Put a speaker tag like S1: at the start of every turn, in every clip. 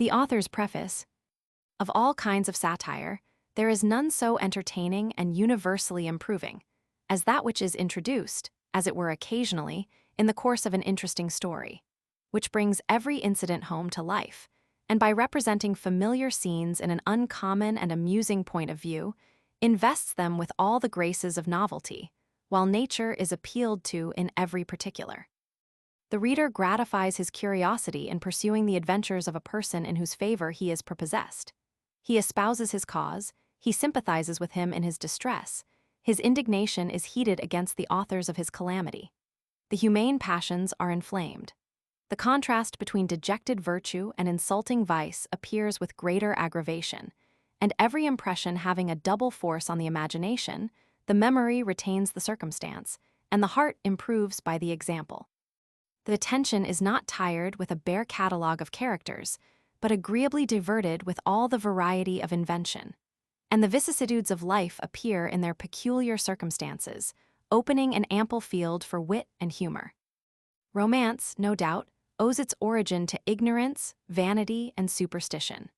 S1: The author's preface: of all kinds of satire, there is none so entertaining and universally improving as that which is introduced, as it were occasionally, in the course of an interesting story, which brings every incident home to life, and by representing familiar scenes in an uncommon and amusing point of view, invests them with all the graces of novelty, while nature is appealed to in every particular. The reader gratifies his curiosity in pursuing the adventures of a person in whose favor he is prepossessed. He espouses his cause, he sympathizes with him in his distress, his indignation is heated against the authors of his calamity. The humane passions are inflamed. The contrast between dejected virtue and insulting vice appears with greater aggravation, and every impression having a double force on the imagination, the memory retains the circumstance, and the heart improves by the example. The attention is not tired with a bare catalogue of characters, but agreeably diverted with all the variety of invention, and the vicissitudes of life appear in their peculiar circumstances, opening an ample field for wit and humor. Romance, no doubt, owes its origin to ignorance, vanity, and superstition.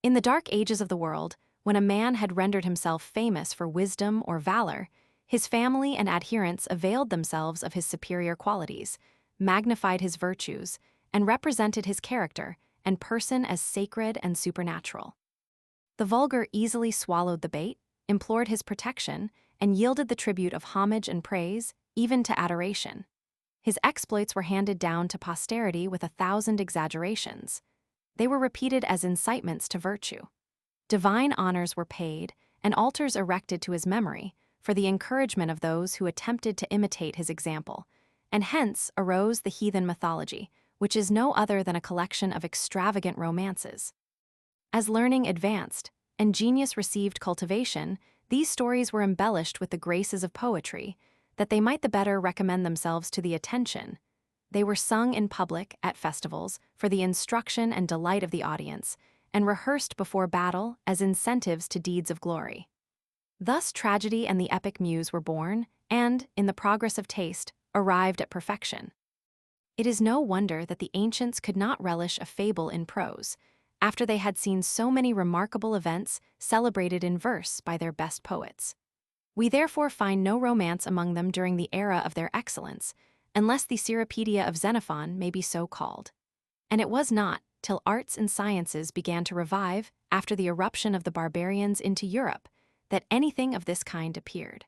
S1: In the dark ages of the world, when a man had rendered himself famous for wisdom or valor, his family and adherents availed themselves of his superior qualities, magnified his virtues, and represented his character and person as sacred and supernatural. The vulgar easily swallowed the bait, implored his protection, and yielded the tribute of homage and praise, even to adoration. His exploits were handed down to posterity with 1,000 exaggerations. They were repeated as incitements to virtue. Divine honors were paid, and altars erected to his memory, for the encouragement of those who attempted to imitate his example, and hence arose the heathen mythology, which is no other than a collection of extravagant romances. As learning advanced, and genius received cultivation, these stories were embellished with the graces of poetry, that they might the better recommend themselves to the attention. They were sung in public, at festivals, for the instruction and delight of the audience, and rehearsed before battle as incentives to deeds of glory. Thus tragedy and the epic muse were born, and, in the progress of taste, arrived at perfection. It is no wonder that the ancients could not relish a fable in prose, after they had seen so many remarkable events celebrated in verse by their best poets. We therefore find no romance among them during the era of their excellence, unless the Cyropaedia of Xenophon may be so called. And it was not till arts and sciences began to revive after the eruption of the barbarians into Europe that anything of this kind appeared.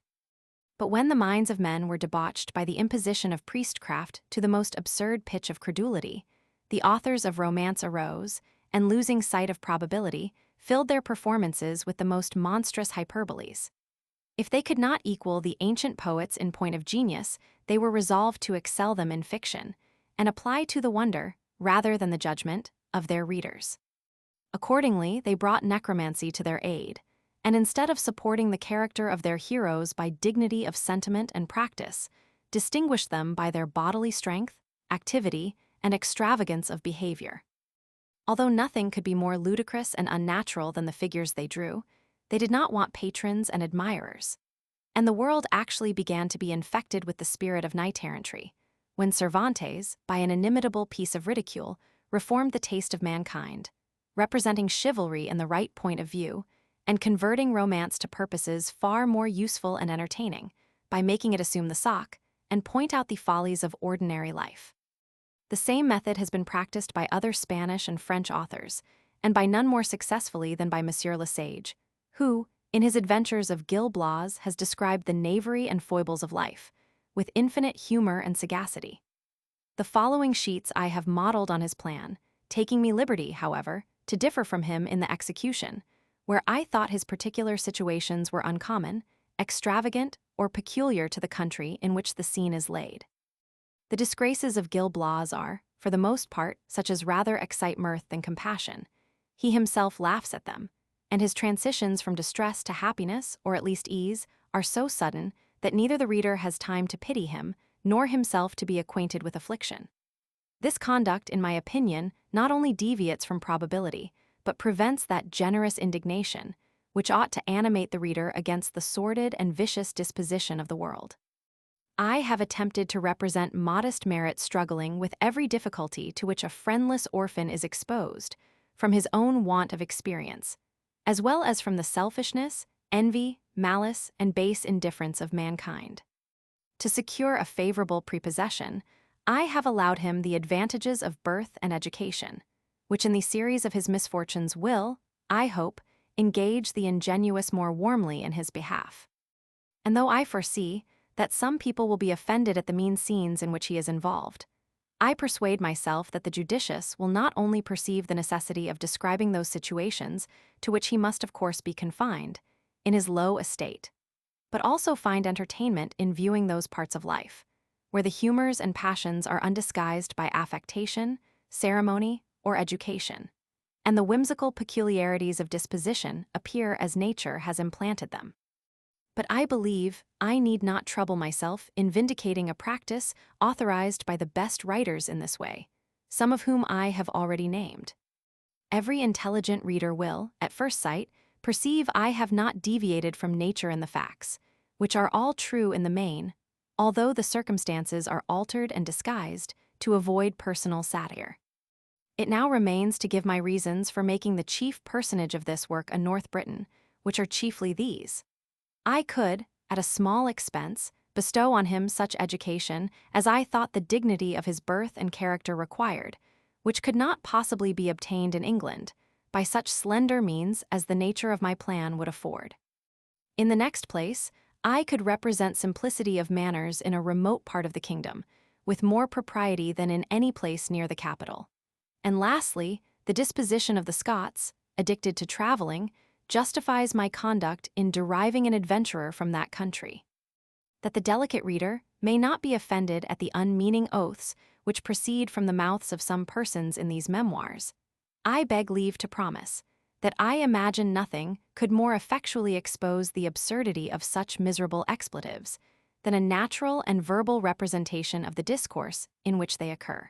S1: But when the minds of men were debauched by the imposition of priestcraft to the most absurd pitch of credulity, the authors of romance arose, and losing sight of probability, filled their performances with the most monstrous hyperboles. If they could not equal the ancient poets in point of genius, they were resolved to excel them in fiction, and apply to the wonder, rather than the judgment, of their readers. Accordingly, they brought necromancy to their aid, and instead of supporting the character of their heroes by dignity of sentiment and practice, distinguished them by their bodily strength, activity, and extravagance of behavior. Although nothing could be more ludicrous and unnatural than the figures they drew, they did not want patrons and admirers. And the world actually began to be infected with the spirit of knight-errantry, when Cervantes, by an inimitable piece of ridicule, reformed the taste of mankind, representing chivalry in the right point of view, and converting romance to purposes far more useful and entertaining, by making it assume the sock and point out the follies of ordinary life. The same method has been practiced by other Spanish and French authors, and by none more successfully than by Monsieur Le Sage, who, in his Adventures of Gil Blas, has described the knavery and foibles of life, with infinite humor and sagacity. The following sheets I have modeled on his plan, taking me liberty, however, to differ from him in the execution, where I thought his particular situations were uncommon, extravagant, or peculiar to the country in which the scene is laid. The disgraces of Gil Blas are, for the most part, such as rather excite mirth than compassion. He himself laughs at them, and his transitions from distress to happiness, or at least ease, are so sudden that neither the reader has time to pity him, nor himself to be acquainted with affliction. This conduct, in my opinion, not only deviates from probability, but prevents that generous indignation, which ought to animate the reader against the sordid and vicious disposition of the world. I have attempted to represent modest merit struggling with every difficulty to which a friendless orphan is exposed, from his own want of experience, as well as from the selfishness, envy, malice, and base indifference of mankind. To secure a favorable prepossession, I have allowed him the advantages of birth and education, which in the series of his misfortunes will, I hope, engage the ingenuous more warmly in his behalf. And though I foresee that some people will be offended at the mean scenes in which he is involved, I persuade myself that the judicious will not only perceive the necessity of describing those situations to which he must of course be confined, in his low estate, but also find entertainment in viewing those parts of life, where the humors and passions are undisguised by affectation, ceremony, or education, and the whimsical peculiarities of disposition appear as nature has implanted them. But I believe I need not trouble myself in vindicating a practice authorized by the best writers in this way, some of whom I have already named. Every intelligent reader will, at first sight, perceive I have not deviated from nature in the facts, which are all true in the main, although the circumstances are altered and disguised to avoid personal satire. It now remains to give my reasons for making the chief personage of this work a North Briton, which are chiefly these. I could, at a small expense, bestow on him such education as I thought the dignity of his birth and character required, which could not possibly be obtained in England, by such slender means as the nature of my plan would afford. In the next place, I could represent simplicity of manners in a remote part of the kingdom, with more propriety than in any place near the capital. And lastly, the disposition of the Scots, addicted to traveling, justifies my conduct in deriving an adventurer from that country. That the delicate reader may not be offended at the unmeaning oaths which proceed from the mouths of some persons in these memoirs, I beg leave to promise that I imagine nothing could more effectually expose the absurdity of such miserable expletives than a natural and verbal representation of the discourse in which they occur.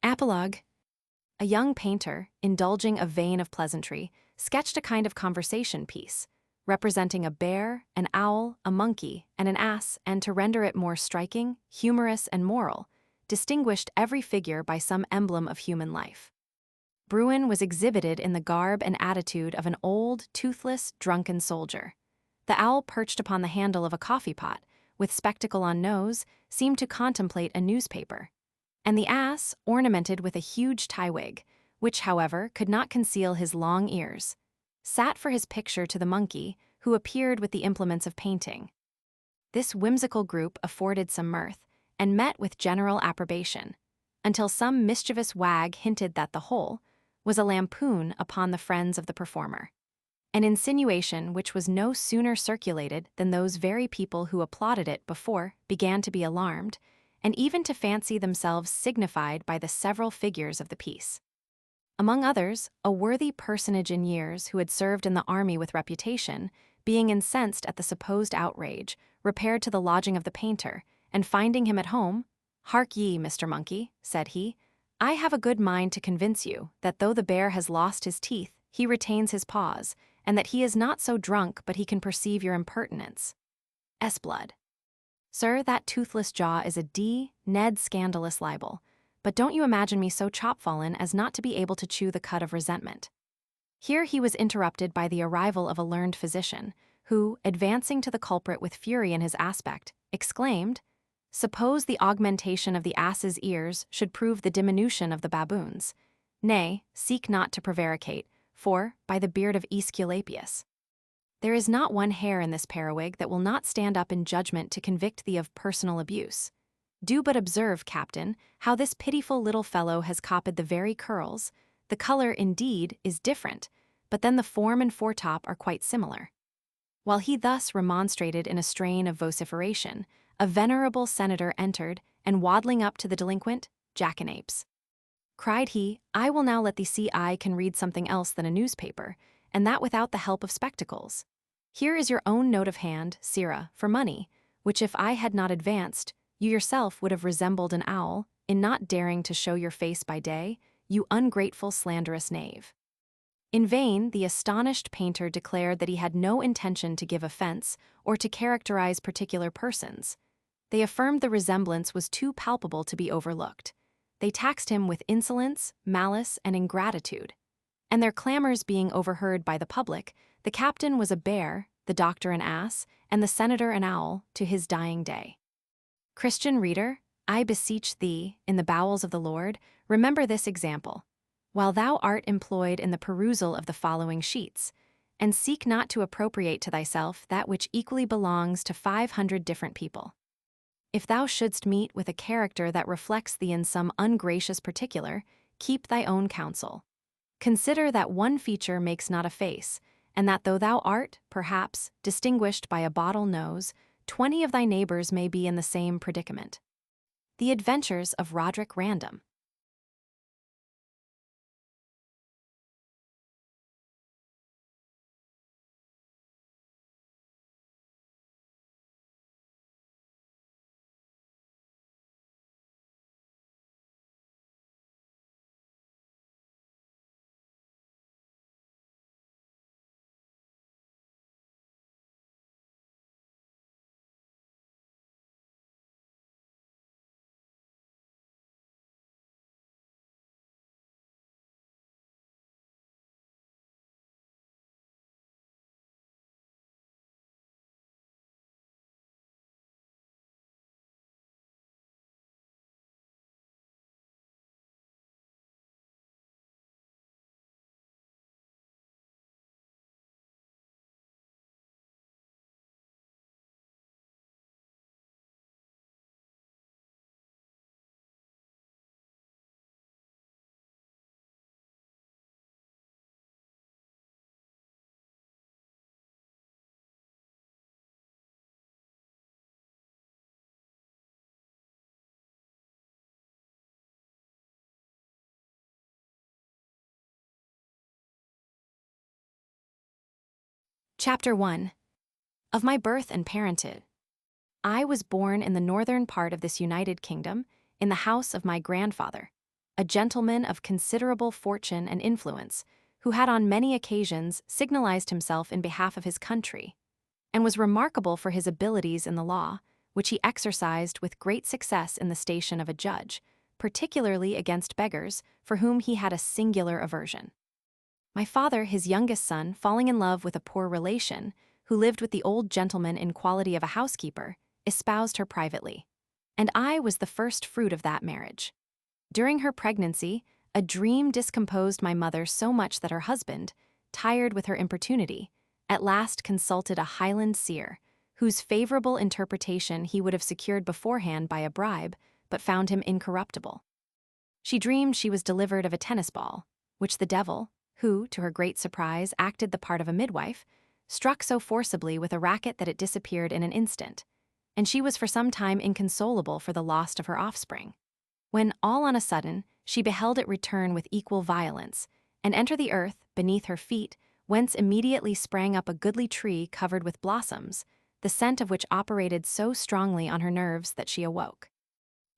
S1: Apologue. A young painter, indulging a vein of pleasantry, sketched a kind of conversation piece, representing a bear, an owl, a monkey, and an ass, and to render it more striking, humorous, and moral, distinguished every figure by some emblem of human life. Bruin was exhibited in the garb and attitude of an old, toothless, drunken soldier. The owl, perched upon the handle of a coffee pot, with spectacle on nose, seemed to contemplate a newspaper. And the ass, ornamented with a huge tie wig, which, however, could not conceal his long ears, sat for his picture to the monkey, who appeared with the implements of painting. This whimsical group afforded some mirth, and met with general approbation, until some mischievous wag hinted that the whole was a lampoon upon the friends of the performer, an insinuation which was no sooner circulated than those very people who applauded it before began to be alarmed, and even to fancy themselves signified by the several figures of the piece. Among others, a worthy personage in years who had served in the army with reputation, being incensed at the supposed outrage, repaired to the lodging of the painter, and finding him at home, "Hark ye, Mr. Monkey," said he, "I have a good mind to convince you that though the bear has lost his teeth, he retains his paws, and that he is not so drunk but he can perceive your impertinence. S. Blood." Sir, that toothless jaw is a Ned scandalous libel, but don't you imagine me so chopfallen as not to be able to chew the cud of resentment. Here he was interrupted by the arrival of a learned physician, who, advancing to the culprit with fury in his aspect, exclaimed, "Suppose the augmentation of the ass's ears should prove the diminution of the baboon's. Nay, seek not to prevaricate, for, by the beard of Aesculapius, there is not one hair in this periwig that will not stand up in judgment to convict thee of personal abuse. Do but observe, Captain, how this pitiful little fellow has copied the very curls. The color, indeed, is different, but then the form and foretop are quite similar." While he thus remonstrated in a strain of vociferation, a venerable senator entered, and waddling up to the delinquent, "Jackanapes," cried he, "I will now let thee see I can read something else than a newspaper, and that without the help of spectacles. Here is your own note of hand, sirrah, for money, which if I had not advanced, you yourself would have resembled an owl, in not daring to show your face by day, you ungrateful slanderous knave." In vain, the astonished painter declared that he had no intention to give offense or to characterize particular persons. They affirmed the resemblance was too palpable to be overlooked. They taxed him with insolence, malice, and ingratitude. And their clamors being overheard by the public, the captain was a bear, the doctor an ass, and the senator an owl, to his dying day. Christian reader, I beseech thee, in the bowels of the Lord, remember this example, while thou art employed in the perusal of the following sheets, and seek not to appropriate to thyself that which equally belongs to 500 different people. If thou shouldst meet with a character that reflects thee in some ungracious particular, keep thy own counsel. Consider that one feature makes not a face, and that though thou art, perhaps, distinguished by a bottle nose, 20 of thy neighbors may be in the same predicament. The Adventures of Roderick Random. Chapter 1. Of my birth and parentage. I was born in the northern part of this United Kingdom, in the house of my grandfather, a gentleman of considerable fortune and influence, who had on many occasions signalized himself in behalf of his country, and was remarkable for his abilities in the law, which he exercised with great success in the station of a judge, particularly against beggars, for whom he had a singular aversion. My father, his youngest son, falling in love with a poor relation, who lived with the old gentleman in quality of a housekeeper, espoused her privately, and I was the first fruit of that marriage. During her pregnancy, a dream discomposed my mother so much that her husband, tired with her importunity, at last consulted a Highland seer, whose favorable interpretation he would have secured beforehand by a bribe, but found him incorruptible. She dreamed she was delivered of a tennis ball, which the devil, who, to her great surprise, acted the part of a midwife, struck so forcibly with a racket that it disappeared in an instant, and she was for some time inconsolable for the loss of her offspring, when, all on a sudden, she beheld it return with equal violence, and enter the earth beneath her feet, whence immediately sprang up a goodly tree covered with blossoms, the scent of which operated so strongly on her nerves that she awoke.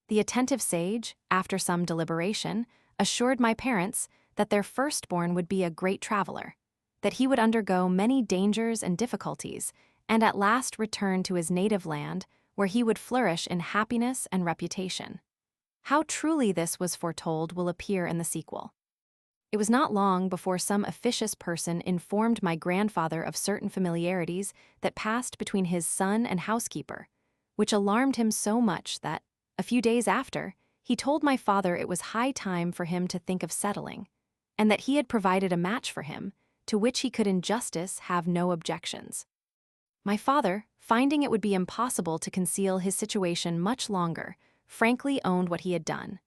S1: The attentive sage, after some deliberation, assured my parents that their firstborn would be a great traveler, that he would undergo many dangers and difficulties, and at last return to his native land, where he would flourish in happiness and reputation. How truly this was foretold will appear in the sequel. It was not long before some officious person informed my grandfather of certain familiarities that passed between his son and housekeeper, which alarmed him so much that, a few days after, he told my father it was high time for him to think of settling, and that he had provided a match for him, to which he could in justice have no objections. My father, finding it would be impossible to conceal his situation much longer, frankly owned what he had done,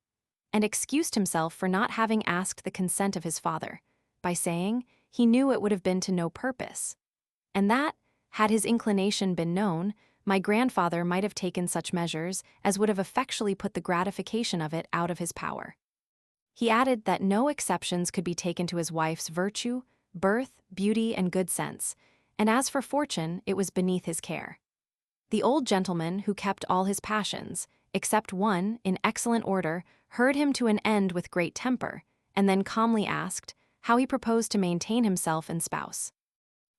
S1: and excused himself for not having asked the consent of his father, by saying he knew it would have been to no purpose, and that, had his inclination been known, my grandfather might have taken such measures as would have effectually put the gratification of it out of his power. He added that no exceptions could be taken to his wife's virtue, birth, beauty, and good sense, and as for fortune, it was beneath his care. The old gentleman, who kept all his passions, except one, in excellent order, heard him to an end with great temper, and then calmly asked how he proposed to maintain himself and spouse.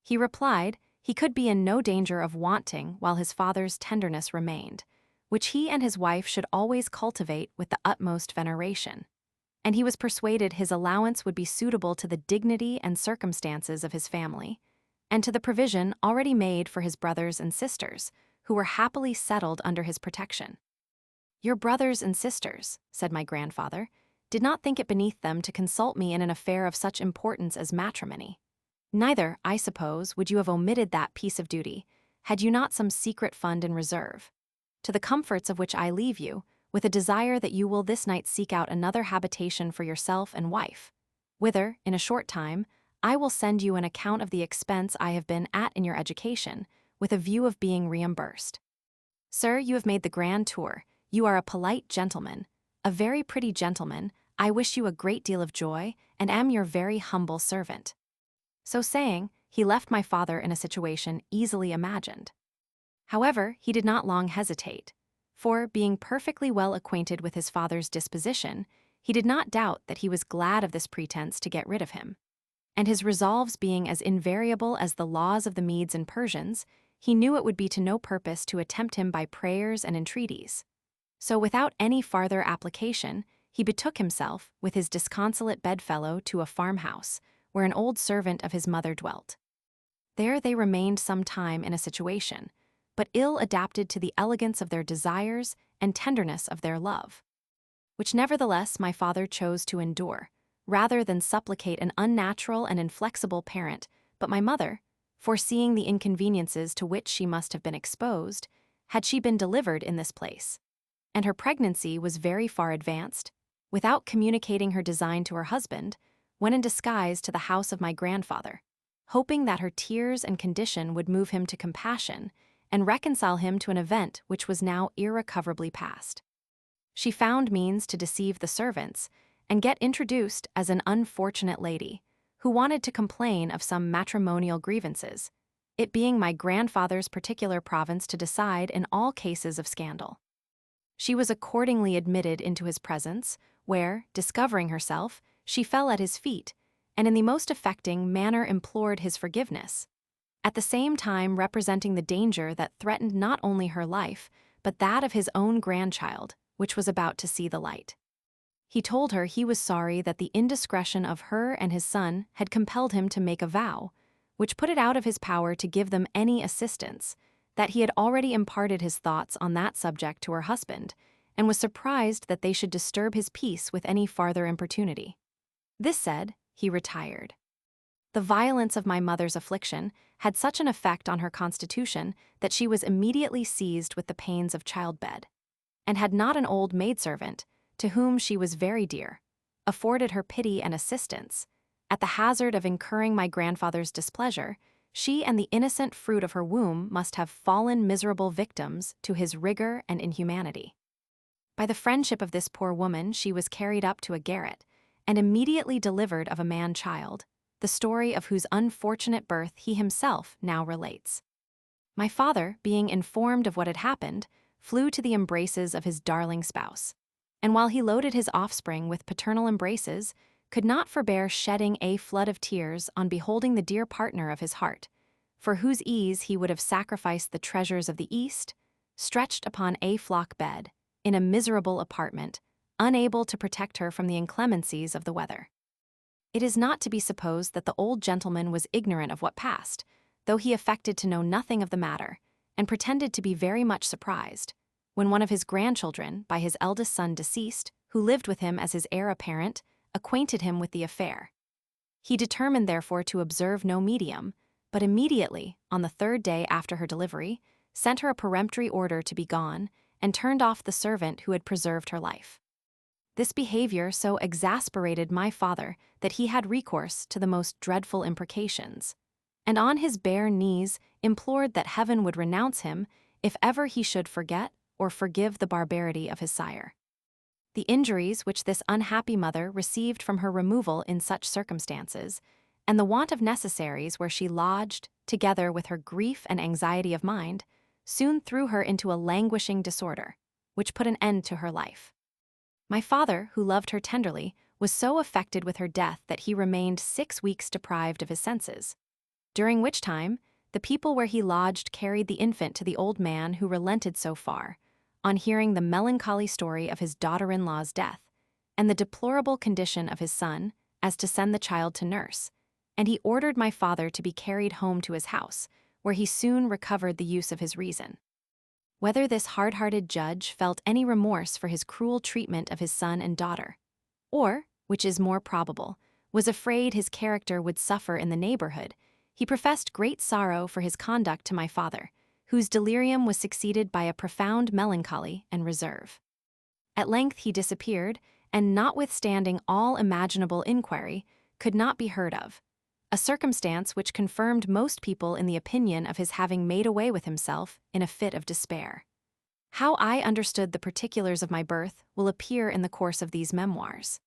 S1: He replied he could be in no danger of wanting while his father's tenderness remained, which he and his wife should always cultivate with the utmost veneration, and he was persuaded his allowance would be suitable to the dignity and circumstances of his family, and to the provision already made for his brothers and sisters, who were happily settled under his protection. Your brothers and sisters, said my grandfather, did not think it beneath them to consult me in an affair of such importance as matrimony. Neither, I suppose, would you have omitted that piece of duty, had you not some secret fund in reserve, to the comforts of which I leave you, with a desire that you will this night seek out another habitation for yourself and wife, whither, in a short time, I will send you an account of the expense I have been at in your education, with a view of being reimbursed. Sir, you have made the grand tour. You are a polite gentleman, a very pretty gentleman. I wish you a great deal of joy, and am your very humble servant. So saying, he left my father in a situation easily imagined. However, he did not long hesitate, for, being perfectly well acquainted with his father's disposition, he did not doubt that he was glad of this pretense to get rid of him. And his resolves being as invariable as the laws of the Medes and Persians, he knew it would be to no purpose to attempt him by prayers and entreaties. So without any farther application, he betook himself, with his disconsolate bedfellow, to a farmhouse, where an old servant of his mother dwelt. There they remained some time in a situation, but ill adapted to the elegance of their desires and tenderness of their love, which nevertheless my father chose to endure, rather than supplicate an unnatural and inflexible parent. But my mother, foreseeing the inconveniences to which she must have been exposed, had she been delivered in this place, and her pregnancy was very far advanced, without communicating her design to her husband, went in disguise to the house of my grandfather, hoping that her tears and condition would move him to compassion and reconcile him to an event which was now irrecoverably past. She found means to deceive the servants and get introduced as an unfortunate lady who wanted to complain of some matrimonial grievances, it being my grandfather's particular province to decide in all cases of scandal. She was accordingly admitted into his presence, where, discovering herself, she fell at his feet, and in the most affecting manner implored his forgiveness, at the same time representing the danger that threatened not only her life, but that of his own grandchild, which was about to see the light. He told her he was sorry that the indiscretion of her and his son had compelled him to make a vow, which put it out of his power to give them any assistance, that he had already imparted his thoughts on that subject to her husband, and was surprised that they should disturb his peace with any farther importunity. This said, he retired. The violence of my mother's affliction had such an effect on her constitution that she was immediately seized with the pains of childbed, and had not an old maidservant, to whom she was very dear, afforded her pity and assistance, at the hazard of incurring my grandfather's displeasure, she and the innocent fruit of her womb must have fallen miserable victims to his rigor and inhumanity. By the friendship of this poor woman she was carried up to a garret, and immediately delivered of a man-child, the story of whose unfortunate birth he himself now relates. My father, being informed of what had happened, flew to the embraces of his darling spouse, and while he loaded his offspring with paternal embraces, could not forbear shedding a flood of tears on beholding the dear partner of his heart, for whose ease he would have sacrificed the treasures of the East, stretched upon a flock bed, in a miserable apartment, unable to protect her from the inclemencies of the weather. It is not to be supposed that the old gentleman was ignorant of what passed, though he affected to know nothing of the matter, and pretended to be very much surprised, when one of his grandchildren, by his eldest son deceased, who lived with him as his heir apparent, acquainted him with the affair. He determined therefore to observe no medium, but immediately, on the 3rd day after her delivery, sent her a peremptory order to be gone, and turned off the servant who had preserved her life. This behavior so exasperated my father that he had recourse to the most dreadful imprecations, and on his bare knees implored that heaven would renounce him if ever he should forget or forgive the barbarity of his sire. The injuries which this unhappy mother received from her removal in such circumstances, and the want of necessaries where she lodged, together with her grief and anxiety of mind, soon threw her into a languishing disorder, which put an end to her life. My father, who loved her tenderly, was so affected with her death that he remained 6 weeks deprived of his senses, during which time the people where he lodged carried the infant to the old man who relented so far, on hearing the melancholy story of his daughter-in-law's death, and the deplorable condition of his son, as to send the child to nurse, and he ordered my father to be carried home to his house, where he soon recovered the use of his reason. Whether this hard-hearted judge felt any remorse for his cruel treatment of his son and daughter, or, which is more probable, was afraid his character would suffer in the neighborhood, he professed great sorrow for his conduct to my father, whose delirium was succeeded by a profound melancholy and reserve. At length he disappeared, and notwithstanding all imaginable inquiry, could not be heard of, a circumstance which confirmed most people in the opinion of his having made away with himself in a fit of despair. How I understood the particulars of my birth will appear in the course of these memoirs.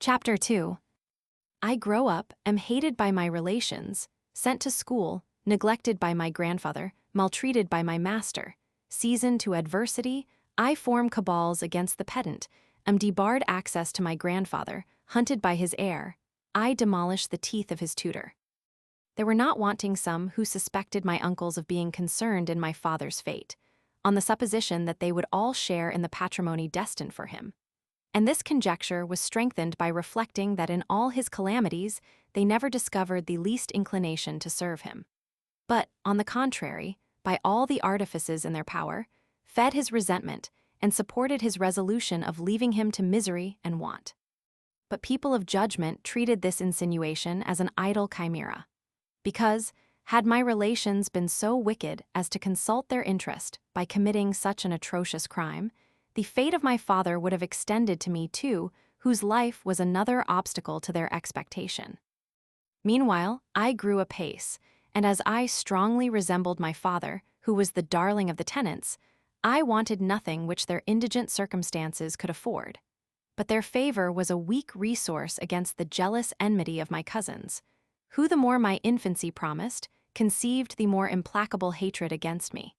S1: Chapter 2. I grow up, am hated by my relations, sent to school, neglected by my grandfather, maltreated by my master, seasoned to adversity, I form cabals against the pedant, am debarred access to my grandfather, hunted by his heir, I demolish the teeth of his tutor. There were not wanting some who suspected my uncles of being concerned in my father's fate, on the supposition that they would all share in the patrimony destined for him. And this conjecture was strengthened by reflecting that in all his calamities they never discovered the least inclination to serve him, but, on the contrary, by all the artifices in their power, fed his resentment and supported his resolution of leaving him to misery and want. But people of judgment treated this insinuation as an idle chimera, because, had my relations been so wicked as to consult their interest by committing such an atrocious crime, the fate of my father would have extended to me too, whose life was another obstacle to their expectation. Meanwhile, I grew apace, and as I strongly resembled my father, who was the darling of the tenants, I wanted nothing which their indigent circumstances could afford. But their favor was a weak resource against the jealous enmity of my cousins, who the more my infancy promised, conceived the more implacable hatred against me.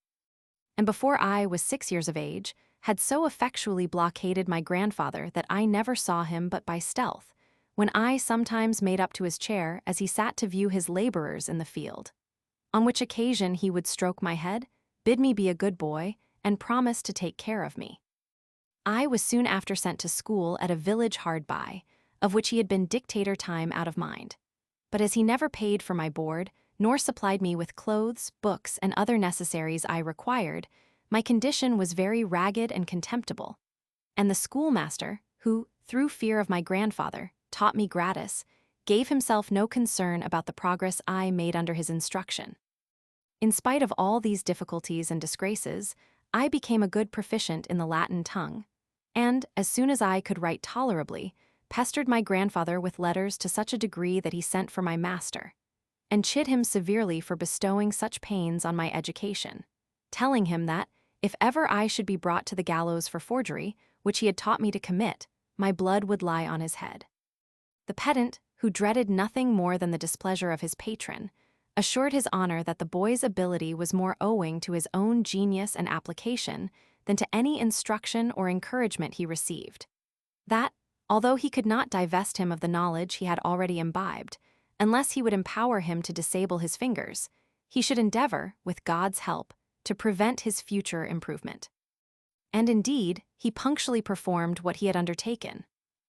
S1: And before I was 6 years of age, had so effectually blockaded my grandfather that I never saw him but by stealth, when I sometimes made up to his chair as he sat to view his laborers in the field, on which occasion he would stroke my head, bid me be a good boy, and promise to take care of me. I was soon after sent to school at a village hard by, of which he had been dictator time out of mind. But as he never paid for my board, nor supplied me with clothes, books, and other necessaries I required, my condition was very ragged and contemptible. And the schoolmaster, who, through fear of my grandfather, taught me gratis, gave himself no concern about the progress I made under his instruction. In spite of all these difficulties and disgraces, I became a good proficient in the Latin tongue, and, as soon as I could write tolerably, pestered my grandfather with letters to such a degree that he sent for my master, and chid him severely for bestowing such pains on my education, telling him that, if ever I should be brought to the gallows for forgery, which he had taught me to commit, my blood would lie on his head. The pedant, who dreaded nothing more than the displeasure of his patron, assured his honor that the boy's ability was more owing to his own genius and application than to any instruction or encouragement he received. That, although he could not divest him of the knowledge he had already imbibed, unless he would empower him to disable his fingers, he should endeavor, with God's help, to prevent his future improvement. And indeed, he punctually performed what he had undertaken.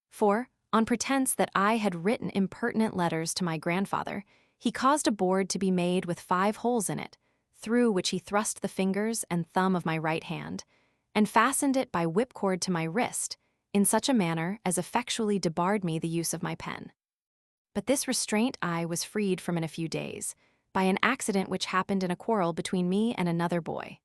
S1: For, on pretense that I had written impertinent letters to my grandfather, he caused a board to be made with 5 holes in it, through which he thrust the fingers and thumb of my right hand, and fastened it by whipcord to my wrist, in such a manner as effectually debarred me the use of my pen. But this restraint I was freed from in a few days, by an accident which happened in a quarrel between me and another boy,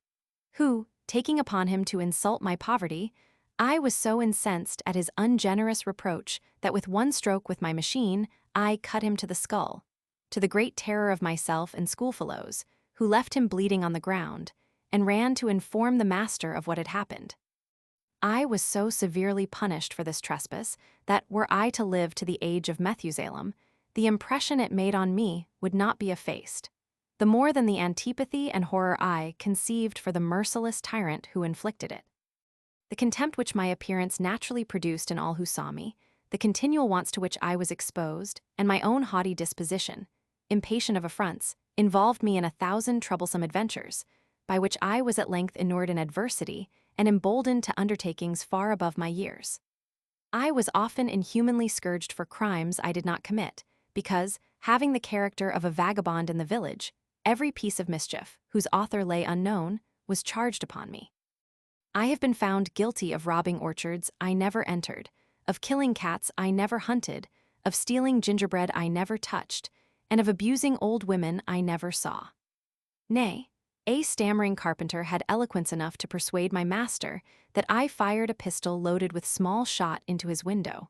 S1: who, taking upon him to insult my poverty, I was so incensed at his ungenerous reproach that with one stroke with my machine I cut him to the skull, to the great terror of myself and schoolfellows, who left him bleeding on the ground, and ran to inform the master of what had happened. I was so severely punished for this trespass that, were I to live to the age of Methusalem, the impression it made on me would not be effaced, the more than the antipathy and horror I conceived for the merciless tyrant who inflicted it. The contempt which my appearance naturally produced in all who saw me, the continual wants to which I was exposed, and my own haughty disposition, impatient of affronts, involved me in 1,000 troublesome adventures, by which I was at length inured in adversity and emboldened to undertakings far above my years. I was often inhumanly scourged for crimes I did not commit, because, having the character of a vagabond in the village, every piece of mischief, whose author lay unknown, was charged upon me. I have been found guilty of robbing orchards I never entered, of killing cats I never hunted, of stealing gingerbread I never touched, and of abusing old women I never saw. Nay, a stammering carpenter had eloquence enough to persuade my master that I fired a pistol loaded with small shot into his window,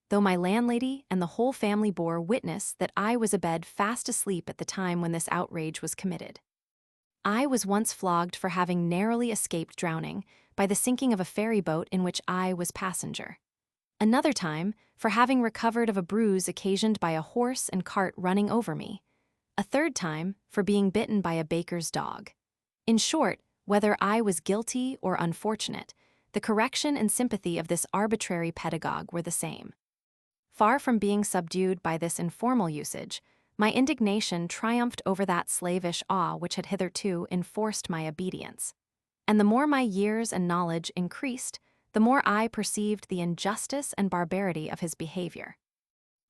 S1: though my landlady and the whole family bore witness that I was abed fast asleep at the time when this outrage was committed. I was once flogged for having narrowly escaped drowning by the sinking of a ferry boat in which I was passenger. Another time, for having recovered of a bruise occasioned by a horse and cart running over me. A third time, for being bitten by a baker's dog. In short, whether I was guilty or unfortunate, the correction and sympathy of this arbitrary pedagogue were the same. Far from being subdued by this informal usage, my indignation triumphed over that slavish awe which had hitherto enforced my obedience. And the more my years and knowledge increased, the more I perceived the injustice and barbarity of his behavior.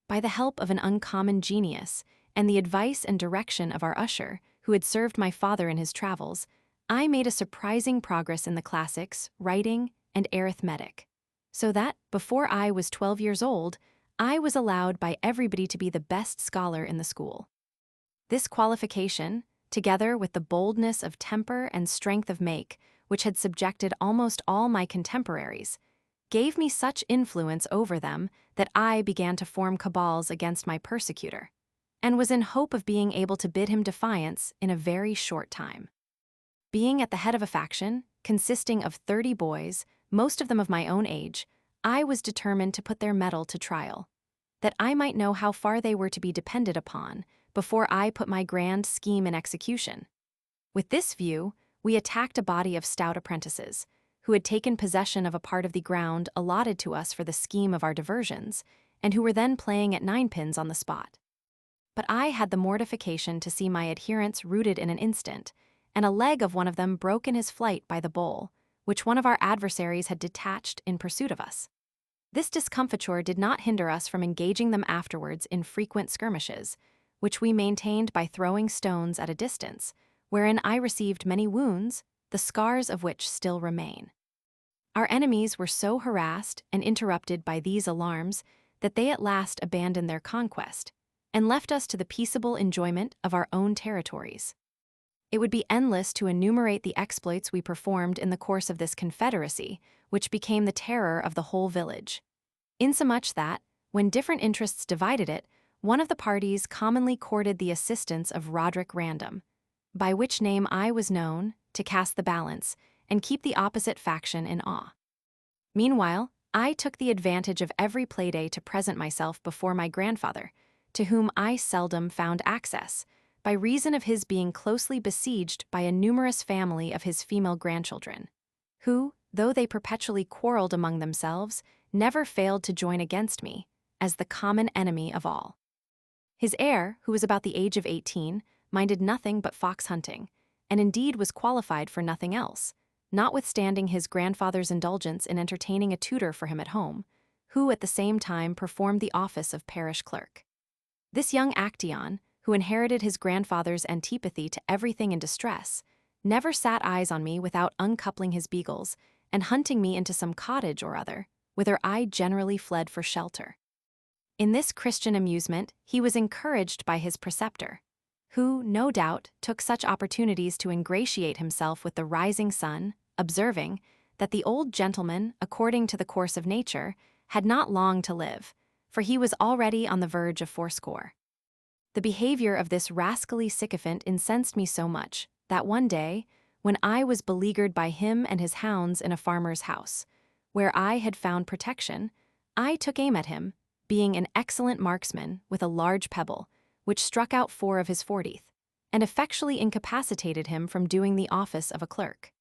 S1: By the help of an uncommon genius, and the advice and direction of our usher, who had served my father in his travels, I made a surprising progress in the classics, writing, and arithmetic, so that, before I was 12 years old, I was allowed by everybody to be the best scholar in the school. This qualification, together with the boldness of temper and strength of make, which had subjected almost all my contemporaries, gave me such influence over them that I began to form cabals against my persecutor, and was in hope of being able to bid him defiance in a very short time. Being at the head of a faction, consisting of 30 boys, most of them of my own age, I was determined to put their mettle to trial, that I might know how far they were to be depended upon before I put my grand scheme in execution. With this view, we attacked a body of stout apprentices, who had taken possession of a part of the ground allotted to us for the scheme of our diversions, and who were then playing at ninepins on the spot. But I had the mortification to see my adherents rooted in an instant, and a leg of one of them broke in his flight by the bowl, which one of our adversaries had detached in pursuit of us. This discomfiture did not hinder us from engaging them afterwards in frequent skirmishes, which we maintained by throwing stones at a distance, wherein I received many wounds, the scars of which still remain. Our enemies were so harassed and interrupted by these alarms that they at last abandoned their conquest, and left us to the peaceable enjoyment of our own territories. It would be endless to enumerate the exploits we performed in the course of this confederacy, which became the terror of the whole village, insomuch that, when different interests divided it, one of the parties commonly courted the assistance of Roderick Random, by which name I was known, to cast the balance and keep the opposite faction in awe. Meanwhile, I took the advantage of every playday to present myself before my grandfather, to whom I seldom found access, by reason of his being closely besieged by a numerous family of his female grandchildren, who, though they perpetually quarreled among themselves, never failed to join against me, as the common enemy of all. His heir, who was about the age of 18, minded nothing but fox hunting, and indeed was qualified for nothing else, notwithstanding his grandfather's indulgence in entertaining a tutor for him at home, who at the same time performed the office of parish clerk. This young Actaeon, who inherited his grandfather's antipathy to everything in distress, never sat eyes on me without uncoupling his beagles and hunting me into some cottage or other, whither I generally fled for shelter. In this Christian amusement he was encouraged by his preceptor, who, no doubt, took such opportunities to ingratiate himself with the rising sun, observing that the old gentleman, according to the course of nature, had not long to live, for he was already on the verge of fourscore. The behavior of this rascally sycophant incensed me so much that one day, when I was beleaguered by him and his hounds in a farmer's house, where I had found protection, I took aim at him, being an excellent marksman, with a large pebble, which struck out 4 of his 40th, and effectually incapacitated him from doing the office of a clerk.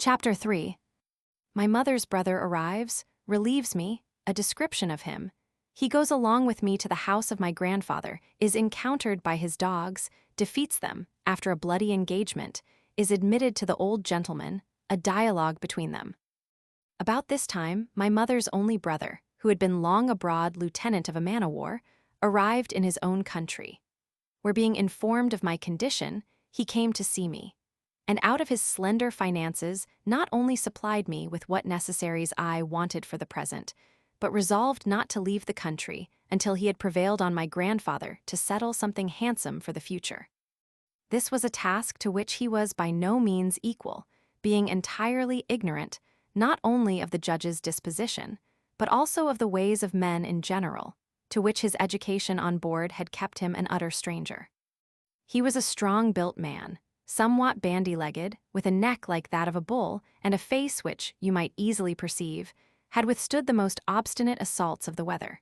S1: Chapter 3. My mother's brother arrives, relieves me, a description of him. He goes along with me to the house of my grandfather, is encountered by his dogs, defeats them, after a bloody engagement, is admitted to the old gentleman, a dialogue between them. About this time, my mother's only brother, who had been long abroad lieutenant of a man-o'-war, arrived in his own country, where being informed of my condition, he came to see me, and out of his slender finances not only supplied me with what necessaries I wanted for the present, but resolved not to leave the country until he had prevailed on my grandfather to settle something handsome for the future. This was a task to which he was by no means equal, being entirely ignorant not only of the judge's disposition, but also of the ways of men in general, to which his education on board had kept him an utter stranger. He was a strong-built man, somewhat bandy-legged, with a neck like that of a bull, and a face which, you might easily perceive, had withstood the most obstinate assaults of the weather.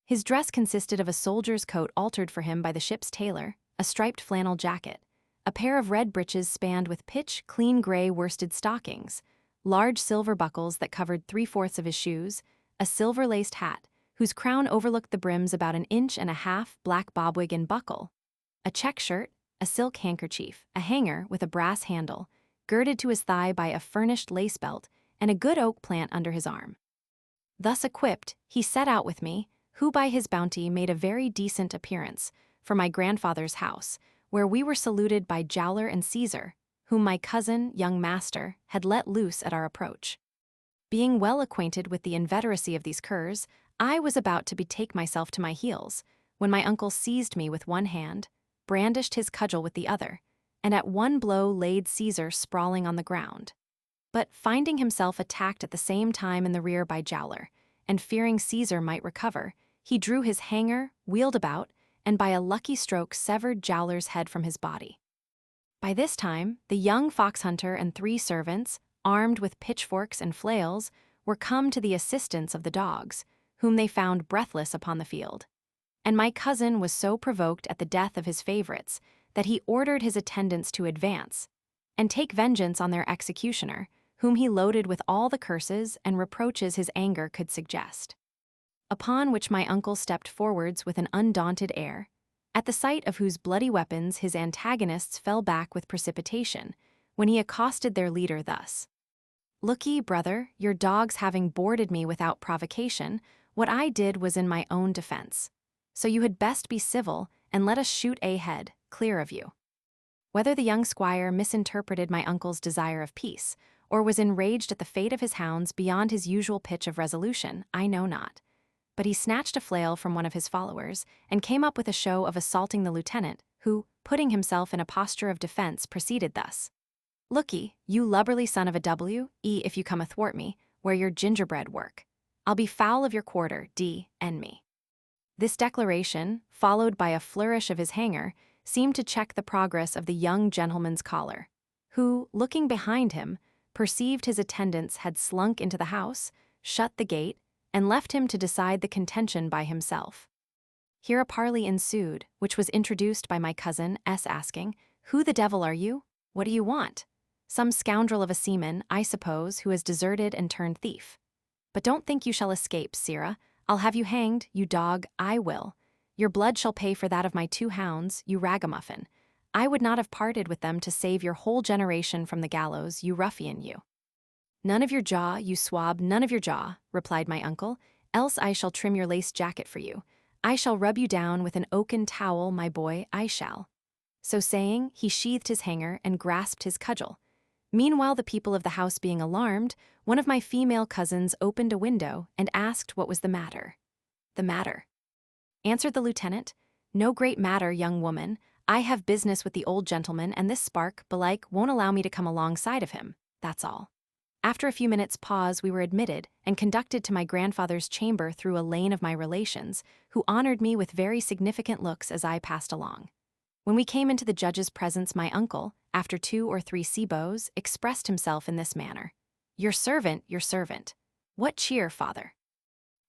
S1: His dress consisted of a soldier's coat altered for him by the ship's tailor, a striped flannel jacket, a pair of red breeches spanned with pitch, clean gray worsted stockings, large silver buckles that covered 3/4 of his shoes, a silver-laced hat, whose crown overlooked the brims about 1.5 inches, black bobwig and buckle, a check shirt, a silk handkerchief, a hanger with a brass handle, girded to his thigh by a furnished lace belt, and a good oak plant under his arm. Thus equipped, he set out with me, who by his bounty made a very decent appearance, for my grandfather's house, where we were saluted by Jowler and Caesar, whom my cousin, young master, had let loose at our approach. Being well acquainted with the inveteracy of these curs, I was about to betake myself to my heels, when my uncle seized me with one hand, brandished his cudgel with the other, and at one blow laid Caesar sprawling on the ground. But finding himself attacked at the same time in the rear by Jowler, and fearing Caesar might recover, he drew his hanger, wheeled about, and by a lucky stroke severed Jowler's head from his body. By this time, the young fox hunter and 3 servants, armed with pitchforks and flails, were come to the assistance of the dogs, whom they found breathless upon the field. And my cousin was so provoked at the death of his favorites that he ordered his attendants to advance and take vengeance on their executioner, whom he loaded with all the curses and reproaches his anger could suggest. Upon which my uncle stepped forwards with an undaunted air, at the sight of whose bloody weapons his antagonists fell back with precipitation, when he accosted their leader thus: "Look ye, brother, your dogs having boarded me without provocation, what I did was in my own defense. So you had best be civil, and let us shoot ahead, clear of you." Whether the young squire misinterpreted my uncle's desire of peace, or was enraged at the fate of his hounds beyond his usual pitch of resolution, I know not. But he snatched a flail from one of his followers, and came up with a show of assaulting the lieutenant, who, putting himself in a posture of defense, proceeded thus: "Look'ee, you lubberly son of a W.E., if you come athwart me, where your gingerbread work, I'll be foul of your quarter, D.N. me." This declaration, followed by a flourish of his hanger, seemed to check the progress of the young gentleman's choler, who, looking behind him, perceived his attendants had slunk into the house, shut the gate, and left him to decide the contention by himself. Here a parley ensued, which was introduced by my cousin S. asking, "Who the devil are you? What do you want?" "Some scoundrel of a seaman, I suppose, who has deserted and turned thief. But don't think you shall escape, sirrah. I'll have you hanged, you dog, I will. Your blood shall pay for that of my 2 hounds, you ragamuffin. I would not have parted with them to save your whole generation from the gallows, you ruffian, you." "None of your jaw, you swab, none of your jaw," replied my uncle, "else I shall trim your lace jacket for you. I shall rub you down with an oaken towel, my boy, I shall." So saying, he sheathed his hanger and grasped his cudgel. Meanwhile, the people of the house being alarmed, one of my female cousins opened a window and asked what was the matter. "The matter," answered the lieutenant, "no great matter, young woman. I have business with the old gentleman, and this spark, belike, won't allow me to come alongside of him, that's all." After a few minutes' pause, we were admitted and conducted to my grandfather's chamber through a lane of my relations, who honored me with very significant looks as I passed along. When we came into the judge's presence, my uncle, after 2 or 3 seabows, expressed himself in this manner: Your servant, your servant. What cheer, father?"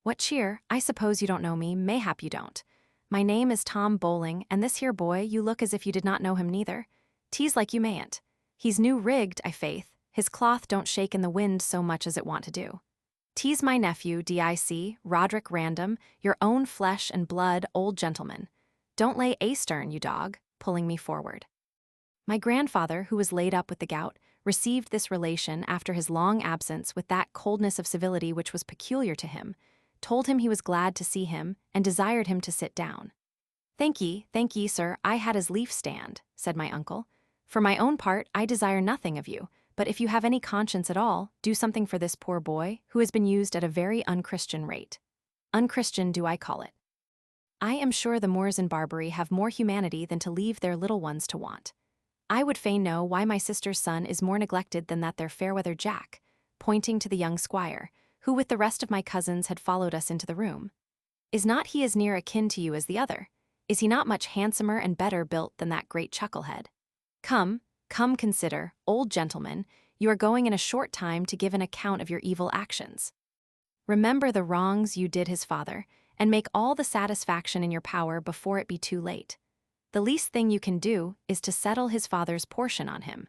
S1: "What cheer? I suppose you don't know me, mayhap you don't. My name is Tom Bowling, and this here boy, you look as if you did not know him neither. 'Tis like you mayn't. He's new rigged, I faith. His cloth don't shake in the wind so much as it want to do. 'Tis my nephew, D.I.C., Roderick Random, your own flesh and blood old gentleman. Don't lay astern, you dog," pulling me forward. My grandfather, who was laid up with the gout, received this relation after his long absence with that coldness of civility which was peculiar to him, told him he was glad to see him, and desired him to sit down. Thank ye, sir, I had as lief stand," said my uncle. "For my own part, I desire nothing of you, but if you have any conscience at all, do something for this poor boy, who has been used at a very unchristian rate. Unchristian do I call it. I am sure the Moors in Barbary have more humanity than to leave their little ones to want. I would fain know why my sister's son is more neglected than that their fair-weather Jack," pointing to the young squire, who with the rest of my cousins had followed us into the room. "Is not he as near akin to you as the other? Is he not much handsomer and better built than that great chucklehead? Come, consider, old gentleman, you are going in a short time to give an account of your evil actions. Remember the wrongs you did his father, and make all the satisfaction in your power before it be too late. the least thing you can do is to settle his father's portion on him.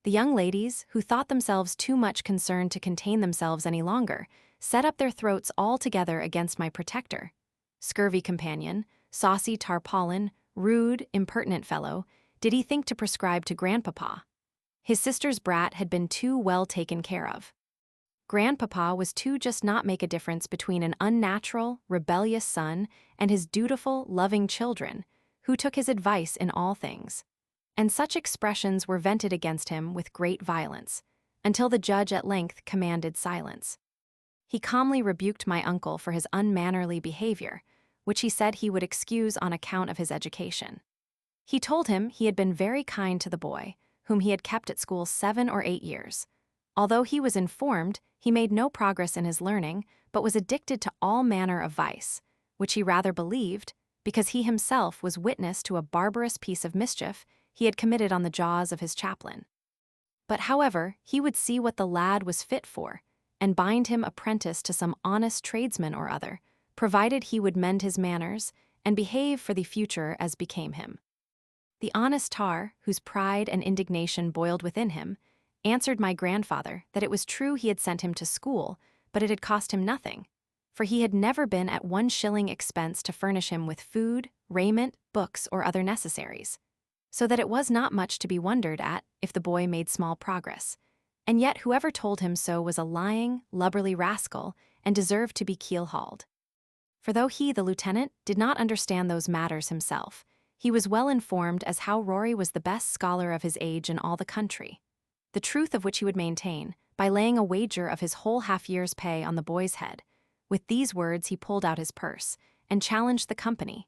S1: The young ladies, who thought themselves too much concerned to contain themselves any longer, set up their throats all together against my protector. Scurvy companion, saucy tarpaulin, rude, impertinent fellow, did he think to prescribe to grandpapa? His sister's brat had been too well taken care of. Grandpapa was to just not make a difference between an unnatural, rebellious son and his dutiful, loving children, who took his advice in all things. And such expressions were vented against him with great violence, until the judge at length commanded silence. He calmly rebuked my uncle for his unmannerly behavior, which he said he would excuse on account of his education. He told him he had been very kind to the boy, whom he had kept at school 7 or 8 years. Although he was informed, he made no progress in his learning, but was addicted to all manner of vice, which he rather believed, because he himself was witness to a barbarous piece of mischief he had committed on the jaws of his chaplain. But however, he would see what the lad was fit for, and bind him apprentice to some honest tradesman or other, provided he would mend his manners and behave for the future as became him. The honest tar, whose pride and indignation boiled within him, answered my grandfather that it was true he had sent him to school, but it had cost him nothing, for he had never been at 1 shilling expense to furnish him with food, raiment, books, or other necessaries, so that it was not much to be wondered at if the boy made small progress, and yet whoever told him so was a lying, lubberly rascal and deserved to be keel-hauled. For though he, the lieutenant, did not understand those matters himself, he was well informed as how Rory was the best scholar of his age in all the country, the truth of which he would maintain by laying a wager of his whole half-year's pay on the boy's head. With these words he pulled out his purse and challenged the company.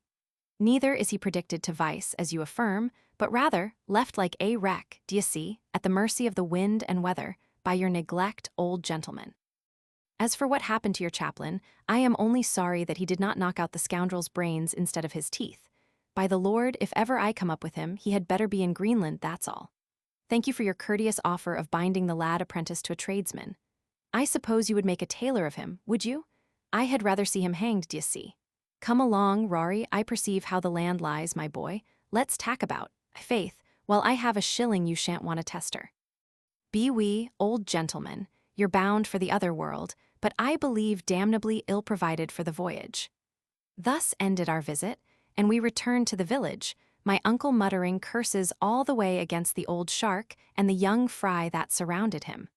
S1: Neither is he predicted to vice, as you affirm, but rather left like a wreck, d'ye see, at the mercy of the wind and weather, by your neglect, old gentleman. As for what happened to your chaplain, I am only sorry that he did not knock out the scoundrel's brains instead of his teeth. By the Lord, if ever I come up with him, he had better be in Greenland, that's all. Thank you for your courteous offer of binding the lad apprentice to a tradesman. I suppose you would make a tailor of him, would you? I had rather see him hanged, d'ye see. Come along, Rory, I perceive how the land lies, my boy. Let's tack about. Faith, while I have 1 shilling you shan't want a tester. Be we, old gentleman, you're bound for the other world, but I believe damnably ill-provided for the voyage. Thus ended our visit, and we returned to the village, my uncle muttering curses all the way against the old shark and the young fry that surrounded him.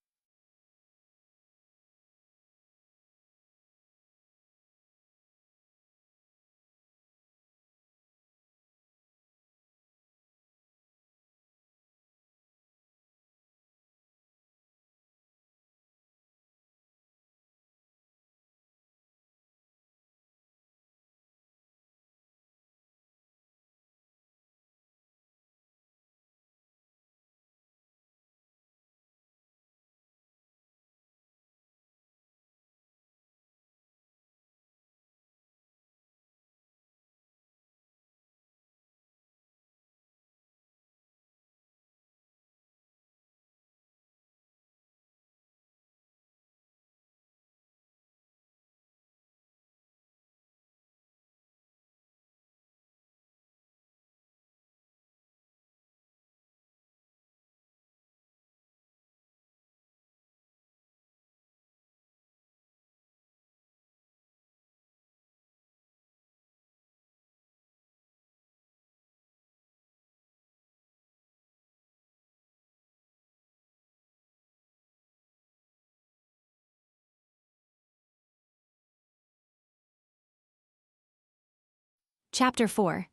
S1: Chapter 4.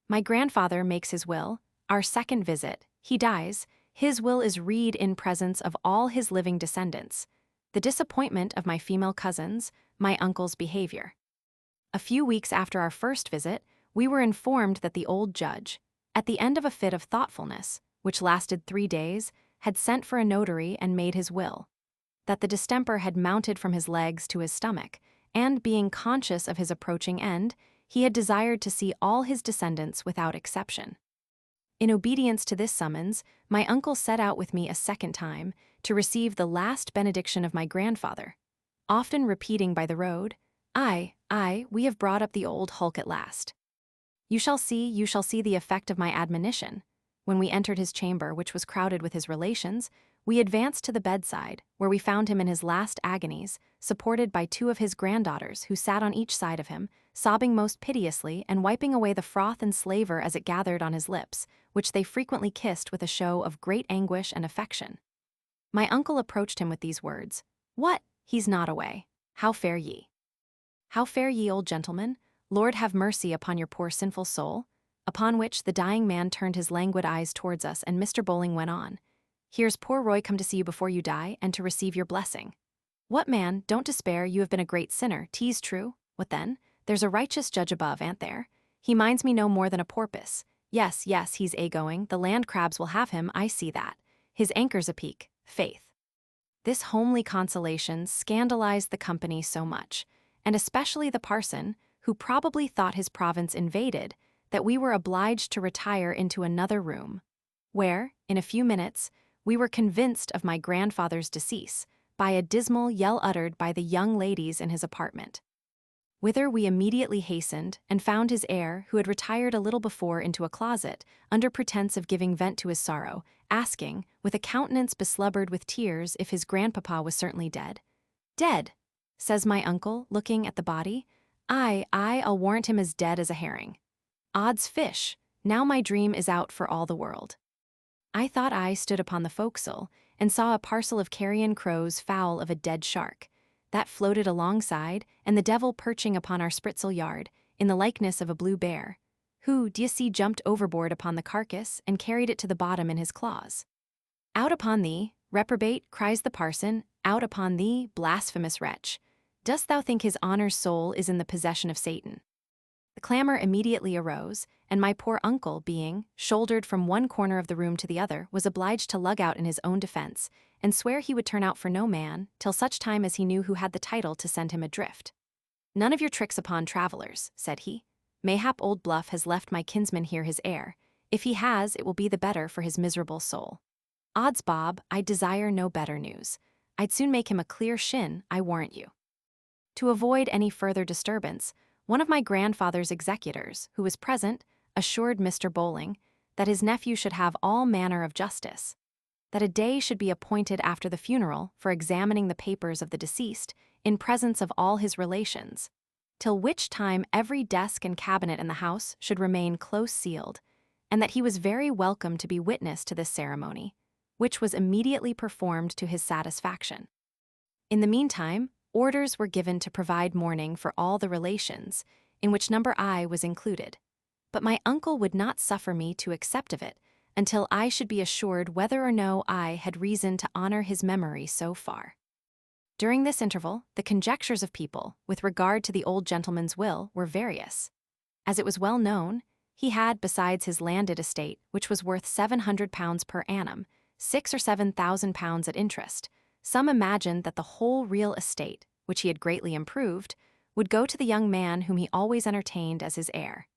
S1: My grandfather makes his will. Our second visit. He dies. His will is read in presence of all his living descendants. The disappointment of my female cousins. My uncle's behavior. A few weeks after our first visit, we were informed that the old judge, at the end of a fit of thoughtfulness, which lasted 3 days, had sent for a notary and made his will. That the distemper had mounted from his legs to his stomach, and being conscious of his approaching end, he had desired to see all his descendants without exception. In obedience to this summons, my uncle set out with me a second time to receive the last benediction of my grandfather, often repeating by the road, "Aye, aye, we have brought up the old hulk at last." You shall see the effect of my admonition." When we entered his chamber, which was crowded with his relations, we advanced to the bedside, where we found him in his last agonies, supported by 2 of his granddaughters who sat on each side of him, sobbing most piteously and wiping away the froth and slaver as it gathered on his lips, which they frequently kissed with a show of great anguish and affection. My uncle approached him with these words: "What? He's not away. How fare ye? How fare ye, old gentleman? Lord have mercy upon your poor sinful soul." Upon which the dying man turned his languid eyes towards us, and Mr. Bowling went on: "Here's poor Roy come to see you before you die, and to receive your blessing. What, man, don't despair, you have been a great sinner, 'tis true. What then? There's a righteous judge above, ain't there? He minds me no more than a porpoise. Yes, he's a-going, the land crabs will have him, I see that. His anchor's apeak, faith." This homely consolation scandalized the company so much, and especially the parson, who probably thought his province invaded, that we were obliged to retire into another room, where, in a few minutes, we were convinced of my grandfather's decease by a dismal yell uttered by the young ladies in his apartment, whither we immediately hastened and found his heir, who had retired a little before into a closet, under pretence of giving vent to his sorrow, asking, with a countenance beslubbered with tears, if his grandpapa was certainly dead. "Dead," says my uncle, looking at the body. "Aye, I'll warrant him as dead as a herring. Odds fish, now my dream is out for all the world." I thought I stood upon the forecastle, and saw a parcel of carrion crows foul of a dead shark, that floated alongside, and the devil perching upon our spritsail yard, in the likeness of a blue bear, who, d'ye see, jumped overboard upon the carcass, and carried it to the bottom in his claws. "Out upon thee, reprobate," cries the parson, "out upon thee, blasphemous wretch. Dost thou think his honor's soul is in the possession of Satan?" The clamor immediately arose, and my poor uncle, being shouldered from one corner of the room to the other, was obliged to lug out in his own defense, and swear he would turn out for no man, till such time as he knew who had the title to send him adrift. "None of your tricks upon travelers," said he. "Mayhap old Bluff has left my kinsman here his heir. If he has, it will be the better for his miserable soul. Odds bob, I desire no better news. I'd soon make him a clear shin, I warrant you." To avoid any further disturbance, one of my grandfather's executors, who was present, assured Mr. Bowling that his nephew should have all manner of justice, that a day should be appointed after the funeral for examining the papers of the deceased in presence of all his relations, till which time every desk and cabinet in the house should remain close sealed, and that he was very welcome to be witness to this ceremony, which was immediately performed to his satisfaction. In the meantime, orders were given to provide mourning for all the relations, in which number I was included. But my uncle would not suffer me to accept of it until I should be assured whether or no I had reason to honor his memory so far. During this interval, the conjectures of people with regard to the old gentleman's will were various. As it was well known, he had, besides his landed estate, which was worth £700 per annum, 6,000 or 7,000 pounds at interest. Some imagined that the whole real estate, which he had greatly improved, would go to the young man whom he always entertained as his heir,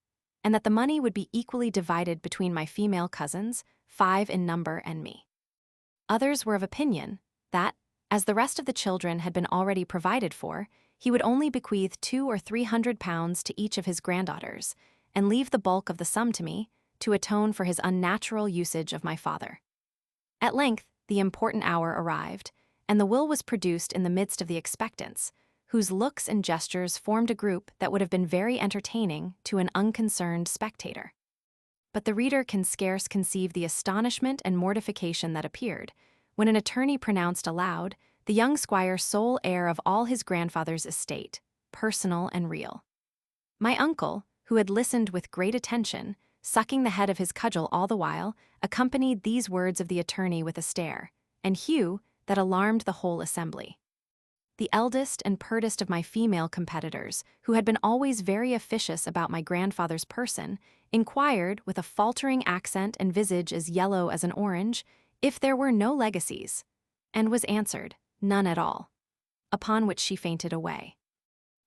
S1: and that the money would be equally divided between my female cousins, 5 in number, and me. Others were of opinion that, as the rest of the children had been already provided for, he would only bequeath 200 or 300 pounds to each of his granddaughters, and leave the bulk of the sum to me, to atone for his unnatural usage of my father. At length, the important hour arrived, and the will was produced in the midst of the expectants, whose looks and gestures formed a group that would have been very entertaining to an unconcerned spectator. But the reader can scarce conceive the astonishment and mortification that appeared, when an attorney pronounced aloud the young squire sole heir of all his grandfather's estate, personal and real. My uncle, who had listened with great attention, sucking the head of his cudgel all the while, accompanied these words of the attorney with a stare, and hue that alarmed the whole assembly. The eldest and pertest of my female competitors, who had been always very officious about my grandfather's person, inquired, with a faltering accent and visage as yellow as an orange, if there were no legacies, and was answered, none at all, upon which she fainted away.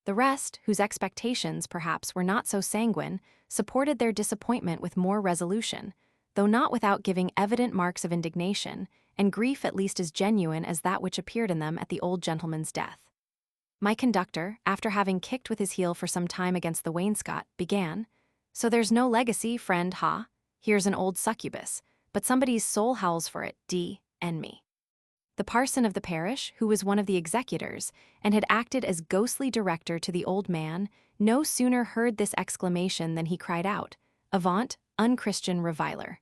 S1: The rest, whose expectations perhaps were not so sanguine, supported their disappointment with more resolution, though not without giving evident marks of indignation, and grief at least as genuine as that which appeared in them at the old gentleman's death. My conductor, after having kicked with his heel for some time against the wainscot, began, So there's no legacy, friend, ha? Here's an old succubus, but somebody's soul howls for it, and me. The parson of the parish, who was one of the executors, and had acted as ghostly director to the old man, no sooner heard this exclamation than he cried out, "Avaunt, unchristian reviler!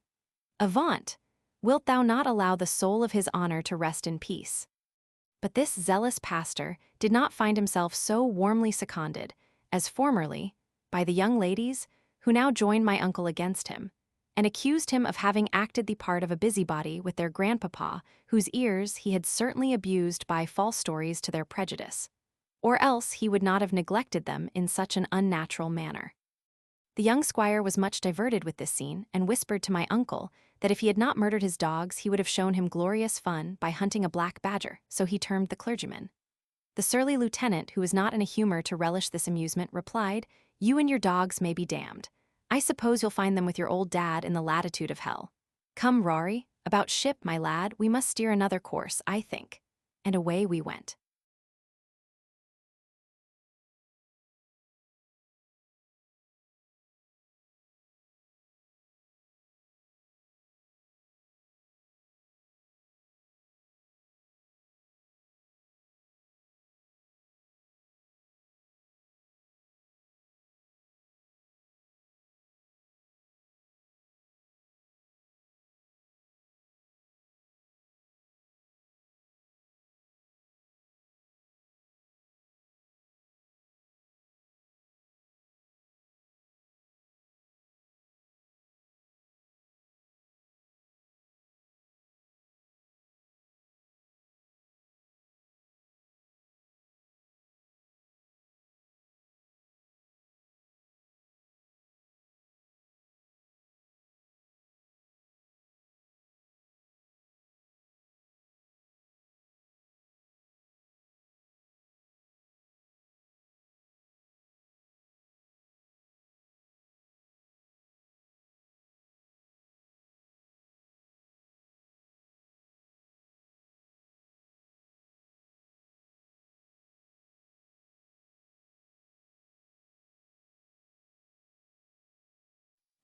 S1: Avaunt! Wilt thou not allow the soul of his honor to rest in peace?" But this zealous pastor did not find himself so warmly seconded, as formerly, by the young ladies, who now joined my uncle against him, and accused him of having acted the part of a busybody with their grandpapa, whose ears he had certainly abused by false stories to their prejudice. Or else he would not have neglected them in such an unnatural manner. The young squire was much diverted with this scene, and whispered to my uncle that if he had not murdered his dogs, he would have shown him glorious fun by hunting a black badger, so he termed the clergyman. The surly lieutenant, who was not in a humor to relish this amusement, replied, "You and your dogs may be damned. I suppose you'll find them with your old dad in the latitude of hell. Come, Rory, about ship, my lad, we must steer another course, I think." And away we went.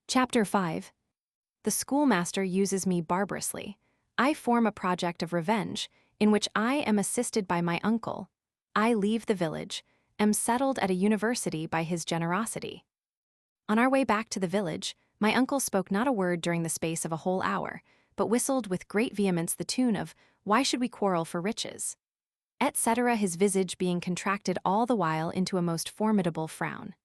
S1: Chapter 5. The schoolmaster uses me barbarously. I form a project of revenge, in which I am assisted by my uncle. I leave the village, am settled at a university by his generosity. On our way back to the village, my uncle spoke not a word during the space of a whole hour, but whistled with great vehemence the tune of "Why should we quarrel for riches?" etc., his visage being contracted all the while into a most formidable frown.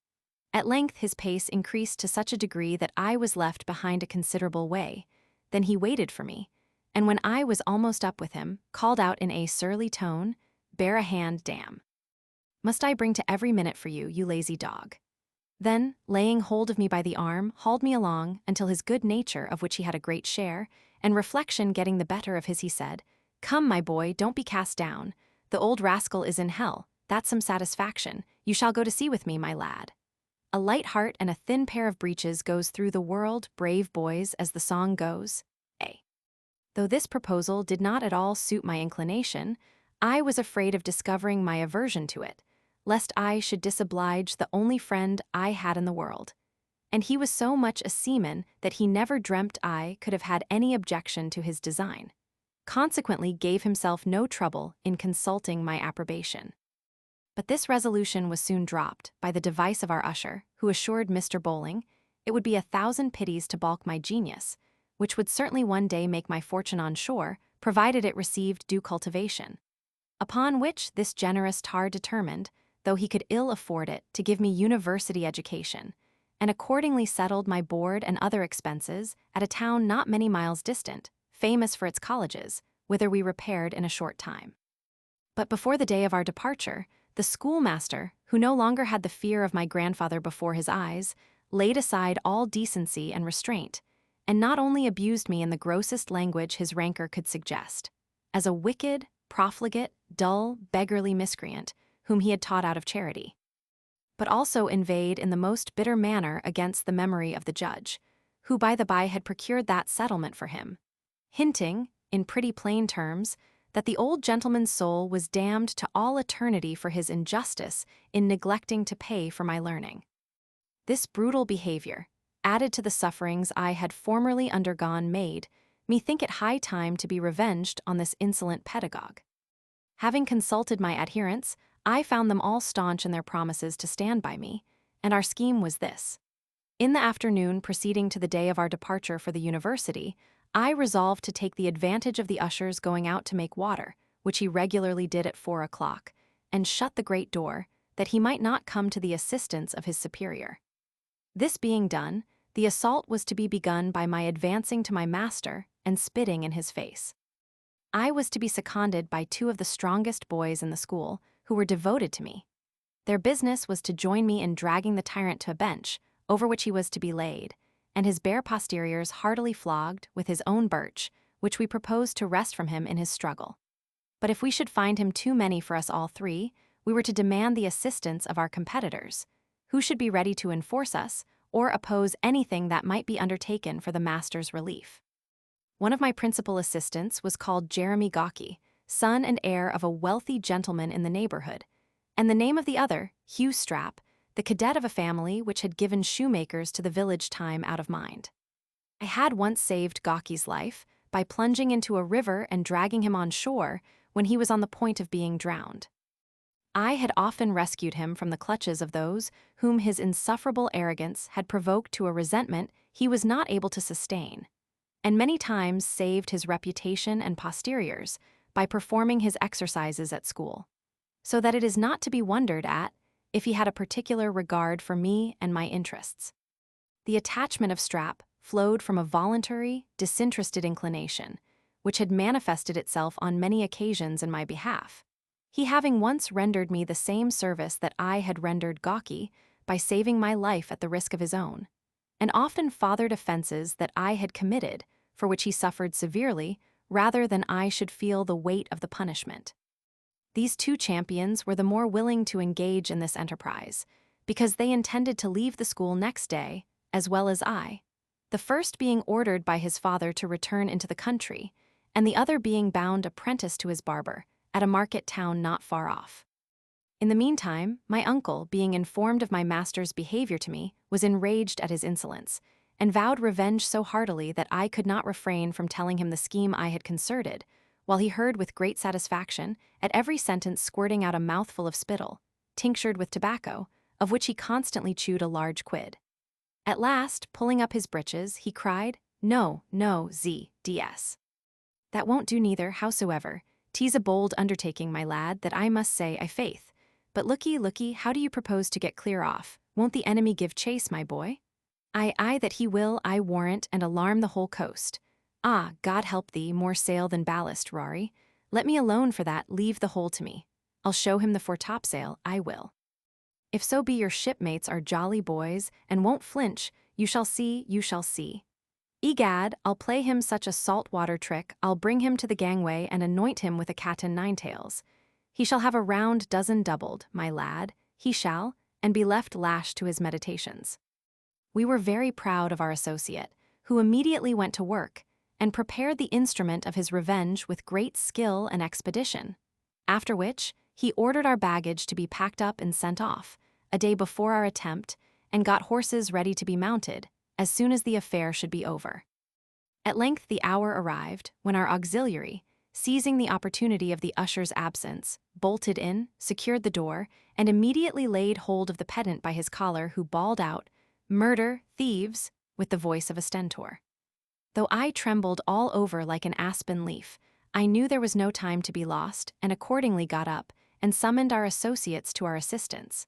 S1: At length his pace increased to such a degree that I was left behind a considerable way. Then he waited for me, and when I was almost up with him, called out in a surly tone, "Bear a hand, damn. Must I bring to every minute for you, you lazy dog?" Then, laying hold of me by the arm, hauled me along until his good nature, of which he had a great share, and reflection getting the better of his, he said, "Come, my boy, don't be cast down. The old rascal is in hell, that's some satisfaction. You shall go to sea with me, my lad. A light heart and a thin pair of breeches goes through the world, brave boys, as the song goes. A. Though this proposal did not at all suit my inclination, I was afraid of discovering my aversion to it, lest I should disoblige the only friend I had in the world. And he was so much a seaman that he never dreamt I could have had any objection to his design, consequently gave himself no trouble in consulting my approbation. But this resolution was soon dropped by the device of our usher, who assured Mr. Bowling it would be 1,000 pities to balk my genius, which would certainly one day make my fortune on shore, provided it received due cultivation. Upon which this generous tar determined, though he could ill afford it, to give me university education, and accordingly settled my board and other expenses at a town not many miles distant, famous for its colleges, whither we repaired in a short time. But before the day of our departure, the schoolmaster, who no longer had the fear of my grandfather before his eyes, laid aside all decency and restraint, and not only abused me in the grossest language his rancor could suggest, as a wicked, profligate, dull, beggarly miscreant, whom he had taught out of charity, but also inveighed in the most bitter manner against the memory of the judge, who by the by had procured that settlement for him, hinting, in pretty plain terms, that the old gentleman's soul was damned to all eternity for his injustice in neglecting to pay for my learning. This brutal behavior, added to the sufferings I had formerly undergone, made me think it high time to be revenged on this insolent pedagogue. Having consulted my adherents, I found them all staunch in their promises to stand by me, and our scheme was this. In the afternoon preceding to the day of our departure for the university, I resolved to take the advantage of the usher's going out to make water, which he regularly did at 4 o'clock, and shut the great door, that he might not come to the assistance of his superior. This being done, the assault was to be begun by my advancing to my master and spitting in his face. I was to be seconded by 2 of the strongest boys in the school, who were devoted to me. Their business was to join me in dragging the tyrant to a bench, over which he was to be laid, and his bare posteriors heartily flogged with his own birch, which we proposed to wrest from him in his struggle. But if we should find him too many for us all 3, we were to demand the assistance of our competitors, who should be ready to enforce us or oppose anything that might be undertaken for the master's relief. One of my principal assistants was called Jeremy Gawky, son and heir of a wealthy gentleman in the neighborhood, and the name of the other, Hugh Strap, the cadet of a family which had given shoemakers to the village time out of mind. I had once saved Gawky's life by plunging into a river and dragging him on shore when he was on the point of being drowned. I had often rescued him from the clutches of those whom his insufferable arrogance had provoked to a resentment he was not able to sustain, and many times saved his reputation and posteriors by performing his exercises at school, so that it is not to be wondered at if he had a particular regard for me and my interests. The attachment of Strap flowed from a voluntary, disinterested inclination, which had manifested itself on many occasions in my behalf, he having once rendered me the same service that I had rendered Gawky by saving my life at the risk of his own, and often fathered offenses that I had committed, for which he suffered severely, rather than I should feel the weight of the punishment. These 2 champions were the more willing to engage in this enterprise, because they intended to leave the school next day, as well as I, the first being ordered by his father to return into the country, and the other being bound apprentice to his barber, at a market town not far off. In the meantime, my uncle, being informed of my master's behavior to me, was enraged at his insolence, and vowed revenge so heartily that I could not refrain from telling him the scheme I had concerted, while he heard with great satisfaction, at every sentence squirting out a mouthful of spittle, tinctured with tobacco, of which he constantly chewed a large quid. At last, pulling up his breeches, he cried, No, Z.D.S. That won't do neither, howsoever. 'Tis a bold undertaking, my lad, that I must say, I faith. But lookee, how do you propose to get clear off? Won't the enemy give chase, my boy? Aye, that he will, I warrant, and alarm the whole coast. Ah, God help thee, more sail than ballast, Rory. Let me alone for that, leave the whole to me. I'll show him the foretopsail, I will. If so be your shipmates are jolly boys, and won't flinch, you shall see. Egad, I'll play him such a salt-water trick, I'll bring him to the gangway and anoint him with a cat-and-nine-tails. He shall have a round dozen doubled, my lad, he shall, and be left lashed to his meditations. We were very proud of our associate, who immediately went to work, and prepared the instrument of his revenge with great skill and expedition, after which he ordered our baggage to be packed up and sent off, a day before our attempt, and got horses ready to be mounted, as soon as the affair should be over. At length the hour arrived, when our auxiliary, seizing the opportunity of the usher's absence, bolted in, secured the door, and immediately laid hold of the pedant by his collar, who bawled out, Murder, thieves, with the voice of a stentor. Though I trembled all over like an aspen leaf, I knew there was no time to be lost, and accordingly got up, and summoned our associates to our assistance.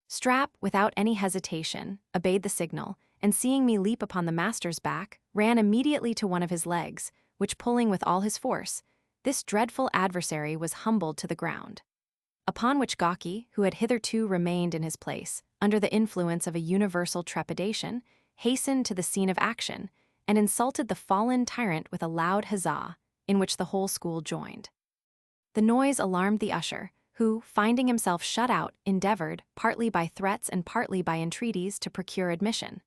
S1: Strap, without any hesitation, obeyed the signal, and seeing me leap upon the master's back, ran immediately to one of his legs, which pulling with all his force, this dreadful adversary was humbled to the ground. Upon which Gawky, who had hitherto remained in his place, under the influence of a universal trepidation, hastened to the scene of action, and insulted the fallen tyrant with a loud huzzah, in which the whole school joined. The noise alarmed the usher, who, finding himself shut out, endeavored, partly by threats and partly by entreaties, to procure admission.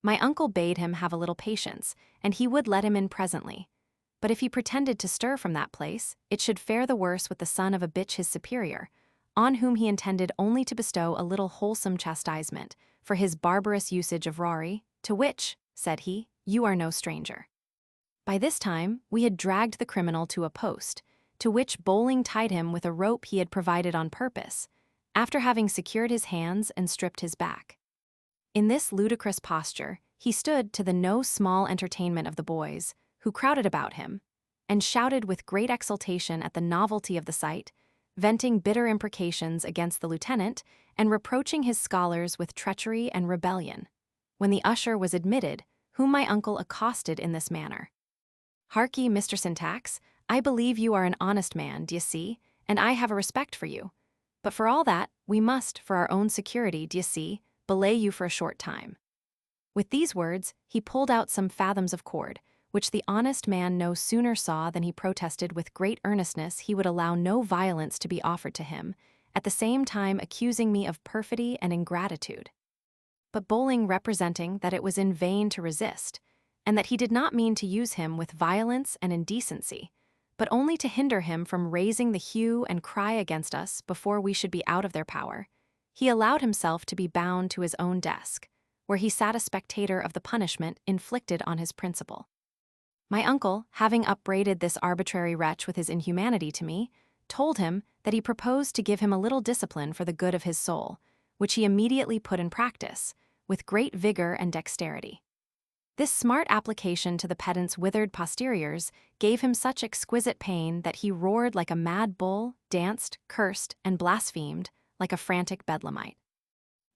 S1: My uncle bade him have a little patience, and he would let him in presently. But if he pretended to stir from that place, it should fare the worse with the son of a bitch his superior, on whom he intended only to bestow a little wholesome chastisement for his barbarous usage of Rory, To which, said he, you are no stranger. By this time, we had dragged the criminal to a post, to which Bowling tied him with a rope he had provided on purpose, after having secured his hands and stripped his back. In this ludicrous posture, he stood to the no small entertainment of the boys, who crowded about him, and shouted with great exultation at the novelty of the sight, venting bitter imprecations against the lieutenant and reproaching his scholars with treachery and rebellion, when the usher was admitted, whom my uncle accosted in this manner. Harkee, Mr. Syntax, I believe you are an honest man, d'ye see, and I have a respect for you. But for all that, we must, for our own security, d'ye see, belay you for a short time. With these words, he pulled out some fathoms of cord, which the honest man no sooner saw than he protested with great earnestness he would allow no violence to be offered to him, at the same time accusing me of perfidy and ingratitude. But Bowling representing that it was in vain to resist, and that he did not mean to use him with violence and indecency, but only to hinder him from raising the hue and cry against us before we should be out of their power, he allowed himself to be bound to his own desk, where he sat a spectator of the punishment inflicted on his principal. My uncle, having upbraided this arbitrary wretch with his inhumanity to me, told him that he proposed to give him a little discipline for the good of his soul, which he immediately put in practice, with great vigor and dexterity. This smart application to the pedant's withered posteriors gave him such exquisite pain that he roared like a mad bull, danced, cursed, and blasphemed like a frantic bedlamite.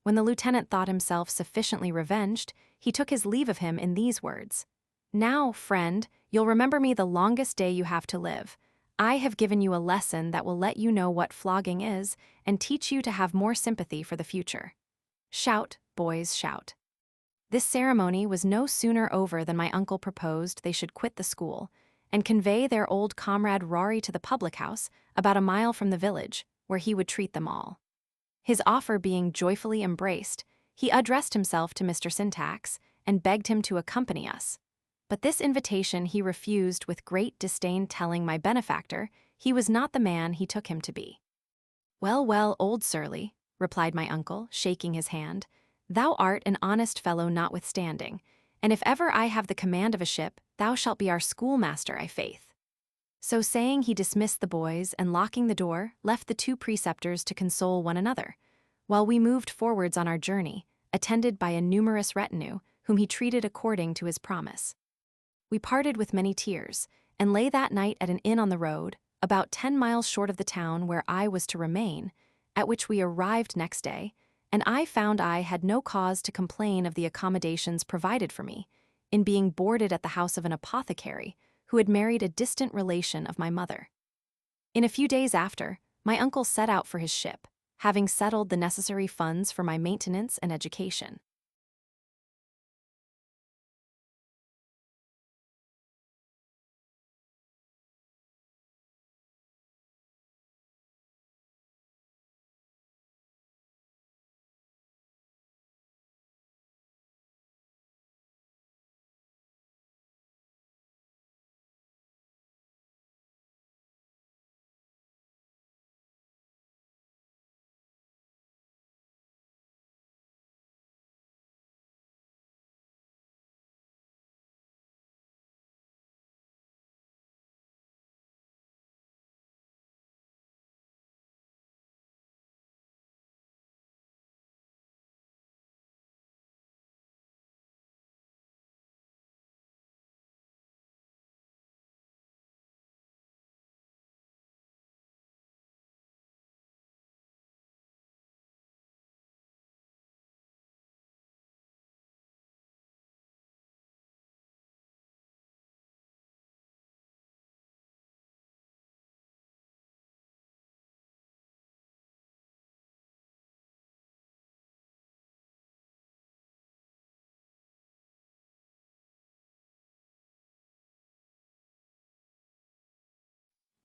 S1: When the lieutenant thought himself sufficiently revenged, he took his leave of him in these words: Now, friend, you'll remember me the longest day you have to live. I have given you a lesson that will let you know what flogging is and teach you to have more sympathy for the future. Shout, boys, shout. This ceremony was no sooner over than my uncle proposed they should quit the school and convey their old comrade Rory to the public house about a mile from the village, where he would treat them all. His offer being joyfully embraced, he addressed himself to Mr. Syntax and begged him to accompany us. But this invitation he refused with great disdain, telling my benefactor he was not the man he took him to be. Well, well, old Surly, replied my uncle, shaking his hand, thou art an honest fellow notwithstanding, and if ever I have the command of a ship, thou shalt be our schoolmaster, I faith. So saying, he dismissed the boys, and locking the door, left the two preceptors to console one another, while we moved forwards on our journey, attended by a numerous retinue, whom he treated according to his promise. We parted with many tears, and lay that night at an inn on the road, about 10 miles short of the town where I was to remain, at which we arrived next day, and I found I had no cause to complain of the accommodations provided for me, in being boarded at the house of an apothecary, who had married a distant relation of my mother. In a few days after, my uncle set out for his ship, having settled the necessary funds for my maintenance and education.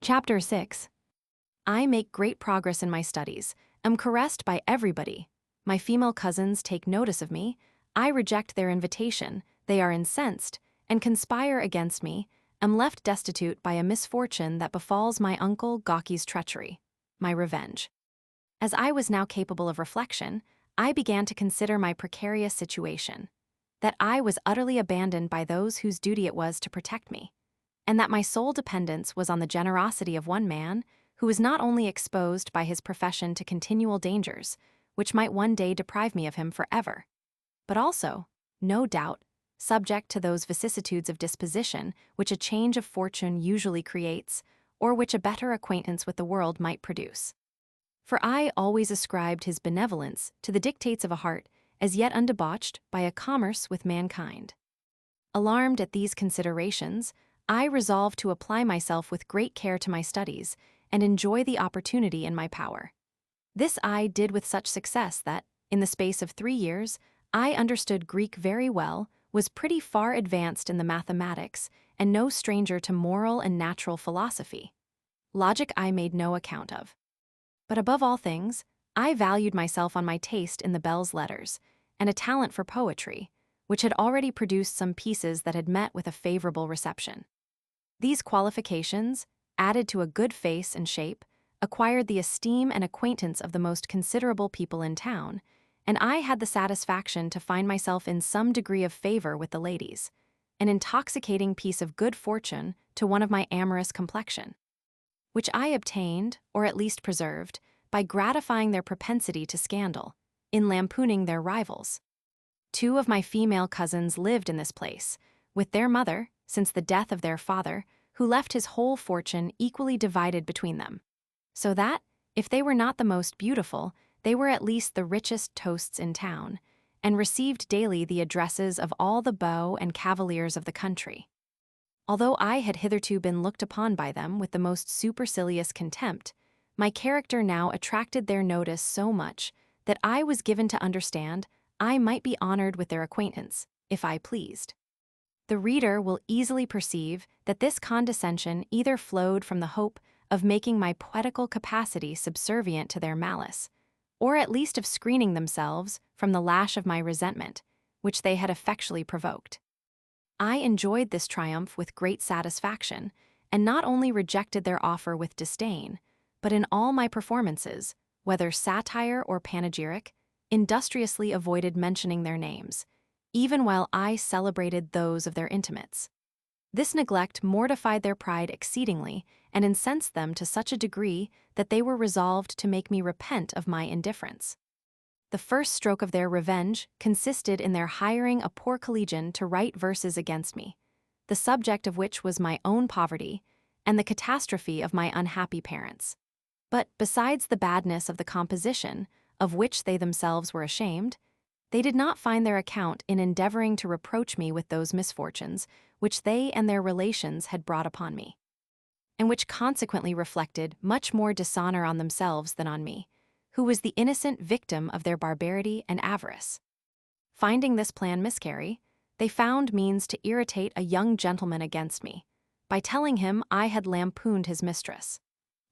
S1: Chapter 6. I make great progress in my studies, am caressed by everybody. My female cousins take notice of me. I reject their invitation, they are incensed, and conspire against me, am left destitute by a misfortune that befalls my uncle Gawky's treachery, my revenge. As I was now capable of reflection, I began to consider my precarious situation. that I was utterly abandoned by those whose duty it was to protect me, and that my sole dependence was on the generosity of one man who was not only exposed by his profession to continual dangers, which might one day deprive me of him forever, but also, no doubt, subject to those vicissitudes of disposition which a change of fortune usually creates, or which a better acquaintance with the world might produce. For I always ascribed his benevolence to the dictates of a heart as yet undebauched by a commerce with mankind. Alarmed at these considerations, I resolved to apply myself with great care to my studies and enjoy the opportunity in my power. This I did with such success that, in the space of 3 years, I understood Greek very well, was pretty far advanced in the mathematics, and no stranger to moral and natural philosophy. Logic I made no account of. But above all things, I valued myself on my taste in the belles letters, and a talent for poetry, which had already produced some pieces that had met with a favorable reception. These qualifications, added to a good face and shape, acquired the esteem and acquaintance of the most considerable people in town, and I had the satisfaction to find myself in some degree of favor with the ladies, an intoxicating piece of good fortune to one of my amorous complexion, which I obtained, or at least preserved, by gratifying their propensity to scandal, in lampooning their rivals. 2 of my female cousins lived in this place, with their mother, since the death of their father, who left his whole fortune equally divided between them, so that, if they were not the most beautiful, they were at least the richest toasts in town, and received daily the addresses of all the beaux and cavaliers of the country. Although I had hitherto been looked upon by them with the most supercilious contempt, my character now attracted their notice so much that I was given to understand I might be honored with their acquaintance, if I pleased. The reader will easily perceive that this condescension either flowed from the hope of making my poetical capacity subservient to their malice, or at least of screening themselves from the lash of my resentment, which they had effectually provoked. I enjoyed this triumph with great satisfaction, and not only rejected their offer with disdain, but in all my performances, whether satire or panegyric, industriously avoided mentioning their names, even while I celebrated those of their intimates. This neglect mortified their pride exceedingly and incensed them to such a degree that they were resolved to make me repent of my indifference. The first stroke of their revenge consisted in their hiring a poor collegian to write verses against me, the subject of which was my own poverty and the catastrophe of my unhappy parents. But besides the badness of the composition, of which they themselves were ashamed, they did not find their account in endeavoring to reproach me with those misfortunes which they and their relations had brought upon me, and which consequently reflected much more dishonor on themselves than on me, who was the innocent victim of their barbarity and avarice. Finding this plan miscarry, they found means to irritate a young gentleman against me, by telling him I had lampooned his mistress,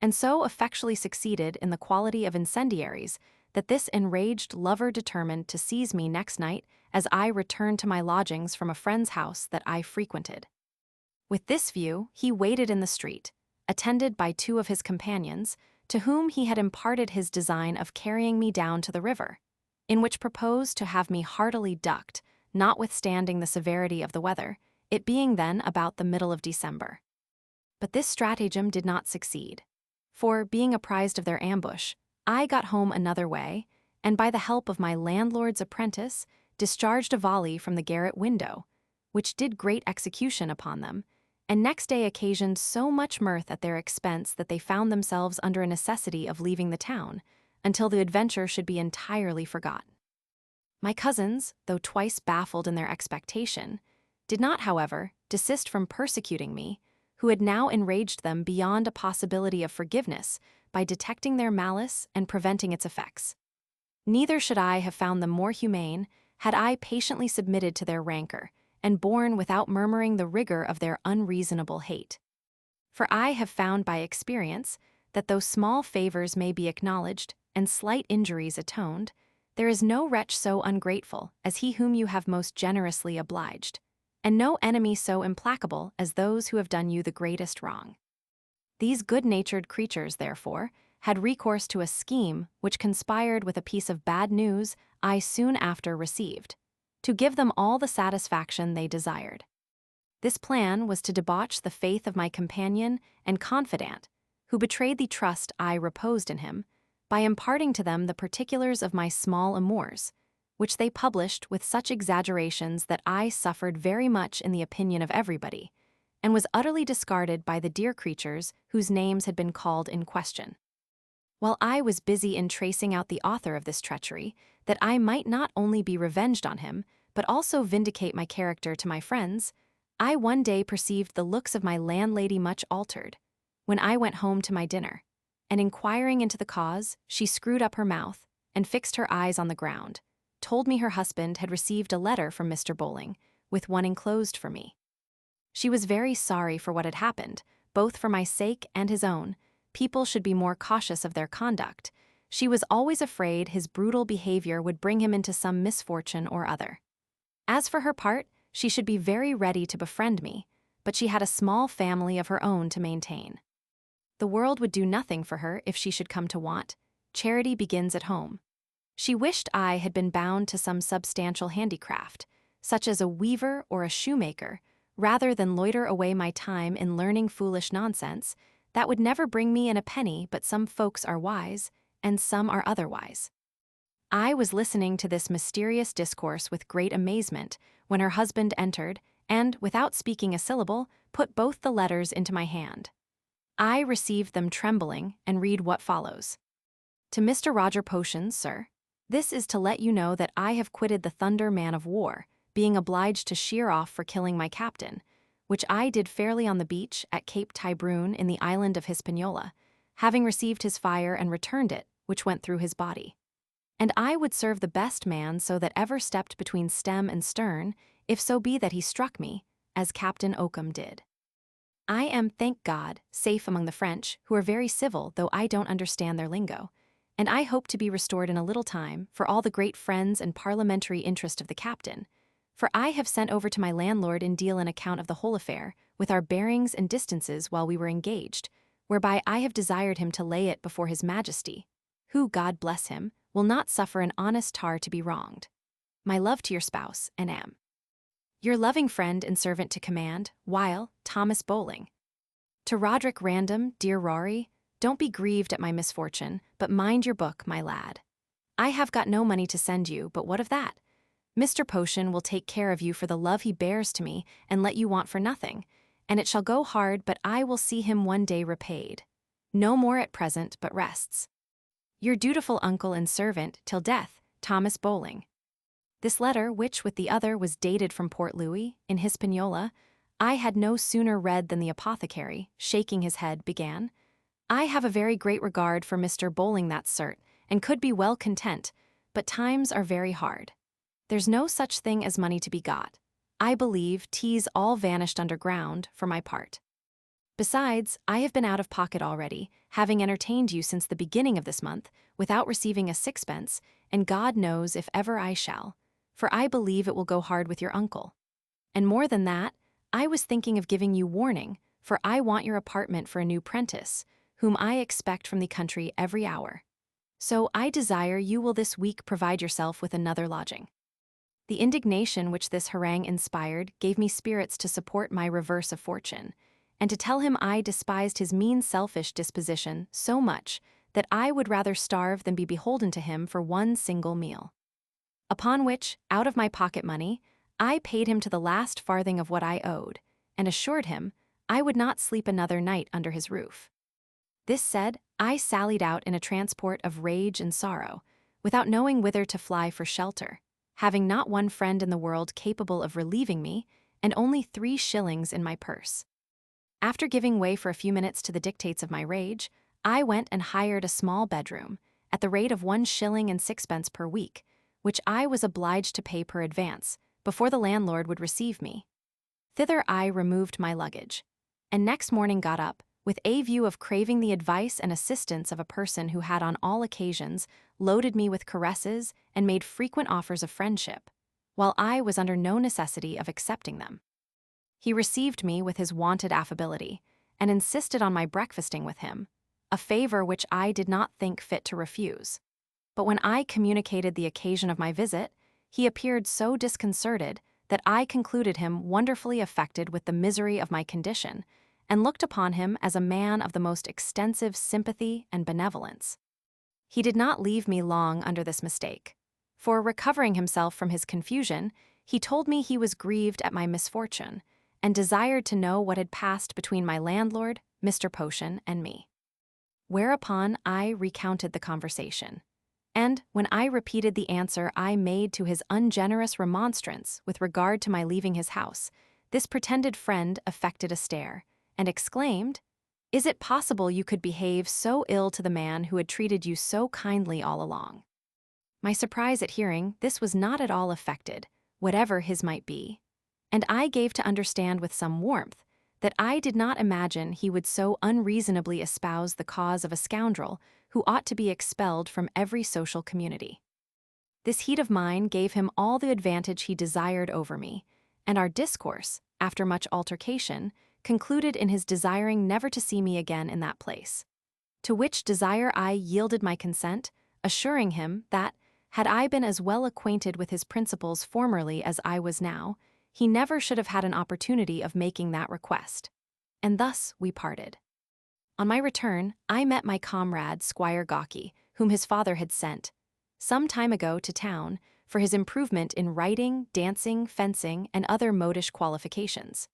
S1: and so effectually succeeded in the quality of incendiaries that this enraged lover determined to seize me next night as I returned to my lodgings from a friend's house that I frequented. With this view, he waited in the street, attended by 2 of his companions, to whom he had imparted his design of carrying me down to the river, in which proposed to have me heartily ducked, notwithstanding the severity of the weather, it being then about the middle of December. But this stratagem did not succeed, for, being apprised of their ambush, I got home another way, and by the help of my landlord's apprentice, discharged a volley from the garret window, which did great execution upon them, and next day occasioned so much mirth at their expense that they found themselves under a necessity of leaving the town, until the adventure should be entirely forgotten. My cousins, though twice baffled in their expectation, did not, however, desist from persecuting me, who had now enraged them beyond a possibility of forgiveness by detecting their malice and preventing its effects. Neither should I have found them more humane had I patiently submitted to their rancor, and borne without murmuring the rigor of their unreasonable hate. For I have found by experience that though small favors may be acknowledged and slight injuries atoned, there is no wretch so ungrateful as he whom you have most generously obliged, and no enemy so implacable as those who have done you the greatest wrong. These good-natured creatures, therefore, had recourse to a scheme which conspired with a piece of bad news I soon after received, to give them all the satisfaction they desired. This plan was to debauch the faith of my companion and confidant, who betrayed the trust I reposed in him, by imparting to them the particulars of my small amours, which they published with such exaggerations that I suffered very much in the opinion of everybody, and was utterly discarded by the dear creatures whose names had been called in question. While I was busy in tracing out the author of this treachery, that I might not only be revenged on him, but also vindicate my character to my friends, I one day perceived the looks of my landlady much altered, when I went home to my dinner, and inquiring into the cause, she screwed up her mouth, and fixed her eyes on the ground, told me her husband had received a letter from Mr. Bowling, with one enclosed for me. She was very sorry for what had happened, both for my sake and his own. People should be more cautious of their conduct. She was always afraid his brutal behavior would bring him into some misfortune or other. As for her part, she should be very ready to befriend me, but she had a small family of her own to maintain. The world would do nothing for her if she should come to want. Charity begins at home. She wished I had been bound to some substantial handicraft, such as a weaver or a shoemaker, rather than loiter away my time in learning foolish nonsense that would never bring me in a penny. But some folks are wise, and some are otherwise. I was listening to this mysterious discourse with great amazement when her husband entered and, without speaking a syllable, put both the letters into my hand. I received them trembling and read what follows. To Mr. Roger Potions, sir. This is to let you know that I have quitted the Thunder man of war, being obliged to sheer off for killing my captain, which I did fairly on the beach at Cape Tibrune in the island of Hispaniola, having received his fire and returned it, which went through his body. And I would serve the best man so that ever stepped between stem and stern, if so be that he struck me, as Captain Oakham did. I am, thank God, safe among the French, who are very civil, though I don't understand their lingo, and I hope to be restored in a little time for all the great friends and parliamentary interest of the captain, for I have sent over to my landlord in Deal an account of the whole affair, with our bearings and distances while we were engaged, whereby I have desired him to lay it before his Majesty, who, God bless him, will not suffer an honest tar to be wronged. My love to your spouse, and am your loving friend and servant to command, while, Thomas Bowling. To Roderick Random, dear Rory, don't be grieved at my misfortune, but mind your book, my lad. I have got no money to send you, but what of that? Mr. Potion will take care of you for the love he bears to me, and let you want for nothing, and it shall go hard, but I will see him one day repaid. No more at present, but rests. Your dutiful uncle and servant, till death, Thomas Bowling. This letter, which with the other was dated from Port Louis, in Hispaniola, I had no sooner read than the apothecary, shaking his head, began, I have a very great regard for Mr. Bowling that cert, and could be well content, but times are very hard. There's no such thing as money to be got. I believe 'tis all vanished underground, for my part. Besides, I have been out of pocket already, having entertained you since the beginning of this month, without receiving a sixpence, and God knows if ever I shall, for I believe it will go hard with your uncle. And more than that, I was thinking of giving you warning, for I want your apartment for a new prentice, whom I expect from the country every hour. So I desire you will this week provide yourself with another lodging. The indignation which this harangue inspired gave me spirits to support my reverse of fortune, and to tell him I despised his mean selfish disposition so much that I would rather starve than be beholden to him for one single meal. Upon which, out of my pocket money, I paid him to the last farthing of what I owed, and assured him I would not sleep another night under his roof. This said, I sallied out in a transport of rage and sorrow, without knowing whither to fly for shelter, having not one friend in the world capable of relieving me, and only 3 shillings in my purse. After giving way for a few minutes to the dictates of my rage, I went and hired a small bedroom, at the rate of 1 shilling and 6pence per week, which I was obliged to pay per advance, before the landlord would receive me. Thither I removed my luggage, and next morning got up, with a view of craving the advice and assistance of a person who had on all occasions loaded me with caresses and made frequent offers of friendship, while I was under no necessity of accepting them. He received me with his wonted affability, and insisted on my breakfasting with him, a favor which I did not think fit to refuse. But when I communicated the occasion of my visit, he appeared so disconcerted that I concluded him wonderfully affected with the misery of my condition, and looked upon him as a man of the most extensive sympathy and benevolence. He did not leave me long under this mistake, for recovering himself from his confusion, he told me he was grieved at my misfortune, and desired to know what had passed between my landlord, Mr. Potion, and me. Whereupon I recounted the conversation, and when I repeated the answer I made to his ungenerous remonstrance with regard to my leaving his house, this pretended friend affected a stare, and exclaimed, "Is it possible you could behave so ill to the man who had treated you so kindly all along?" My surprise at hearing this was not at all affected, whatever his might be, and I gave to understand with some warmth that I did not imagine he would so unreasonably espouse the cause of a scoundrel who ought to be expelled from every social community. This heat of mine gave him all the advantage he desired over me, and our discourse, after much altercation, concluded in his desiring never to see me again in that place. To which desire I yielded my consent, assuring him that, had I been as well acquainted with his principles formerly as I was now, he never should have had an opportunity of making that request. And thus we parted. On my return, I met my comrade, Squire Gawky, whom his father had sent, some time ago, to town, for his improvement in writing, dancing, fencing, and other modish qualifications.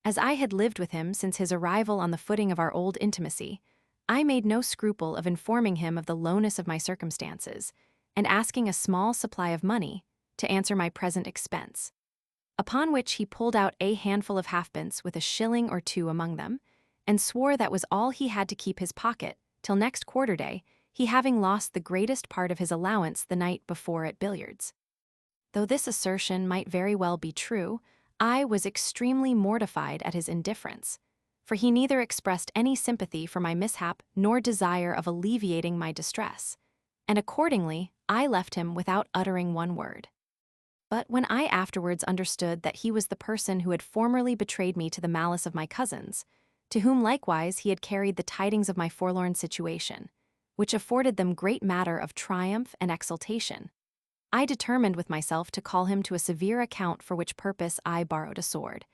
S1: As I had lived with him since his arrival on the footing of our old intimacy, I made no scruple of informing him of the lowness of my circumstances, and asking a small supply of money to answer my present expense. Upon which he pulled out a handful of halfpence with a shilling or two among them, and swore that was all he had to keep his pocket till next quarter-day, he having lost the greatest part of his allowance the night before at billiards. Though this assertion might very well be true, I was extremely mortified at his indifference, for he neither expressed any sympathy for my mishap nor desire of alleviating my distress, and accordingly I left him without uttering one word. But when I afterwards understood that he was the person who had formerly betrayed me to the malice of my cousins, to whom likewise he had carried the tidings of my forlorn situation, which afforded them great matter of triumph and exultation, I determined with myself to call him to a severe account, for which purpose I borrowed a sword,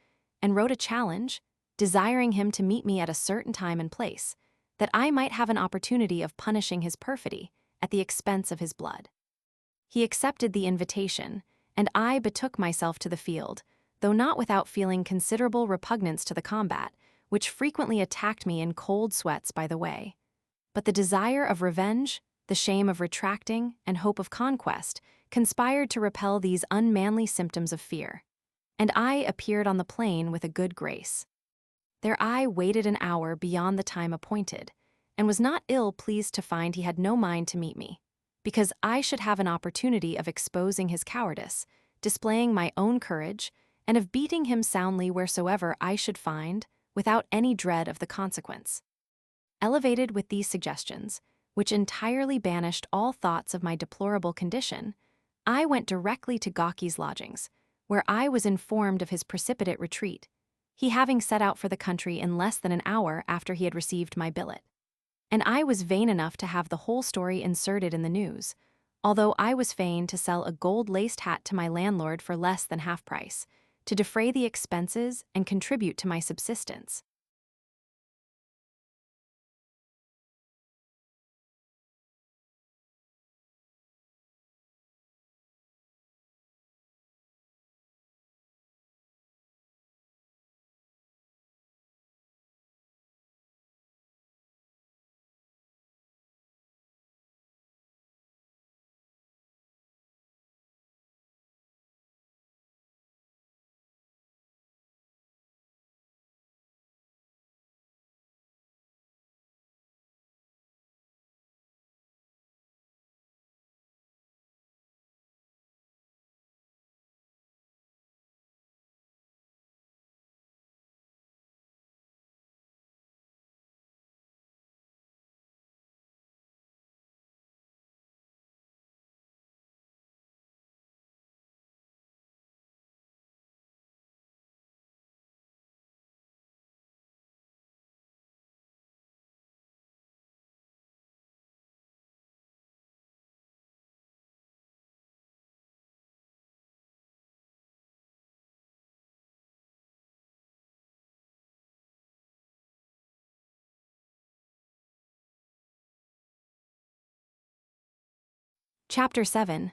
S1: and wrote a challenge, desiring him to meet me at a certain time and place, that I might have an opportunity of punishing his perfidy at the expense of his blood. He accepted the invitation, and I betook myself to the field, though not without feeling considerable repugnance to the combat, which frequently attacked me in cold sweats by the way. But the desire of revenge, the shame of retracting, and hope of conquest conspired to repel these unmanly symptoms of fear, and I appeared on the plain with a good grace. There I waited an hour beyond the time appointed, and was not ill pleased to find he had no mind to meet me, because I should have an opportunity of exposing his cowardice, displaying my own courage, and of beating him soundly wheresoever I should find, without any dread of the consequence. Elevated with these suggestions, which entirely banished all thoughts of my deplorable condition, I went directly to Gawky's lodgings, where I was informed of his precipitate retreat, he having set out for the country in less than an hour after he had received my billet. And I was vain enough to have the whole story inserted in the news, although I was fain to sell a gold-laced hat to my landlord for less than half price, to defray the expenses and contribute to my subsistence. Chapter 7.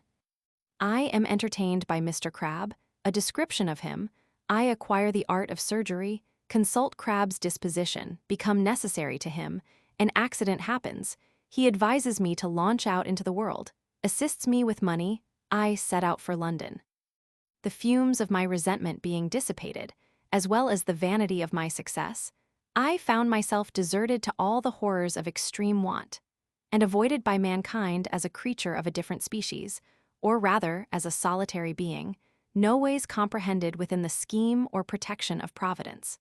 S1: I am entertained by Mr. Crab, a description of him. I acquire the art of surgery, consult Crab's disposition, become necessary to him, an accident happens. He advises me to launch out into the world, assists me with money, I set out for London. The fumes of my resentment being dissipated, as well as the vanity of my success, I found myself deserted to all the horrors of extreme want, and avoided by mankind as a creature of a different species, or rather as a solitary being, no ways comprehended within the scheme or protection of Providence.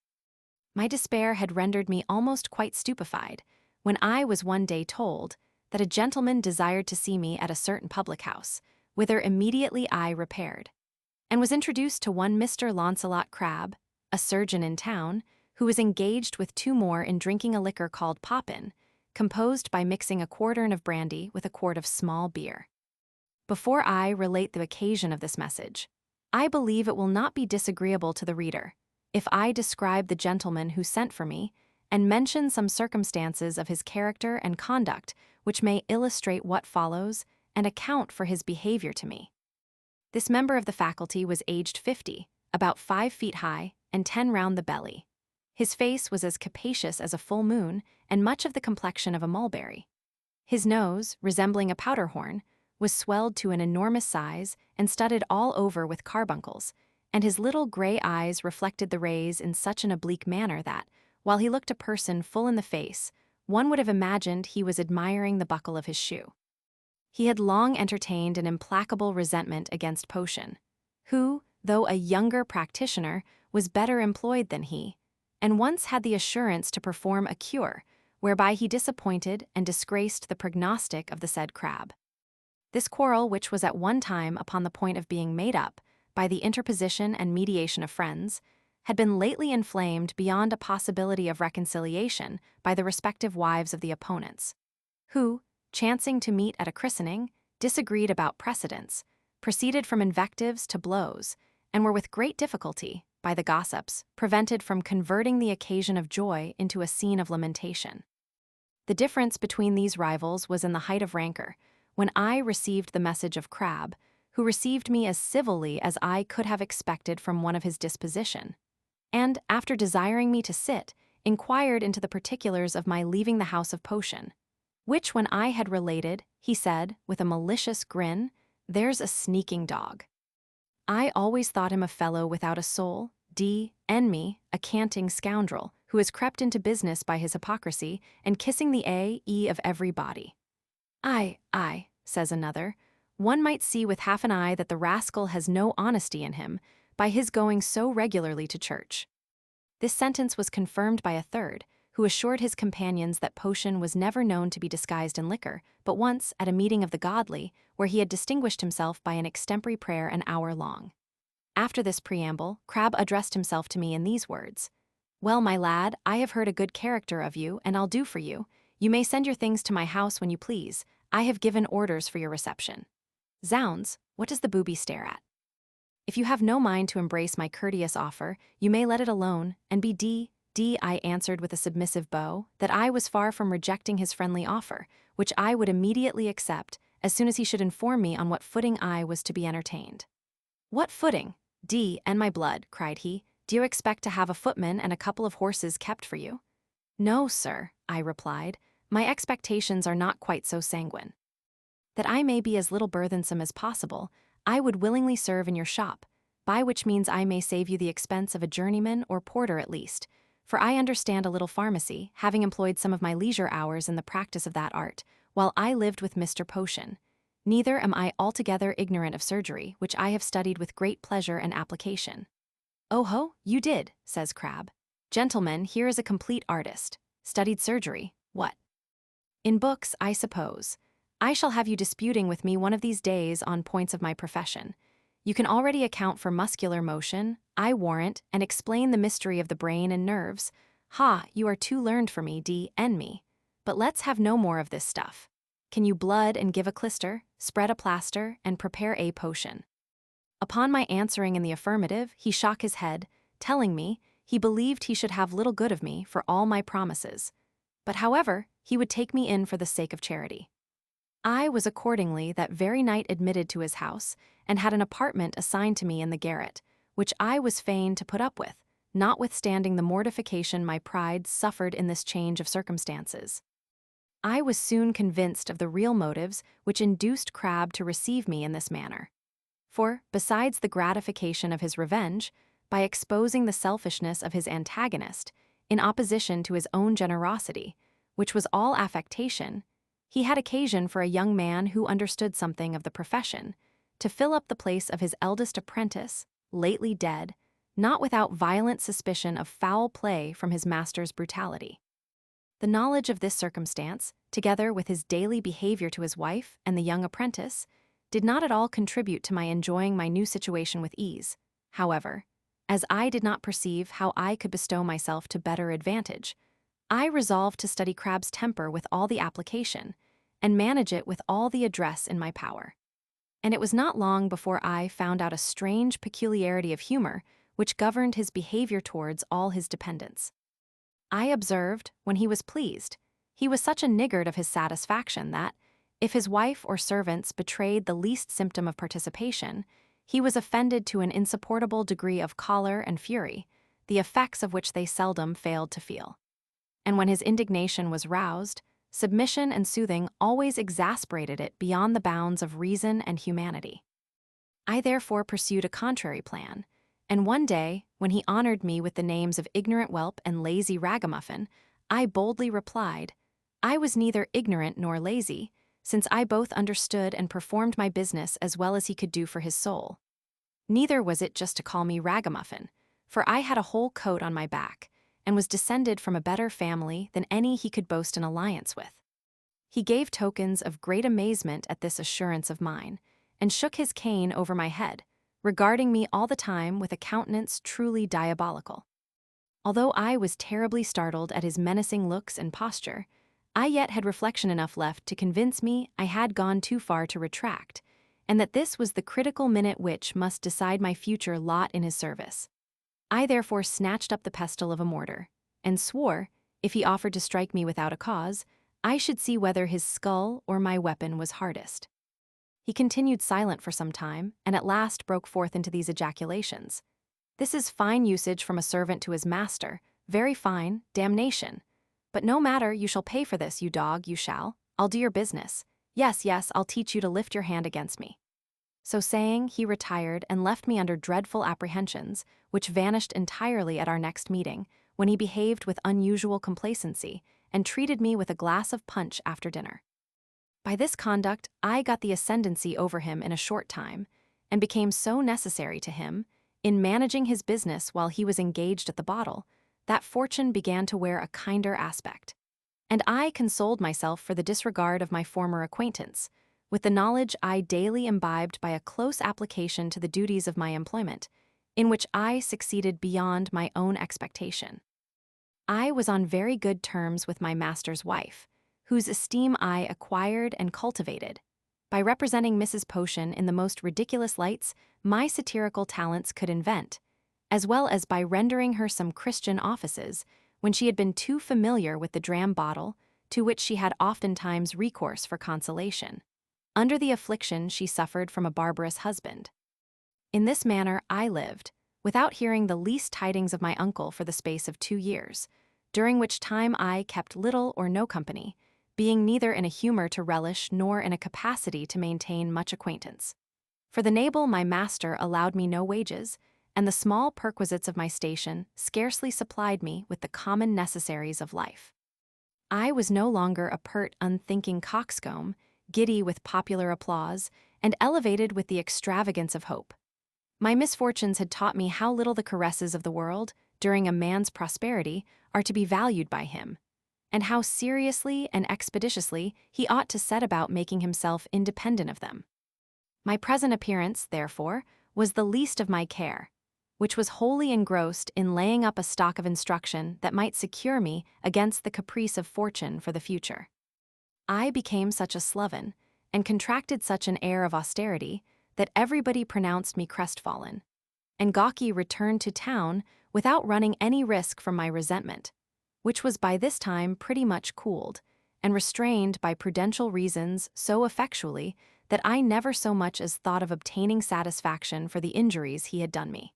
S1: My despair had rendered me almost quite stupefied, when I was one day told that a gentleman desired to see me at a certain public house, whither immediately I repaired, and was introduced to one Mr. Launcelot Crab, a surgeon in town, who was engaged with two more in drinking a liquor called poppin, composed by mixing a quartern of brandy with a quart of small beer. Before I relate the occasion of this message, I believe it will not be disagreeable to the reader if I describe the gentleman who sent for me and mention some circumstances of his character and conduct which may illustrate what follows and account for his behavior to me. This member of the faculty was aged 50, about 5 feet high, and 10 round the belly. His face was as capacious as a full moon, and much of the complexion of a mulberry. His nose, resembling a powder horn, was swelled to an enormous size and studded all over with carbuncles, and his little gray eyes reflected the rays in such an oblique manner that, while he looked a person full in the face, one would have imagined he was admiring the buckle of his shoe. He had long entertained an implacable resentment against Potion, who, though a younger practitioner, was better employed than he, and once had the assurance to perform a cure, whereby he disappointed and disgraced the prognostic of the said Crab. This quarrel, which was at one time upon the point of being made up, by the interposition and mediation of friends, had been lately inflamed beyond a possibility of reconciliation by the respective wives of the opponents, who, chancing to meet at a christening, disagreed about precedence, proceeded from invectives to blows, and were with great difficulty, by the gossips, prevented from converting the occasion of joy into a scene of lamentation. The difference between these rivals was in the height of rancor, when I received the message of Crab, who received me as civilly as I could have expected from one of his disposition, and, after desiring me to sit, inquired into the particulars of my leaving the house of Potion, which when I had related, he said, with a malicious grin, "There's a sneaking dog. I always thought him a fellow without a soul, me, a canting scoundrel, who has crept into business by his hypocrisy, and kissing the A.E. of every body." Aye, says another, one might see with half an eye that the rascal has no honesty in him, by his going so regularly to church. This sentence was confirmed by a third, who assured his companions that Potion was never known to be disguised in liquor, but once at a meeting of the godly, where he had distinguished himself by an extempore prayer an hour long. After this preamble, Crab addressed himself to me in these words: "Well, my lad, I have heard a good character of you, and I'll do for you. You may send your things to my house when you please. I have given orders for your reception." Zounds, what does the booby stare at? If you have no mind to embrace my courteous offer, you may let it alone, and be D. I answered with a submissive bow, that I was far from rejecting his friendly offer, which I would immediately accept, as soon as he should inform me on what footing I was to be entertained. "What footing? D. and my blood," cried he, "do you expect to have a footman and a couple of horses kept for you?" "No, sir," I replied, "my expectations are not quite so sanguine. That I may be as little burthensome as possible, I would willingly serve in your shop, by which means I may save you the expense of a journeyman or porter at least, for I understand a little pharmacy, having employed some of my leisure hours in the practice of that art, while I lived with Mr. Potion. Neither am I altogether ignorant of surgery, which I have studied with great pleasure and application." "Oh ho, you did," says Crab. "Gentlemen, here is a complete artist. Studied surgery, what? In books, I suppose. I shall have you disputing with me one of these days on points of my profession. You can already account for muscular motion, I warrant, and explain the mystery of the brain and nerves. Ha, you are too learned for me, D. and me. But let's have no more of this stuff. Can you blood and give a clister, spread a plaster, and prepare a potion?" Upon my answering in the affirmative, he shook his head, telling me he believed he should have little good of me for all my promises, but however, he would take me in for the sake of charity. I was accordingly that very night admitted to his house, and had an apartment assigned to me in the garret, which I was fain to put up with, notwithstanding the mortification my pride suffered in this change of circumstances. I was soon convinced of the real motives which induced Crabbe to receive me in this manner. For, besides the gratification of his revenge, by exposing the selfishness of his antagonist, in opposition to his own generosity, which was all affectation, he had occasion for a young man who understood something of the profession, to fill up the place of his eldest apprentice, lately dead, not without violent suspicion of foul play from his master's brutality. The knowledge of this circumstance, together with his daily behavior to his wife and the young apprentice, did not at all contribute to my enjoying my new situation with ease. However, as I did not perceive how I could bestow myself to better advantage, I resolved to study Crabbe's temper with all the application, and manage it with all the address in my power. And it was not long before I found out a strange peculiarity of humor which governed his behavior towards all his dependents. I observed, when he was pleased, he was such a niggard of his satisfaction that, if his wife or servants betrayed the least symptom of participation, he was offended to an insupportable degree of choler and fury, the effects of which they seldom failed to feel. And when his indignation was roused, submission and soothing always exasperated it beyond the bounds of reason and humanity. I therefore pursued a contrary plan, and one day, when he honored me with the names of ignorant whelp and lazy ragamuffin, I boldly replied, I was neither ignorant nor lazy, since I both understood and performed my business as well as he could do for his soul. Neither was it just to call me ragamuffin, for I had a whole coat on my back, and was descended from a better family than any he could boast an alliance with. He gave tokens of great amazement at this assurance of mine, and shook his cane over my head, regarding me all the time with a countenance truly diabolical. Although I was terribly startled at his menacing looks and posture, I yet had reflection enough left to convince me I had gone too far to retract, and that this was the critical minute which must decide my future lot in his service. I therefore snatched up the pestle of a mortar, and swore, if he offered to strike me without a cause, I should see whether his skull or my weapon was hardest. He continued silent for some time, and at last broke forth into these ejaculations. This is fine usage from a servant to his master, very fine, damnation. But no matter, you shall pay for this, you dog, you shall. I'll do your business. Yes, yes, I'll teach you to lift your hand against me. So saying, he retired and left me under dreadful apprehensions, which vanished entirely at our next meeting, when he behaved with unusual complacency, and treated me with a glass of punch after dinner. By this conduct, I got the ascendancy over him in a short time, and became so necessary to him, in managing his business while he was engaged at the bottle, that fortune began to wear a kinder aspect. And I consoled myself for the disregard of my former acquaintance, with the knowledge I daily imbibed by a close application to the duties of my employment, in which I succeeded beyond my own expectation. I was on very good terms with my master's wife, whose esteem I acquired and cultivated. By representing Mrs. Potion in the most ridiculous lights my satirical talents could invent, as well as by rendering her some Christian offices when she had been too familiar with the dram bottle, to which she had oftentimes recourse for consolation, under the affliction she suffered from a barbarous husband. In this manner I lived, without hearing the least tidings of my uncle for the space of 2 years, during which time I kept little or no company, being neither in a humor to relish nor in a capacity to maintain much acquaintance. For the nabal my master allowed me no wages, and the small perquisites of my station scarcely supplied me with the common necessaries of life. I was no longer a pert, unthinking coxcomb, giddy with popular applause, and elevated with the extravagance of hope. My misfortunes had taught me how little the caresses of the world, during a man's prosperity, are to be valued by him, and how seriously and expeditiously he ought to set about making himself independent of them. My present appearance, therefore, was the least of my care, which was wholly engrossed in laying up a stock of instruction that might secure me against the caprice of fortune for the future. I became such a sloven, and contracted such an air of austerity, that everybody pronounced me crestfallen, and Gawky returned to town without running any risk from my resentment, which was by this time pretty much cooled, and restrained by prudential reasons so effectually that I never so much as thought of obtaining satisfaction for the injuries he had done me.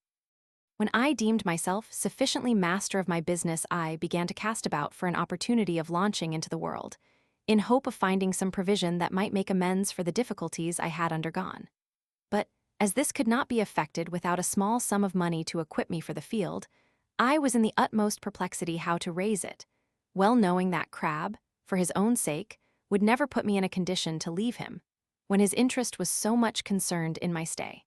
S1: When I deemed myself sufficiently master of my business, I began to cast about for an opportunity of launching into the world, in hope of finding some provision that might make amends for the difficulties I had undergone. But, as this could not be effected without a small sum of money to equip me for the field, I was in the utmost perplexity how to raise it, well knowing that Crabbe, for his own sake, would never put me in a condition to leave him, when his interest was so much concerned in my stay.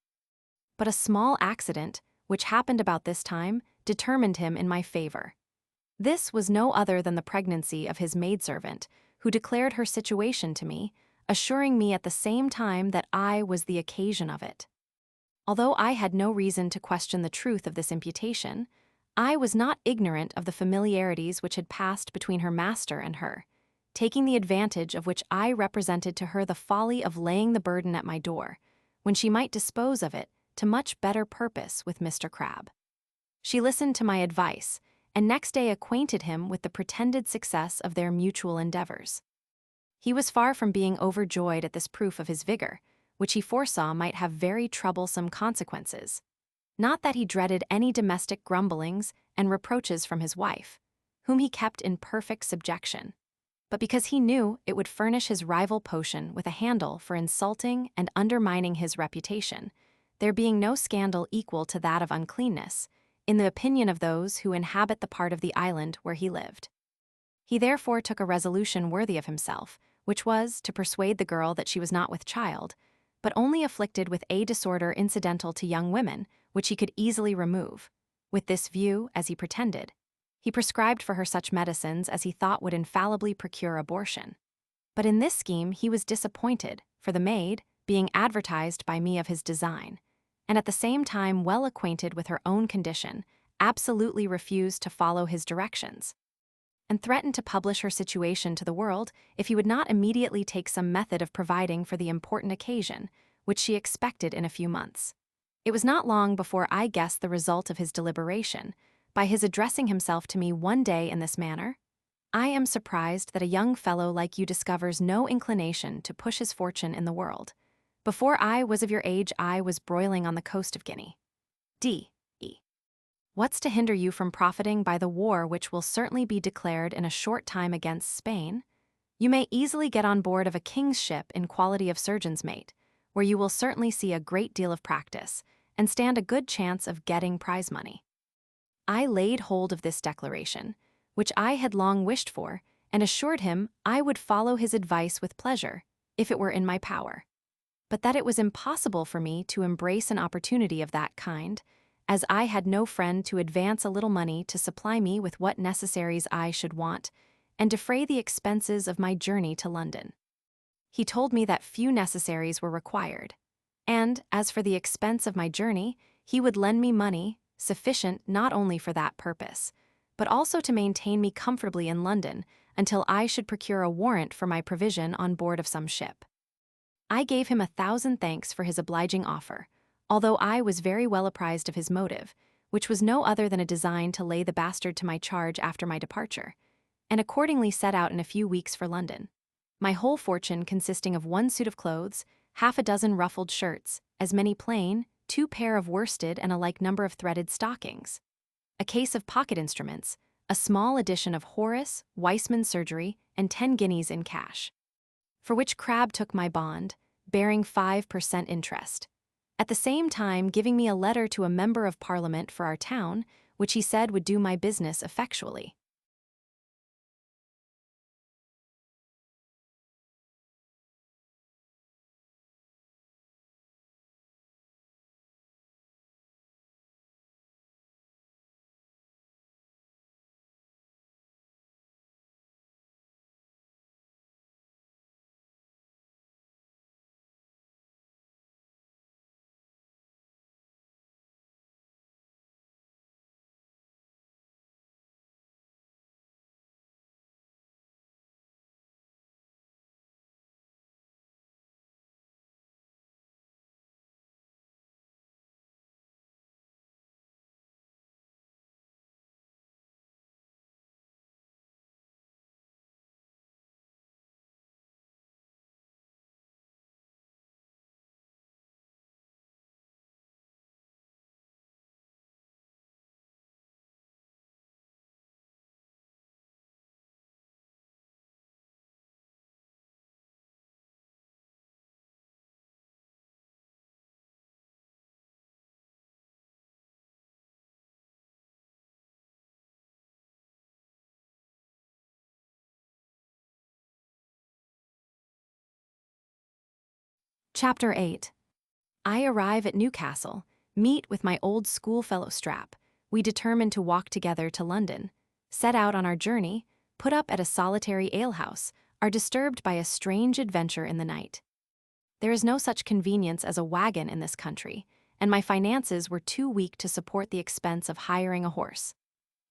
S1: But a small accident, which happened about this time, determined him in my favor. This was no other than the pregnancy of his maidservant, who declared her situation to me, assuring me at the same time that I was the occasion of it. Although I had no reason to question the truth of this imputation, I was not ignorant of the familiarities which had passed between her master and her, taking the advantage of which I represented to her the folly of laying the burden at my door, when she might dispose of it to much better purpose with Mr. Crabbe. She listened to my advice, and next day acquainted him with the pretended success of their mutual endeavors. He was far from being overjoyed at this proof of his vigor, which he foresaw might have very troublesome consequences. Not that he dreaded any domestic grumblings and reproaches from his wife, whom he kept in perfect subjection, but because he knew it would furnish his rival potion with a handle for insulting and undermining his reputation, there being no scandal equal to that of uncleanness, in the opinion of those who inhabit the part of the island where he lived. He therefore took a resolution worthy of himself, which was to persuade the girl that she was not with child, but only afflicted with a disorder incidental to young women, which he could easily remove. With this view, as he pretended, he prescribed for her such medicines as he thought would infallibly procure abortion. But in this scheme he was disappointed, for the maid, being advertised by me of his design, and at the same time well acquainted with her own condition, absolutely refused to follow his directions, and threatened to publish her situation to the world if he would not immediately take some method of providing for the important occasion, which she expected in a few months. It was not long before I guessed the result of his deliberation, by his addressing himself to me one day in this manner: "I am surprised that a young fellow like you discovers no inclination to push his fortune in the world. Before I was of your age, I was broiling on the coast of Guinea. D.E. What's to hinder you from profiting by the war which will certainly be declared in a short time against Spain? You may easily get on board of a king's ship in quality of surgeon's mate, where you will certainly see a great deal of practice, and stand a good chance of getting prize money." I laid hold of this declaration, which I had long wished for, and assured him I would follow his advice with pleasure, if it were in my power, but that it was impossible for me to embrace an opportunity of that kind, as I had no friend to advance a little money to supply me with what necessaries I should want, and defray the expenses of my journey to London. He told me that few necessaries were required, and, as for the expense of my journey, he would lend me money, sufficient not only for that purpose, but also to maintain me comfortably in London until I should procure a warrant for my provision on board of some ship. I gave him 1,000 thanks for his obliging offer, although I was very well apprised of his motive, which was no other than a design to lay the bastard to my charge after my departure, and accordingly set out in a few weeks for London, my whole fortune consisting of 1 suit of clothes, half a dozen ruffled shirts, as many plain, 2 pair of worsted and a like number of threaded stockings, a case of pocket instruments, a small edition of Horace, Weissman's surgery, and 10 guineas in cash, for which Crabbe took my bond, bearing 5% interest, at the same time giving me a letter to a member of Parliament for our town, which he said would do my business effectually. Chapter 8. I arrive at Newcastle, meet with my old schoolfellow Strap. We determine to walk together to London, set out on our journey, put up at a solitary alehouse, are disturbed by a strange adventure in the night. There is no such convenience as a wagon in this country, and my finances were too weak to support the expense of hiring a horse.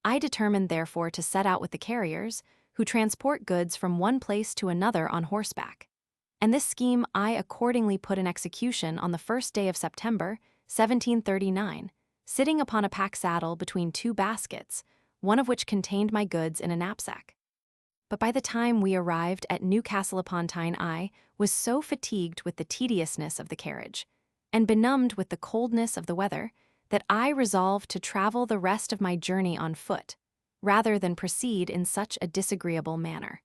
S1: I determined therefore to set out with the carriers, who transport goods from one place to another on horseback. And this scheme I accordingly put in execution on the 1st day of September, 1739, sitting upon a pack saddle between two baskets, one of which contained my goods in a knapsack. But by the time we arrived at Newcastle upon Tyne, I was so fatigued with the tediousness of the carriage, and benumbed with the coldness of the weather, that I resolved to travel the rest of my journey on foot, rather than proceed in such a disagreeable manner.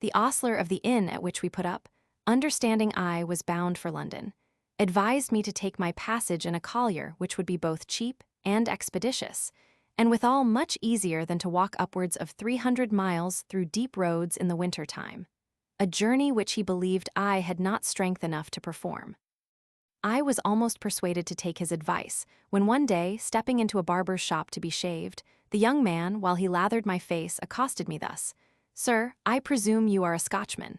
S1: The ostler of the inn at which we put up, understanding I was bound for London, advised me to take my passage in a collier which would be both cheap and expeditious, and withal much easier than to walk upwards of 300 miles through deep roads in the winter time, a journey which he believed I had not strength enough to perform. I was almost persuaded to take his advice, when one day, stepping into a barber's shop to be shaved, the young man, while he lathered my face, accosted me thus: "Sir, I presume you are a Scotchman."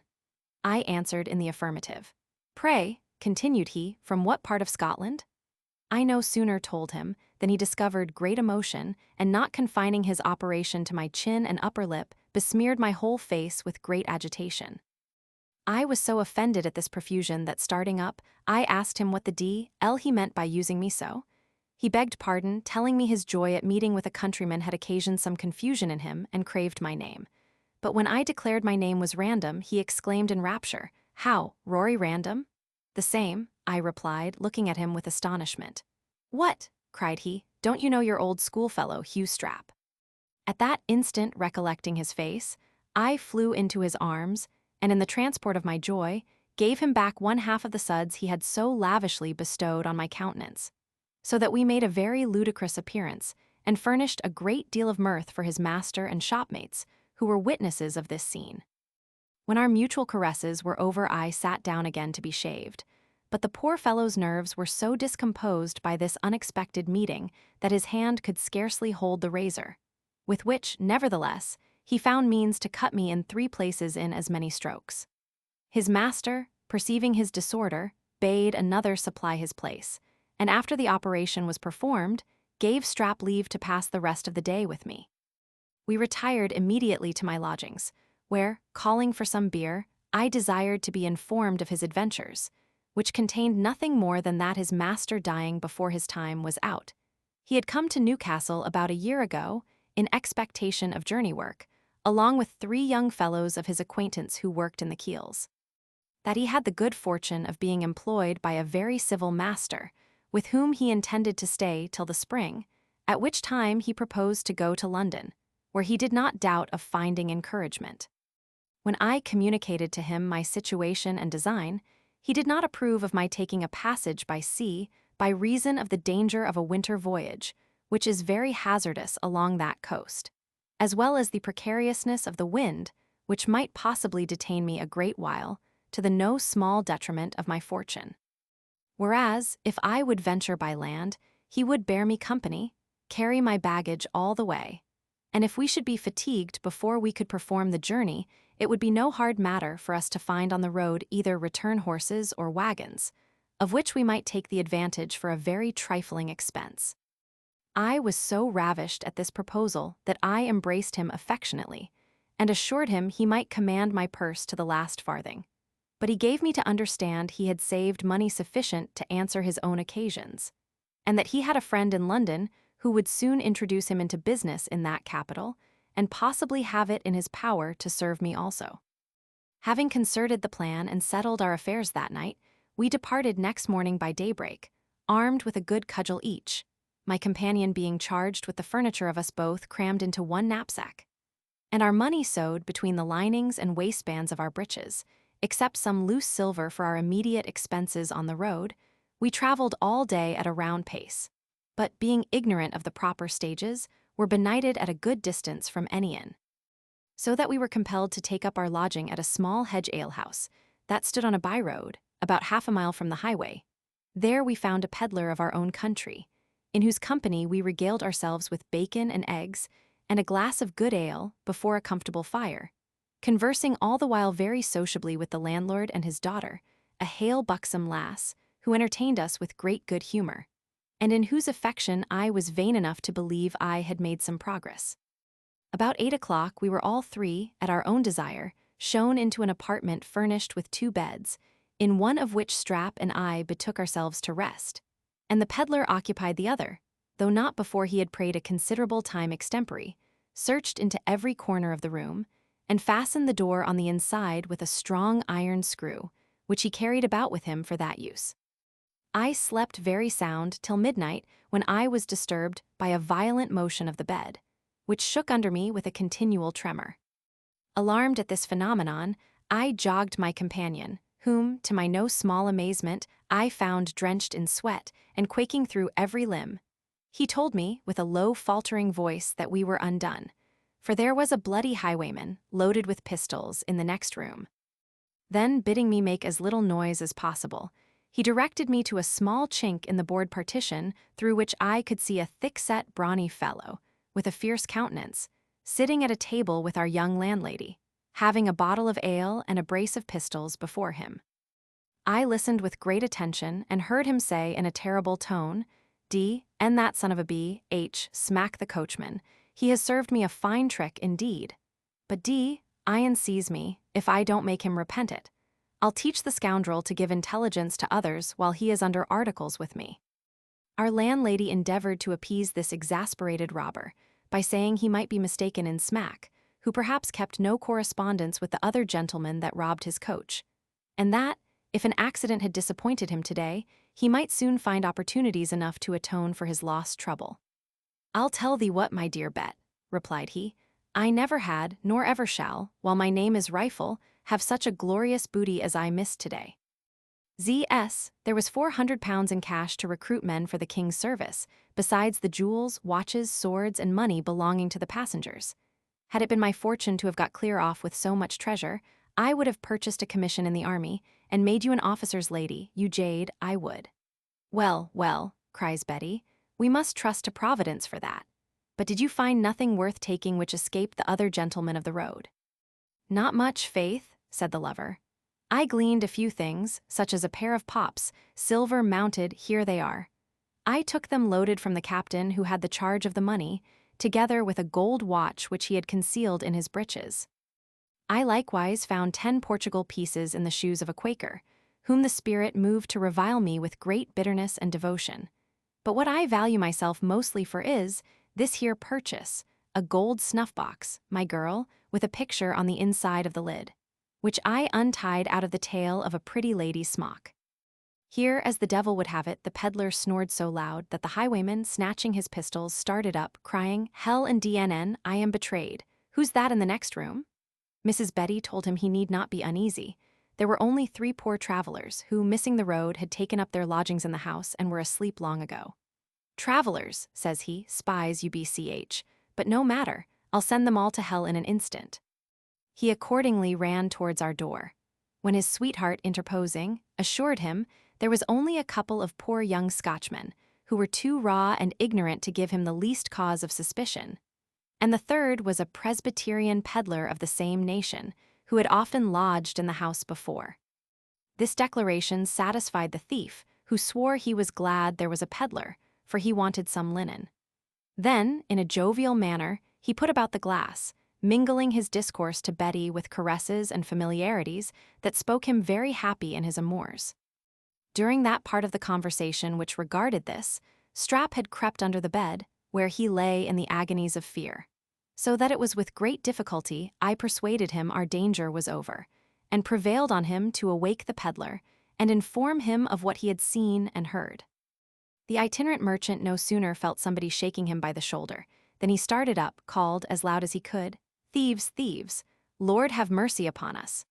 S1: I answered in the affirmative. "Pray," continued he, "from what part of Scotland?" I no sooner told him than he discovered great emotion, and not confining his operation to my chin and upper lip, besmeared my whole face with great agitation. I was so offended at this profusion that, starting up, I asked him what the d—l he meant by using me so. He begged pardon, telling me his joy at meeting with a countryman had occasioned some confusion in him, and craved my name. But when I declared my name was Random, he exclaimed in rapture, "How, Rory Random?" "The same," I replied, looking at him with astonishment. "What?" cried he, "don't you know your old schoolfellow, Hugh Strap?" At that instant, recollecting his face, I flew into his arms, and in the transport of my joy, gave him back one half of the suds he had so lavishly bestowed on my countenance, so that we made a very ludicrous appearance, and furnished a great deal of mirth for his master and shopmates, who were witnesses of this scene. When our mutual caresses were over, I sat down again to be shaved, but the poor fellow's nerves were so discomposed by this unexpected meeting that his hand could scarcely hold the razor, with which, nevertheless, he found means to cut me in 3 places in as many strokes. His master, perceiving his disorder, bade another supply his place, and after the operation was performed, gave Strap leave to pass the rest of the day with me. We retired immediately to my lodgings, where, calling for some beer, I desired to be informed of his adventures, which contained nothing more than that his master dying before his time was out. He had come to Newcastle about a year ago, in expectation of journey work, along with 3 young fellows of his acquaintance who worked in the keels. That he had the good fortune of being employed by a very civil master, with whom he intended to stay till the spring, at which time he proposed to go to London, where he did not doubt of finding encouragement. When I communicated to him my situation and design, he did not approve of my taking a passage by sea by reason of the danger of a winter voyage, which is very hazardous along that coast, as well as the precariousness of the wind, which might possibly detain me a great while, to the no small detriment of my fortune. Whereas, if I would venture by land, he would bear me company, carry my baggage all the way, and if we should be fatigued before we could perform the journey, it would be no hard matter for us to find on the road either return horses or wagons, of which we might take the advantage for a very trifling expense. I was so ravished at this proposal that I embraced him affectionately, and assured him he might command my purse to the last farthing. But he gave me to understand he had saved money sufficient to answer his own occasions, and that he had a friend in London who would soon introduce him into business in that capital, and possibly have it in his power to serve me also. Having concerted the plan and settled our affairs that night, we departed next morning by daybreak, armed with a good cudgel each, my companion being charged with the furniture of us both crammed into one knapsack, and our money sewed between the linings and waistbands of our breeches. Except some loose silver for our immediate expenses on the road, we traveled all day at a round pace, but being ignorant of the proper stages, were benighted at a good distance from any inn. So that we were compelled to take up our lodging at a small hedge alehouse that stood on a by-road, about half a mile from the highway. There we found a peddler of our own country, in whose company we regaled ourselves with bacon and eggs and a glass of good ale before a comfortable fire, conversing all the while very sociably with the landlord and his daughter, a hale buxom lass, who entertained us with great good humor, and in whose affection I was vain enough to believe I had made some progress. About 8 o'clock we were all three, at our own desire, shown into an apartment furnished with 2 beds, in one of which Strap and I betook ourselves to rest, and the peddler occupied the other, though not before he had prayed a considerable time extempore, searched into every corner of the room, and fastened the door on the inside with a strong iron screw, which he carried about with him for that use. I slept very sound till midnight, when I was disturbed by a violent motion of the bed, which shook under me with a continual tremor. Alarmed at this phenomenon, I jogged my companion, whom, to my no small amazement, I found drenched in sweat and quaking through every limb. He told me, with a low faltering voice, that we were undone, for there was a bloody highwayman, loaded with pistols, in the next room. Then, bidding me make as little noise as possible, he directed me to a small chink in the board partition through which I could see a thick-set, brawny fellow, with a fierce countenance, sitting at a table with our young landlady, having a bottle of ale and a brace of pistols before him. I listened with great attention and heard him say in a terrible tone, "D, and that son of a b, h, smack the coachman. He has served me a fine trick indeed. But D, iron seize me, if I don't make him repent it. I'll teach the scoundrel to give intelligence to others while he is under articles with me." Our landlady endeavored to appease this exasperated robber by saying he might be mistaken in Smack, who perhaps kept no correspondence with the other gentleman that robbed his coach, and that, if an accident had disappointed him today, he might soon find opportunities enough to atone for his lost trouble. "I'll tell thee what, my dear Bet," replied he, "I never had, nor ever shall, while my name is Rifle, have such a glorious booty as I missed today. Z.S., there was £400 in cash to recruit men for the king's service, besides the jewels, watches, swords, and money belonging to the passengers. Had it been my fortune to have got clear off with so much treasure, I would have purchased a commission in the army, and made you an officer's lady, you jade, I would." "Well, well," cries Betty, "we must trust to Providence for that. But did you find nothing worth taking which escaped the other gentlemen of the road?" "Not much, faith," said the lover. "I gleaned a few things, such as a pair of pops, silver mounted, here they are. I took them loaded from the captain who had the charge of the money, together with a gold watch which he had concealed in his breeches. I likewise found 10 Portugal pieces in the shoes of a Quaker, whom the spirit moved to revile me with great bitterness and devotion. But what I value myself mostly for is this here purchase, a gold snuff-box, my girl, with a picture on the inside of the lid, which I untied out of the tail of a pretty lady's smock." Here, as the devil would have it, the peddler snored so loud that the highwayman, snatching his pistols, started up, crying, "Hell and DNN, I am betrayed. Who's that in the next room?" Mrs. Betty told him he need not be uneasy. There were only 3 poor travelers who, missing the road, had taken up their lodgings in the house and were asleep long ago. "Travelers," says he, "spies UBCH, but no matter, I'll send them all to hell in an instant." He accordingly ran towards our door, when his sweetheart, interposing, assured him there was only a couple of poor young Scotchmen, who were too raw and ignorant to give him the least cause of suspicion, and the third was a Presbyterian peddler of the same nation, who had often lodged in the house before. This declaration satisfied the thief, who swore he was glad there was a peddler, for he wanted some linen. Then, in a jovial manner, he put about the glass, mingling his discourse to Betty with caresses and familiarities that spoke him very happy in his amours. During that part of the conversation which regarded this, Strap had crept under the bed, where he lay in the agonies of fear, so that it was with great difficulty I persuaded him our danger was over, and prevailed on him to awake the peddler and inform him of what he had seen and heard. The itinerant merchant no sooner felt somebody shaking him by the shoulder than he started up, called as loud as he could, "Thieves, thieves! Lord have mercy upon us!"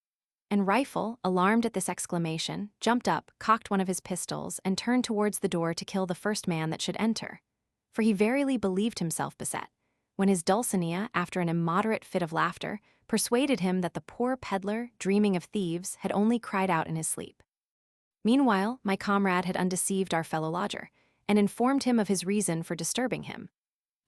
S1: And Rifle, alarmed at this exclamation, jumped up, cocked one of his pistols, and turned towards the door to kill the first man that should enter. For he verily believed himself beset, when his Dulcinea, after an immoderate fit of laughter, persuaded him that the poor peddler, dreaming of thieves, had only cried out in his sleep. Meanwhile, my comrade had undeceived our fellow lodger, and informed him of his reason for disturbing him.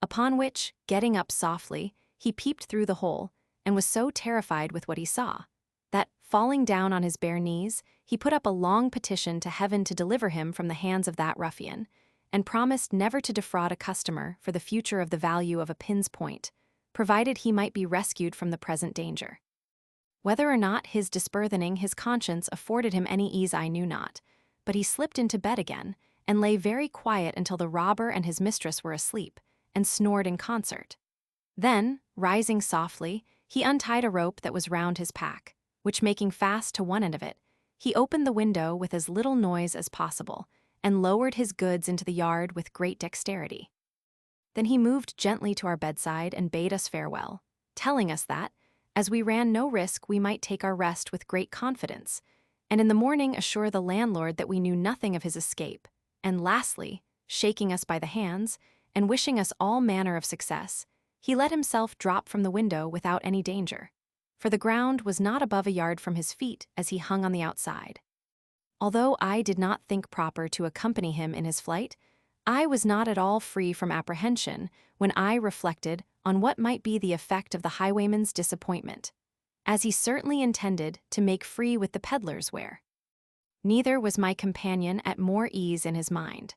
S1: Upon which, getting up softly, he peeped through the hole, and was so terrified with what he saw, that, falling down on his bare knees, he put up a long petition to heaven to deliver him from the hands of that ruffian, and promised never to defraud a customer for the future of the value of a pin's point, provided he might be rescued from the present danger. Whether or not his disburthening his conscience afforded him any ease I knew not, but he slipped into bed again, and lay very quiet until the robber and his mistress were asleep, and snored in concert. Then, rising softly, he untied a rope that was round his pack, which making fast to one end of it, he opened the window with as little noise as possible, and lowered his goods into the yard with great dexterity. Then he moved gently to our bedside and bade us farewell, telling us that, as we ran no risk, we might take our rest with great confidence, and in the morning assure the landlord that we knew nothing of his escape, and lastly, shaking us by the hands, and wishing us all manner of success, he let himself drop from the window without any danger, for the ground was not above a yard from his feet as he hung on the outside. Although I did not think proper to accompany him in his flight, I was not at all free from apprehension when I reflected on what might be the effect of the highwayman's disappointment, as he certainly intended to make free with the peddler's ware. Neither was my companion at more ease in his mind,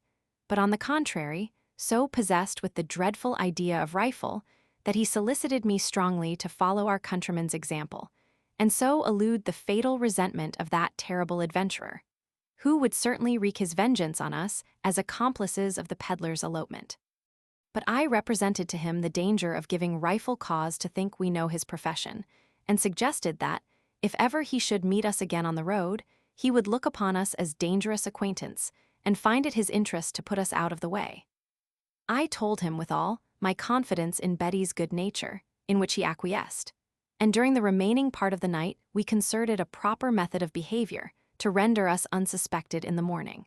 S1: but on the contrary, so possessed with the dreadful idea of rifle that he solicited me strongly to follow our countryman's example, and so elude the fatal resentment of that terrible adventurer, who would certainly wreak his vengeance on us as accomplices of the peddler's elopement. But I represented to him the danger of giving rifle cause to think we know his profession, and suggested that, if ever he should meet us again on the road, he would look upon us as dangerous acquaintance, and find it his interest to put us out of the way. I told him, withal, my confidence in Betty's good nature, in which he acquiesced, and during the remaining part of the night we concerted a proper method of behavior to render us unsuspected in the morning.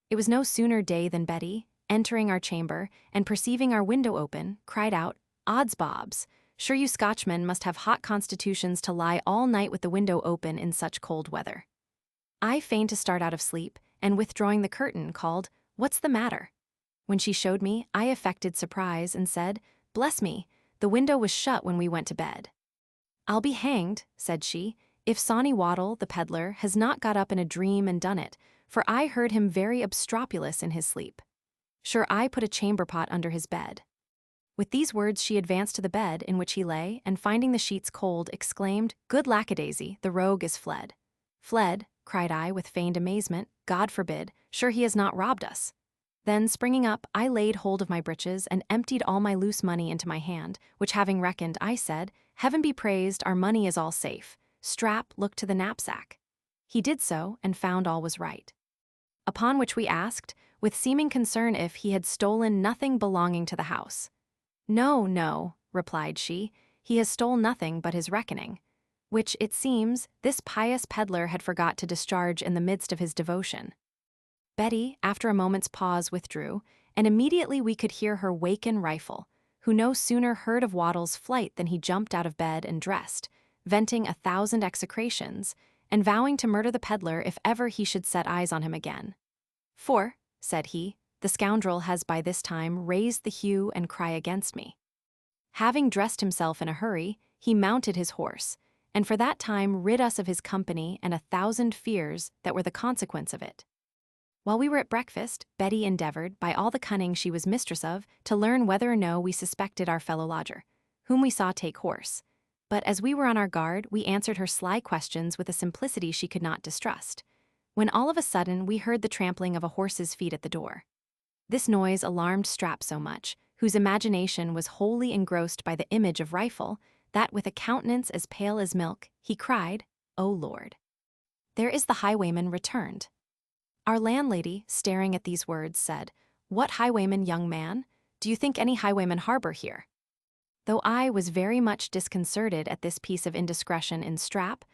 S1: It was no sooner day than Betty, entering our chamber, and perceiving our window open, cried out, "Odds bobs, sure you Scotchmen must have hot constitutions to lie all night with the window open in such cold weather." I feigned to start out of sleep, and withdrawing the curtain, called, "What's the matter?" When she showed me, I affected surprise, and said, "Bless me, the window was shut when we went to bed." "I'll be hanged," said she, "if Sawney Waddle, the peddler, has not got up in a dream and done it, for I heard him very obstropulous in his sleep. Sure, I put a chamber pot under his bed." With these words she advanced to the bed in which he lay, and finding the sheets cold, exclaimed, "Good lackadaisy, the rogue is fled." "Fled?" cried I with feigned amazement. "God forbid, sure he has not robbed us." Then, springing up, I laid hold of my breeches and emptied all my loose money into my hand, which having reckoned, I said, "Heaven be praised, our money is all safe. Strap, look to the knapsack." He did so, and found all was right. Upon which we asked, with seeming concern, if he had stolen nothing belonging to the house. "No, no," replied she, "he has stole nothing but his reckoning," which, it seems, this pious peddler had forgot to discharge in the midst of his devotion. Betty, after a moment's pause, withdrew, and immediately we could hear her waken Rifle, who no sooner heard of Waddle's flight than he jumped out of bed and dressed, venting 1,000 execrations, and vowing to murder the peddler if ever he should set eyes on him again. "For," said he, "the scoundrel has by this time raised the hue and cry against me." Having dressed himself in a hurry, he mounted his horse, and for that time rid us of his company and 1,000 fears that were the consequence of it. While we were at breakfast, Betty endeavored, by all the cunning she was mistress of, to learn whether or no we suspected our fellow lodger, whom we saw take horse. But as we were on our guard, we answered her sly questions with a simplicity she could not distrust, when all of a sudden we heard the trampling of a horse's feet at the door. This noise alarmed Strap so much, whose imagination was wholly engrossed by the image of Rifle, that with a countenance as pale as milk, he cried, "O Lord! There is the highwayman returned." Our landlady, staring at these words, said, "What highwayman, young man? Do you think any highwayman harbor here?" Though I was very much disconcerted at this piece of indiscretion in Strap,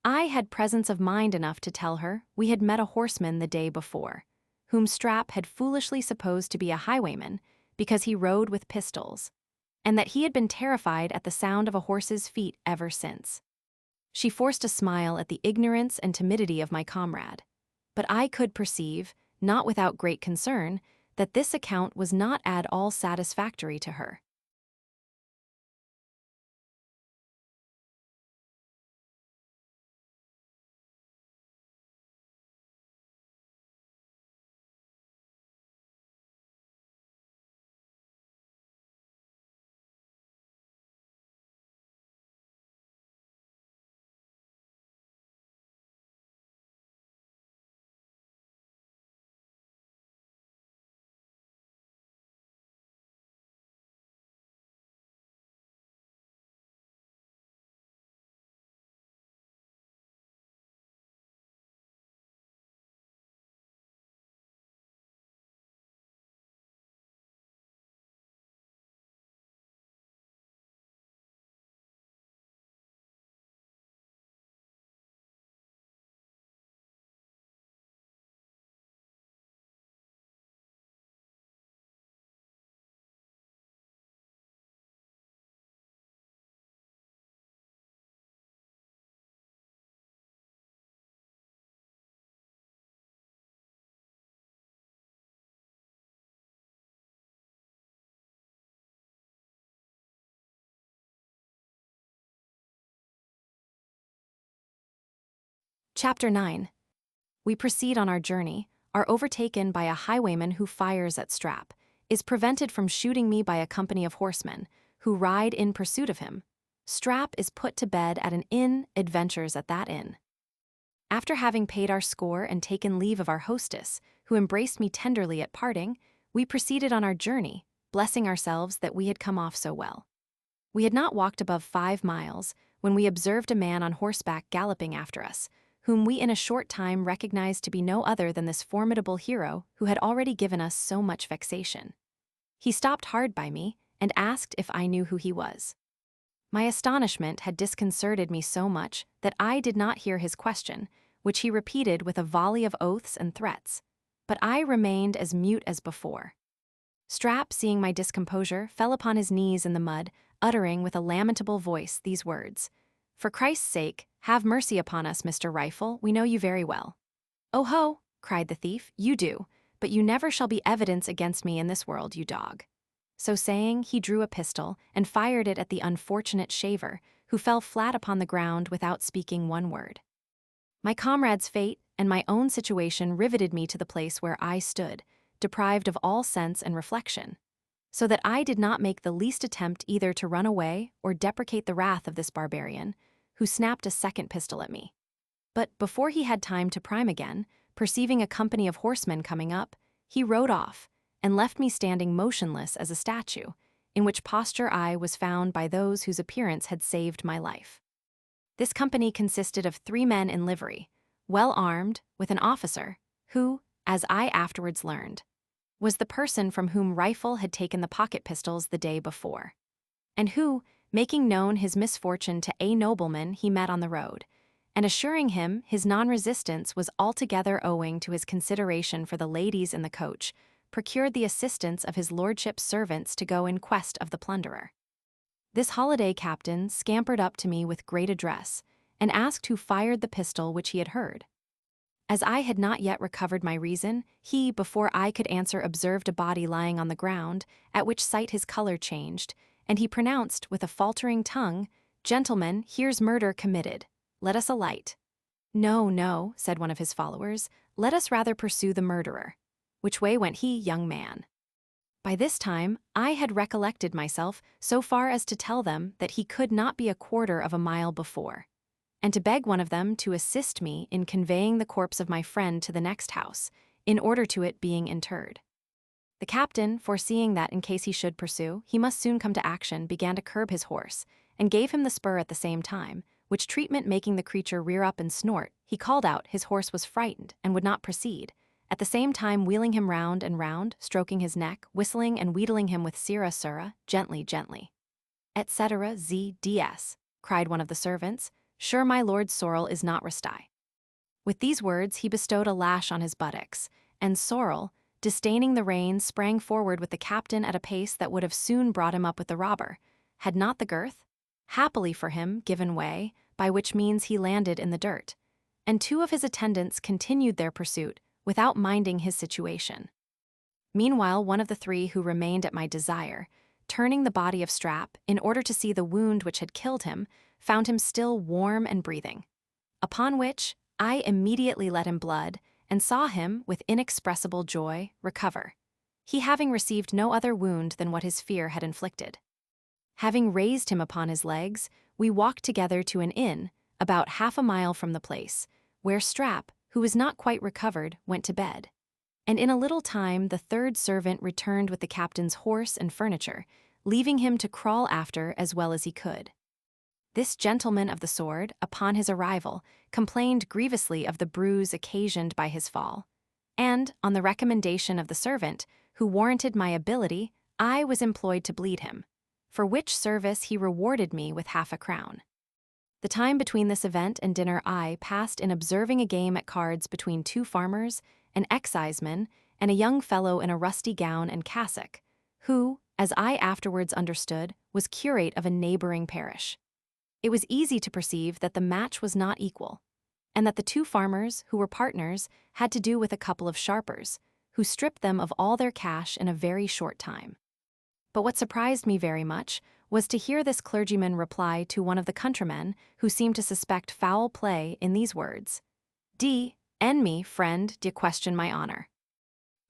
S1: I had presence of mind enough to tell her we had met a horseman the day before, whom Strap had foolishly supposed to be a highwayman because he rode with pistols, and that he had been terrified at the sound of a horse's feet ever since. She forced a smile at the ignorance and timidity of my comrade, but I could perceive, not without great concern, that this account was not at all satisfactory to her. Chapter 9. We proceed on our journey, are overtaken by a highwayman who fires at Strap, is prevented from shooting me by a company of horsemen, who ride in pursuit of him. Strap is put to bed at an inn, adventures at that inn. After having paid our score and taken leave of our hostess, who embraced me tenderly at parting, we proceeded on our journey, blessing ourselves that we had come off so well. We had not walked above 5 miles, when we observed a man on horseback galloping after us, whom we in a short time recognized to be no other than this formidable hero who had already given us so much vexation. He stopped hard by me, and asked if I knew who he was. My astonishment had disconcerted me so much that I did not hear his question, which he repeated with a volley of oaths and threats, but I remained as mute as before. Strap, seeing my discomposure, fell upon his knees in the mud, uttering with a lamentable voice these words: "For Christ's sake, have mercy upon us, Mr. Rifle, we know you very well." "Oh ho," cried the thief, "you do, but you never shall be evidence against me in this world, you dog." So saying, he drew a pistol and fired it at the unfortunate shaver, who fell flat upon the ground without speaking one word. My comrade's fate and my own situation riveted me to the place where I stood, deprived of all sense and reflection, so that I did not make the least attempt either to run away or deprecate the wrath of this barbarian, who snapped a second pistol at me. But before he had time to prime again, perceiving a company of horsemen coming up, he rode off, and left me standing motionless as a statue, in which posture I was found by those whose appearance had saved my life. This company consisted of 3 men in livery, well armed, with an officer, who, as I afterwards learned, was the person from whom Rifle had taken the pocket pistols the day before, and who, making known his misfortune to a nobleman he met on the road, and assuring him his non-resistance was altogether owing to his consideration for the ladies in the coach, procured the assistance of his lordship's servants to go in quest of the plunderer. This holiday captain scampered up to me with great address, and asked who fired the pistol which he had heard. As I had not yet recovered my reason, he, before I could answer, observed a body lying on the ground, at which sight his color changed, and he pronounced with a faltering tongue, "Gentlemen, here's murder committed. Let us alight." "No, no," said one of his followers, "let us rather pursue the murderer." "Which way went he, young man?" By this time, I had recollected myself so far as to tell them that he could not be a quarter of a mile before, and to beg one of them to assist me in conveying the corpse of my friend to the next house, in order to it being interred. The captain, foreseeing that in case he should pursue, he must soon come to action, began to curb his horse, and gave him the spur at the same time, which treatment making the creature rear up and snort, he called out his horse was frightened and would not proceed, at the same time wheeling him round and round, stroking his neck, whistling and wheedling him with "Sirrah, sirrah, gently, gently." "Etc. Z.D.S.," cried one of the servants, "sure my lord Sorrel is not resty." With these words he bestowed a lash on his buttocks, and Sorrel, disdaining the reins, sprang forward with the captain at a pace that would have soon brought him up with the robber, had not the girth, happily for him, given way, by which means he landed in the dirt, and 2 of his attendants continued their pursuit without minding his situation. Meanwhile, one of the 3 who remained at my desire, turning the body of Strap in order to see the wound which had killed him, found him still warm and breathing. Upon which, I immediately let him blood and saw him, with inexpressible joy, recover, he having received no other wound than what his fear had inflicted. Having raised him upon his legs, we walked together to an inn, about half a mile from the place, where Strap, who was not quite recovered, went to bed. And in a little time the 3rd servant returned with the captain's horse and furniture, leaving him to crawl after as well as he could. This gentleman of the sword, upon his arrival, complained grievously of the bruise occasioned by his fall, and, on the recommendation of the servant, who warranted my ability, I was employed to bleed him, for which service he rewarded me with half a crown. The time between this event and dinner I passed in observing a game at cards between 2 farmers, an exciseman, and a young fellow in a rusty gown and cassock, who, as I afterwards understood, was curate of a neighboring parish. It was easy to perceive that the match was not equal, and that the 2 farmers, who were partners, had to do with a couple of sharpers, who stripped them of all their cash in a very short time. But what surprised me very much was to hear this clergyman reply to one of the countrymen who seemed to suspect foul play in these words: "D. N. me, friend, d'ye question my honor?"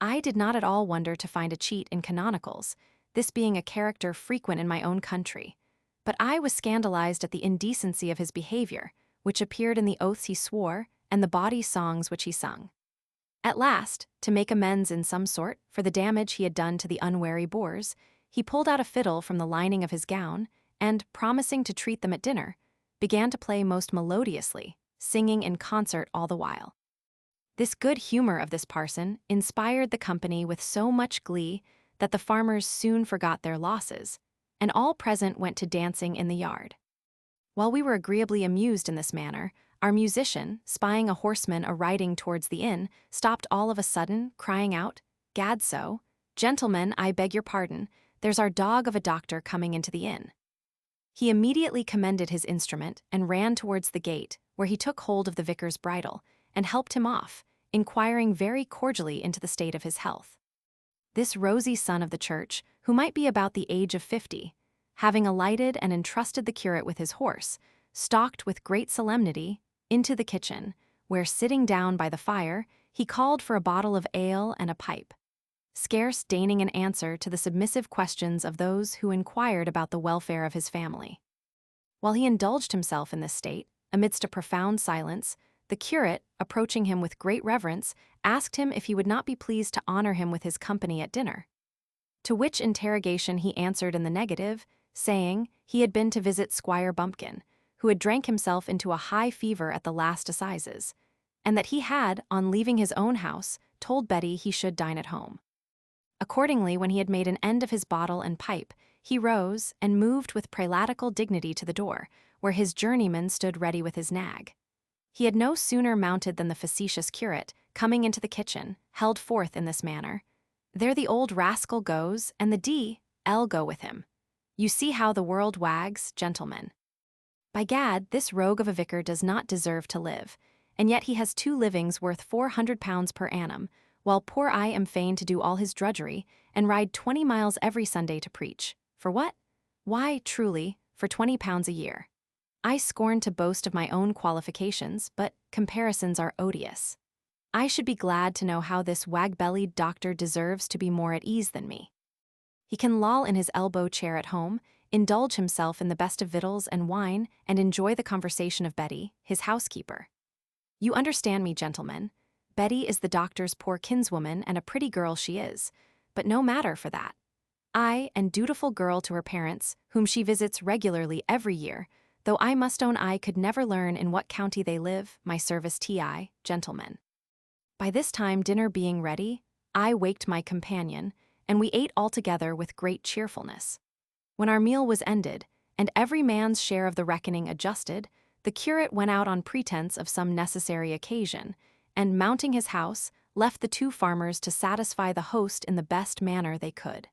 S1: I did not at all wonder to find a cheat in canonicals, this being a character frequent in my own country, but I was scandalized at the indecency of his behavior, which appeared in the oaths he swore and the bawdy songs which he sung. At last, to make amends in some sort for the damage he had done to the unwary boors, he pulled out a fiddle from the lining of his gown, and, promising to treat them at dinner, began to play most melodiously, singing in concert all the while. This good humor of this parson inspired the company with so much glee that the farmers soon forgot their losses, and all present went to dancing in the yard. While we were agreeably amused in this manner, our musician, spying a horseman a-riding towards the inn, stopped all of a sudden, crying out, "Gadso, gentlemen, I beg your pardon, there's our dog of a doctor coming into the inn." He immediately commended his instrument and ran towards the gate, where he took hold of the vicar's bridle and helped him off, inquiring very cordially into the state of his health. This rosy son of the church, who might be about the age of 50, having alighted and entrusted the curate with his horse, stalked with great solemnity into the kitchen, where, sitting down by the fire, he called for a bottle of ale and a pipe, scarce deigning an answer to the submissive questions of those who inquired about the welfare of his family. While he indulged himself in this state, amidst a profound silence, the curate, approaching him with great reverence, asked him if he would not be pleased to honor him with his company at dinner. To which interrogation he answered in the negative, saying he had been to visit Squire Bumpkin, who had drank himself into a high fever at the last assizes, and that he had, on leaving his own house, told Betty he should dine at home. Accordingly, when he had made an end of his bottle and pipe, he rose and moved with prelatical dignity to the door, where his journeyman stood ready with his nag. He had no sooner mounted than the facetious curate, coming into the kitchen, held forth in this manner: "There the old rascal goes, and the D.L. go with him. You see how the world wags, gentlemen. By gad, this rogue of a vicar does not deserve to live, and yet he has 2 livings worth £400 per annum, while poor I am fain to do all his drudgery, and ride 20 miles every Sunday to preach. For what? Why, truly, for £20 a year. I scorn to boast of my own qualifications, but comparisons are odious. I should be glad to know how this wag-bellied doctor deserves to be more at ease than me. He can loll in his elbow chair at home, indulge himself in the best of victuals and wine, and enjoy the conversation of Betty, his housekeeper. You understand me, gentlemen. Betty is the doctor's poor kinswoman, and a pretty girl she is, but no matter for that. I, and dutiful girl to her parents, whom she visits regularly every year, though I must own I could never learn in what county they live, my service T.I., gentlemen." By this time, dinner being ready, I waked my companion, and we ate all together with great cheerfulness. When our meal was ended, and every man's share of the reckoning adjusted, the curate went out on pretense of some necessary occasion, and, mounting his house, left the 2 farmers to satisfy the host in the best manner they could.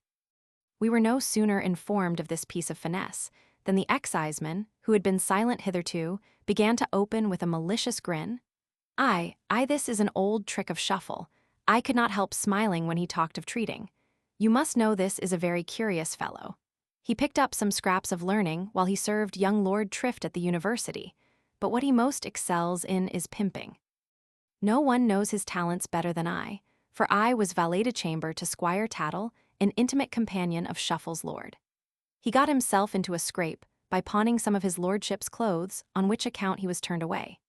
S1: We were no sooner informed of this piece of finesse than the exciseman, who had been silent hitherto, began to open with a malicious grin: This is an old trick of Shuffle. I could not help smiling when he talked of treating. You must know this is a very curious fellow. He picked up some scraps of learning while he served young Lord Trift at the university, but what he most excels in is pimping. No one knows his talents better than I, for I was valet-de-chamber to Squire Tattle, an intimate companion of Shuffle's lord. He got himself into a scrape by pawning some of his lordship's clothes, on which account he was turned away.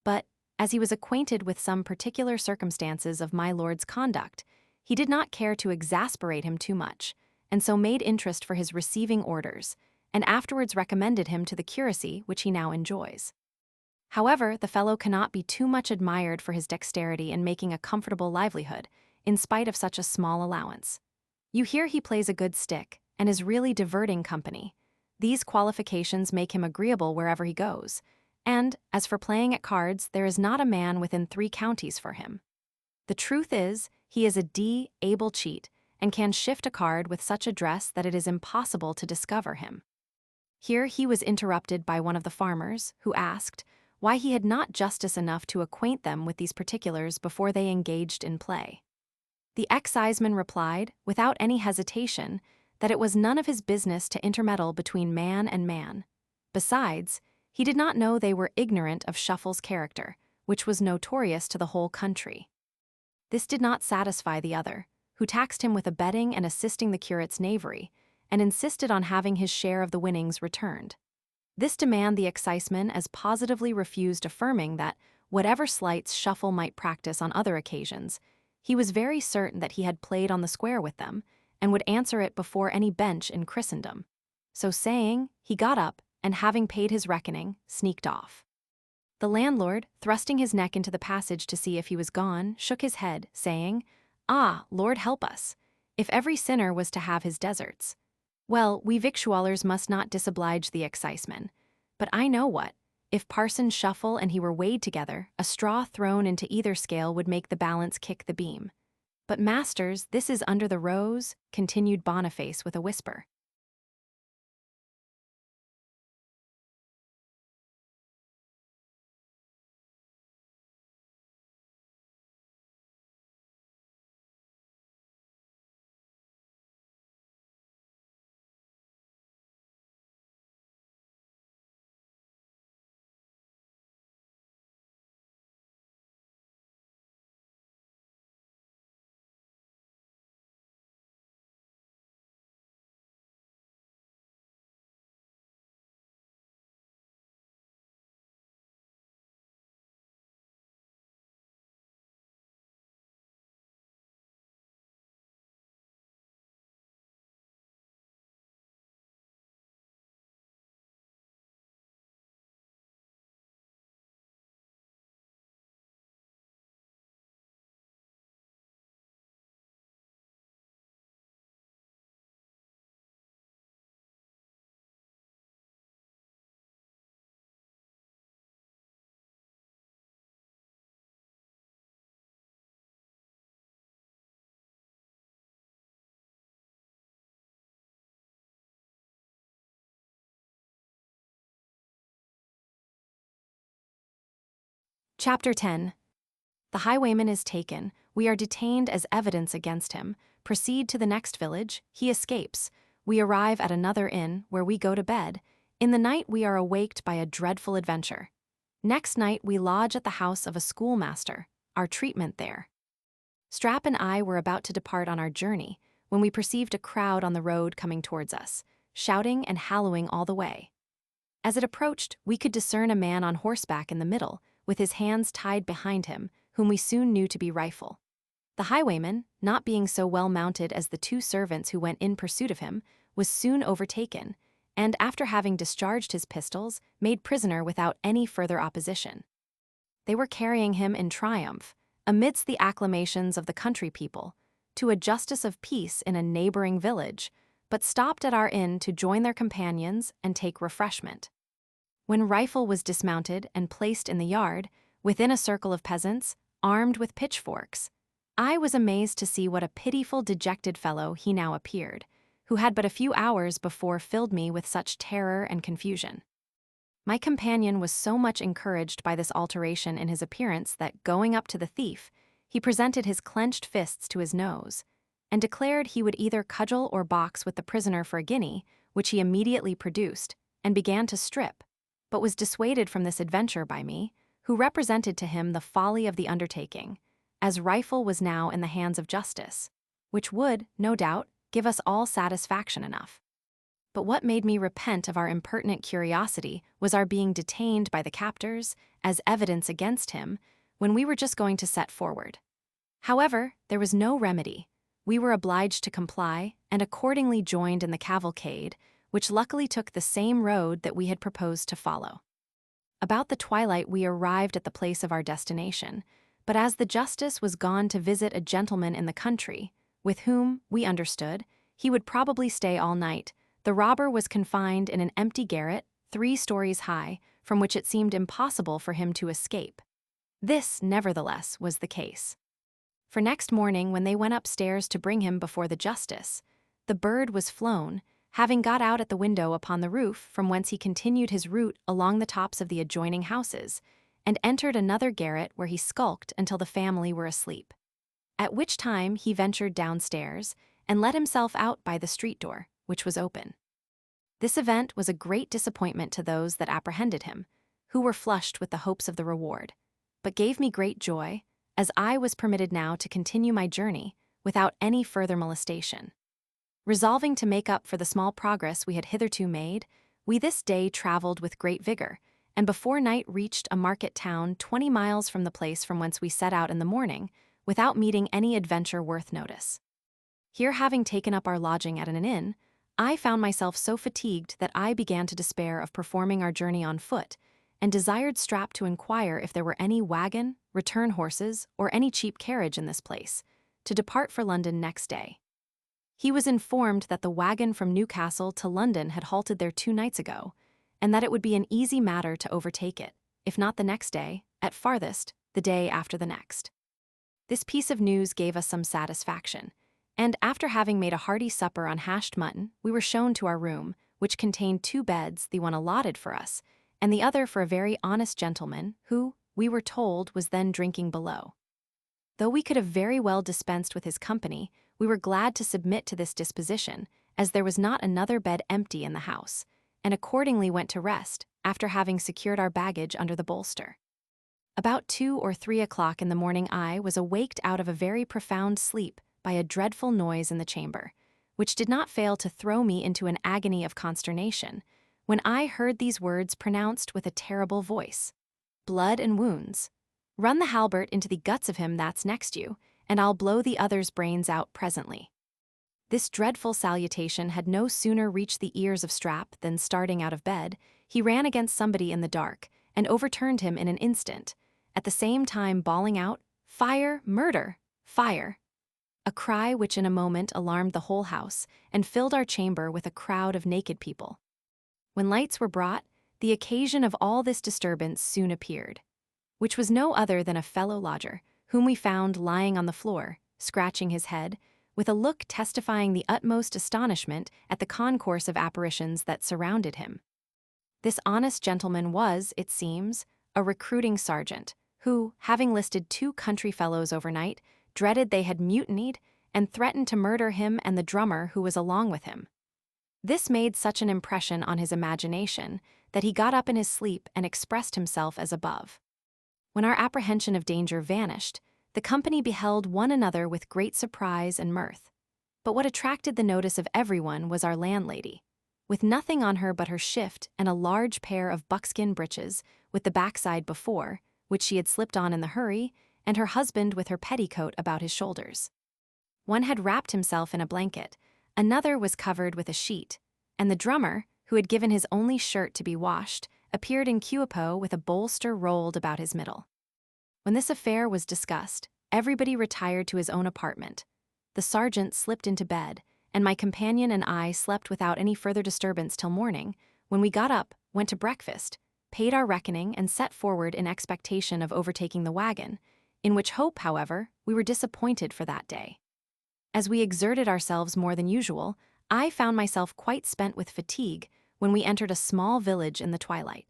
S1: But, as he was acquainted with some particular circumstances of my lord's conduct, he did not care to exasperate him too much, and so made interest for his receiving orders, and afterwards recommended him to the curacy which he now enjoys. However, the fellow cannot be too much admired for his dexterity in making a comfortable livelihood, in spite of such a small allowance. You hear he plays a good stick, and is really diverting company. These qualifications make him agreeable wherever he goes, and, as for playing at cards, there is not a man within 3 counties for him. The truth is, he is a able cheat, and can shift a card with such address that it is impossible to discover him. Here he was interrupted by one of the farmers, who asked why he had not justice enough to acquaint them with these particulars before they engaged in play. The exciseman replied, without any hesitation, that it was none of his business to intermeddle between man and man. Besides, he did not know they were ignorant of Shuffle's character, which was notorious to the whole country. This did not satisfy the other, who taxed him with abetting and assisting the curate's knavery, and insisted on having his share of the winnings returned. This demand the exciseman as positively refused, affirming that, whatever slights Shuffle might practice on other occasions, he was very certain that he had played on the square with them, and would answer it before any bench in Christendom. So saying, he got up, and having paid his reckoning, sneaked off. The landlord, thrusting his neck into the passage to see if he was gone, shook his head, saying, "Ah, Lord help us! If every sinner was to have his deserts. Well, we victuallers must not disoblige the exciseman. But I know what, if Parson Shuffle and he were weighed together, a straw thrown into either scale would make the balance kick the beam. But masters, this is under the rose," continued Boniface with a whisper. Chapter 10. The highwayman is taken. We are detained as evidence against him. Proceed to the next village. He escapes. We arrive at another inn, where we go to bed. In the night we are awaked by a dreadful adventure. Next night we lodge at the house of a schoolmaster. Our treatment there. Strap and I were about to depart on our journey, when we perceived a crowd on the road coming towards us, shouting and hallooing all the way. As it approached, we could discern a man on horseback in the middle, with his hands tied behind him, whom we soon knew to be Rifle. The highwayman, not being so well mounted as the 2 servants who went in pursuit of him, was soon overtaken, and after having discharged his pistols, made prisoner without any further opposition. They were carrying him in triumph, amidst the acclamations of the country people, to a justice of peace in a neighboring village, but stopped at our inn to join their companions and take refreshment. When Rifle was dismounted and placed in the yard, within a circle of peasants, armed with pitchforks, I was amazed to see what a pitiful, dejected fellow he now appeared, who had but a few hours before filled me with such terror and confusion. My companion was so much encouraged by this alteration in his appearance that, going up to the thief, he presented his clenched fists to his nose, and declared he would either cudgel or box with the prisoner for a guinea, which he immediately produced, and began to strip, but was dissuaded from this adventure by me, who represented to him the folly of the undertaking, as rifle was now in the hands of justice, which would, no doubt, give us all satisfaction enough. But what made me repent of our impertinent curiosity was our being detained by the captors, as evidence against him, when we were just going to set forward. However, there was no remedy. We were obliged to comply, and accordingly joined in the cavalcade, which luckily took the same road that we had proposed to follow. About the twilight we arrived at the place of our destination, but as the justice was gone to visit a gentleman in the country, with whom, we understood, he would probably stay all night, the robber was confined in an empty garret, 3 stories high, from which it seemed impossible for him to escape. This, nevertheless, was the case. For next morning, when they went upstairs to bring him before the justice, the bird was flown, having got out at the window upon the roof, from whence he continued his route along the tops of the adjoining houses, and entered another garret where he skulked until the family were asleep. At which time he ventured downstairs, and let himself out by the street door, which was open. This event was a great disappointment to those that apprehended him, who were flushed with the hopes of the reward, but gave me great joy, as I was permitted now to continue my journey without any further molestation. Resolving to make up for the small progress we had hitherto made, we this day traveled with great vigor, and before night reached a market town 20 miles from the place from whence we set out in the morning, without meeting any adventure worth notice. Here, having taken up our lodging at an inn, I found myself so fatigued that I began to despair of performing our journey on foot, and desired Strap to inquire if there were any wagon, return horses, or any cheap carriage in this place, to depart for London next day. He was informed that the wagon from Newcastle to London had halted there 2 nights ago, and that it would be an easy matter to overtake it, if not the next day, at farthest, the day after the next. This piece of news gave us some satisfaction, and after having made a hearty supper on hashed mutton, we were shown to our room, which contained 2 beds, the one allotted for us, and the other for a very honest gentleman who, we were told, was then drinking below. Though we could have very well dispensed with his company, we were glad to submit to this disposition, as there was not another bed empty in the house, and accordingly went to rest, after having secured our baggage under the bolster. About 2 or 3 o'clock in the morning I was awaked out of a very profound sleep by a dreadful noise in the chamber, which did not fail to throw me into an agony of consternation, when I heard these words pronounced with a terrible voice: "Blood and wounds. Run the halbert into the guts of him that's next you, and I'll blow the other's brains out presently." This dreadful salutation had no sooner reached the ears of Strap than, starting out of bed, he ran against somebody in the dark, and overturned him in an instant, at the same time bawling out, "Fire! Murder! Fire!" a cry which in a moment alarmed the whole house, and filled our chamber with a crowd of naked people. When lights were brought, the occasion of all this disturbance soon appeared, which was no other than a fellow lodger, whom we found lying on the floor, scratching his head, with a look testifying the utmost astonishment at the concourse of apparitions that surrounded him. This honest gentleman was, it seems, a recruiting sergeant, who, having listed 2 country fellows overnight, dreaded they had mutinied, and threatened to murder him and the drummer who was along with him. This made such an impression on his imagination that he got up in his sleep and expressed himself as above. When our apprehension of danger vanished, the company beheld one another with great surprise and mirth. But what attracted the notice of everyone was our landlady, with nothing on her but her shift and a large pair of buckskin breeches, with the backside before, which she had slipped on in the hurry, and her husband with her petticoat about his shoulders. One had wrapped himself in a blanket, another was covered with a sheet, and the drummer, who had given his only shirt to be washed, appeared in cuipo with a bolster rolled about his middle. When this affair was discussed, everybody retired to his own apartment. The sergeant slipped into bed, and my companion and I slept without any further disturbance till morning, when we got up, went to breakfast, paid our reckoning, and set forward in expectation of overtaking the wagon, in which hope, however, we were disappointed for that day. As we exerted ourselves more than usual, I found myself quite spent with fatigue when we entered a small village in the twilight.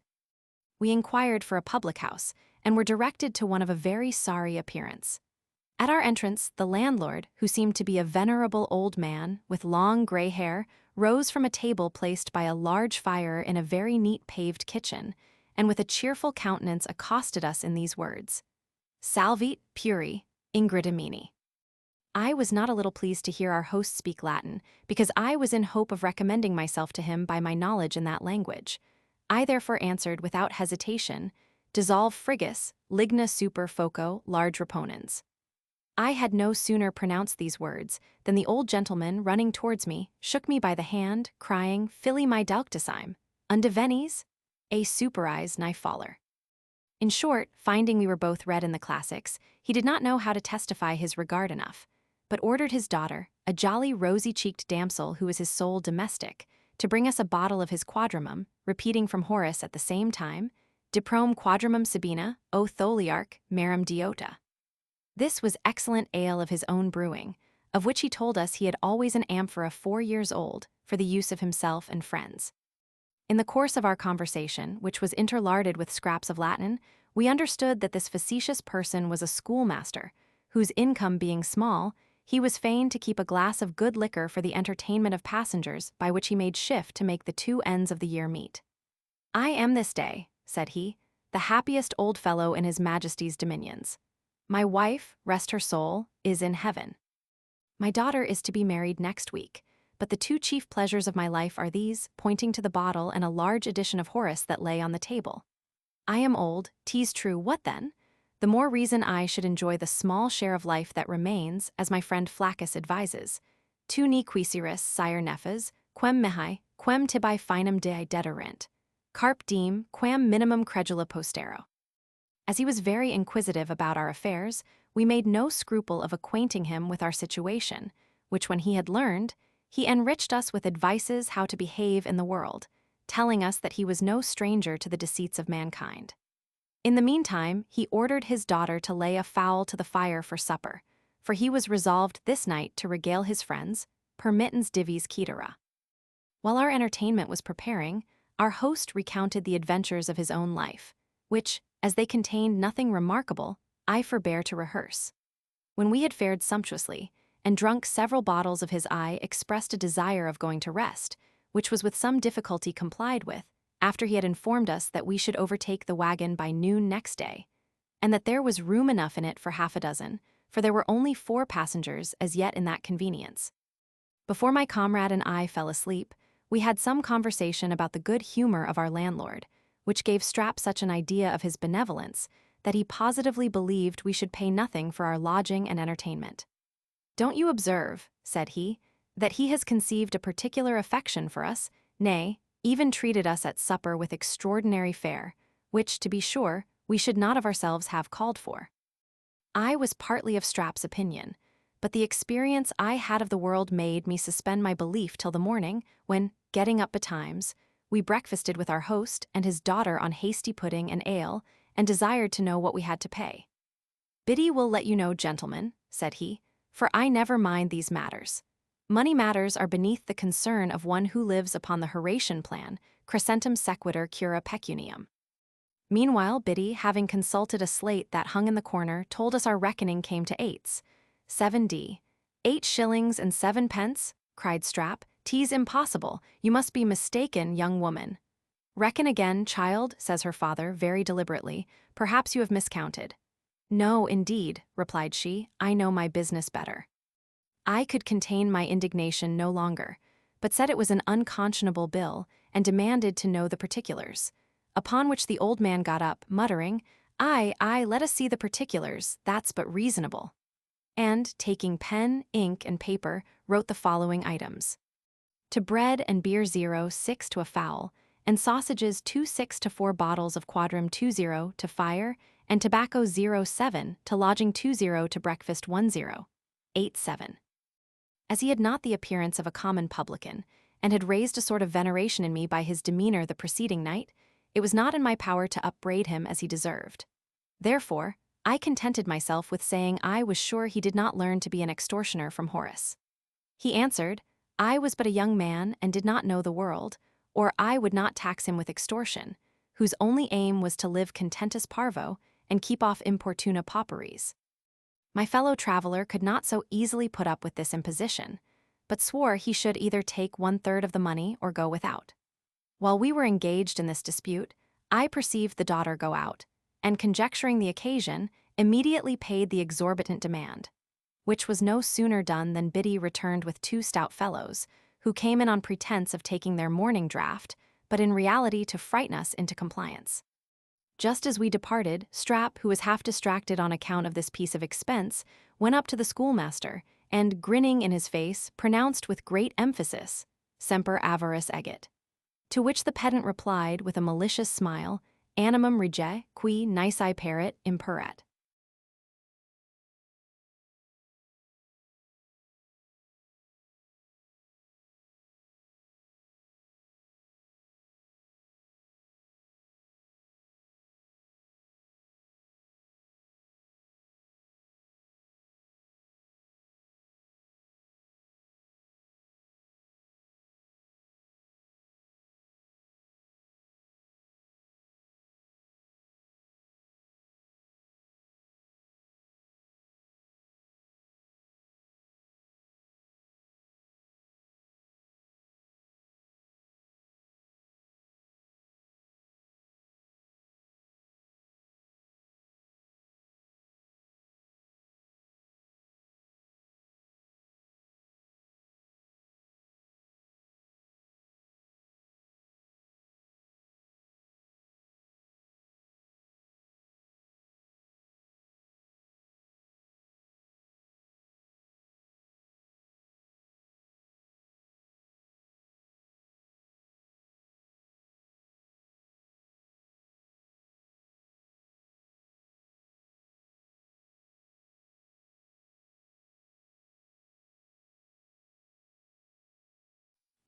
S1: we inquired for a public house and were directed to one of a very sorry appearance. At our entrance, the landlord, who seemed to be a venerable old man with long gray hair, rose from a table placed by a large fire in a very neat paved kitchen, and with a cheerful countenance accosted us in these words: "Salvit puri, ingridimini." I was not a little pleased to hear our host speak Latin, because I was in hope of recommending myself to him by my knowledge in that language. I therefore answered without hesitation, "Dissolve frigus, ligna super foco, large reponens." I had no sooner pronounced these words than the old gentleman, running towards me, shook me by the hand, crying, "Fili my dauctisime, undevenis, a superise nigh faller." In short, finding we were both read in the classics, he did not know how to testify his regard enough, but ordered his daughter, a jolly rosy-cheeked damsel who was his sole domestic, to bring us a bottle of his quadrimum, repeating from Horace at the same time, "Diprom quadrimum Sabina, o Tholiarch, marum diota." This was excellent ale of his own brewing, of which he told us he had always an amphora 4 years old, for the use of himself and friends. In the course of our conversation, which was interlarded with scraps of Latin, we understood that this facetious person was a schoolmaster, whose income being small, he was fain to keep a glass of good liquor for the entertainment of passengers, by which he made shift to make the 2 ends of the year meet. "I am this day," said he, "the happiest old fellow in his Majesty's dominions. My wife, rest her soul, is in heaven. My daughter is to be married next week, but the 2 chief pleasures of my life are these," pointing to the bottle and a large edition of Horace that lay on the table. "I am old, 'tis true, what then? The more reason I should enjoy the small share of life that remains, as my friend Flaccus advises. Tu ne quisiris, sire nefas, quem mihi, quem tibi finum dei dederint. Carpe diem, quam minimum credula postero." As he was very inquisitive about our affairs, we made no scruple of acquainting him with our situation, which when he had learned, he enriched us with advices how to behave in the world, telling us that he was no stranger to the deceits of mankind. In the meantime, he ordered his daughter to lay a fowl to the fire for supper, for he was resolved this night to regale his friends, permittens divis caetera. While our entertainment was preparing, our host recounted the adventures of his own life, which, as they contained nothing remarkable, I forbear to rehearse. When we had fared sumptuously, and drunk several bottles of his eye, expressed a desire of going to rest, which was with some difficulty complied with, after he had informed us that we should overtake the wagon by noon next day, and that there was room enough in it for 6, for there were only 4 passengers as yet in that convenience. Before my comrade and I fell asleep, we had some conversation about the good humor of our landlord, which gave Strap such an idea of his benevolence that he positively believed we should pay nothing for our lodging and entertainment. "Don't you observe," said he, "that he has conceived a particular affection for us, nay, even treated us at supper with extraordinary fare, which, to be sure, we should not of ourselves have called for?" I was partly of Strap's opinion, but the experience I had of the world made me suspend my belief till the morning, when, getting up betimes, we breakfasted with our host and his daughter on hasty pudding and ale, and desired to know what we had to pay. "Biddy will let you know, gentlemen," said he, "for I never mind these matters. Money matters are beneath the concern of one who lives upon the Horatian plan, crescentum sequitur cura pecuniam." Meanwhile, Biddy, having consulted a slate that hung in the corner, told us our reckoning came to 8s. 7d. 8 shillings and 7 pence? Cried Strap. "'Tis impossible. You must be mistaken, young woman." "Reckon again, child," says her father, very deliberately. "Perhaps you have miscounted." "No, indeed," replied she. "I know my business better." I could contain my indignation no longer, but said it was an unconscionable bill, and demanded to know the particulars. Upon which the old man got up, muttering, Aye, let us see the particulars, that's but reasonable." And, taking pen, ink, and paper, wrote the following items: to bread and beer 0.6 to a fowl, and sausages 2.6 to 4 bottles of quadrum 2.0 to fire, and tobacco 0.7 to lodging 2.0 to breakfast 1.0, 8.7. As he had not the appearance of a common publican, and had raised a sort of veneration in me by his demeanor the preceding night, it was not in my power to upbraid him as he deserved. Therefore, I contented myself with saying I was sure he did not learn to be an extortioner from Horace. He answered, I was but a young man and did not know the world, or I would not tax him with extortion, whose only aim was to live contentus parvo and keep off importuna pauperies. My fellow traveler could not so easily put up with this imposition, but swore he should either take 1/3 of the money or go without. While we were engaged in this dispute, I perceived the daughter go out, and conjecturing the occasion, immediately paid the exorbitant demand, which was no sooner done than Biddy returned with 2 stout fellows, who came in on pretense of taking their morning draught, but in reality to frighten us into compliance. Just as we departed, Strap, who was half distracted on account of this piece of expense, went up to the schoolmaster, and, grinning in his face, pronounced with great emphasis, "Semper avarus egit." To which the pedant replied with a malicious smile, "Animum rege, qui nisi perit imperat."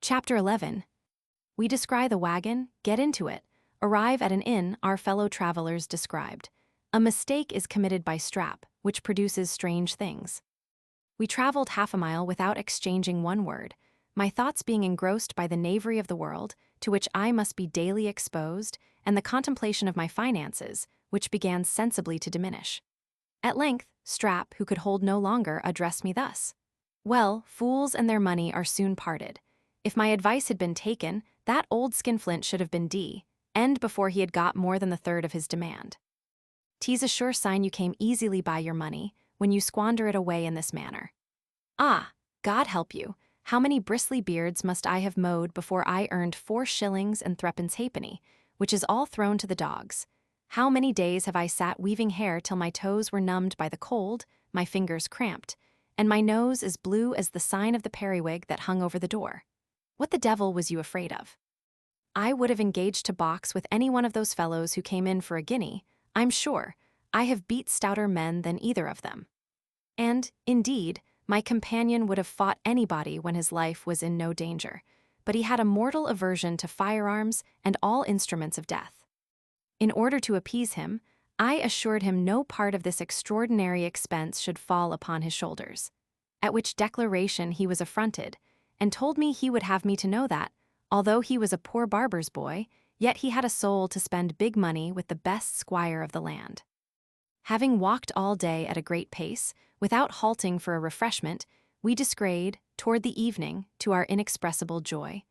S1: Chapter 11. We descry the wagon, get into it, arrive at an inn our fellow travelers described. A mistake is committed by Strap, which produces strange things. We traveled 1/2 mile without exchanging one word, my thoughts being engrossed by the knavery of the world, to which I must be daily exposed, and the contemplation of my finances, which began sensibly to diminish. At length, Strap, who could hold no longer, addressed me thus: "Well, fools and their money are soon parted. If my advice had been taken, that old skinflint should have been end before he had got more than the 1/3 of his demand. 'Tis a sure sign you came easily by your money, when you squander it away in this manner. Ah, God help you, how many bristly beards must I have mowed before I earned 4 shillings and 3 halfpenny, which is all thrown to the dogs. How many days have I sat weaving hair till my toes were numbed by the cold, my fingers cramped, and my nose as blue as the sign of the periwig that hung over the door. What the devil was you afraid of? I would have engaged to box with any one of those fellows who came in for a guinea. I'm sure I have beat stouter men than either of them. And, indeed, my companion would have fought anybody when his life was in no danger, but he had a mortal aversion to firearms and all instruments of death. In order to appease him, I assured him no part of this extraordinary expense should fall upon his shoulders, at which declaration he was affronted, and told me he would have me to know that, although he was a poor barber's boy, yet he had a soul to spend big money with the best squire of the land. Having walked all day at a great pace, without halting for a refreshment, we descried, toward the evening, to our inexpressible joy,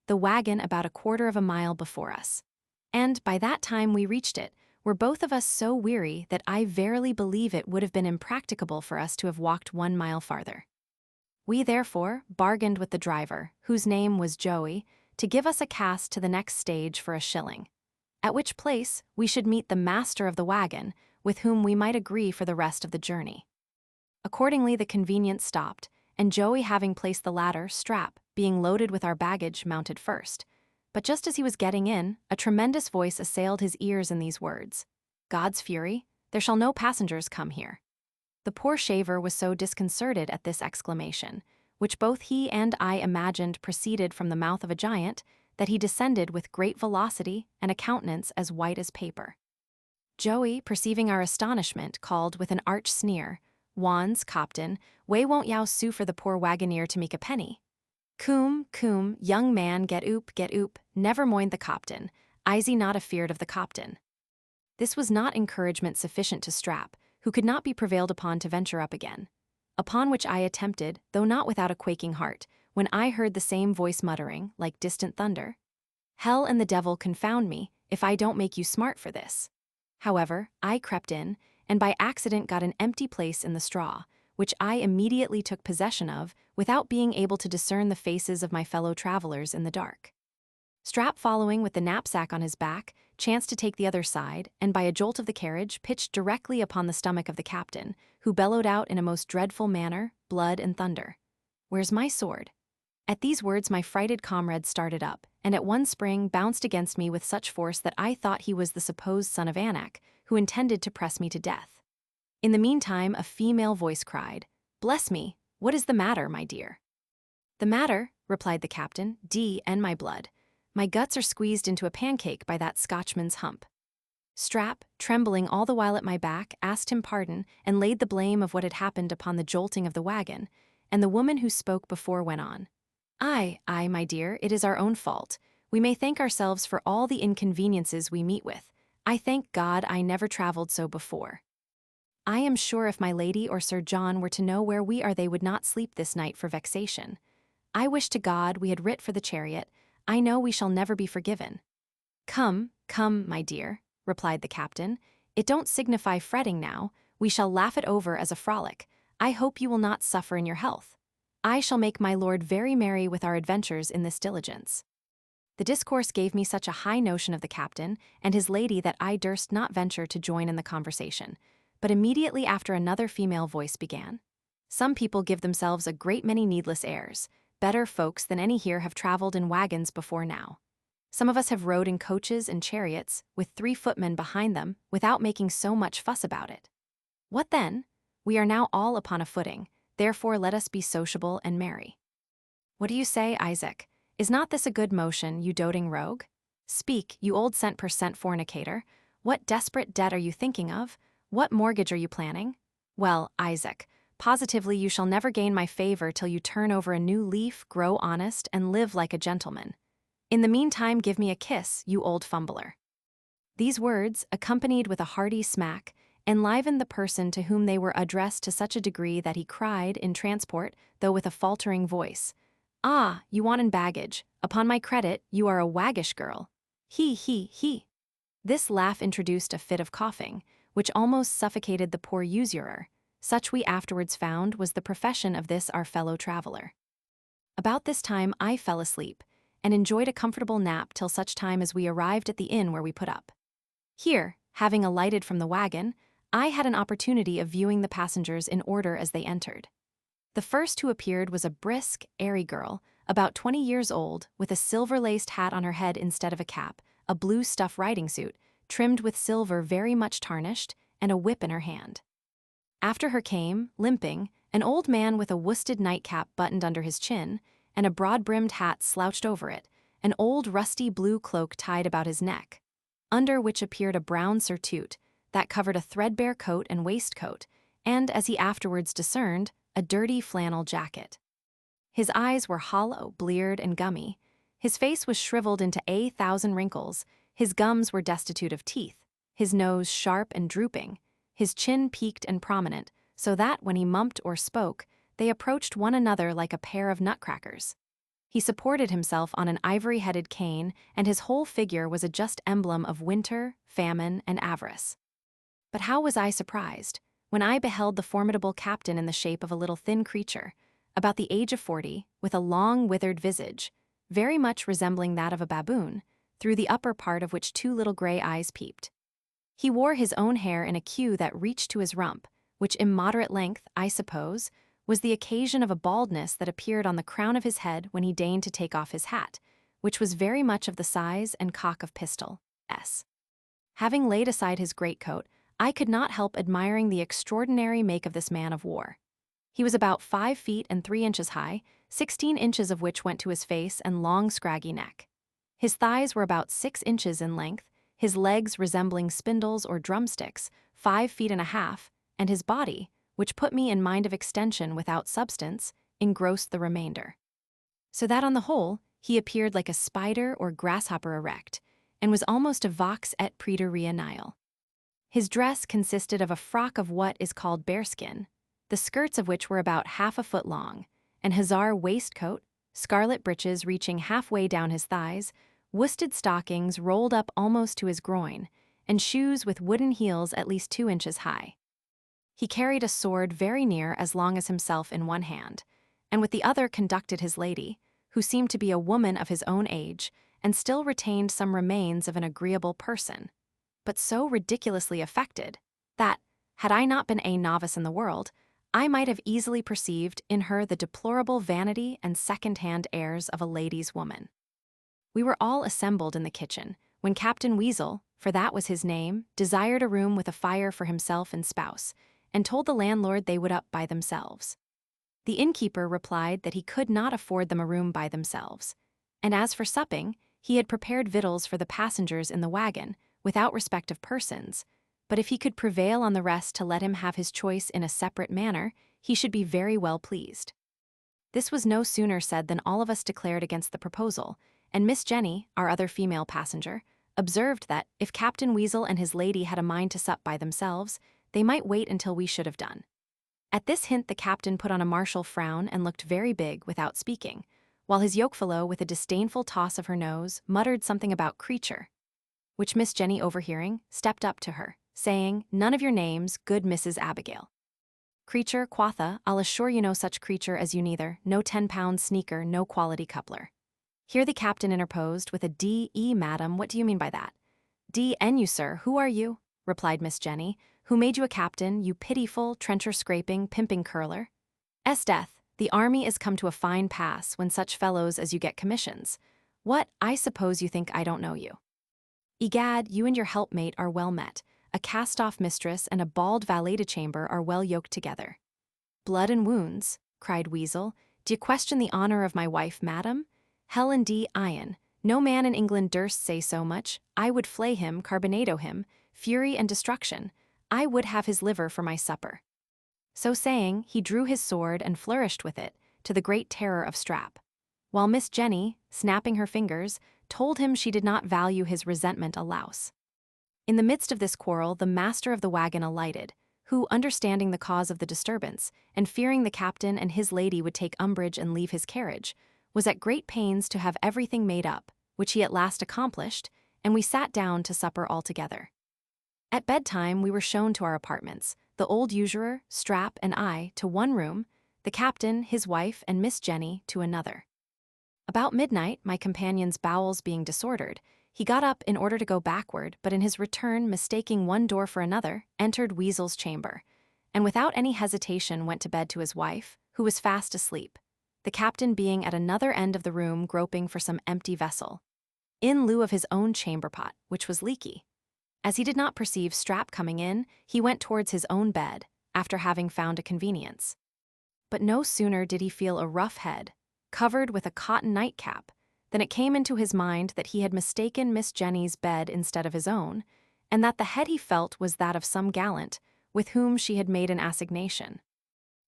S1: the wagon about 1/4 of a mile before us. And by that time we reached it, were both of us so weary that I verily believe it would have been impracticable for us to have walked 1 mile farther. We therefore bargained with the driver, whose name was Joey, to give us a cast to the next stage for 1 shilling, at which place we should meet the master of the wagon, with whom we might agree for the rest of the journey. Accordingly the convenience stopped, and Joey, having placed the ladder, Strap, being loaded with our baggage, mounted first. But just as he was getting in, a tremendous voice assailed his ears in these words: "God's fury, there shall no passengers come here." The poor shaver was so disconcerted at this exclamation, which both he and I imagined proceeded from the mouth of a giant, that he descended with great velocity and a countenance as white as paper. Joey, perceiving our astonishment, called with an arch sneer, "Wands, Copton, way won't yow sue for the poor wagoner to make a penny? Coom, young man, get oop, never mind the Copton. Easy not afeard of the captain. This was not encouragement sufficient to Strap, who could not be prevailed upon to venture up again. Upon which I attempted, though not without a quaking heart, when I heard the same voice muttering, like distant thunder, "Hell and the devil confound me, if I don't make you smart for this." However, I crept in, and by accident got an empty place in the straw, which I immediately took possession of, without being able to discern the faces of my fellow travelers in the dark. Strap, following with the knapsack on his back, chanced to take the other side, and by a jolt of the carriage pitched directly upon the stomach of the captain, who bellowed out in a most dreadful manner, blood and thunder, "Where's my sword?" At these words my frighted comrade started up, and at one spring bounced against me with such force that I thought he was the supposed son of Anak, who intended to press me to death. In the meantime a female voice cried, "Bless me, what is the matter, my dear?" "The matter," replied the captain, "and my blood. My guts are squeezed into a pancake by that Scotchman's hump." Strap, trembling all the while at my back, asked him pardon and laid the blame of what had happened upon the jolting of the wagon, and the woman who spoke before went on. Aye, my dear, it is our own fault. We may thank ourselves for all the inconveniences we meet with. I thank God I never traveled so before. I am sure if my lady or Sir John were to know where we are they would not sleep this night for vexation. I wish to God we had writ for the chariot. I know we shall never be forgiven." Come, my dear," replied the captain. "It don't signify fretting now. We shall laugh it over as a frolic. I hope you will not suffer in your health. I shall make my lord very merry with our adventures in this diligence." The discourse gave me such a high notion of the captain and his lady that I durst not venture to join in the conversation, but immediately after another female voice began. "Some people give themselves a great many needless airs. Better folks than any here have traveled in wagons before now. Some of us have rode in coaches and chariots, with 3 footmen behind them, without making so much fuss about it. What then? We are now all upon a footing, therefore let us be sociable and merry. What do you say, Isaac? Is not this a good motion, you doting rogue? Speak, you old cent per cent fornicator. What desperate debt are you thinking of? What mortgage are you planning? Well, Isaac, positively you shall never gain my favor till you turn over a new leaf, grow honest, and live like a gentleman. In the meantime give me a kiss, you old fumbler." These words, accompanied with a hearty smack, enlivened the person to whom they were addressed to such a degree that he cried, in transport, though with a faltering voice, "Ah, you wanton baggage, upon my credit, you are a waggish girl. He. This laugh introduced a fit of coughing, which almost suffocated the poor usurer. Such we afterwards found was the profession of this our fellow traveler. About this time I fell asleep, and enjoyed a comfortable nap till such time as we arrived at the inn where we put up. Here, having alighted from the wagon, I had an opportunity of viewing the passengers in order as they entered. The first who appeared was a brisk, airy girl, about 20 years old, with a silver-laced hat on her head instead of a cap, a blue stuff riding suit, trimmed with silver very much tarnished, and a whip in her hand. After her came, limping, an old man with a worsted nightcap buttoned under his chin, and a broad-brimmed hat slouched over it, an old rusty blue cloak tied about his neck, under which appeared a brown surtout that covered a threadbare coat and waistcoat, and, as he afterwards discerned, a dirty flannel jacket. His eyes were hollow, bleared, and gummy. His face was shriveled into 1,000 wrinkles, his gums were destitute of teeth, his nose sharp and drooping, his chin peaked and prominent, so that, when he mumped or spoke, they approached one another like a pair of nutcrackers. He supported himself on an ivory-headed cane, and his whole figure was a just emblem of winter, famine, and avarice. But how was I surprised when I beheld the formidable captain in the shape of a little thin creature, about the age of 40, with a long withered visage, very much resembling that of a baboon, through the upper part of which 2 little gray eyes peeped. He wore his own hair in a queue that reached to his rump, which immoderate length, I suppose, was the occasion of a baldness that appeared on the crown of his head when he deigned to take off his hat, which was very much of the size and cock of pistol. Having laid aside his greatcoat, I could not help admiring the extraordinary make of this man of war. He was about 5 feet and 3 inches high, 16 inches of which went to his face and long scraggy neck. His thighs were about 6 inches in length, his legs resembling spindles or drumsticks, 5 feet and a half, and his body, which put me in mind of extension without substance, engrossed the remainder. So that on the whole, he appeared like a spider or grasshopper erect, and was almost a vox et praeterea nihil. His dress consisted of a frock of what is called bearskin, the skirts of which were about half a foot long, an hussar waistcoat, scarlet breeches reaching halfway down his thighs, worsted stockings rolled up almost to his groin, and shoes with wooden heels at least 2 inches high. He carried a sword very near as long as himself in one hand, and with the other conducted his lady, who seemed to be a woman of his own age, and still retained some remains of an agreeable person, but so ridiculously affected that, had I not been a novice in the world, I might have easily perceived in her the deplorable vanity and second-hand airs of a lady's woman. We were all assembled in the kitchen, when Captain Weasel, for that was his name, desired a room with a fire for himself and spouse, and told the landlord they would up by themselves. The innkeeper replied that he could not afford them a room by themselves, and as for supping, he had prepared victuals for the passengers in the wagon, without respect of persons, but if he could prevail on the rest to let him have his choice in a separate manner, he should be very well pleased. This was no sooner said than all of us declared against the proposal, and Miss Jenny, our other female passenger, observed that, if Captain Weasel and his lady had a mind to sup by themselves, they might wait until we should have done. At this hint the captain put on a martial frown and looked very big without speaking, while his yokefellow, with a disdainful toss of her nose, muttered something about creature, which Miss Jenny, overhearing, stepped up to her, saying, "None of your names, good Mrs. Abigail." "Creature, quotha, I'll assure you no such creature as you neither, no 10-pound sneaker, no quality coupler." Here the captain interposed with a D.E. "Madam, what do you mean by that?" "D.N. you, sir, who are you?" replied Miss Jenny. "Who made you a captain, you pitiful, trencher-scraping, pimping curler? Death, the army is come to a fine pass when such fellows as you get commissions. What, I suppose you think I don't know you? Egad, you and your helpmate are well met. A cast-off mistress and a bald valet-de-chamber are well yoked together." "Blood and wounds," cried Weasel. "D'ye question the honor of my wife, madam? Hell and D.Ion. No man in England durst say so much. I would flay him, carbonado him, fury and destruction. I would have his liver for my supper." So saying, he drew his sword and flourished with it, to the great terror of Strap, while Miss Jenny, snapping her fingers, told him she did not value his resentment a louse. In the midst of this quarrel the master of the wagon alighted, who, understanding the cause of the disturbance, and fearing the captain and his lady would take umbrage and leave his carriage, was at great pains to have everything made up, which he at last accomplished, and we sat down to supper altogether. At bedtime we were shown to our apartments, the old usurer, Strap, and I to one room, the captain, his wife, and Miss Jenny to another. About midnight, my companion's bowels being disordered, he got up in order to go backward, but in his return, mistaking one door for another, entered Weasel's chamber, and without any hesitation went to bed to his wife, who was fast asleep, the captain being at another end of the room groping for some empty vessel, in lieu of his own chamber pot, which was leaky. As he did not perceive Strap coming in, he went towards his own bed, after having found a convenience. But no sooner did he feel a rough head, covered with a cotton nightcap, than it came into his mind that he had mistaken Miss Jenny's bed instead of his own, and that the head he felt was that of some gallant, with whom she had made an assignation.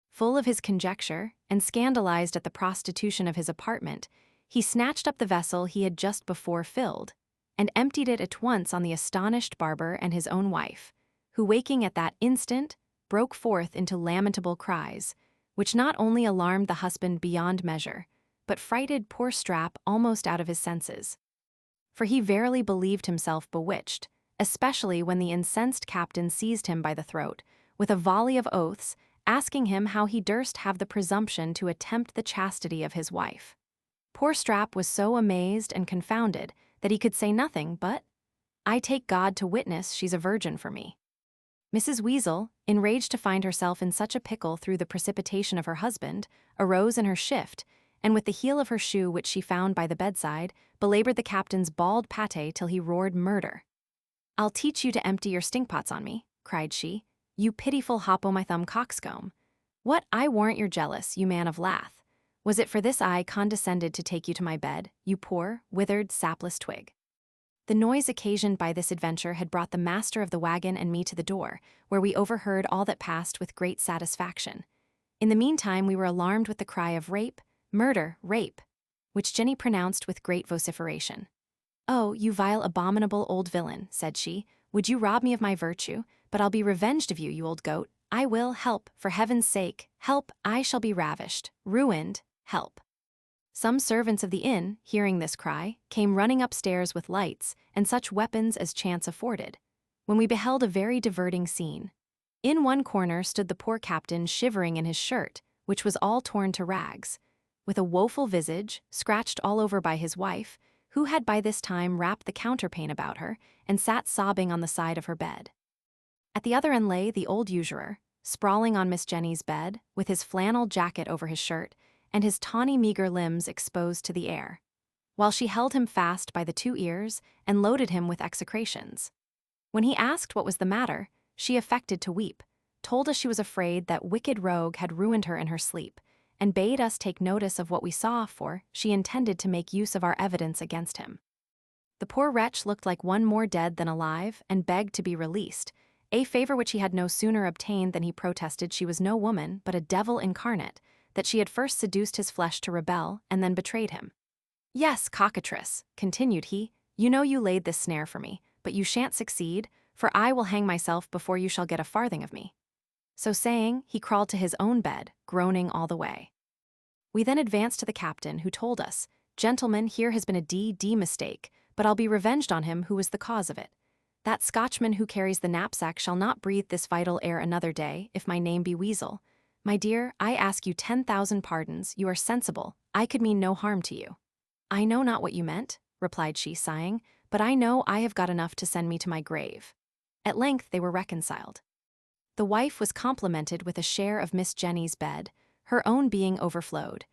S1: Full of his conjecture, and scandalized at the prostitution of his apartment, he snatched up the vessel he had just before filled, and emptied it at once on the astonished barber and his own wife, who, waking at that instant, broke forth into lamentable cries, which not only alarmed the husband beyond measure, but frighted poor Strap almost out of his senses. For he verily believed himself bewitched, especially when the incensed captain seized him by the throat, with a volley of oaths, asking him how he durst have the presumption to attempt the chastity of his wife. Poor Strap was so amazed and confounded that he could say nothing but, "I take God to witness she's a virgin for me." Mrs. Weasel, enraged to find herself in such a pickle through the precipitation of her husband, arose in her shift, and with the heel of her shoe which she found by the bedside, belabored the captain's bald pate till he roared murder. "I'll teach you to empty your stinkpots on me," cried she, "you pitiful hop-o'-my-thumb coxcomb. What, I warrant you're jealous, you man of lath. Was it for this I condescended to take you to my bed, you poor, withered, sapless twig?" The noise occasioned by this adventure had brought the master of the wagon and me to the door, where we overheard all that passed with great satisfaction. In the meantime we were alarmed with the cry of "Rape! Murder! Rape!" which Jenny pronounced with great vociferation. "Oh, you vile abominable old villain," said she, "would you rob me of my virtue? But I'll be revenged of you, you old goat. I will, help, for heaven's sake, help, I shall be ravished, ruined, help." Some servants of the inn, hearing this cry, came running upstairs with lights and such weapons as chance afforded, when we beheld a very diverting scene. In one corner stood the poor captain shivering in his shirt, which was all torn to rags, with a woeful visage, scratched all over by his wife, who had by this time wrapped the counterpane about her and sat sobbing on the side of her bed. At the other end lay the old usurer, sprawling on Miss Jenny's bed, with his flannel jacket over his shirt, and his tawny meager limbs exposed to the air, while she held him fast by the 2 ears and loaded him with execrations. When he asked what was the matter, she affected to weep, told us she was afraid that wicked rogue had ruined her in her sleep, and bade us take notice of what we saw, for she intended to make use of our evidence against him. The poor wretch looked like one more dead than alive, and begged to be released, a favor which he had no sooner obtained than he protested she was no woman but a devil incarnate, that she had first seduced his flesh to rebel and then betrayed him. "Yes, cockatrice," continued he, "you know you laid this snare for me, but you shan't succeed, for I will hang myself before you shall get a farthing of me." So saying, he crawled to his own bed, groaning all the way. We then advanced to the captain, who told us, "Gentlemen, here has been a D mistake, but I'll be revenged on him who was the cause of it. That Scotchman who carries the knapsack shall not breathe this vital air another day, if my name be Weasel. My dear, I ask you 10,000 pardons, you are sensible, I could mean no harm to you." "I know not what you meant," replied she, sighing, "but I know I have got enough to send me to my grave." At length they were reconciled. The wife was complimented with a share of Miss Jenny's bed, her own being overflowed,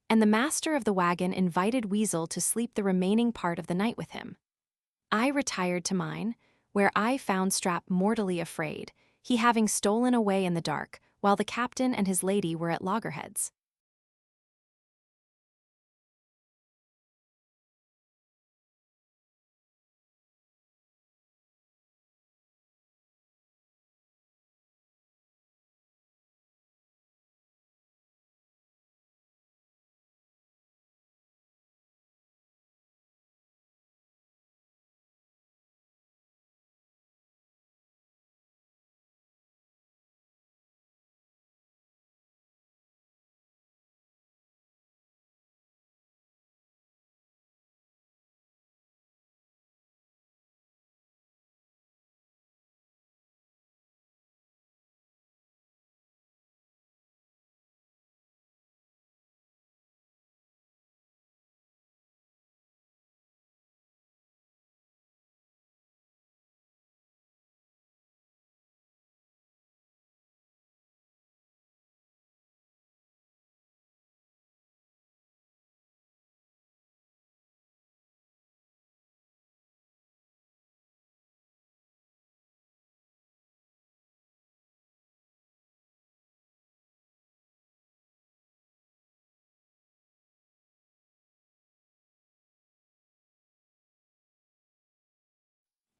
S1: and the master of the wagon invited Weasel to sleep the remaining part of the night with him. I retired to mine, where I found Strap mortally afraid, he having stolen away in the dark, while the captain and his lady were at loggerheads.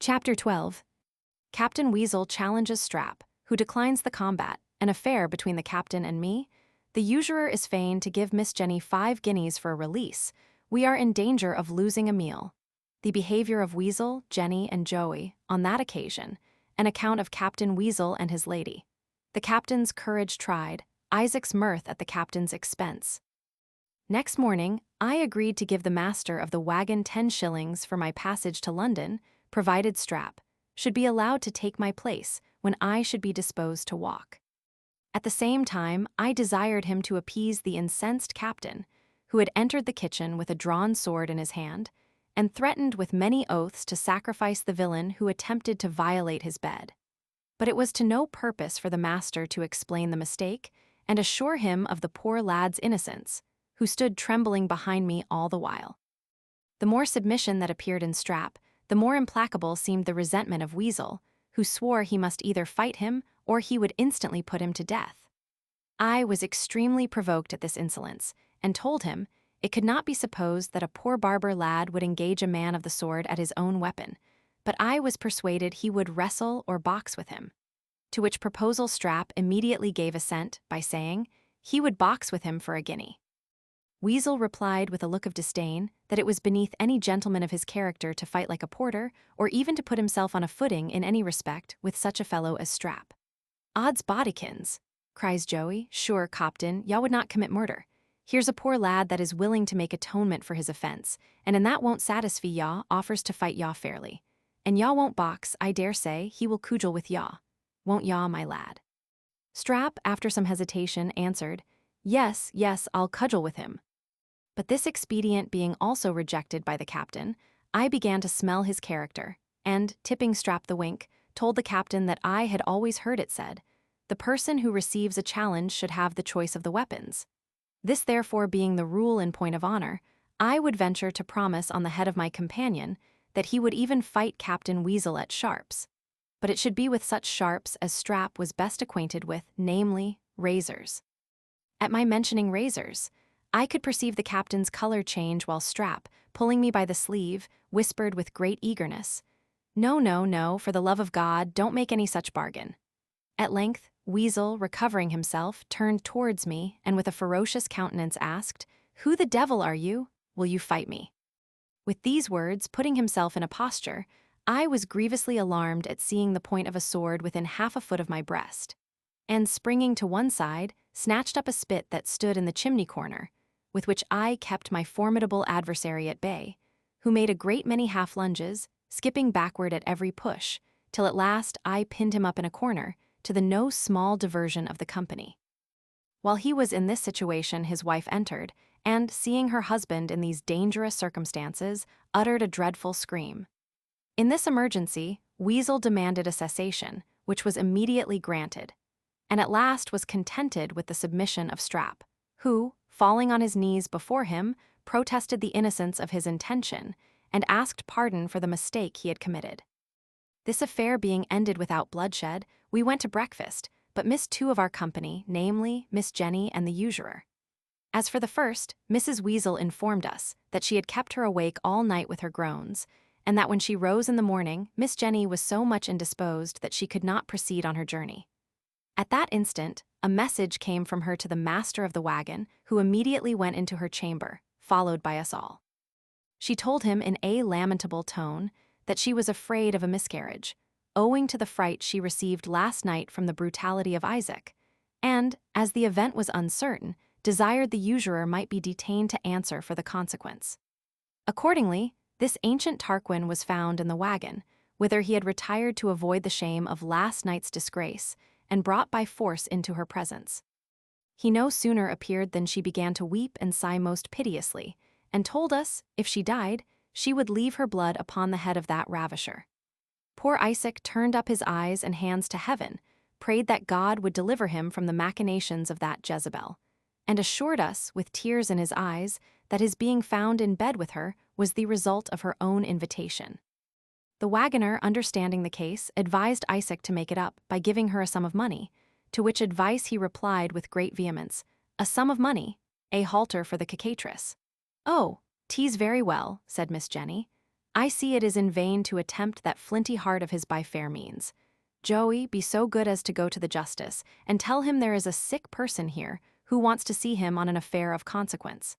S1: Chapter 12. Captain Weasel challenges Strap, who declines the combat, an affair between the captain and me. The usurer is fain to give Miss Jenny 5 guineas for a release. We are in danger of losing a meal. The behavior of Weasel, Jenny, and Joey, on that occasion. An account of Captain Weasel and his lady. The captain's courage tried, Isaac's mirth at the captain's expense. Next morning, I agreed to give the master of the wagon 10 shillings for my passage to London, provided Strap should be allowed to take my place when I should be disposed to walk. At the same time, I desired him to appease the incensed captain, who had entered the kitchen with a drawn sword in his hand, and threatened with many oaths to sacrifice the villain who attempted to violate his bed. But it was to no purpose for the master to explain the mistake and assure him of the poor lad's innocence, who stood trembling behind me all the while. The more submission that appeared in Strap, the more implacable seemed the resentment of Weasel, who swore he must either fight him or he would instantly put him to death. I was extremely provoked at this insolence, and told him it could not be supposed that a poor barber lad would engage a man of the sword at his own weapon, but I was persuaded he would wrestle or box with him. To which proposal Strap immediately gave assent by saying he would box with him for a guinea. Weasel replied with a look of disdain that it was beneath any gentleman of his character to fight like a porter, or even to put himself on a footing in any respect with such a fellow as Strap. "Odds bodykins," cries Joey, "sure, Copton, yaw would not commit murder. Here's a poor lad that is willing to make atonement for his offense, and in that won't satisfy yaw, offers to fight yaw fairly. And yaw won't box, I dare say, he will cudgel with yaw. Won't yaw, my lad?" Strap, after some hesitation, answered, "Yes, yes, I'll cudgel with him." But this expedient being also rejected by the captain, I began to smell his character, and, tipping Strap the wink, told the captain that I had always heard it said, "The person who receives a challenge should have the choice of the weapons." This therefore being the rule in point of honor, I would venture to promise on the head of my companion that he would even fight Captain Weasel at sharps. But it should be with such sharps as Strap was best acquainted with, namely, razors. At my mentioning razors, I could perceive the captain's color change while Strap, pulling me by the sleeve, whispered with great eagerness, "No, no, no, for the love of God, don't make any such bargain." At length, Weasel, recovering himself, turned towards me and with a ferocious countenance asked, "Who the devil are you? Will you fight me?" With these words, putting himself in a posture, I was grievously alarmed at seeing the point of a sword within half a foot of my breast, and springing to one side, snatched up a spit that stood in the chimney corner, with which I kept my formidable adversary at bay, who made a great many half-lunges, skipping backward at every push, till at last I pinned him up in a corner, to the no small diversion of the company. While he was in this situation, his wife entered, and, seeing her husband in these dangerous circumstances, uttered a dreadful scream. In this emergency, Weasel demanded a cessation, which was immediately granted, and at last was contented with the submission of Strap, who, falling on his knees before him, protested the innocence of his intention, and asked pardon for the mistake he had committed. This affair being ended without bloodshed, we went to breakfast, but missed two of our company, namely, Miss Jenny and the usurer. As for the first, Mrs. Weasel informed us that she had kept her awake all night with her groans, and that when she rose in the morning, Miss Jenny was so much indisposed that she could not proceed on her journey. At that instant, a message came from her to the master of the wagon, who immediately went into her chamber, followed by us all. She told him in a lamentable tone that she was afraid of a miscarriage, owing to the fright she received last night from the brutality of Isaac, and, as the event was uncertain, desired the usurer might be detained to answer for the consequence. Accordingly, this ancient Tarquin was found in the wagon, whither he had retired to avoid the shame of last night's disgrace, and brought by force into her presence. He no sooner appeared than she began to weep and sigh most piteously, and told us, if she died, she would leave her blood upon the head of that ravisher. Poor Isaac turned up his eyes and hands to heaven, prayed that God would deliver him from the machinations of that Jezebel, and assured us, with tears in his eyes, that his being found in bed with her was the result of her own invitation. The wagoner, understanding the case, advised Isaac to make it up by giving her a sum of money, to which advice he replied with great vehemence, "A sum of money? A halter for the cicatrice." "Oh, 'tis very well," said Miss Jenny. "I see it is in vain to attempt that flinty heart of his by fair means. Joey, be so good as to go to the justice, and tell him there is a sick person here who wants to see him on an affair of consequence."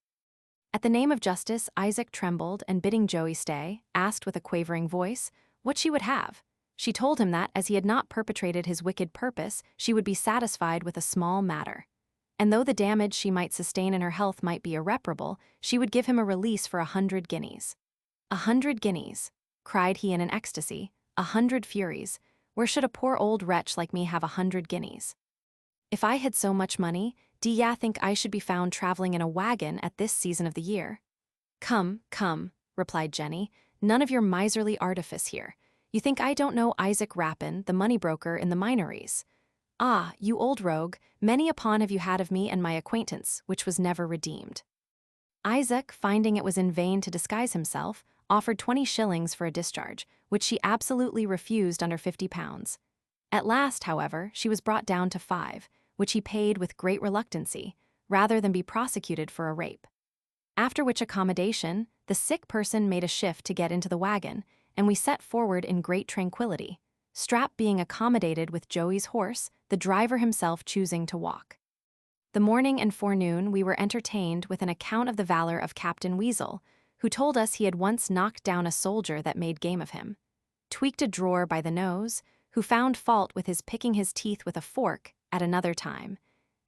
S1: At the name of justice, Isaac trembled, and bidding Joey stay, asked with a quavering voice what she would have. She told him that, as he had not perpetrated his wicked purpose, she would be satisfied with a small matter. And though the damage she might sustain in her health might be irreparable, she would give him a release for 100 guineas. 100 guineas, cried he in an ecstasy, 100 furies, where should a poor old wretch like me have 100 guineas? If I had so much money, d'ye think I should be found traveling in a wagon at this season of the year? Come, come, replied Jenny, none of your miserly artifice here. You think I don't know Isaac Rappin, the money broker in the Minories? Ah, you old rogue, many a pawn have you had of me and my acquaintance, which was never redeemed. Isaac, finding it was in vain to disguise himself, offered 20 shillings for a discharge, which she absolutely refused under £50. At last, however, she was brought down to 5, which he paid with great reluctancy, rather than be prosecuted for a rape. After which accommodation, the sick person made a shift to get into the wagon, and we set forward in great tranquillity, Strap being accommodated with Joey's horse, the driver himself choosing to walk. The morning and forenoon we were entertained with an account of the valor of Captain Weasel, who told us he had once knocked down a soldier that made game of him, tweaked a drawer by the nose, who found fault with his picking his teeth with a fork at another time,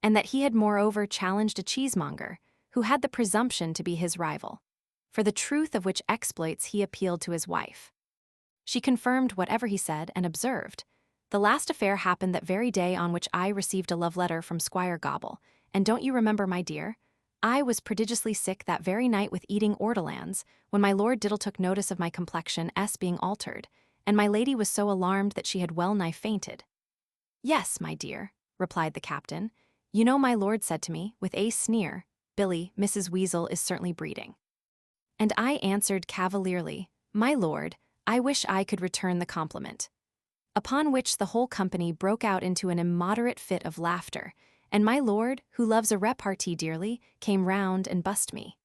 S1: and that he had moreover challenged a cheesemonger, who had the presumption to be his rival, for the truth of which exploits he appealed to his wife. She confirmed whatever he said and observed, "The last affair happened that very day on which I received a love letter from Squire Gobble, and don't you remember, my dear? I was prodigiously sick that very night with eating ortolans, when my Lord Diddle took notice of my complexion being altered, and my lady was so alarmed that she had well-nigh fainted." "Yes, my dear," replied the captain. "You know my lord said to me, with a sneer, 'Billy, Mrs. Weasel is certainly breeding.' And I answered cavalierly, 'My lord, I wish I could return the compliment.' Upon which the whole company broke out into an immoderate fit of laughter, and my lord, who loves a repartee dearly, came round and bussed me.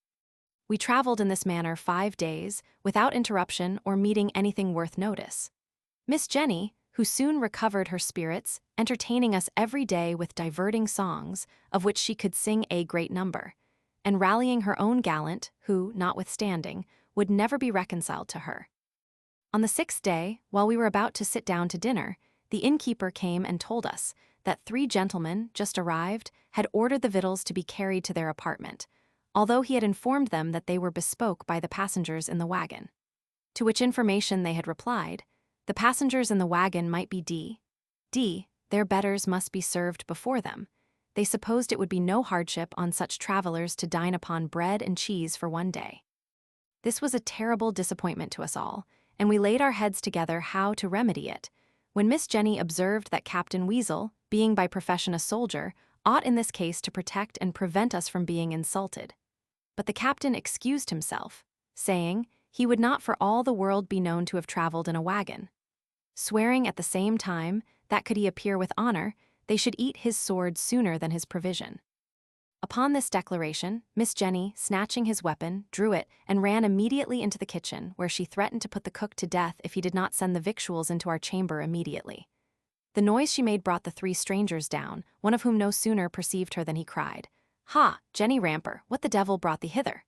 S1: We travelled in this manner 5 days, without interruption or meeting anything worth notice. Miss Jenny, who soon recovered her spirits, entertaining us every day with diverting songs, of which she could sing a great number, and rallying her own gallant, who, notwithstanding, would never be reconciled to her. On the 6th day, while we were about to sit down to dinner, the innkeeper came and told us that 3 gentlemen, just arrived, had ordered the victuals to be carried to their apartment, although he had informed them that they were bespoke by the passengers in the wagon. To which information they had replied, the passengers in the wagon might be their betters must be served before them. They supposed it would be no hardship on such travelers to dine upon bread and cheese for one day. This was a terrible disappointment to us all, and we laid our heads together how to remedy it, when Miss Jenny observed that Captain Weasel, being by profession a soldier, ought in this case to protect and prevent us from being insulted. But the captain excused himself, saying he would not for all the world be known to have traveled in a wagon, swearing at the same time that could he appear with honor, they should eat his sword sooner than his provision. Upon this declaration, Miss Jenny, snatching his weapon, drew it and ran immediately into the kitchen, where she threatened to put the cook to death if he did not send the victuals into our chamber immediately. The noise she made brought the 3 strangers down, one of whom no sooner perceived her than he cried, "Ha, Jenny Ramper, what the devil brought thee hither?"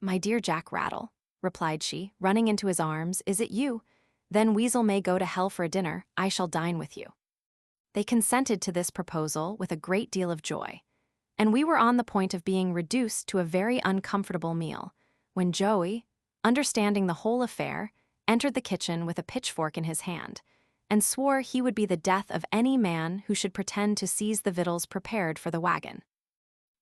S1: "My dear Jack Rattle," replied she, running into his arms, "is it you? Then Weasel may go to hell for a dinner, I shall dine with you." They consented to this proposal with a great deal of joy, and we were on the point of being reduced to a very uncomfortable meal, when Joey, understanding the whole affair, entered the kitchen with a pitchfork in his hand, and swore he would be the death of any man who should pretend to seize the victuals prepared for the wagon.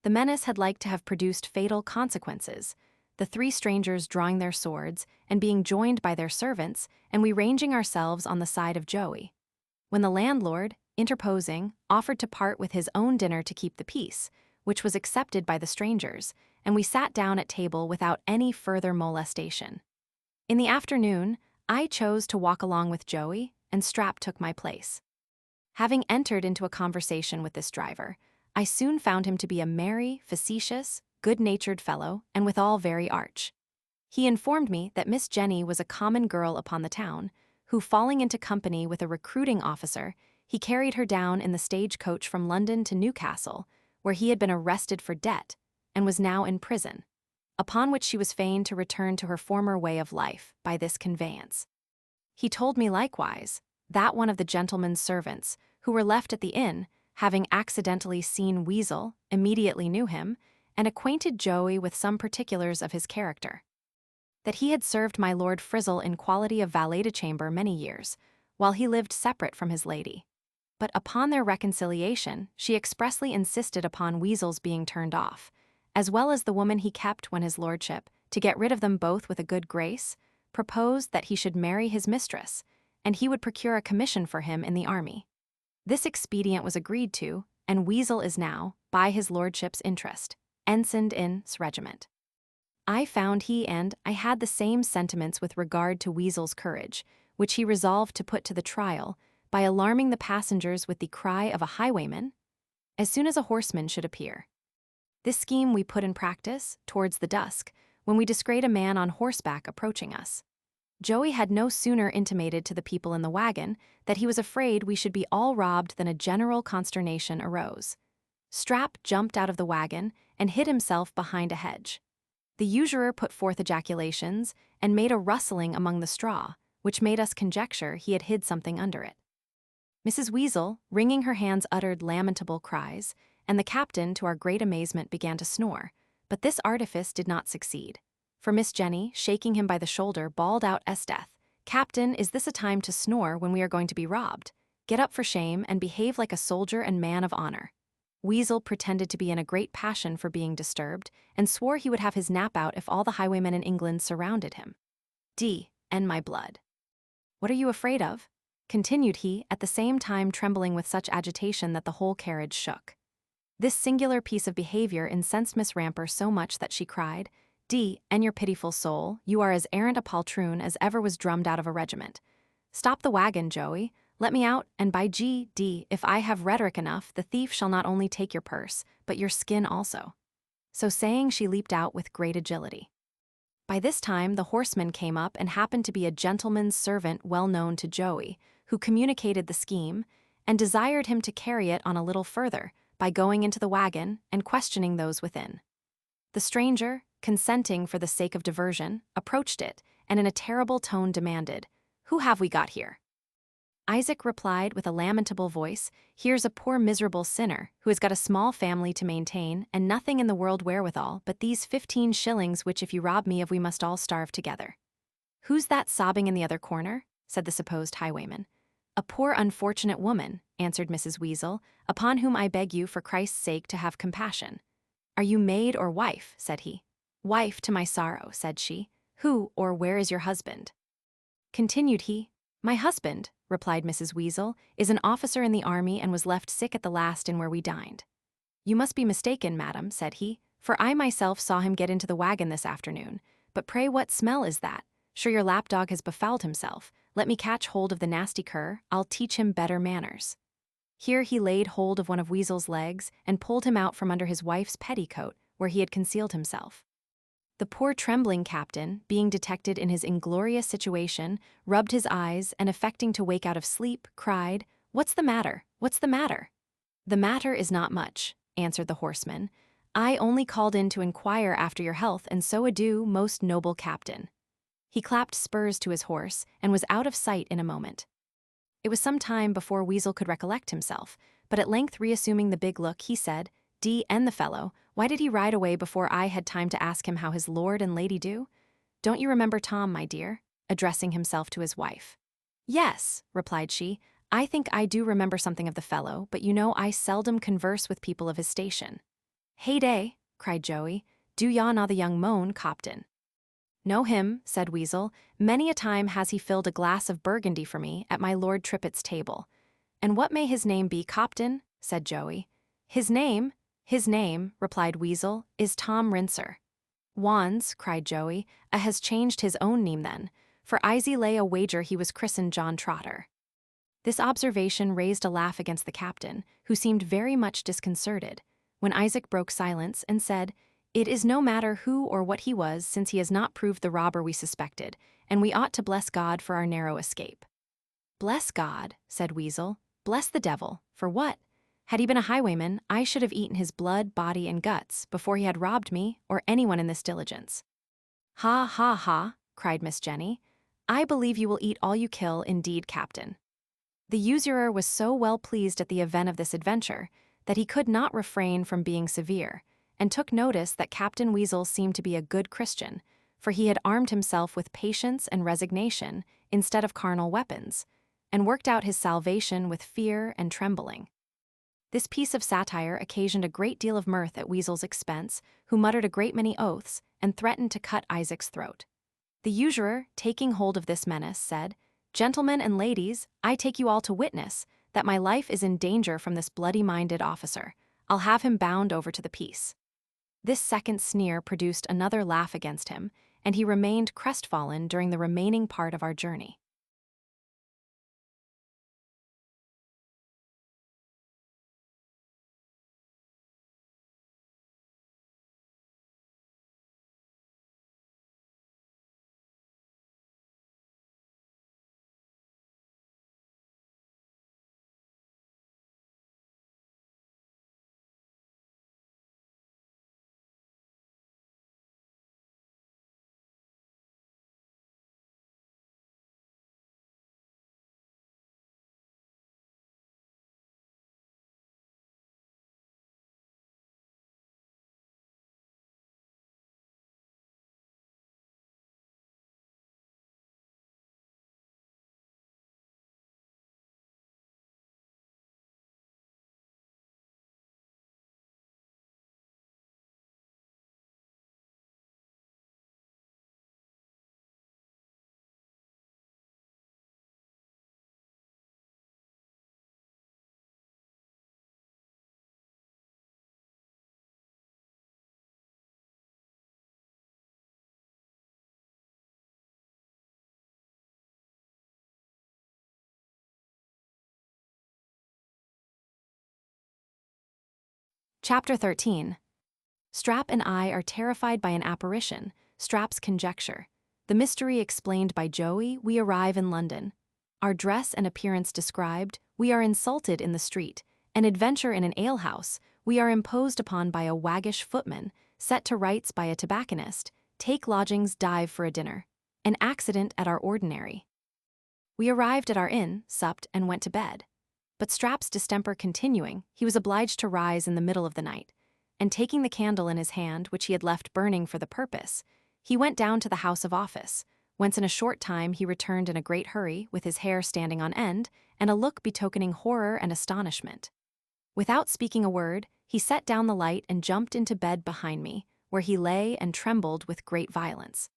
S1: The menace had like to have produced fatal consequences, the 3 strangers drawing their swords and being joined by their servants, and we ranging ourselves on the side of Joey, when the landlord, interposing, offered to part with his own dinner to keep the peace, which was accepted by the strangers, and we sat down at table without any further molestation. In the afternoon, I chose to walk along with Joey, and Strap took my place. Having entered into a conversation with this driver, I soon found him to be a merry, facetious, good-natured fellow, and withal very arch. He informed me that Miss Jenny was a common girl upon the town, who, falling into company with a recruiting officer, he carried her down in the stage-coach from London to Newcastle, where he had been arrested for debt, and was now in prison, upon which she was fain to return to her former way of life by this conveyance. He told me likewise that one of the gentleman's servants, who were left at the inn, having accidentally seen Weasel, immediately knew him, and acquainted Joey with some particulars of his character. That he had served my Lord Frizzle in quality of valet-de-chamber many years, while he lived separate from his lady. But upon their reconciliation, she expressly insisted upon Weasel's being turned off, as well as the woman he kept when his lordship, to get rid of them both with a good grace, proposed that he should marry his mistress, and he would procure a commission for him in the army. This expedient was agreed to, and Weasel is now, by his lordship's interest, ensigned in his regiment. I found he and I had the same sentiments with regard to Weasel's courage, which he resolved to put to the trial by alarming the passengers with the cry of a highwayman as soon as a horseman should appear. This scheme we put in practice towards the dusk, when we descried a man on horseback approaching us. Joey had no sooner intimated to the people in the wagon that he was afraid we should be all robbed than a general consternation arose. Strap jumped out of the wagon and hid himself behind a hedge. The usurer put forth ejaculations and made a rustling among the straw, which made us conjecture he had hid something under it. Mrs. Weasel, wringing her hands, uttered lamentable cries, and the captain, to our great amazement, began to snore, but this artifice did not succeed, for Miss Jenny, shaking him by the shoulder, bawled out "Esdeath, Captain, is this a time to snore when we are going to be robbed? Get up for shame and behave like a soldier and man of honor." Weasel pretended to be in a great passion for being disturbed, and swore he would have his nap out if all the highwaymen in England surrounded him. And my blood. "What are you afraid of?" continued he, at the same time trembling with such agitation that the whole carriage shook. This singular piece of behavior incensed Miss Ramper so much that she cried, "And your pitiful soul, you are as arrant a poltroon as ever was drummed out of a regiment. Stop the wagon, Joey. Let me out, and by G.D., if I have rhetoric enough, the thief shall not only take your purse, but your skin also." So saying, she leaped out with great agility. By this time the horseman came up and happened to be a gentleman's servant well known to Joey, who communicated the scheme, and desired him to carry it on a little further, by going into the wagon and questioning those within. The stranger, consenting for the sake of diversion, approached it, and in a terrible tone demanded, "Who have we got here?" Isaac replied with a lamentable voice, "Here's a poor miserable sinner, who has got a small family to maintain, and nothing in the world wherewithal but these 15 shillings, which if you rob me of we must all starve together." "Who's that sobbing in the other corner?" said the supposed highwayman. "A poor unfortunate woman," answered Mrs. Weasel, "upon whom I beg you for Christ's sake to have compassion." "Are you maid or wife?" said he. "Wife, to my sorrow," said she. "Who or where is your husband?" Continued he. "My husband," replied Mrs. Weasel, "is an officer in the army and was left sick at the last inn where we dined." "You must be mistaken, madam," said he, "for I myself saw him get into the wagon this afternoon. But pray what smell is that? Sure your lapdog has befouled himself. Let me catch hold of the nasty cur, I'll teach him better manners." Here he laid hold of one of Weasel's legs and pulled him out from under his wife's petticoat, where he had concealed himself. The poor trembling captain, being detected in his inglorious situation, rubbed his eyes, and affecting to wake out of sleep, cried, "What's the matter? What's the matter?" "The matter is not much," answered the horseman. "I only called in to inquire after your health, and so adieu, most noble captain." He clapped spurs to his horse, and was out of sight in a moment. It was some time before Weasel could recollect himself, but at length reassuming the big look, he said, "And the fellow, why did he ride away before I had time to ask him how his lord and lady do? Don't you remember Tom, my dear?" addressing himself to his wife. "Yes," replied she, "I think I do remember something of the fellow, but you know I seldom converse with people of his station." "Heyday," cried Joey, "do yaw not the young moan, Copton?" "Know him," said Weasel. "Many a time has he filled a glass of Burgundy for me at my Lord Trippett's table." "And what may his name be, Copton?" said Joey. His name," replied Weasel, "is Tom Rinser." "Wands," cried Joey, "a has changed his own name then, for Izzy lay a wager he was christened John Trotter." This observation raised a laugh against the captain, who seemed very much disconcerted, when Isaac broke silence and said, "It is no matter who or what he was, since he has not proved the robber we suspected, and we ought to bless God for our narrow escape." "Bless God," said Weasel. "Bless the devil, for what? Had he been a highwayman, I should have eaten his blood, body, and guts before he had robbed me or anyone in this diligence." "Ha, ha, ha," cried Miss Jenny. "I believe you will eat all you kill, indeed, Captain." The usurer was so well pleased at the event of this adventure that he could not refrain from being severe, and took notice that Captain Weasel seemed to be a good Christian, for he had armed himself with patience and resignation instead of carnal weapons, and worked out his salvation with fear and trembling. This piece of satire occasioned a great deal of mirth at Weasel's expense, who muttered a great many oaths and threatened to cut Isaac's throat. The usurer, taking hold of this menace, said, "Gentlemen and ladies, I take you all to witness that my life is in danger from this bloody-minded officer. I'll have him bound over to the peace." This second sneer produced another laugh against him, and he remained crestfallen during the remaining part of our journey. Chapter 13. Strap and I are terrified by an apparition, Strap's conjecture. The mystery explained by Joey, we arrive in London. Our dress and appearance described, we are insulted in the street. An adventure in an alehouse, we are imposed upon by a waggish footman, set to rights by a tobacconist, take lodgings, dive for a dinner. An accident at our ordinary. We arrived at our inn, supped, and went to bed. But Strap's distemper continuing, he was obliged to rise in the middle of the night, and taking the candle in his hand, which he had left burning for the purpose, he went down to the house of office, whence in a short time he returned in a great hurry, with his hair standing on end, and a look betokening horror and astonishment. Without speaking a word, he set down the light and jumped into bed behind me, where he lay and trembled with great violence.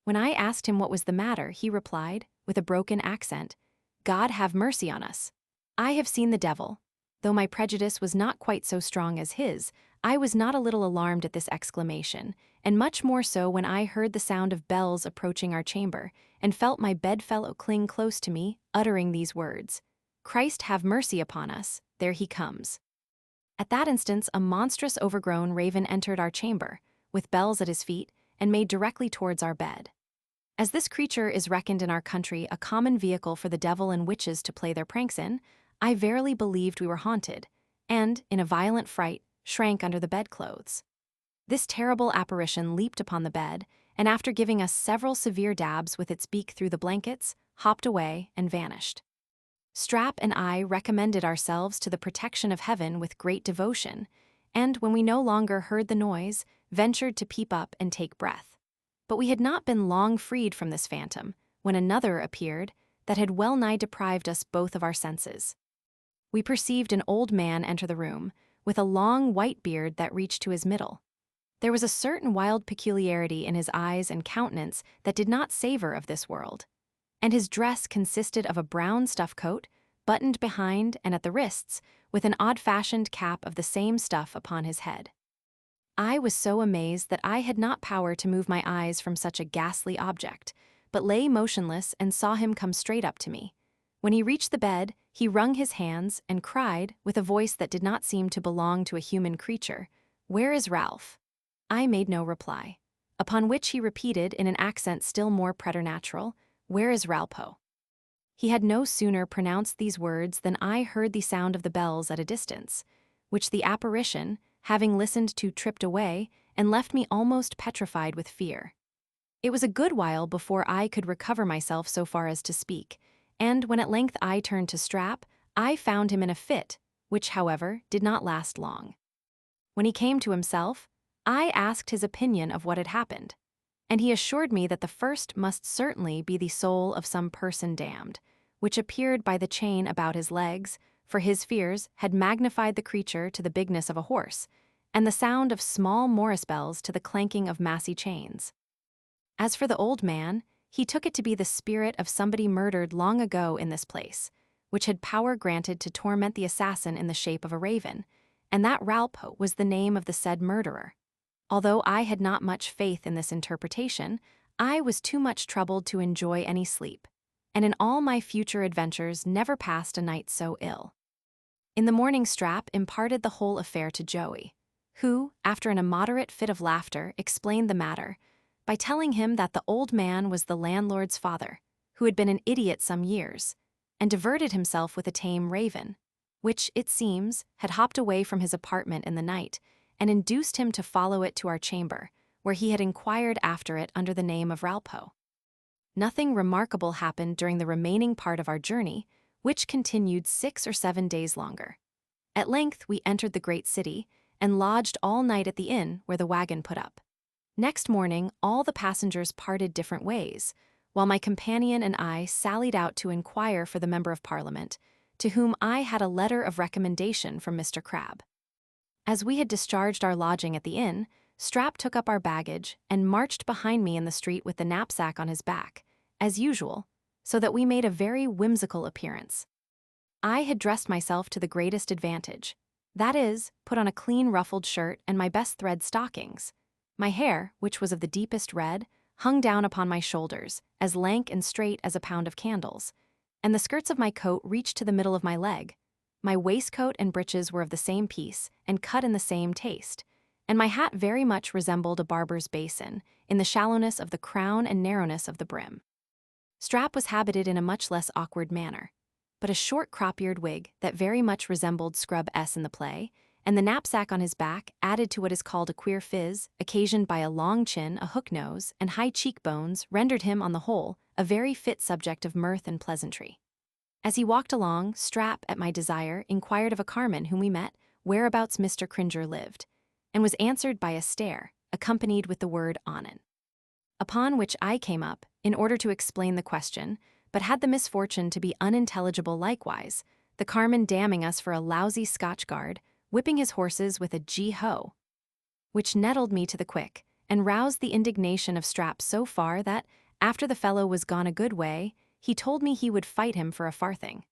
S1: When I asked him what was the matter, he replied, with a broken accent, "God have mercy on us. I have seen the devil." Though my prejudice was not quite so strong as his, I was not a little alarmed at this exclamation, and much more so when I heard the sound of bells approaching our chamber, and felt my bedfellow cling close to me, uttering these words, "Christ have mercy upon us, there he comes." At that instant a monstrous overgrown raven entered our chamber, with bells at his feet, and made directly towards our bed. As this creature is reckoned in our country a common vehicle for the devil and witches to play their pranks in, I verily believed we were haunted, and, in a violent fright, shrank under the bedclothes. This terrible apparition leaped upon the bed, and after giving us several severe dabs with its beak through the blankets, hopped away and vanished. Strap and I recommended ourselves to the protection of heaven with great devotion, and when we no longer heard the noise, ventured to peep up and take breath. But we had not been long freed from this phantom, when another appeared that had well nigh deprived us both of our senses. We perceived an old man enter the room, with a long white beard that reached to his middle. There was a certain wild peculiarity in his eyes and countenance that did not savor of this world, and his dress consisted of a brown stuff coat, buttoned behind and at the wrists, with an odd-fashioned cap of the same stuff upon his head. I was so amazed that I had not power to move my eyes from such a ghastly object, but lay motionless and saw him come straight up to me. When he reached the bed, he wrung his hands and cried, with a voice that did not seem to belong to a human creature, "Where is Ralph?" I made no reply, upon which he repeated in an accent still more preternatural, "Where is Ralpo?" He had no sooner pronounced these words than I heard the sound of the bells at a distance, which the apparition, having listened to, tripped away, and left me almost petrified with fear. It was a good while before I could recover myself so far as to speak, and when at length I turned to Strap, I found him in a fit, which, however, did not last long. When he came to himself, I asked his opinion of what had happened, and he assured me that the first must certainly be the soul of some person damned, which appeared by the chain about his legs, for his fears had magnified the creature to the bigness of a horse, and the sound of small Morris bells to the clanking of massy chains. As for the old man, he took it to be the spirit of somebody murdered long ago in this place, which had power granted to torment the assassin in the shape of a raven, and that Ralpo was the name of the said murderer. Although I had not much faith in this interpretation, I was too much troubled to enjoy any sleep, and in all my future adventures never passed a night so ill. In the morning Strap imparted the whole affair to Joey, who, after an immoderate fit of laughter, explained the matter, by telling him that the old man was the landlord's father, who had been an idiot some years, and diverted himself with a tame raven, which, it seems, had hopped away from his apartment in the night, and induced him to follow it to our chamber, where he had inquired after it under the name of Ralpo. Nothing remarkable happened during the remaining part of our journey, which continued 6 or 7 days longer. At length we entered the great city, and lodged all night at the inn where the wagon put up. Next morning, all the passengers parted different ways, while my companion and I sallied out to inquire for the Member of Parliament, to whom I had a letter of recommendation from Mr. Crabbe. As we had discharged our lodging at the inn, Strap took up our baggage and marched behind me in the street with the knapsack on his back, as usual, so that we made a very whimsical appearance. I had dressed myself to the greatest advantage, that is, put on a clean ruffled shirt and my best thread stockings. My hair, which was of the deepest red, hung down upon my shoulders, as lank and straight as a pound of candles, and the skirts of my coat reached to the middle of my leg. My waistcoat and breeches were of the same piece and cut in the same taste, and my hat very much resembled a barber's basin in the shallowness of the crown and narrowness of the brim. Strap was habited in a much less awkward manner, but a short crop-eared wig that very much resembled Scrub S in the play, and the knapsack on his back added to what is called a queer fizz, occasioned by a long chin, a hook nose, and high cheekbones, rendered him, on the whole, a very fit subject of mirth and pleasantry. As he walked along, Strap, at my desire, inquired of a carman whom we met whereabouts Mr. Cringer lived, and was answered by a stare, accompanied with the word "onnen." Upon which I came up, in order to explain the question, but had the misfortune to be unintelligible likewise, the carman damning us for a lousy Scotch guard, whipping his horses with a gee-ho, which nettled me to the quick, and roused the indignation of Strap so far that, after the fellow was gone a good way, he told me he would fight him for a farthing.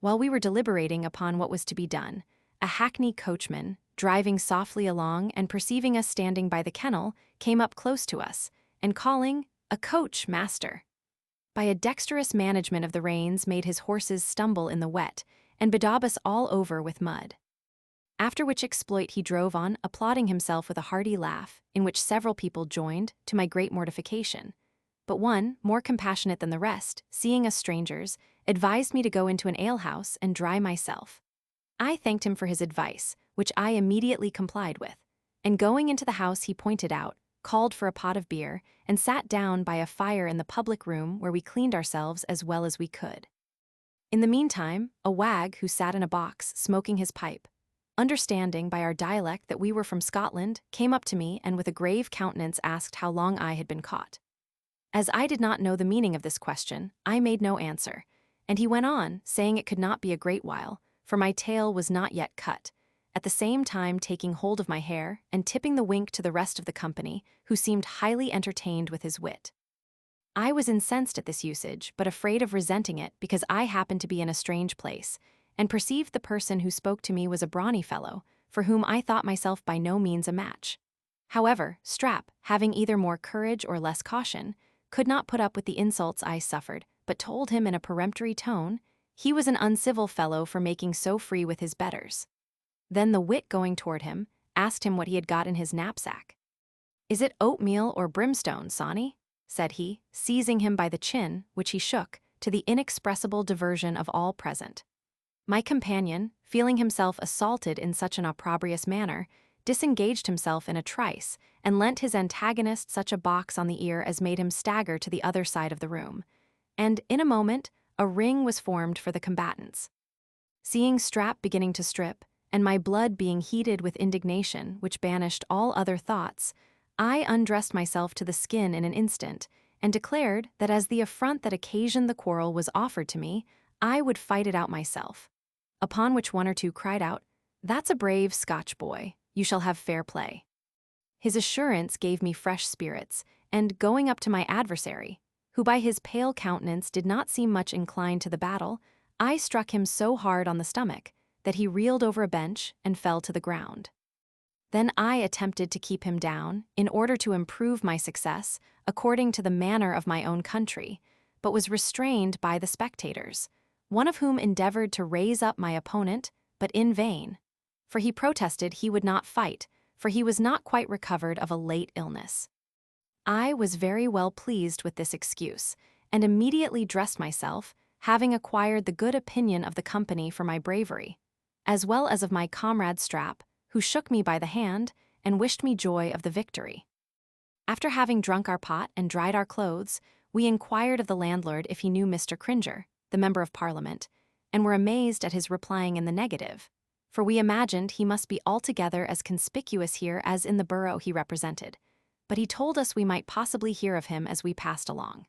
S1: While we were deliberating upon what was to be done, a hackney coachman, driving softly along and perceiving us standing by the kennel, came up close to us, and calling, "A coach, master!" by a dexterous management of the reins made his horses stumble in the wet, and bedaub us all over with mud. After which exploit he drove on, applauding himself with a hearty laugh, in which several people joined, to my great mortification. But one, more compassionate than the rest, seeing us strangers, advised me to go into an alehouse and dry myself. I thanked him for his advice, which I immediately complied with, and going into the house he pointed out, called for a pot of beer, and sat down by a fire in the public room where we cleaned ourselves as well as we could. In the meantime, a wag who sat in a box smoking his pipe, understanding by our dialect that we were from Scotland, came up to me and with a grave countenance asked how long I had been caught. As I did not know the meaning of this question, I made no answer, and he went on, saying it could not be a great while, for my tail was not yet cut, at the same time taking hold of my hair and tipping the wink to the rest of the company, who seemed highly entertained with his wit. I was incensed at this usage, but afraid of resenting it because I happened to be in a strange place, and perceived the person who spoke to me was a brawny fellow, for whom I thought myself by no means a match. However, Strap, having either more courage or less caution, could not put up with the insults I suffered, but told him in a peremptory tone he was an uncivil fellow for making so free with his betters. Then the wit, going toward him, asked him what he had got in his knapsack. "Is it oatmeal or brimstone, Sawney?" said he, seizing him by the chin, which he shook, to the inexpressible diversion of all present. My companion, feeling himself assaulted in such an opprobrious manner, disengaged himself in a trice, and lent his antagonist such a box on the ear as made him stagger to the other side of the room, and, in a moment, a ring was formed for the combatants. Seeing Strap beginning to strip, and my blood being heated with indignation which banished all other thoughts, I undressed myself to the skin in an instant, and declared that as the affront that occasioned the quarrel was offered to me, I would fight it out myself. Upon which one or two cried out, "That's a brave Scotch boy, you shall have fair play." His assurance gave me fresh spirits, and going up to my adversary, who by his pale countenance did not seem much inclined to the battle, I struck him so hard on the stomach that he reeled over a bench and fell to the ground. Then I attempted to keep him down, in order to improve my success, according to the manner of my own country, but was restrained by the spectators, one of whom endeavored to raise up my opponent, but in vain, for he protested he would not fight, for he was not quite recovered of a late illness. I was very well pleased with this excuse, and immediately dressed myself, having acquired the good opinion of the company for my bravery, as well as of my comrade Strap, who shook me by the hand and wished me joy of the victory. After having drunk our pot and dried our clothes, we inquired of the landlord if he knew Mr. Cringer, the Member of Parliament, and were amazed at his replying in the negative, for we imagined he must be altogether as conspicuous here as in the borough he represented, but he told us we might possibly hear of him as we passed along.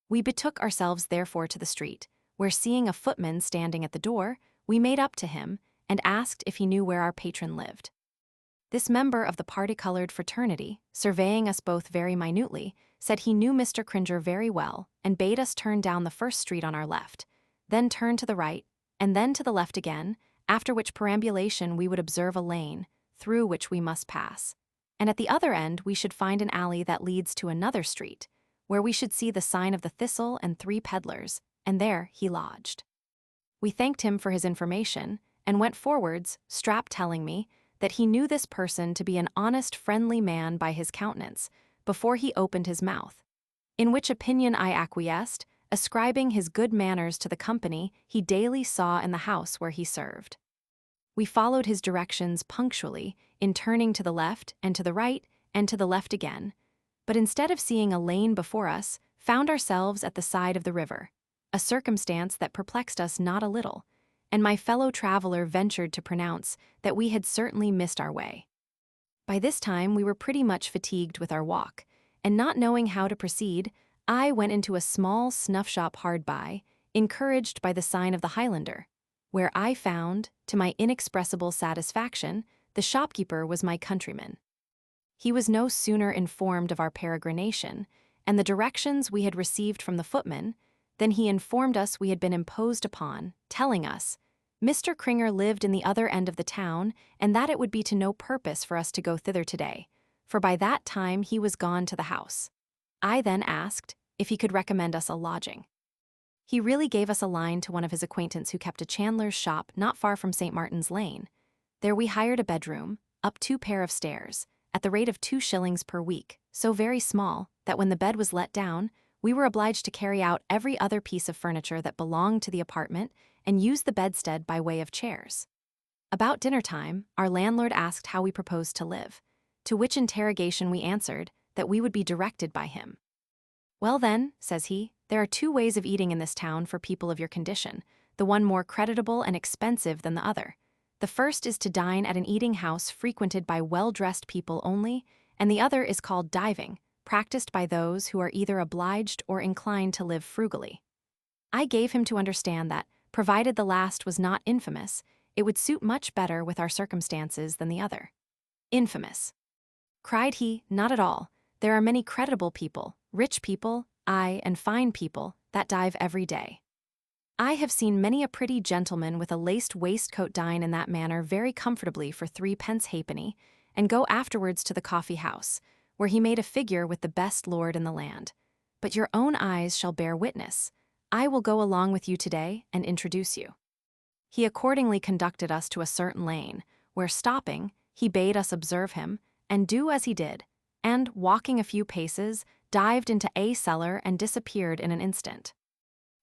S1: We betook ourselves therefore to the street, where seeing a footman standing at the door, we made up to him, and asked if he knew where our patron lived. This member of the party-colored fraternity, surveying us both very minutely, said he knew Mr. Cringer very well, and bade us turn down the first street on our left, then turn to the right, and then to the left again, after which perambulation we would observe a lane, through which we must pass, and at the other end we should find an alley that leads to another street, where we should see the sign of the Thistle and 3 peddlers, and there he lodged. We thanked him for his information and went forwards, Strap telling me that he knew this person to be an honest, friendly man by his countenance before he opened his mouth, in which opinion I acquiesced, ascribing his good manners to the company he daily saw in the house where he served. We followed his directions punctually in turning to the left and to the right and to the left again, but instead of seeing a lane before us, found ourselves at the side of the river, a circumstance that perplexed us not a little, and my fellow traveler ventured to pronounce that we had certainly missed our way. By this time we were pretty much fatigued with our walk, and not knowing how to proceed, I went into a small snuff shop hard by, encouraged by the sign of the Highlander, where I found, to my inexpressible satisfaction, the shopkeeper was my countryman. He was no sooner informed of our peregrination, and the directions we had received from the footman, than he informed us we had been imposed upon, telling us, Mr. Cringer lived in the other end of the town, and that it would be to no purpose for us to go thither today, for by that time he was gone to the house. I then asked if he could recommend us a lodging. He really gave us a line to one of his acquaintance who kept a chandler's shop not far from St. Martin's Lane. There we hired a bedroom, up 2 pair of stairs, at the rate of 2 shillings per week, so very small that when the bed was let down, we were obliged to carry out every other piece of furniture that belonged to the apartment and use the bedstead by way of chairs. About dinner time, our landlord asked how we proposed to live, to which interrogation we answered that we would be directed by him. Well then, says he, there are 2 ways of eating in this town for people of your condition, the one more creditable and expensive than the other. The first is to dine at an eating house frequented by well-dressed people only, and the other is called diving, practiced by those who are either obliged or inclined to live frugally. I gave him to understand that, provided the last was not infamous, it would suit much better with our circumstances than the other. Infamous, cried he, not at all. There are many creditable people, rich people, aye, and fine people, that dive every day. I have seen many a pretty gentleman with a laced waistcoat dine in that manner very comfortably for 3 pence halfpenny, and go afterwards to the coffee house, where he made a figure with the best lord in the land. But your own eyes shall bear witness. I will go along with you today and introduce you. He accordingly conducted us to a certain lane, where stopping, he bade us observe him, and do as he did, and, walking a few paces, dived into a cellar and disappeared in an instant.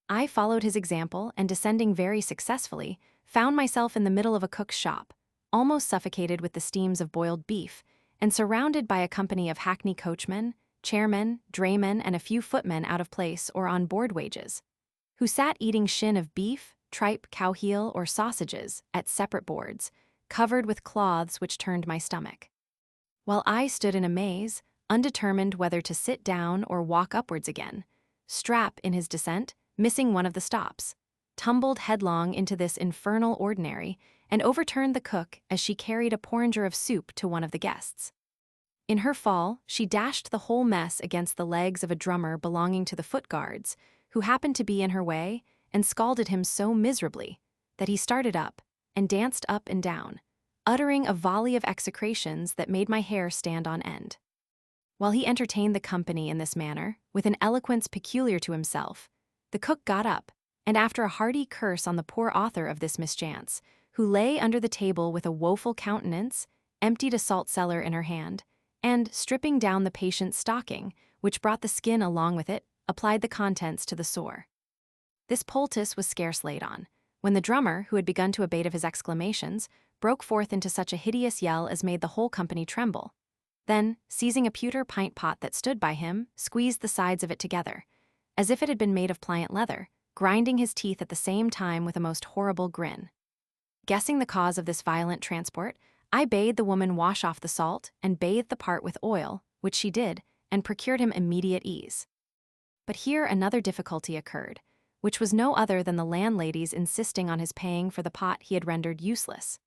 S1: I followed his example, and descending very successfully, found myself in the middle of a cook's shop, almost suffocated with the steams of boiled beef, and surrounded by a company of hackney coachmen, chairmen, draymen, and a few footmen out of place or on board wages, who sat eating shin of beef, tripe, cow heel, or sausages at separate boards, covered with cloths which turned my stomach. While I stood in a maze, undetermined whether to sit down or walk upwards again, Strap, in his descent, missing one of the stops, tumbled headlong into this infernal ordinary and overturned the cook as she carried a porringer of soup to one of the guests. In her fall, she dashed the whole mess against the legs of a drummer belonging to the foot guards, who happened to be in her way, and scalded him so miserably that he started up and danced up and down, uttering a volley of execrations that made my hair stand on end. While he entertained the company in this manner, with an eloquence peculiar to himself, the cook got up, and after a hearty curse on the poor author of this mischance, who lay under the table with a woeful countenance, emptied a salt-cellar in her hand, and, stripping down the patient's stocking, which brought the skin along with it, applied the contents to the sore. This poultice was scarce laid on, when the drummer, who had begun to abate of his exclamations, broke forth into such a hideous yell as made the whole company tremble. Then, seizing a pewter pint pot that stood by him, squeezed the sides of it together, as if it had been made of pliant leather, grinding his teeth at the same time with a most horrible grin. Guessing the cause of this violent transport, I bade the woman wash off the salt and bathe the part with oil, which she did, and procured him immediate ease. But here another difficulty occurred, which was no other than the landlady's insisting on his paying for the pot he had rendered useless.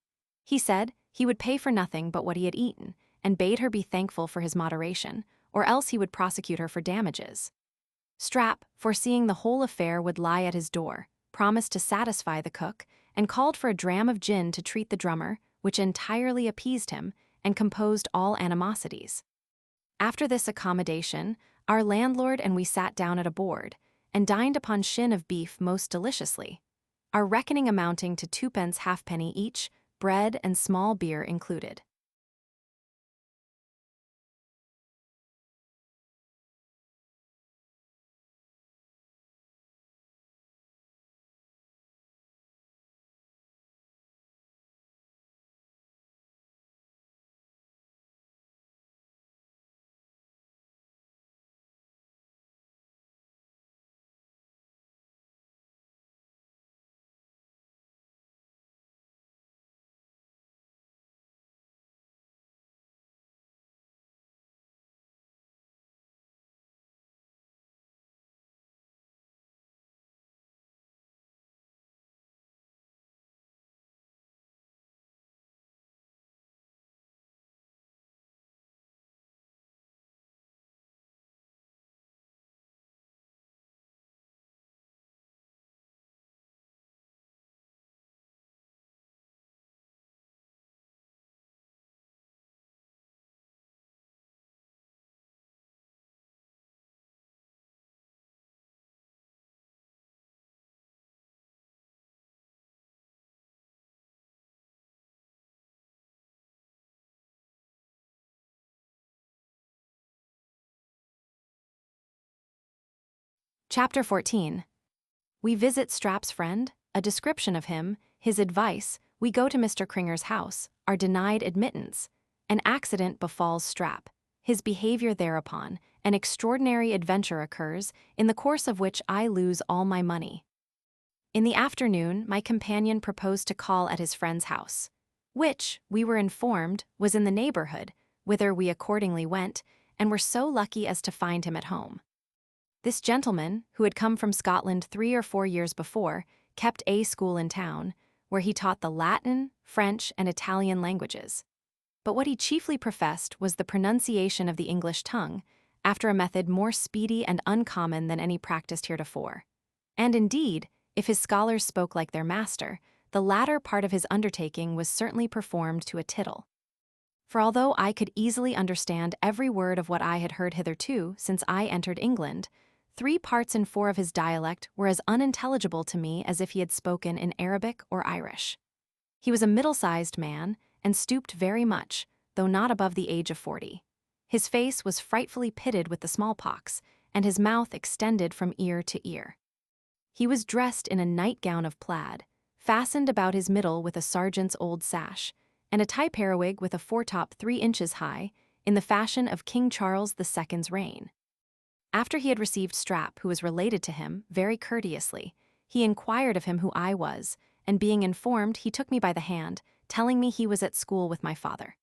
S1: He said he would pay for nothing but what he had eaten, and bade her be thankful for his moderation, or else he would prosecute her for damages. Strap, foreseeing the whole affair would lie at his door, promised to satisfy the cook, and called for a dram of gin to treat the drummer, which entirely appeased him and composed all animosities. After this accommodation, our landlord and we sat down at a board, and dined upon shin of beef most deliciously. our reckoning amounting to 2 pence halfpenny each, bread and small beer included. Chapter 14. We visit Strap's friend, a description of him, his advice, we go to Mr. Cringer's house, are denied admittance, an accident befalls Strap, his behavior thereupon, an extraordinary adventure occurs, in the course of which I lose all my money. In the afternoon, my companion proposed to call at his friend's house, which, we were informed, was in the neighborhood, whither we accordingly went, and were so lucky as to find him at home. This gentleman, who had come from Scotland 3 or 4 years before, kept a school in town, where he taught the Latin, French, and Italian languages. But what he chiefly professed was the pronunciation of the English tongue, after a method more speedy and uncommon than any practiced heretofore. And indeed, if his scholars spoke like their master, the latter part of his undertaking was certainly performed to a tittle. For although I could easily understand every word of what I had heard hitherto since I entered England, 3 parts in 4 of his dialect were as unintelligible to me as if he had spoken in Arabic or Irish. He was a middle-sized man, and stooped very much, though not above the age of 40. His face was frightfully pitted with the smallpox, and his mouth extended from ear to ear. He was dressed in a nightgown of plaid, fastened about his middle with a sergeant's old sash, and a tie periwig with a foretop 3 inches high, in the fashion of King Charles II's reign. After he had received Strap, who was related to him, very courteously, he inquired of him who I was, and being informed, he took me by the hand, telling me he was at school with my father.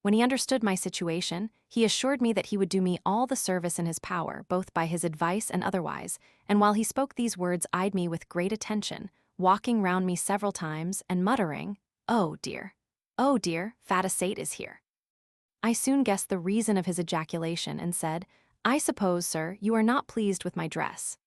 S1: When he understood my situation, he assured me that he would do me all the service in his power, both by his advice and otherwise, and while he spoke these words eyed me with great attention, walking round me several times, and muttering, oh dear, fat assate is here." I soon guessed the reason of his ejaculation, and said, "I suppose, sir, you are not pleased with my dress."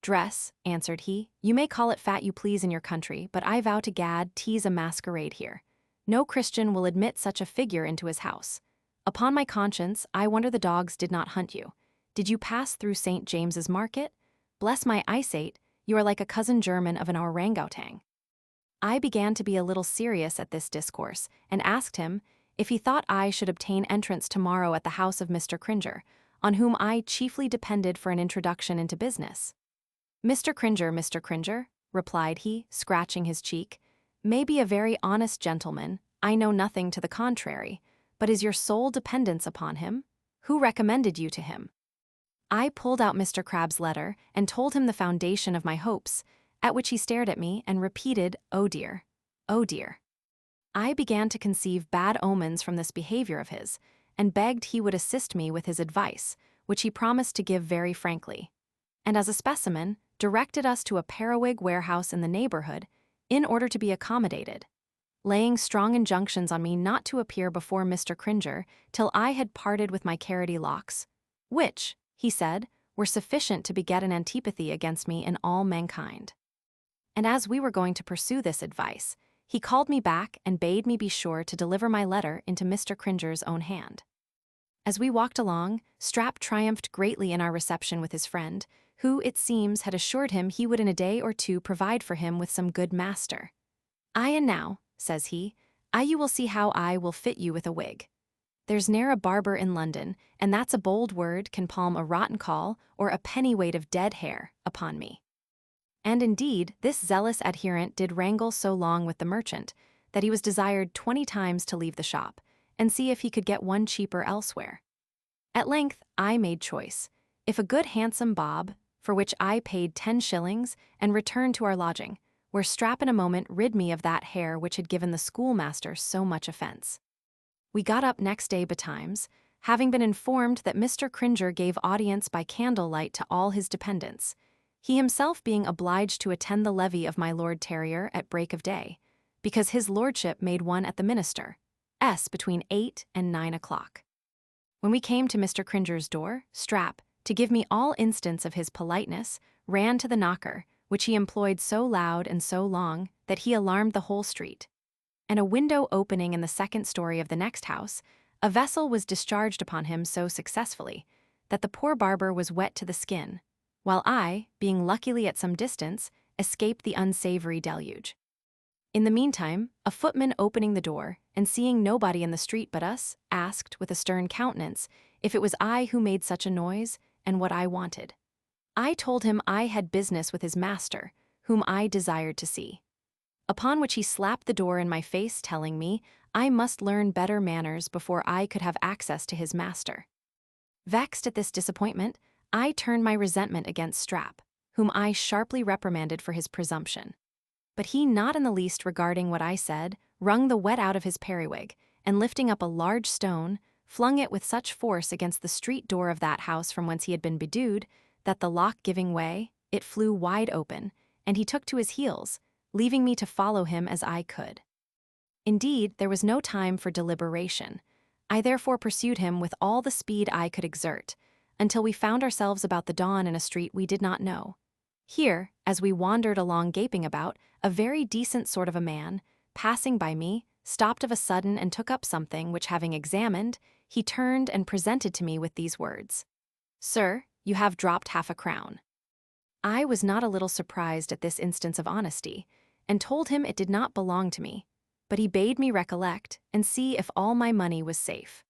S1: "Dress," answered he, "you may call it fat you please in your country, but I vow to Gad 'tis a masquerade here. No Christian will admit such a figure into his house. Upon my conscience, I wonder the dogs did not hunt you. Did you pass through St. James's Market? Bless my eyesight, you are like a cousin german of an orangutan." I began to be a little serious at this discourse, and asked him if he thought I should obtain entrance tomorrow at the house of Mr. Cringer, on whom I chiefly depended for an introduction into business. Mr. Cringer, replied he, scratching his cheek, may be a very honest gentleman, I know nothing to the contrary, but is your sole dependence upon him? Who recommended you to him? I pulled out Mr. Crabbe's letter, and told him the foundation of my hopes, at which he stared at me and repeated, "Oh dear, oh dear." I began to conceive bad omens from this behavior of his, and begged he would assist me with his advice, which he promised to give very frankly, and as a specimen, directed us to a periwig warehouse in the neighborhood, in order to be accommodated, laying strong injunctions on me not to appear before Mr. Cringer till I had parted with my carroty locks, which, he said, were sufficient to beget an antipathy against me in all mankind. And as we were going to pursue this advice, he called me back and bade me be sure to deliver my letter into Mr. Cringer's own hand. As we walked along, Strap triumphed greatly in our reception with his friend, who, it seems, had assured him he would in a day or two provide for him with some good master. "Aye, and now," says he, "I you will see how I will fit you with a wig. There's ne'er a barber in London, and that's a bold word, can palm a rotten caul, or a pennyweight of dead hair, upon me." And indeed, this zealous adherent did wrangle so long with the merchant, that he was desired 20 times to leave the shop, and see if he could get one cheaper elsewhere. At length I made choice, if a good handsome bob, for which I paid 10 shillings, and returned to our lodging, where Strap in a moment rid me of that hair which had given the schoolmaster so much offence. We got up next day betimes, having been informed that Mr. Cringer gave audience by candlelight to all his dependents, he himself being obliged to attend the levee of my Lord Terrier at break of day, because his lordship made one at the minister's between 8 and 9 o'clock. When we came to Mr. Cringer's door, Strap, to give me all instance of his politeness, ran to the knocker, which he employed so loud and so long that he alarmed the whole street. And a window opening in the second story of the next house, a vessel was discharged upon him so successfully that the poor barber was wet to the skin, while I, being luckily at some distance, escaped the unsavory deluge. In the meantime, a footman opening the door, and seeing nobody in the street but us, asked, with a stern countenance, if it was I who made such a noise, and what I wanted. I told him I had business with his master, whom I desired to see. Upon which he slapped the door in my face, telling me I must learn better manners before I could have access to his master. Vexed at this disappointment, I turned my resentment against Strap, whom I sharply reprimanded for his presumption. But he, not in the least regarding what I said, wrung the wet out of his periwig, and lifting up a large stone, flung it with such force against the street door of that house from whence he had been bedewed, that the lock giving way, it flew wide open, and he took to his heels, leaving me to follow him as I could. Indeed, there was no time for deliberation. I therefore pursued him with all the speed I could exert, until we found ourselves about the dawn in a street we did not know. Here, as we wandered along gaping about, a very decent sort of a man, passing by me, stopped of a sudden and took up something which, having examined, he turned and presented to me with these words: "Sir, you have dropped half a crown." I was not a little surprised at this instance of honesty, and told him it did not belong to me, but he bade me recollect and see if all my money was safe.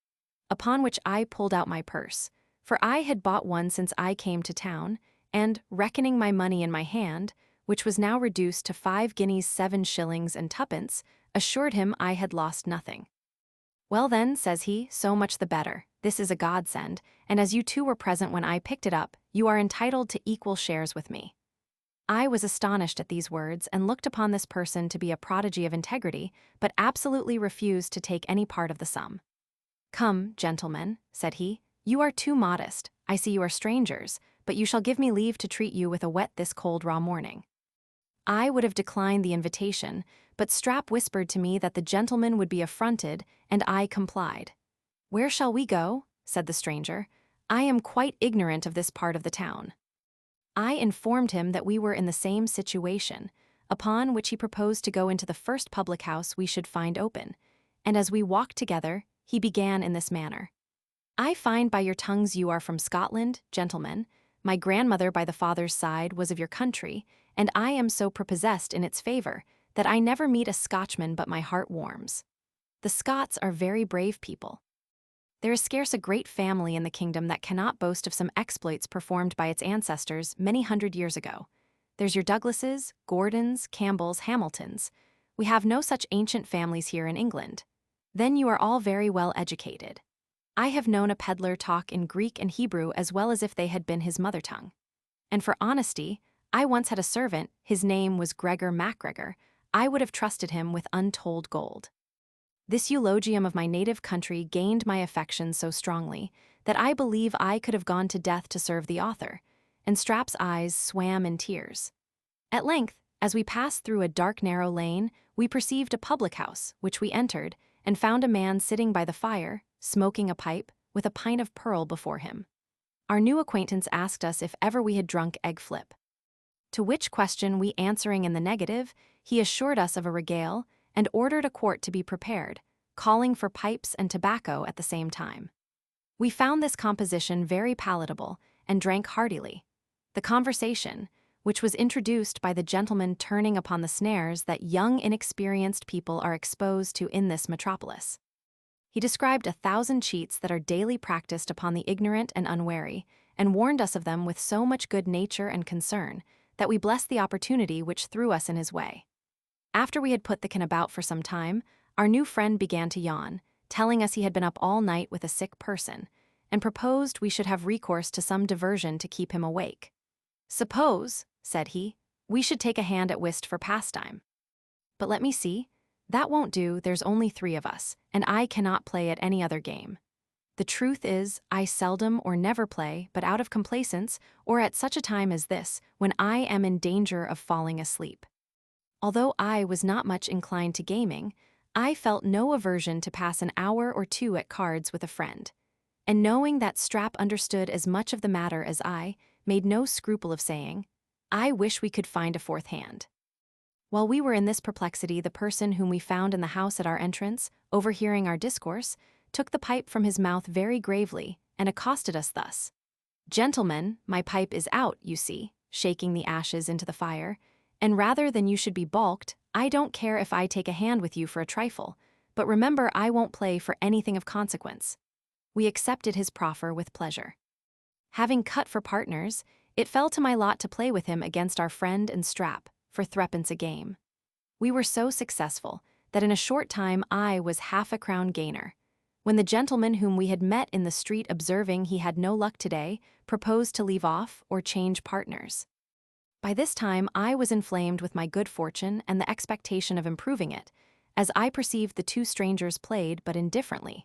S1: Upon which I pulled out my purse, for I had bought one since I came to town, and, reckoning my money in my hand, which was now reduced to 5 guineas 7 shillings and twopence, assured him I had lost nothing. "Well then," says he, "so much the better. This is a godsend, and as you two were present when I picked it up, you are entitled to equal shares with me." I was astonished at these words, and looked upon this person to be a prodigy of integrity, but absolutely refused to take any part of the sum. "Come, gentlemen," said he, "you are too modest. I see you are strangers, but you shall give me leave to treat you with a wet this cold raw morning." I would have declined the invitation, but Strap whispered to me that the gentleman would be affronted, and I complied. "Where shall we go?" said the stranger. "I am quite ignorant of this part of the town." I informed him that we were in the same situation, upon which he proposed to go into the first public house we should find open, and as we walked together, he began in this manner: "I find by your tongues you are from Scotland, gentlemen. My grandmother by the father's side was of your country, and I am so prepossessed in its favor that I never meet a Scotchman but my heart warms. The Scots are very brave people. There is scarce a great family in the kingdom that cannot boast of some exploits performed by its ancestors many hundred years ago. There's your Douglases, Gordons, Campbells, Hamiltons. We have no such ancient families here in England. Then you are all very well educated. I have known a peddler talk in Greek and Hebrew as well as if they had been his mother tongue. And for honesty, I once had a servant, his name was Gregor MacGregor. I would have trusted him with untold gold." This eulogium of my native country gained my affection so strongly that I believe I could have gone to death to serve the author, and Strap's eyes swam in tears. At length, as we passed through a dark narrow lane, we perceived a public house, which we entered, and found a man sitting by the fire, smoking a pipe, with a pint of purl before him. Our new acquaintance asked us if ever we had drunk egg flip. To which question we answering in the negative, he assured us of a regale, and ordered a quart to be prepared, calling for pipes and tobacco at the same time. We found this composition very palatable, and drank heartily. The The conversation, which was introduced by the gentleman turning upon the snares that young, inexperienced people are exposed to in this metropolis. He described 1,000 cheats that are daily practiced upon the ignorant and unwary, and warned us of them with so much good nature and concern that we blessed the opportunity which threw us in his way. After we had put the can about for some time, our new friend began to yawn, telling us he had been up all night with a sick person, and proposed we should have recourse to some diversion to keep him awake. "Suppose," said he, "we should take a hand at whist for pastime." "But let me see. That won't do, there's only 3 of us, and I cannot play at any other game. The truth is, I seldom or never play, but out of complacence, or at such a time as this, when I am in danger of falling asleep." Although I was not much inclined to gaming, I felt no aversion to pass an hour or 2 at cards with a friend, and knowing that Strap understood as much of the matter as I, made no scruple of saying, "I wish we could find a 4th hand." While we were in this perplexity, the person whom we found in the house at our entrance, overhearing our discourse, took the pipe from his mouth very gravely, and accosted us thus: "Gentlemen, my pipe is out, you see," shaking the ashes into the fire, "and rather than you should be balked, I don't care if I take a hand with you for a trifle, but remember I won't play for anything of consequence." We accepted his proffer with pleasure. Having cut for partners, it fell to my lot to play with him against our friend and Strap, for 3d a game. We were so successful that in a short time I was half a crown gainer, when the gentleman whom we had met in the street, observing he had no luck today, proposed to leave off or change partners. By this time I was inflamed with my good fortune and the expectation of improving it, as I perceived the 2 strangers played but indifferently.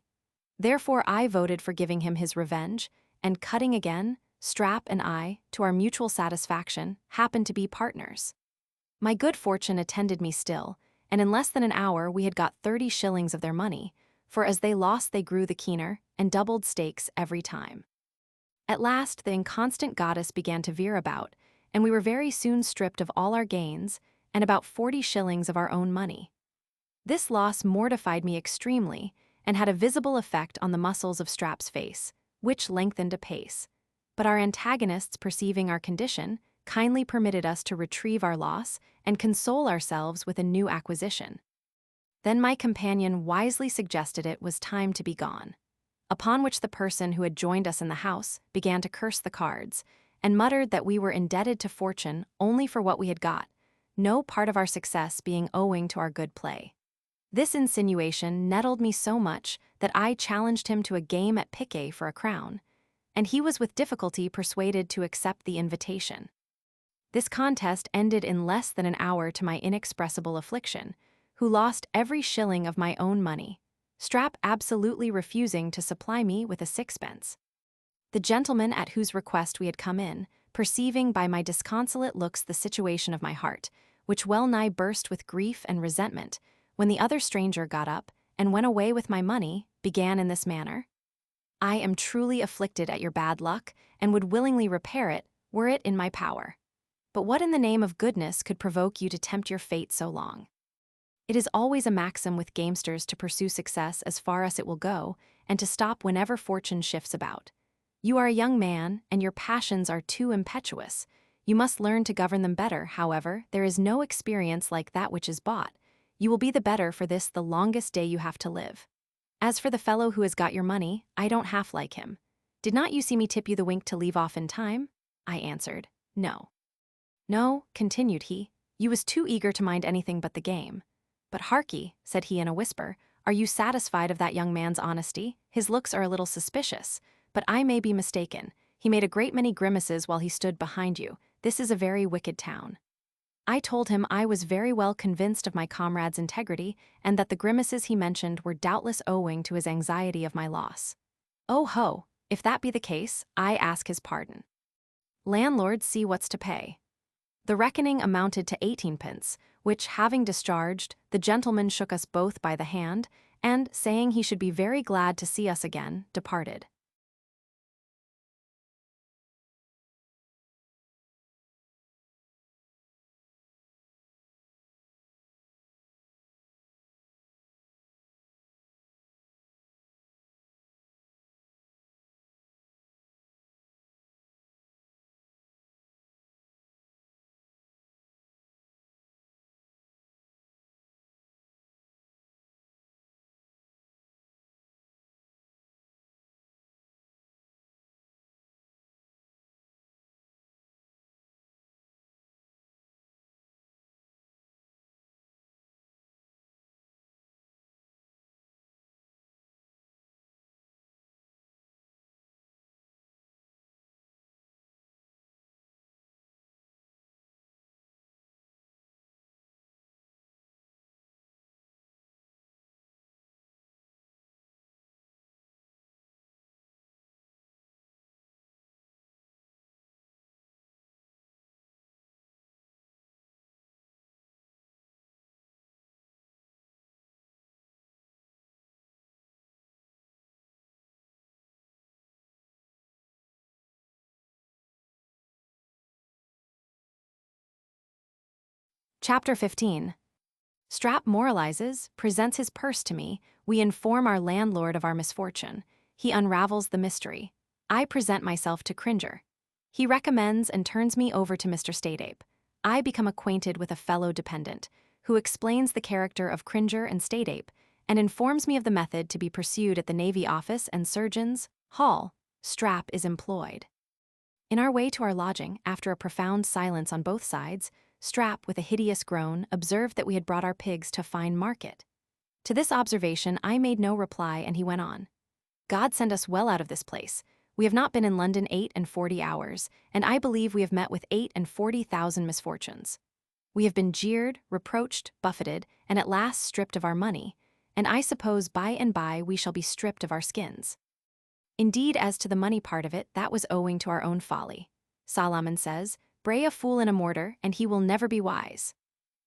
S1: Therefore I voted for giving him his revenge, and cutting again, Strap and I, to our mutual satisfaction, happened to be partners. My good fortune attended me still, and in less than an hour we had got 30 shillings of their money, for as they lost they grew the keener, and doubled stakes every time. At last the inconstant goddess began to veer about, and we were very soon stripped of all our gains, and about 40 shillings of our own money. This loss mortified me extremely, and had a visible effect on the muscles of Strap's face, which lengthened apace. But our antagonists, perceiving our condition, kindly permitted us to retrieve our loss and console ourselves with a new acquisition. Then my companion wisely suggested it was time to be gone, upon which the person who had joined us in the house began to curse the cards, and muttered that we were indebted to fortune only for what we had got, no part of our success being owing to our good play. This insinuation nettled me so much that I challenged him to a game at piquet for a crown, and he was with difficulty persuaded to accept the invitation. This contest ended in less than an hour to my inexpressible affliction, who lost every shilling of my own money, Strap absolutely refusing to supply me with a 6d. The gentleman at whose request we had come in, perceiving by my disconsolate looks the situation of my heart, which well nigh burst with grief and resentment, when the other stranger got up and went away with my money, began in this manner: "I am truly afflicted at your bad luck, and would willingly repair it, were it in my power. But what in the name of goodness could provoke you to tempt your fate so long? It is always a maxim with gamesters to pursue success as far as it will go, and to stop whenever fortune shifts about. You are a young man, and your passions are too impetuous. You must learn to govern them better. However, there is no experience like that which is bought. You will be the better for this the longest day you have to live. As for the fellow who has got your money, I don't half like him. Did not you see me tip you the wink to leave off in time?" I answered, "No." "No," continued he, "you was too eager to mind anything but the game. But harkee," said he in a whisper, "are you satisfied of that young man's honesty? His looks are a little suspicious, but I may be mistaken. He made a great many grimaces while he stood behind you. This is a very wicked town." I told him I was very well convinced of my comrade's integrity, and that the grimaces he mentioned were doubtless owing to his anxiety of my loss. "Oh ho, if that be the case, I ask his pardon. Landlord, see what's to pay." The reckoning amounted to 18d, which, having discharged, the gentleman shook us both by the hand, and, saying he should be very glad to see us again, departed. Chapter 15. Strap moralizes, presents his purse to me, we inform our landlord of our misfortune. He unravels the mystery. I present myself to Cringer. He recommends and turns me over to Mr. Stateape. I become acquainted with a fellow dependent, who explains the character of Cringer and Stateape, and informs me of the method to be pursued at the Navy Office and Surgeon's Hall. Strap is employed. In our way to our lodging, after a profound silence on both sides, Strap, with a hideous groan, observed that we had brought our pigs to fine market. To this observation I made no reply, and he went on. God send us well out of this place. We have not been in London 48 hours, and I believe we have met with 48,000 misfortunes. We have been jeered, reproached, buffeted, and at last stripped of our money, and I suppose by and by we shall be stripped of our skins. Indeed, as to the money part of it, that was owing to our own folly. Solomon says, "Bray a fool in a mortar, and he will never be wise."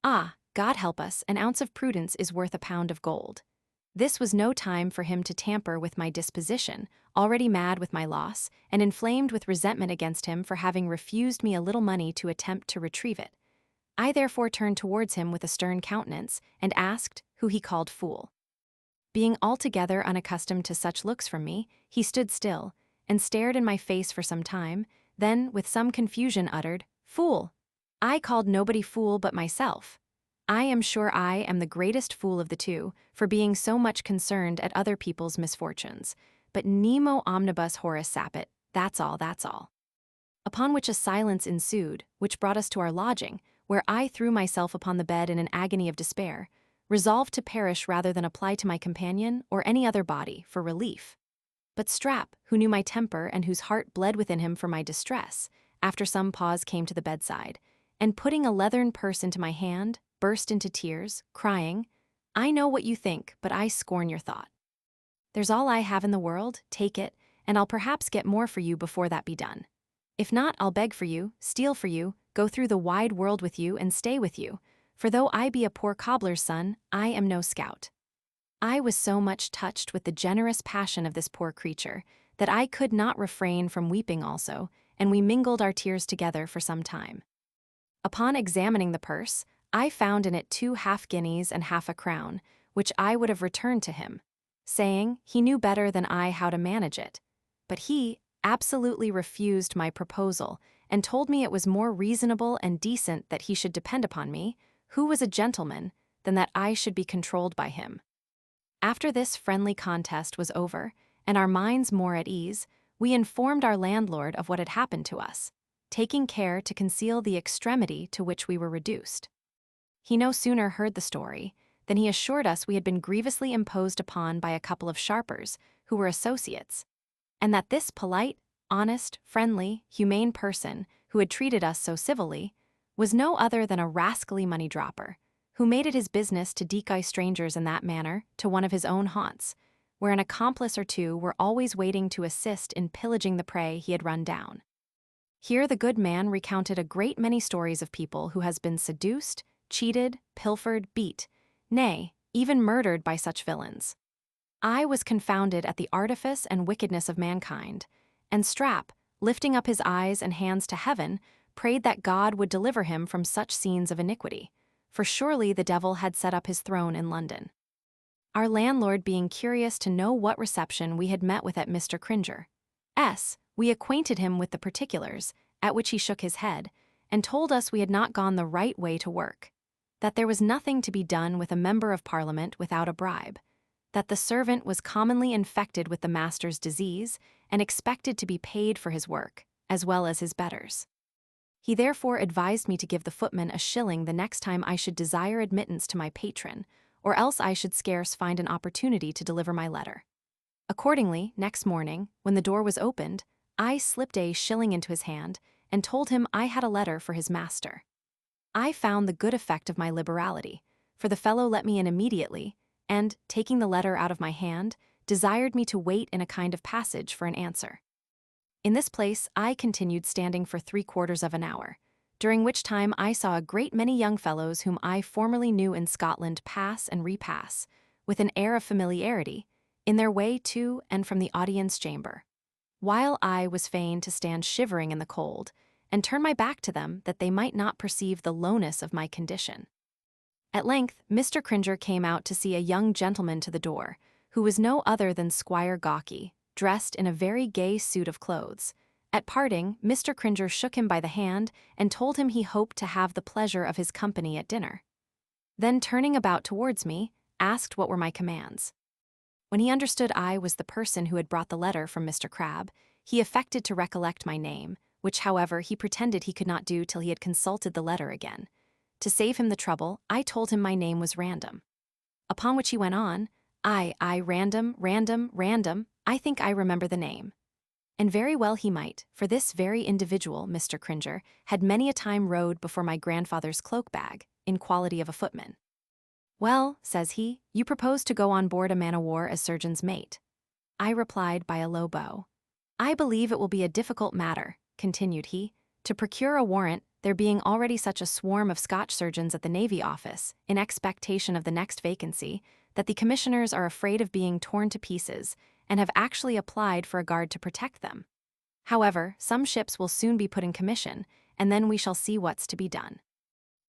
S1: Ah, God help us, an ounce of prudence is worth a pound of gold. This was no time for him to tamper with my disposition, already mad with my loss, and inflamed with resentment against him for having refused me a little money to attempt to retrieve it. I therefore turned towards him with a stern countenance, and asked who he called fool. Being altogether unaccustomed to such looks from me, he stood still, and stared in my face for some time, then, with some confusion, uttered, "Fool! I called nobody fool but myself. I am sure I am the greatest fool of the two, for being so much concerned at other people's misfortunes. But nemo omnibus horis sapit, that's all, that's all." Upon which a silence ensued, which brought us to our lodging, where I threw myself upon the bed in an agony of despair, resolved to perish rather than apply to my companion or any other body for relief. But Strap, who knew my temper and whose heart bled within him for my distress, after some pause came to the bedside, and putting a leathern purse into my hand, burst into tears, crying, "I know what you think, but I scorn your thought. There's all I have in the world, take it, and I'll perhaps get more for you before that be done. If not, I'll beg for you, steal for you, go through the wide world with you and stay with you, for though I be a poor cobbler's son, I am no scout." I was so much touched with the generous passion of this poor creature that I could not refrain from weeping also, and we mingled our tears together for some time. Upon examining the purse, I found in it 2 half-guineas and half a crown, which I would have returned to him, saying he knew better than I how to manage it. But he absolutely refused my proposal, and told me it was more reasonable and decent that he should depend upon me, who was a gentleman, than that I should be controlled by him. After this friendly contest was over, and our minds more at ease, we informed our landlord of what had happened to us, taking care to conceal the extremity to which we were reduced. He no sooner heard the story than he assured us we had been grievously imposed upon by a couple of sharpers who were associates, and that this polite, honest, friendly, humane person who had treated us so civilly was no other than a rascally money-dropper, who made it his business to decoy strangers in that manner to one of his own haunts, where an accomplice or two were always waiting to assist in pillaging the prey he had run down. Here the good man recounted a great many stories of people who has been seduced, cheated, pilfered, beat, nay, even murdered by such villains. I was confounded at the artifice and wickedness of mankind, and Strap, lifting up his eyes and hands to heaven, prayed that God would deliver him from such scenes of iniquity, for surely the devil had set up his throne in London. Our landlord being curious to know what reception we had met with at Mr. Cringer's, we acquainted him with the particulars, at which he shook his head, and told us we had not gone the right way to work, that there was nothing to be done with a member of Parliament without a bribe, that the servant was commonly infected with the master's disease and expected to be paid for his work, as well as his betters. He therefore advised me to give the footman a shilling the next time I should desire admittance to my patron, or else I should scarce find an opportunity to deliver my letter. Accordingly, next morning, when the door was opened, I slipped a shilling into his hand, and told him I had a letter for his master. I found the good effect of my liberality, for the fellow let me in immediately, and, taking the letter out of my hand, desired me to wait in a kind of passage for an answer. In this place I continued standing for 3/4 of an hour, during which time I saw a great many young fellows whom I formerly knew in Scotland pass and repass, with an air of familiarity, in their way to and from the audience chamber, while I was fain to stand shivering in the cold, and turn my back to them that they might not perceive the lowness of my condition. At length, Mr. Cringer came out to see a young gentleman to the door, who was no other than Squire Gawky, dressed in a very gay suit of clothes. At parting, Mr. Cringer shook him by the hand and told him he hoped to have the pleasure of his company at dinner. Then, turning about towards me, asked what were my commands. When he understood I was the person who had brought the letter from Mr. Crabbe, he affected to recollect my name, which, however, he pretended he could not do till he had consulted the letter again. To save him the trouble, I told him my name was Random. Upon which he went on, Random, I think I remember the name. And very well he might, for this very individual, Mr. Cringer, had many a time rode before my grandfather's cloak-bag, in quality of a footman. Well, says he, you propose to go on board a man-o'-war as surgeon's mate. I replied by a low bow. I believe it will be a difficult matter, continued he, to procure a warrant, there being already such a swarm of Scotch surgeons at the Navy Office, in expectation of the next vacancy, that the commissioners are afraid of being torn to pieces, and have actually applied for a guard to protect them. However, some ships will soon be put in commission, and then we shall see what's to be done.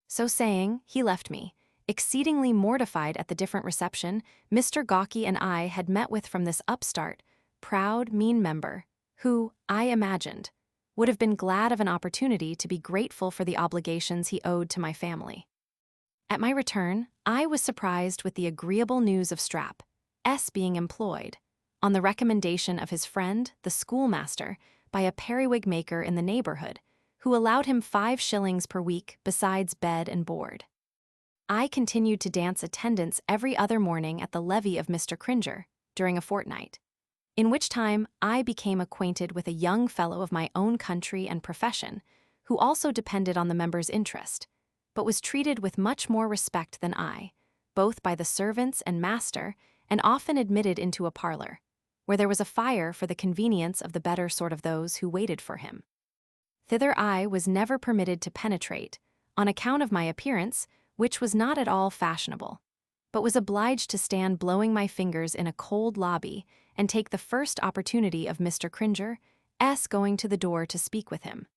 S1: So saying, he left me, exceedingly mortified at the different reception Mr. Gawky and I had met with from this upstart, proud, mean member, who, I imagined, would have been glad of an opportunity to be grateful for the obligations he owed to my family. At my return, I was surprised with the agreeable news of Strap, S being employed, on the recommendation of his friend, the schoolmaster, by a periwig maker in the neighborhood, who allowed him 5 shillings per week besides bed and board. I continued to dance attendance every other morning at the levee of Mr. Cringer, during a fortnight, in which time I became acquainted with a young fellow of my own country and profession, who also depended on the member's interest, but was treated with much more respect than I, both by the servants and master, and often admitted into a parlor, where there was a fire for the convenience of the better sort of those who waited for him. Thither I was never permitted to penetrate, on account of my appearance, which was not at all fashionable, but was obliged to stand blowing my fingers in a cold lobby and take the first opportunity of Mr. Cringer, S going to the door to speak with him.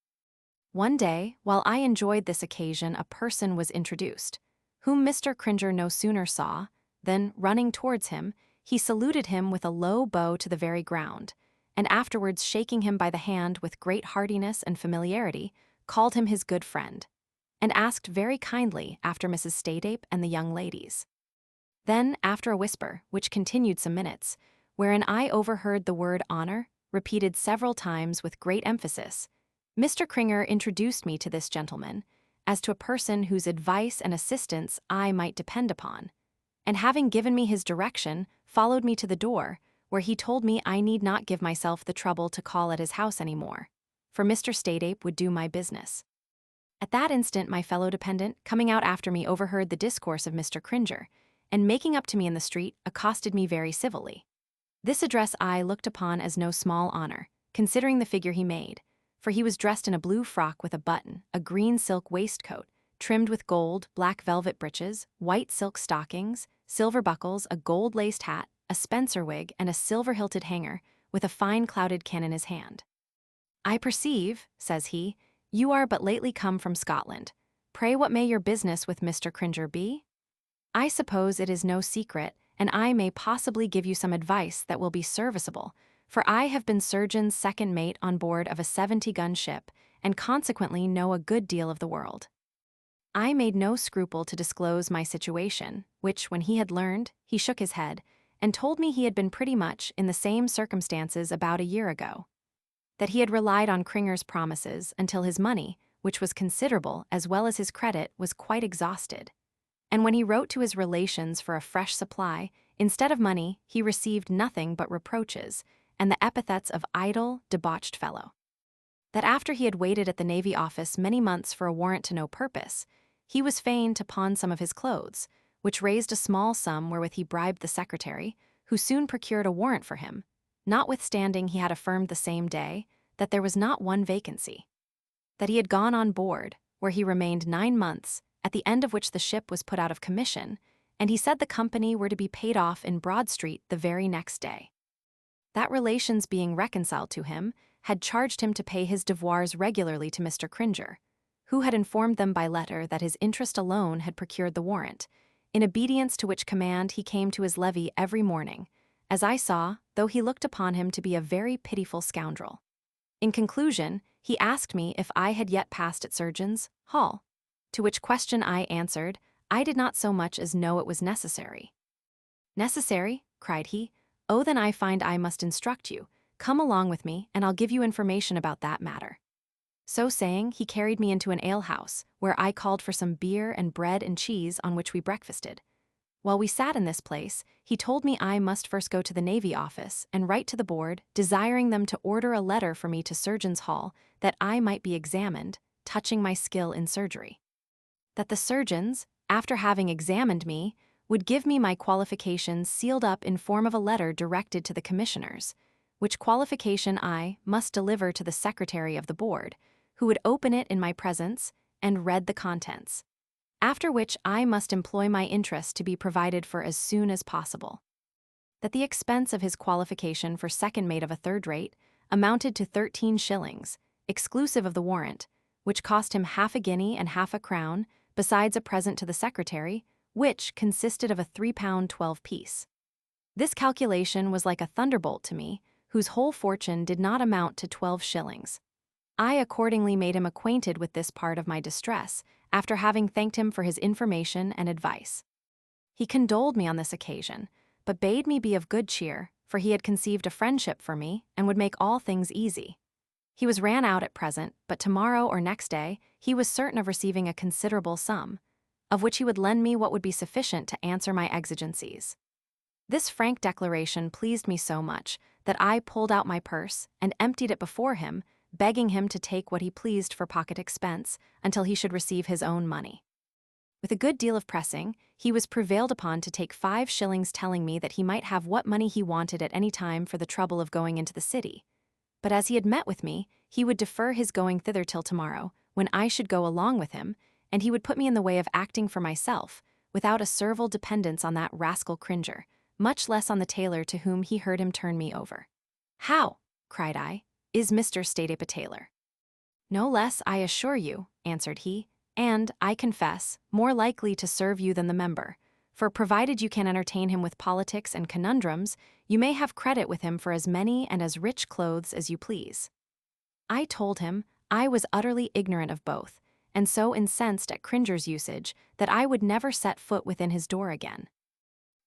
S1: One day, while I enjoyed this occasion, a person was introduced, whom Mr. Cringer no sooner saw, than, running towards him, he saluted him with a low bow to the very ground, and afterwards shaking him by the hand with great heartiness and familiarity, called him his good friend, and asked very kindly after Mrs. Staydape and the young ladies. Then, after a whisper, which continued some minutes, wherein I overheard the word honor, repeated several times with great emphasis, Mr. Cringer introduced me to this gentleman, as to a person whose advice and assistance I might depend upon, and having given me his direction, followed me to the door, where he told me I need not give myself the trouble to call at his house any more, for Mr. Staydape would do my business. At that instant my fellow dependent, coming out after me, overheard the discourse of Mr. Cringer, and making up to me in the street, accosted me very civilly. This address I looked upon as no small honor, considering the figure he made, for he was dressed in a blue frock with a button, a green silk waistcoat, trimmed with gold, black velvet breeches, white silk stockings, silver buckles, a gold-laced hat, a spencer wig, and a silver-hilted hanger, with a fine clouded can in his hand. I perceive, says he, you are but lately come from Scotland. Pray what may your business with Mr. Cringer be? I suppose it is no secret, and I may possibly give you some advice that will be serviceable, for I have been surgeon's second mate on board of a 70-gun ship, and consequently know a good deal of the world. I made no scruple to disclose my situation, which, when he had learned, he shook his head, and told me he had been pretty much in the same circumstances about a year ago, that he had relied on Cringer's promises until his money, which was considerable as well as his credit, was quite exhausted, and when he wrote to his relations for a fresh supply, instead of money, he received nothing but reproaches, and the epithets of idle, debauched fellow. That after he had waited at the Navy Office many months for a warrant to no purpose, he was fain to pawn some of his clothes, which raised a small sum wherewith he bribed the secretary, who soon procured a warrant for him, notwithstanding he had affirmed the same day that there was not one vacancy. That he had gone on board, where he remained 9 months, at the end of which the ship was put out of commission, and he said the company were to be paid off in Broad Street the very next day. That relations being reconciled to him, had charged him to pay his devoirs regularly to Mr. Cringer, who had informed them by letter that his interest alone had procured the warrant, in obedience to which command he came to his levee every morning, as I saw, though he looked upon him to be a very pitiful scoundrel. In conclusion, he asked me if I had yet passed at Surgeons' Hall, to which question I answered, I did not so much as know it was necessary. Necessary? Cried he. Oh, then I find I must instruct you. Come along with me, and I'll give you information about that matter. So saying, he carried me into an alehouse, where I called for some beer and bread and cheese, on which we breakfasted. While we sat in this place, he told me I must first go to the Navy office and write to the board, desiring them to order a letter for me to Surgeons' Hall, that I might be examined, touching my skill in surgery. That the surgeons, after having examined me, would give me my qualifications sealed up in form of a letter directed to the commissioners, which qualification I must deliver to the secretary of the board, who would open it in my presence and read the contents, after which I must employ my interest to be provided for as soon as possible. That the expense of his qualification for second mate of a third rate amounted to 13 shillings, exclusive of the warrant, which cost him half a guinea and half a crown, besides a present to the secretary, which consisted of a £3 12 piece. This calculation was like a thunderbolt to me, whose whole fortune did not amount to 12 shillings. I accordingly made him acquainted with this part of my distress, after having thanked him for his information and advice. He condoled me on this occasion, but bade me be of good cheer, for he had conceived a friendship for me, and would make all things easy. He was ran out at present, but tomorrow or next day he was certain of receiving a considerable sum, of which he would lend me what would be sufficient to answer my exigencies. This frank declaration pleased me so much that I pulled out my purse and emptied it before him, begging him to take what he pleased for pocket expense until he should receive his own money. With a good deal of pressing, he was prevailed upon to take 5 shillings, telling me that he might have what money he wanted at any time for the trouble of going into the city. But as he had met with me, he would defer his going thither till tomorrow, when I should go along with him, and he would put me in the way of acting for myself, without a servile dependence on that rascal Cringer, much less on the tailor to whom he heard him turn me over. How, cried I, is Mr. Stadeape a tailor? No less, I assure you, answered he, and, I confess, more likely to serve you than the member, for provided you can entertain him with politics and conundrums, you may have credit with him for as many and as rich clothes as you please. I told him I was utterly ignorant of both, and so incensed at Cringer's usage that I would never set foot within his door again.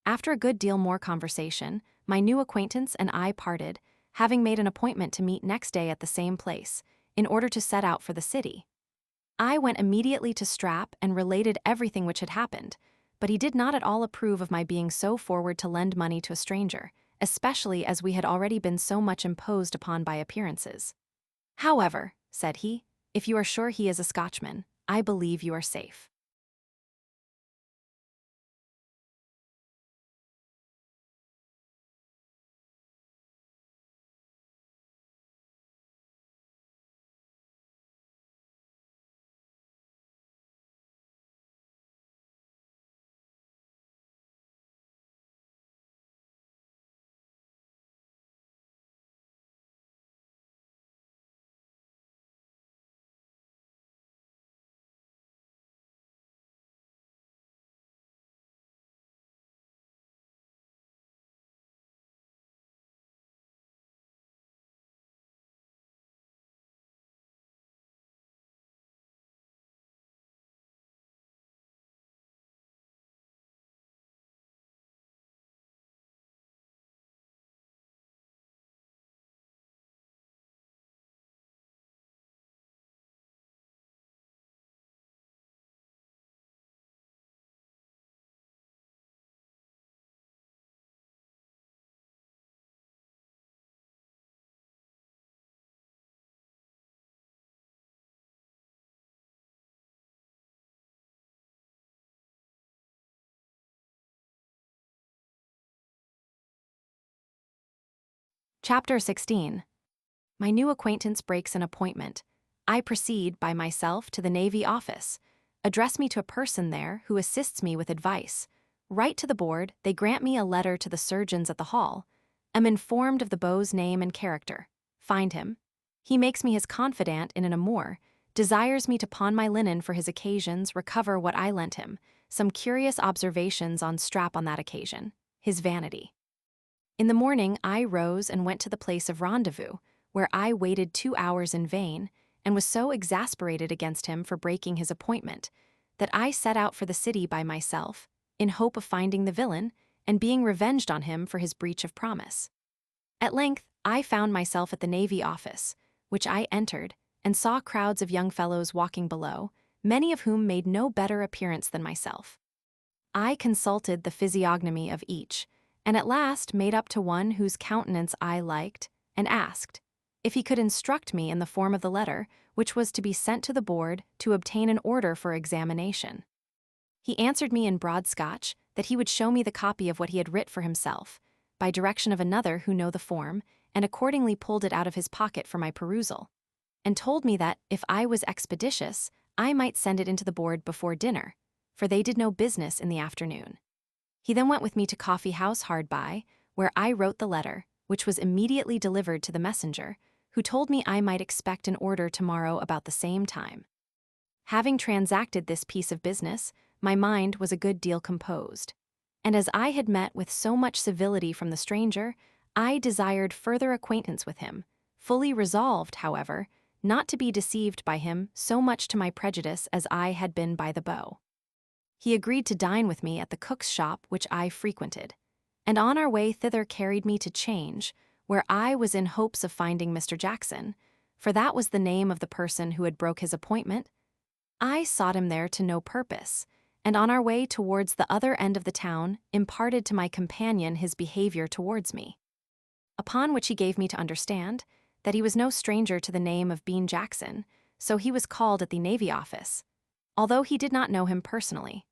S1: After a good deal more conversation, my new acquaintance and I parted, having made an appointment to meet next day at the same place, in order to set out for the city. I went immediately to Strap and related everything which had happened, but he did not at all approve of my being so forward to lend money to a stranger, especially as we had already been so much imposed upon by appearances. However, said he, if you are sure he is a Scotchman, I believe you are safe. Chapter 16. My new acquaintance breaks an appointment. I proceed by myself to the Navy office. Address me to a person there who assists me with advice. Write to the board, they grant me a letter to the surgeons at the hall. Am informed of the beau's name and character. Find him. He makes me his confidant in an amour, desires me to pawn my linen for his occasions, recover what I lent him. Some curious observations on Strap on that occasion. His vanity. In the morning, I rose and went to the place of rendezvous, where I waited 2 hours in vain, and was so exasperated against him for breaking his appointment, that I set out for the city by myself, in hope of finding the villain, and being revenged on him for his breach of promise. At length, I found myself at the Navy office, which I entered, and saw crowds of young fellows walking below, many of whom made no better appearance than myself. I consulted the physiognomy of each, and at last made up to one whose countenance I liked, and asked if he could instruct me in the form of the letter, which was to be sent to the board to obtain an order for examination. He answered me in broad Scotch that he would show me the copy of what he had writ for himself, by direction of another who know the form, and accordingly pulled it out of his pocket for my perusal, and told me that, if I was expeditious, I might send it into the board before dinner, for they did no business in the afternoon. He then went with me to coffee house hard by, where I wrote the letter, which was immediately delivered to the messenger, who told me I might expect an order tomorrow about the same time. Having transacted this piece of business, my mind was a good deal composed, and as I had met with so much civility from the stranger, I desired further acquaintance with him, fully resolved, however, not to be deceived by him so much to my prejudice as I had been by the beau. He agreed to dine with me at the cook's shop which I frequented, and on our way thither carried me to Change, where I was in hopes of finding Mr. Jackson, for that was the name of the person who had broke his appointment. I sought him there to no purpose, and on our way towards the other end of the town imparted to my companion his behavior towards me. Upon which he gave me to understand that he was no stranger to the name of Bean Jackson, so he was called at the Navy office, although he did not know him personally,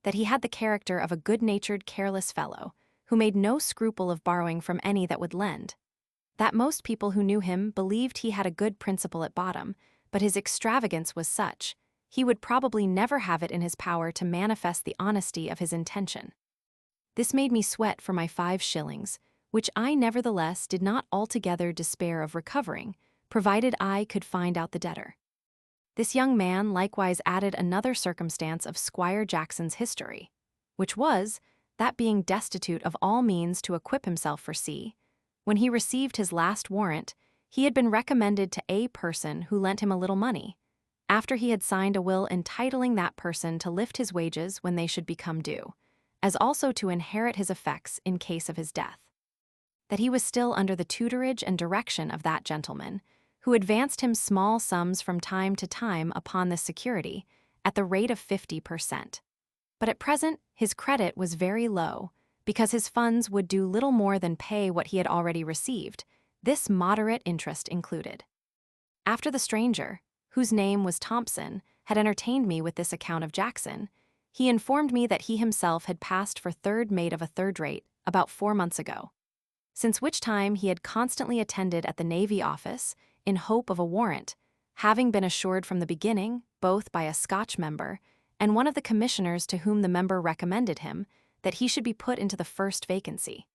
S1: that he had the character of a good-natured, careless fellow, who made no scruple of borrowing from any that would lend, that most people who knew him believed he had a good principle at bottom, but his extravagance was such, he would probably never have it in his power to manifest the honesty of his intention. This made me sweat for my 5 shillings, which I nevertheless did not altogether despair of recovering, provided I could find out the debtor. This young man likewise added another circumstance of Squire Jackson's history, which was, that being destitute of all means to equip himself for sea, when he received his last warrant, he had been recommended to a person who lent him a little money, after he had signed a will entitling that person to lift his wages when they should become due, as also to inherit his effects in case of his death. That he was still under the tutorage and direction of that gentleman, who advanced him small sums from time to time upon this security, at the rate of 50%. But at present his credit was very low, because his funds would do little more than pay what he had already received, this moderate interest included. After the stranger, whose name was Thompson, had entertained me with this account of Jackson, he informed me that he himself had passed for third mate of a third rate about 4 months ago, since which time he had constantly attended at the Navy office in hope of a warrant, having been assured from the beginning, both by a Scotch member and one of the commissioners to whom the member recommended him, that he should be put into the first vacancy.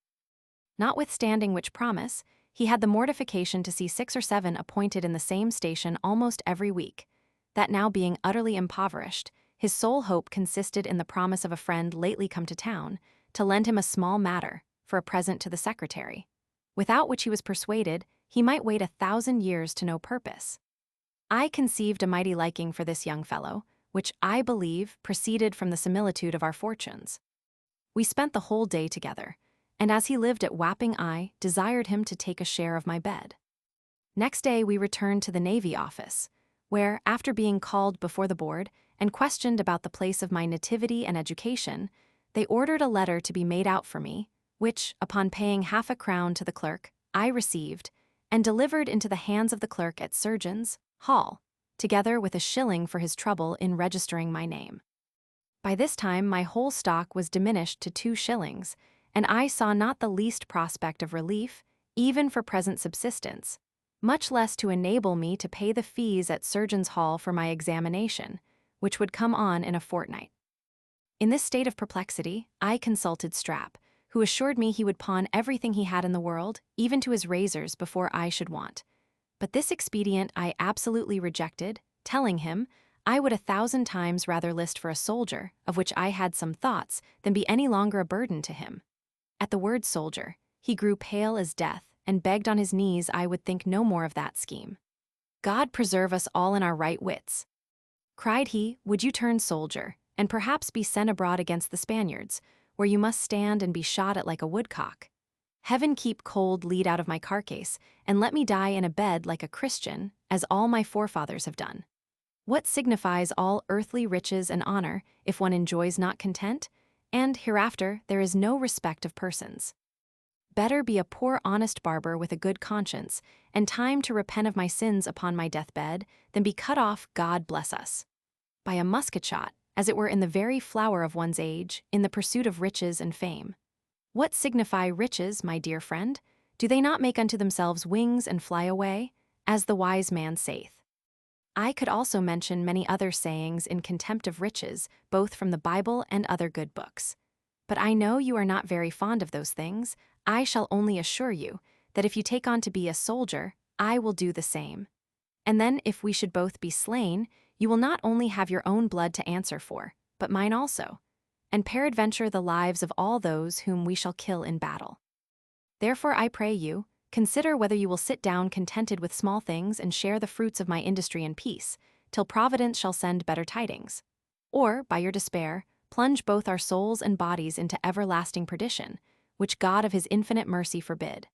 S1: Notwithstanding which promise, he had the mortification to see 6 or 7 appointed in the same station almost every week, that now being utterly impoverished, his sole hope consisted in the promise of a friend lately come to town to lend him a small matter for a present to the secretary, without which he was persuaded he might wait 1,000 years to no purpose. I conceived a mighty liking for this young fellow, which I believe proceeded from the similitude of our fortunes. We spent the whole day together, and as he lived at Wapping, I desired him to take a share of my bed. Next day we returned to the Navy office, where, after being called before the board and questioned about the place of my nativity and education, they ordered a letter to be made out for me, which, upon paying half a crown to the clerk, I received, and delivered into the hands of the clerk at Surgeon's Hall, together with a shilling for his trouble in registering my name. By this time my whole stock was diminished to 2 shillings, and I saw not the least prospect of relief, even for present subsistence, much less to enable me to pay the fees at Surgeon's Hall for my examination, which would come on in a fortnight. In this state of perplexity, I consulted Strap, who assured me he would pawn everything he had in the world, even to his razors, before I should want. But this expedient I absolutely rejected, telling him I would 1,000 times rather list for a soldier, of which I had some thoughts, than be any longer a burden to him. At the word soldier, he grew pale as death, and begged on his knees I would think no more of that scheme. God preserve us all in our right wits. Cried he, would you turn soldier, and perhaps be sent abroad against the Spaniards, where you must stand and be shot at like a woodcock? Heaven keep cold lead out of my carcase, and let me die in a bed like a Christian, as all my forefathers have done. What signifies all earthly riches and honor, if one enjoys not content? And hereafter there is no respect of persons. Better be a poor honest barber with a good conscience, and time to repent of my sins upon my deathbed, than be cut off, God bless us, by a musket shot, as it were in the very flower of one's age, in the pursuit of riches and fame. What signify riches, my dear friend? Do they not make unto themselves wings and fly away, as the wise man saith? I could also mention many other sayings in contempt of riches, both from the Bible and other good books. But I know you are not very fond of those things. I shall only assure you that if you take on to be a soldier, I will do the same. And then if we should both be slain, you will not only have your own blood to answer for, but mine also, and peradventure the lives of all those whom we shall kill in battle. Therefore I pray you, consider whether you will sit down contented with small things and share the fruits of my industry in peace, till Providence shall send better tidings. Or, by your despair, plunge both our souls and bodies into everlasting perdition, which God of his infinite mercy forbid.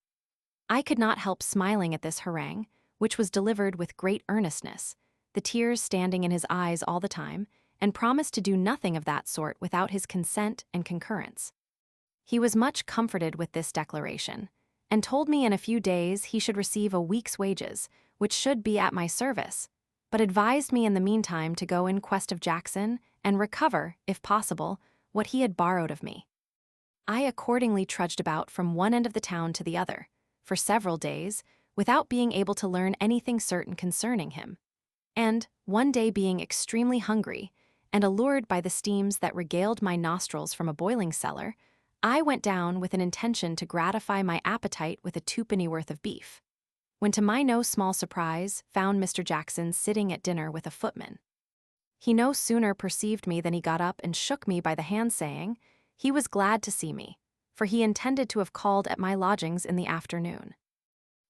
S1: I could not help smiling at this harangue, which was delivered with great earnestness, the tears standing in his eyes all the time, and promised to do nothing of that sort without his consent and concurrence. He was much comforted with this declaration, and told me in a few days he should receive a week's wages, which should be at my service, but advised me in the meantime to go in quest of Jackson and recover, if possible, what he had borrowed of me. I accordingly trudged about from one end of the town to the other, for several days, without being able to learn anything certain concerning him. And, one day being extremely hungry, and allured by the steams that regaled my nostrils from a boiling cellar, I went down with an intention to gratify my appetite with a twopennyworth of beef, when to my no small surprise found Mr. Jackson sitting at dinner with a footman. He no sooner perceived me than he got up and shook me by the hand, saying, he was glad to see me, for he intended to have called at my lodgings in the afternoon.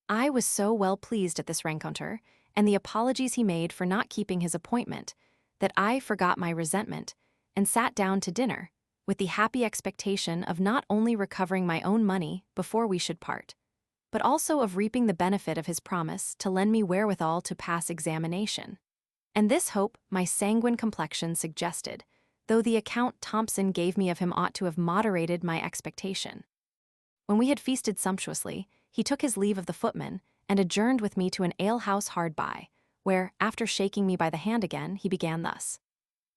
S1: I was so well pleased at this rencontre, and the apologies he made for not keeping his appointment, that I forgot my resentment, and sat down to dinner, with the happy expectation of not only recovering my own money before we should part, but also of reaping the benefit of his promise to lend me wherewithal to pass examination. And this hope my sanguine complexion suggested, though the account Thompson gave me of him ought to have moderated my expectation. When we had feasted sumptuously, he took his leave of the footman, and adjourned with me to an alehouse hard by, where, after shaking me by the hand again, he began thus.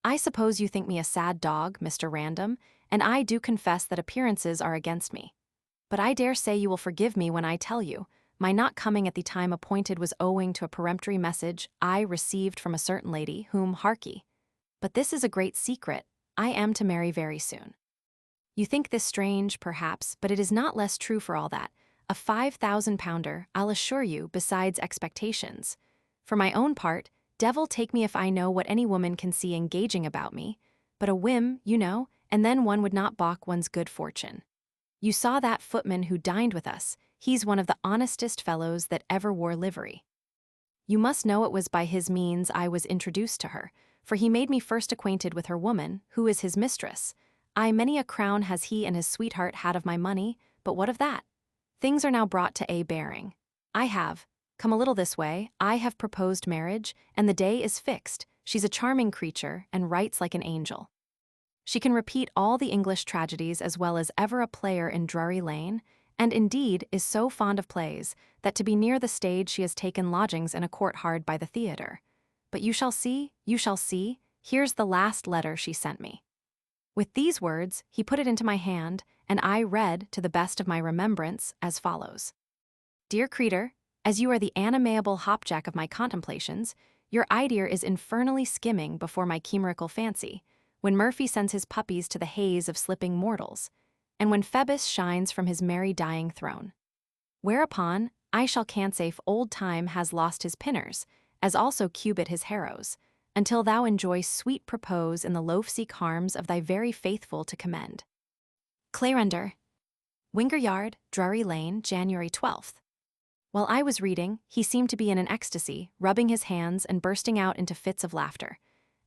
S1: I suppose you think me a sad dog, Mr. Random, and I do confess that appearances are against me. But I dare say you will forgive me when I tell you, my not coming at the time appointed was owing to a peremptory message I received from a certain lady, whom, harkee, but this is a great secret, I am to marry very soon. You think this strange, perhaps, but it is not less true for all that. A 5,000-pounder, I'll assure you, besides expectations. For my own part, devil take me if I know what any woman can see engaging about me, but a whim, you know, and then one would not balk one's good fortune. You saw that footman who dined with us, he's one of the honestest fellows that ever wore livery. You must know it was by his means I was introduced to her, for he made me first acquainted with her woman, who is his mistress. Aye, many a crown has he and his sweetheart had of my money, but what of that? Things are now brought to a bearing. I have come a little this way, I have proposed marriage, and the day is fixed. She's a charming creature, and writes like an angel. She can repeat all the English tragedies as well as ever a player in Drury Lane, and indeed is so fond of plays, that to be near the stage she has taken lodgings in a court hard by the theatre. But you shall see, here's the last letter she sent me. With these words, he put it into my hand, and I read, to the best of my remembrance, as follows. Dear Creator, as you are the animable hopjack of my contemplations, your idea is infernally skimming before my chimerical fancy, when Murphy sends his puppies to the haze of slipping mortals, and when Phoebus shines from his merry dying throne. Whereupon, I shall cansafe old Time has lost his pinners, as also Cubit his harrows, until thou enjoy sweet propose in the loaf-seek harms of thy very faithful to commend. Clarender. Winger Yard, Drury Lane, January 12th. While I was reading, he seemed to be in an ecstasy, rubbing his hands and bursting out into fits of laughter.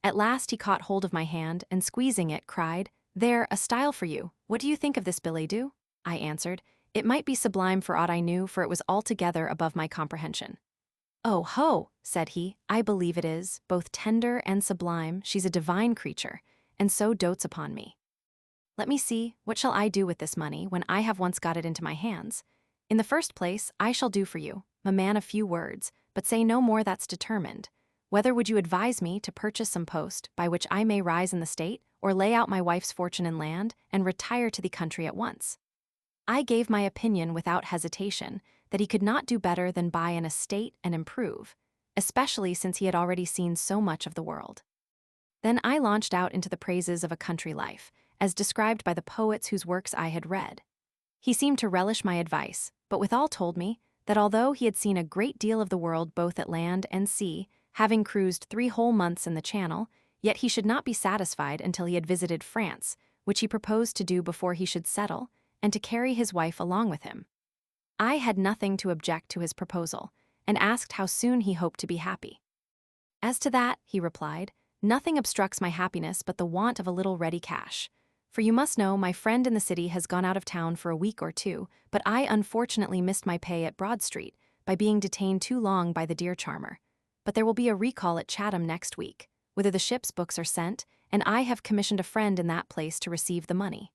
S1: At last he caught hold of my hand and, squeezing it, cried, "There, a style for you. What do you think of this billet-doux?" I answered, "It might be sublime for aught I knew, for it was altogether above my comprehension." "Oh ho," said he, "I believe it is, both tender and sublime. She's a divine creature, and so dotes upon me. Let me see, what shall I do with this money when I have once got it into my hands? In the first place, I shall do for you, a man of few words, but say no more, that's determined. Whether would you advise me to purchase some post by which I may rise in the state, or lay out my wife's fortune in land, and retire to the country at once?" I gave my opinion without hesitation that he could not do better than buy an estate and improve, especially since he had already seen so much of the world. Then I launched out into the praises of a country life, as described by the poets whose works I had read. He seemed to relish my advice, but withal told me that although he had seen a great deal of the world both at land and sea, having cruised 3 whole months in the Channel, yet he should not be satisfied until he had visited France, which he proposed to do before he should settle, and to carry his wife along with him. I had nothing to object to his proposal, and asked how soon he hoped to be happy. "As to that," he replied, "nothing obstructs my happiness but the want of a little ready cash. For you must know my friend in the city has gone out of town for a week or 2, but I unfortunately missed my pay at Broad Street by being detained too long by the deer charmer. But there will be a recall at Chatham next week, whither the ship's books are sent, and I have commissioned a friend in that place to receive the money."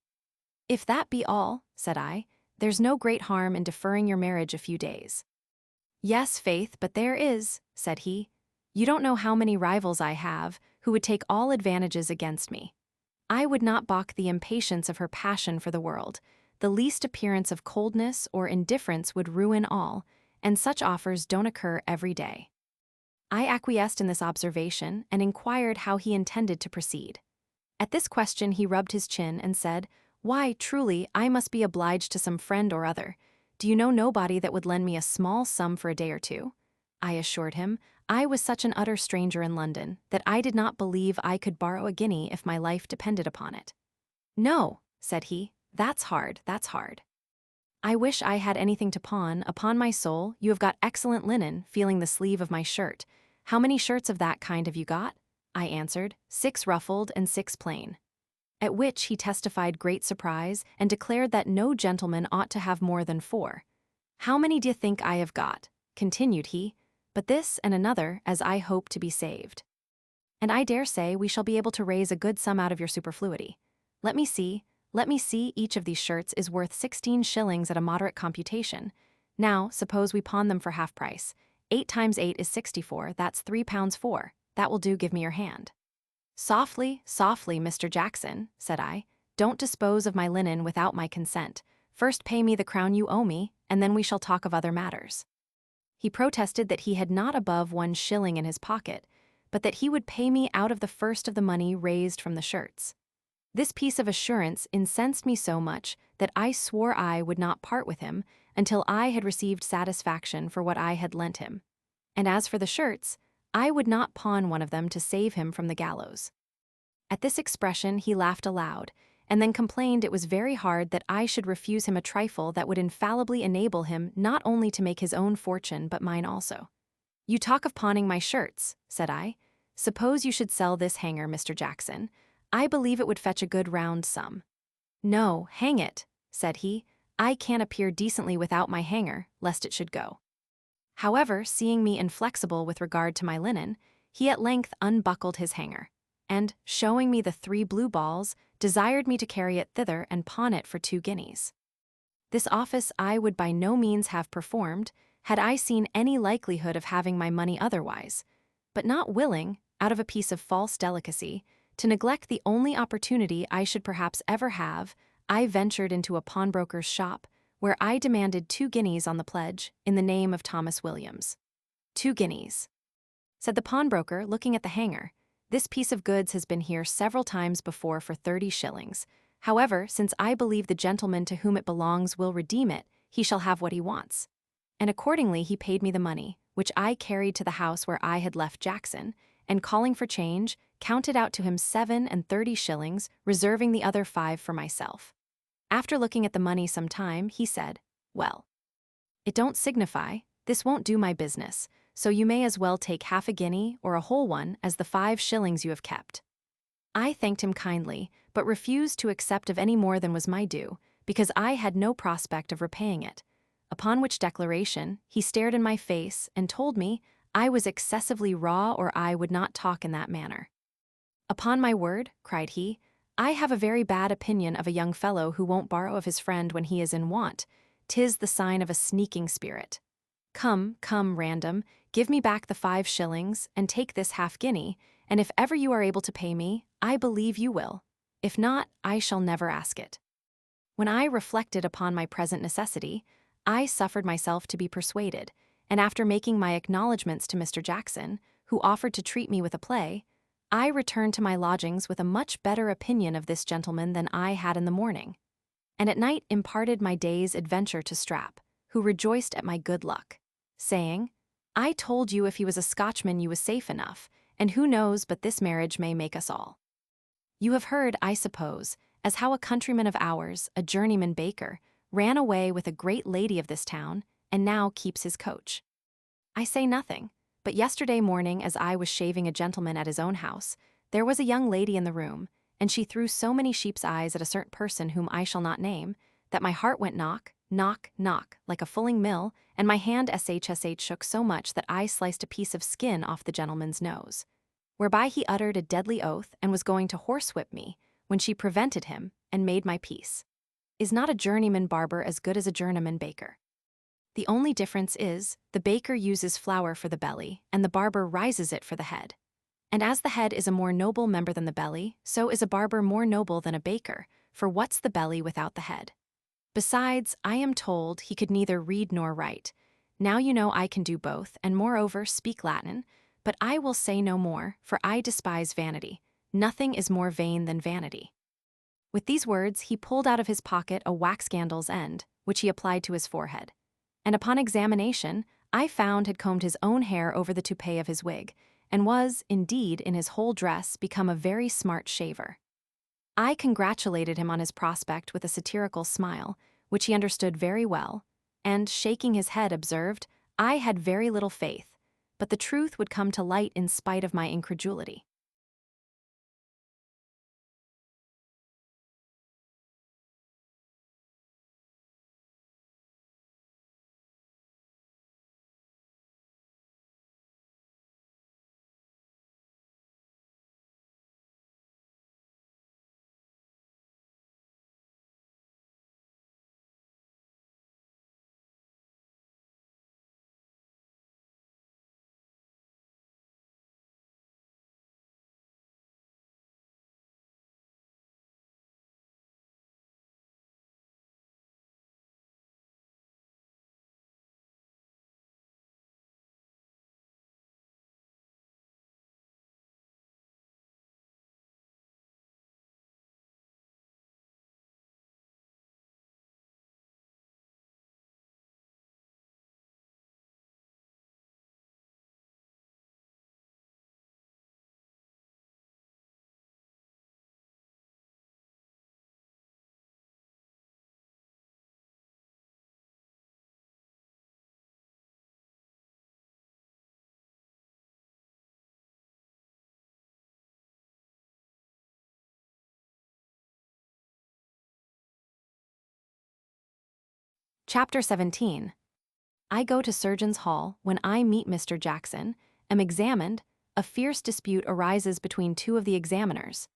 S1: "If that be all," said I, "there's no great harm in deferring your marriage a few days." "Yes, faith, but there is," said he. "You don't know how many rivals I have, who would take all advantages against me. I would not balk the impatience of her passion for the world. The least appearance of coldness or indifference would ruin all, and such offers don't occur every day." I acquiesced in this observation and inquired how he intended to proceed. At this question he rubbed his chin and said, "Why, truly, I must be obliged to some friend or other. Do you know nobody that would lend me a small sum for a day or 2? I assured him I was such an utter stranger in London that I did not believe I could borrow a guinea if my life depended upon it. "No," said he, that's hard. I wish I had anything to pawn. Upon my soul, you have got excellent linen," feeling the sleeve of my shirt. "How many shirts of that kind have you got?" I answered, 6 ruffled and 6 plain. At which he testified great surprise and declared that no gentleman ought to have more than 4. "How many d'ye think I have got?" continued he, "but this and another, as I hope to be saved. And I dare say we shall be able to raise a good sum out of your superfluity. Let me see, each of these shirts is worth 16 shillings at a moderate computation. Now, suppose we pawn them for half price. 8 times 8 is 64, that's £3 4. That will do, give me your hand." Softly, Mr. Jackson," said I. "Don't dispose of my linen without my consent. First pay me the crown you owe me, and then we shall talk of other matters." He protested that he had not above 1 shilling in his pocket, but that he would pay me out of the first of the money raised from the shirts. This piece of assurance incensed me so much that I swore I would not part with him until I had received satisfaction for what I had lent him. And as for the shirts, I would not pawn one of them to save him from the gallows. At this expression he laughed aloud, and then complained it was very hard that I should refuse him a trifle that would infallibly enable him not only to make his own fortune but mine also. "You talk of pawning my shirts," said I. "Suppose you should sell this hanger, Mr. Jackson. I believe it would fetch a good round sum." "No, hang it," said he, "I can't appear decently without my hanger, lest it should go." However, seeing me inflexible with regard to my linen, he at length unbuckled his hanger, and, showing me the 3 blue balls, desired me to carry it thither and pawn it for 2 guineas. This office I would by no means have performed, had I seen any likelihood of having my money otherwise, but not willing, out of a piece of false delicacy, to neglect the only opportunity I should perhaps ever have, I ventured into a pawnbroker's shop, where I demanded 2 guineas on the pledge, in the name of Thomas Williams. 2 guineas. Said the pawnbroker, looking at the hanger, "This piece of goods has been here several times before for 30 shillings. However, since I believe the gentleman to whom it belongs will redeem it, he shall have what he wants." and accordingly he paid me the money, which I carried to the house where I had left Jackson, and calling for change, counted out to him 37 shillings, reserving the other 5 for myself. After looking at the money some time, he said, "Well, it don't signify, this won't do my business, so you may as well take half a guinea or a whole one as the 5 shillings you have kept." I thanked him kindly, but refused to accept of any more than was my due, because I had no prospect of repaying it. Upon which declaration, he stared in my face and told me I was excessively raw or I would not talk in that manner. "Upon my word," cried he, "I have a very bad opinion of a young fellow who won't borrow of his friend when he is in want. 'Tis the sign of a sneaking spirit. Come, come, Random, give me back the 5 shillings, and take this half-guinea, and if ever you are able to pay me, I believe you will. If not, I shall never ask it." When I reflected upon my present necessity, I suffered myself to be persuaded, and after making my acknowledgments to Mr. Jackson, who offered to treat me with a play, I returned to my lodgings with a much better opinion of this gentleman than I had in the morning, and at night imparted my day's adventure to Strap, who rejoiced at my good luck, saying, "I told you if he was a Scotchman you was safe enough, and who knows but this marriage may make us all." You have heard, I suppose, as how a countryman of ours, a journeyman baker, ran away with a great lady of this town, and now keeps his coach. I say nothing, but yesterday morning as I was shaving a gentleman at his own house, there was a young lady in the room, and she threw so many sheep's eyes at a certain person whom I shall not name, that my heart went knock, knock, knock, like a fulling mill, and my hand shsh shook so much that I sliced a piece of skin off the gentleman's nose, whereby he uttered a deadly oath and was going to horsewhip me, when she prevented him and made my peace. Is not a journeyman barber as good as a journeyman baker? The only difference is, the baker uses flour for the belly, and the barber rises it for the head. And as the head is a more noble member than the belly, so is a barber more noble than a baker, for what's the belly without the head? Besides, I am told he could neither read nor write. Now you know I can do both, and moreover speak Latin, but I will say no more, for I despise vanity. Nothing is more vain than vanity. With these words he pulled out of his pocket a wax candle's end, which he applied to his forehead, and upon examination I found had combed his own hair over the toupee of his wig, and was, indeed, in his whole dress become a very smart shaver. I congratulated him on his prospect with a satirical smile, which he understood very well, and, shaking his head, observed, I had very little faith, but the truth would come to light in spite of my incredulity. Chapter 17. I go to Surgeon's Hall when I meet Mr. Jackson, am examined, a fierce dispute arises between 2 of the examiners.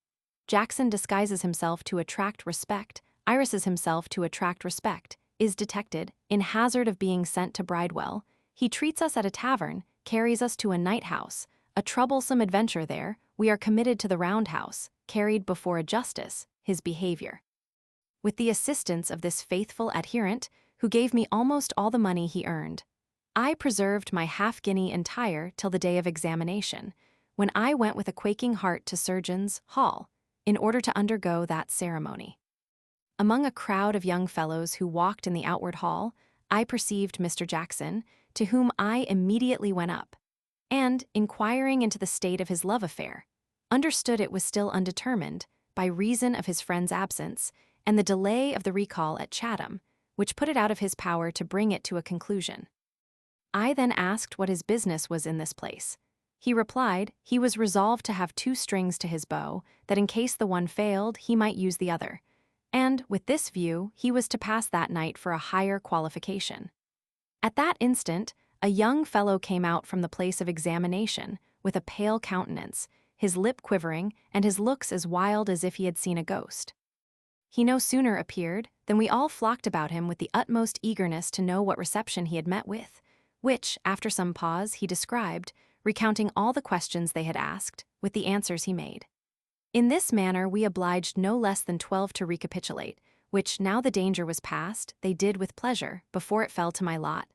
S1: Jackson disguises himself to attract respect, irises himself to attract respect, is detected, in hazard of being sent to Bridewell, he treats us at a tavern, carries us to a night house, a troublesome adventure there, we are committed to the roundhouse, carried before a justice, his behavior. With the assistance of this faithful adherent, who gave me almost all the money he earned, I preserved my half-guinea entire till the day of examination, when I went with a quaking heart to Surgeon's Hall, in order to undergo that ceremony. Among a crowd of young fellows who walked in the outward hall, I perceived Mr. Jackson, to whom I immediately went up, and, inquiring into the state of his love affair, understood it was still undetermined by reason of his friend's absence and the delay of the recall at Chatham, which put it out of his power to bring it to a conclusion. I then asked what his business was in this place. He replied he was resolved to have two strings to his bow, that in case the one failed, he might use the other, and, with this view, he was to pass that night for a higher qualification. At that instant, a young fellow came out from the place of examination, with a pale countenance, his lip quivering, and his looks as wild as if he had seen a ghost. He no sooner appeared than we all flocked about him with the utmost eagerness to know what reception he had met with, which, after some pause, he described, recounting all the questions they had asked, with the answers he made. In this manner we obliged no less than 12 to recapitulate, which, now the danger was past, they did with pleasure, before it fell to my lot.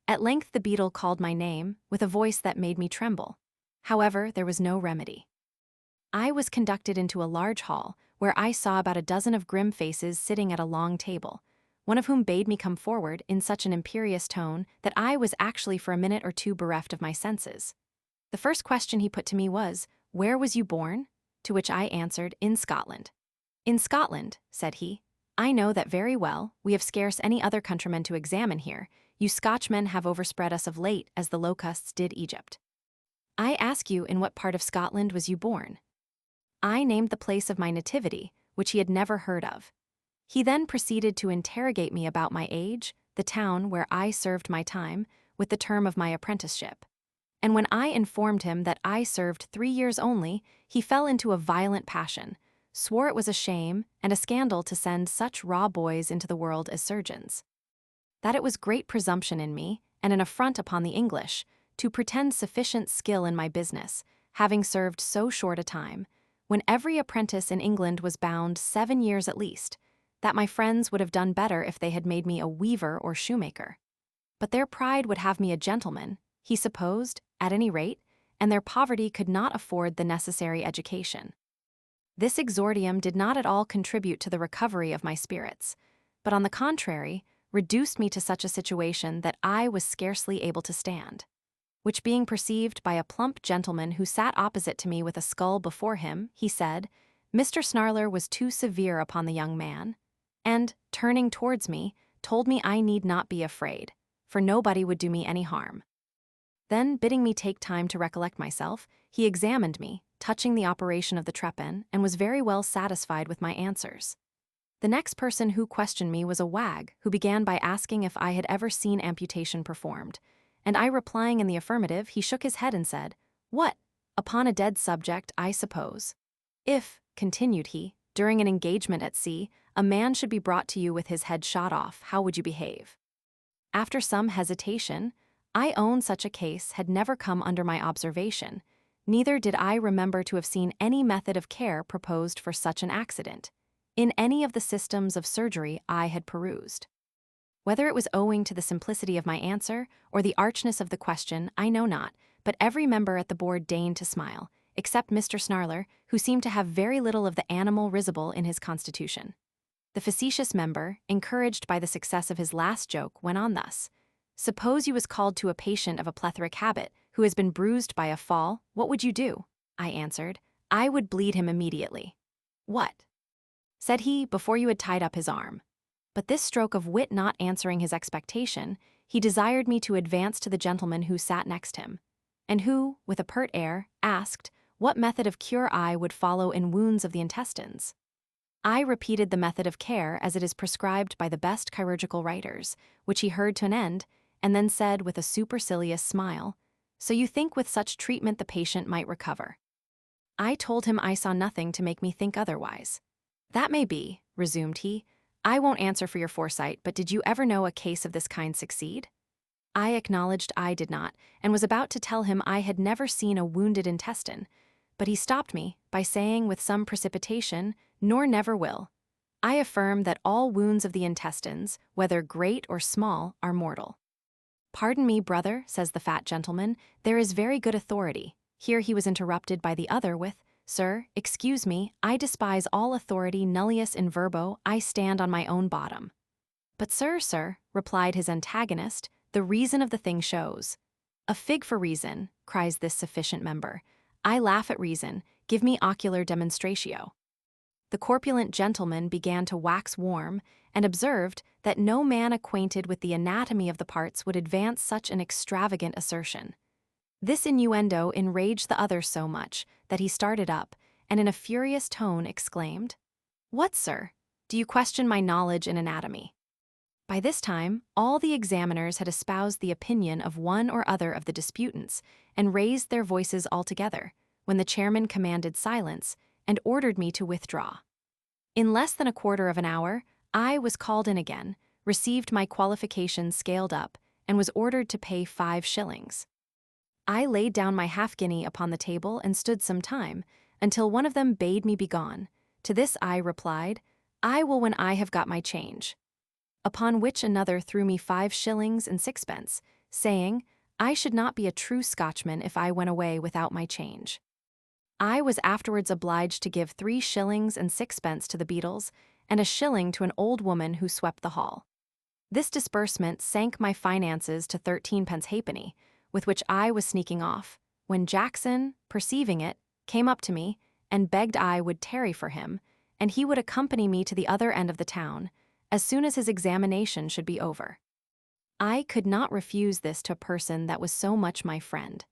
S1: At length the beadle called my name, with a voice that made me tremble. However, there was no remedy. I was conducted into a large hall, where I saw about a dozen of grim faces sitting at a long table, one of whom bade me come forward in such an imperious tone that I was actually for a minute or two bereft of my senses. The first question he put to me was, "Where was you born?" To which I answered, "In Scotland." "In Scotland," said he, "I know that very well. We have scarce any other countrymen to examine here. You Scotchmen have overspread us of late, as the locusts did Egypt. I ask you, in what part of Scotland was you born?" I named the place of my nativity, which he had never heard of. He then proceeded to interrogate me about my age, the town where I served my time, with the term of my apprenticeship. And when I informed him that I served 3 years only, he fell into a violent passion, swore it was a shame and a scandal to send such raw boys into the world as surgeons. That it was great presumption in me, and an affront upon the English, to pretend sufficient skill in my business, having served so short a time, when every apprentice in England was bound 7 years at least, that my friends would have done better if they had made me a weaver or shoemaker. But their pride would have me a gentleman, he supposed, at any rate, and their poverty could not afford the necessary education. This exordium did not at all contribute to the recovery of my spirits, but on the contrary, reduced me to such a situation that I was scarcely able to stand, which being perceived by a plump gentleman who sat opposite to me with a skull before him, he said, Mr. Snarler was too severe upon the young man, and, turning towards me, told me I need not be afraid, for nobody would do me any harm. Then, bidding me take time to recollect myself, he examined me, touching the operation of the trepan, and was very well satisfied with my answers. The next person who questioned me was a wag, who began by asking if I had ever seen amputation performed, and I replying in the affirmative, he shook his head and said, "What? Upon a dead subject, I suppose. If," continued he, "during an engagement at sea, a man should be brought to you with his head shot off, how would you behave?" After some hesitation, I own such a case had never come under my observation, neither did I remember to have seen any method of care proposed for such an accident, in any of the systems of surgery I had perused. Whether it was owing to the simplicity of my answer or the archness of the question, I know not, but every member at the board deigned to smile, except Mr. Snarler, who seemed to have very little of the animal risible in his constitution. The facetious member, encouraged by the success of his last joke, went on thus: "Suppose you was called to a patient of a plethoric habit, who has been bruised by a fall, what would you do?" I answered, "I would bleed him immediately." "What?" said he, before you had tied up his arm. But this stroke of wit not answering his expectation, he desired me to advance to the gentleman who sat next him, and who, with a pert air, asked what method of cure I would follow in wounds of the intestines. I repeated the method of care as it is prescribed by the best chirurgical writers, which he heard to an end, and then said with a supercilious smile, "So you think with such treatment the patient might recover?" I told him I saw nothing to make me think otherwise. "That may be," resumed he. "I won't answer for your foresight, but did you ever know a case of this kind succeed?" I acknowledged I did not, and was about to tell him I had never seen a wounded intestine, but he stopped me by saying with some precipitation, "Nor never will. I affirm that all wounds of the intestines, whether great or small, are mortal." "Pardon me, brother," says the fat gentleman, "there is very good authority." Here he was interrupted by the other with, "Sir, excuse me, I despise all authority nullius in verbo, I stand on my own bottom." But sir, replied his antagonist, the reason of the thing shows. A fig for reason, cries this sufficient member. I laugh at reason, give me ocular demonstratio. The corpulent gentleman began to wax warm, and observed that no man acquainted with the anatomy of the parts would advance such an extravagant assertion. This innuendo enraged the other so much that he started up, and in a furious tone exclaimed, "What, sir? Do you question my knowledge in anatomy?" By this time, all the examiners had espoused the opinion of one or other of the disputants, and raised their voices altogether, when the chairman commanded silence, and ordered me to withdraw. In less than a quarter of an hour, I was called in again, received my qualifications scaled up, and was ordered to pay 5 shillings. I laid down my half-guinea upon the table and stood some time, until one of them bade me begone. To this I replied, "I will when I have got my change." Upon which another threw me 5 shillings and 6pence, saying, I should not be a true Scotchman if I went away without my change. I was afterwards obliged to give 3 shillings and 6pence to the beadles, and a shilling to an old woman who swept the hall. This disbursement sank my finances to 13 pence halfpenny, with which I was sneaking off, when Jackson, perceiving it, came up to me, and begged I would tarry for him, and he would accompany me to the other end of the town, as soon as his examination should be over. I could not refuse this to a person that was so much my friend,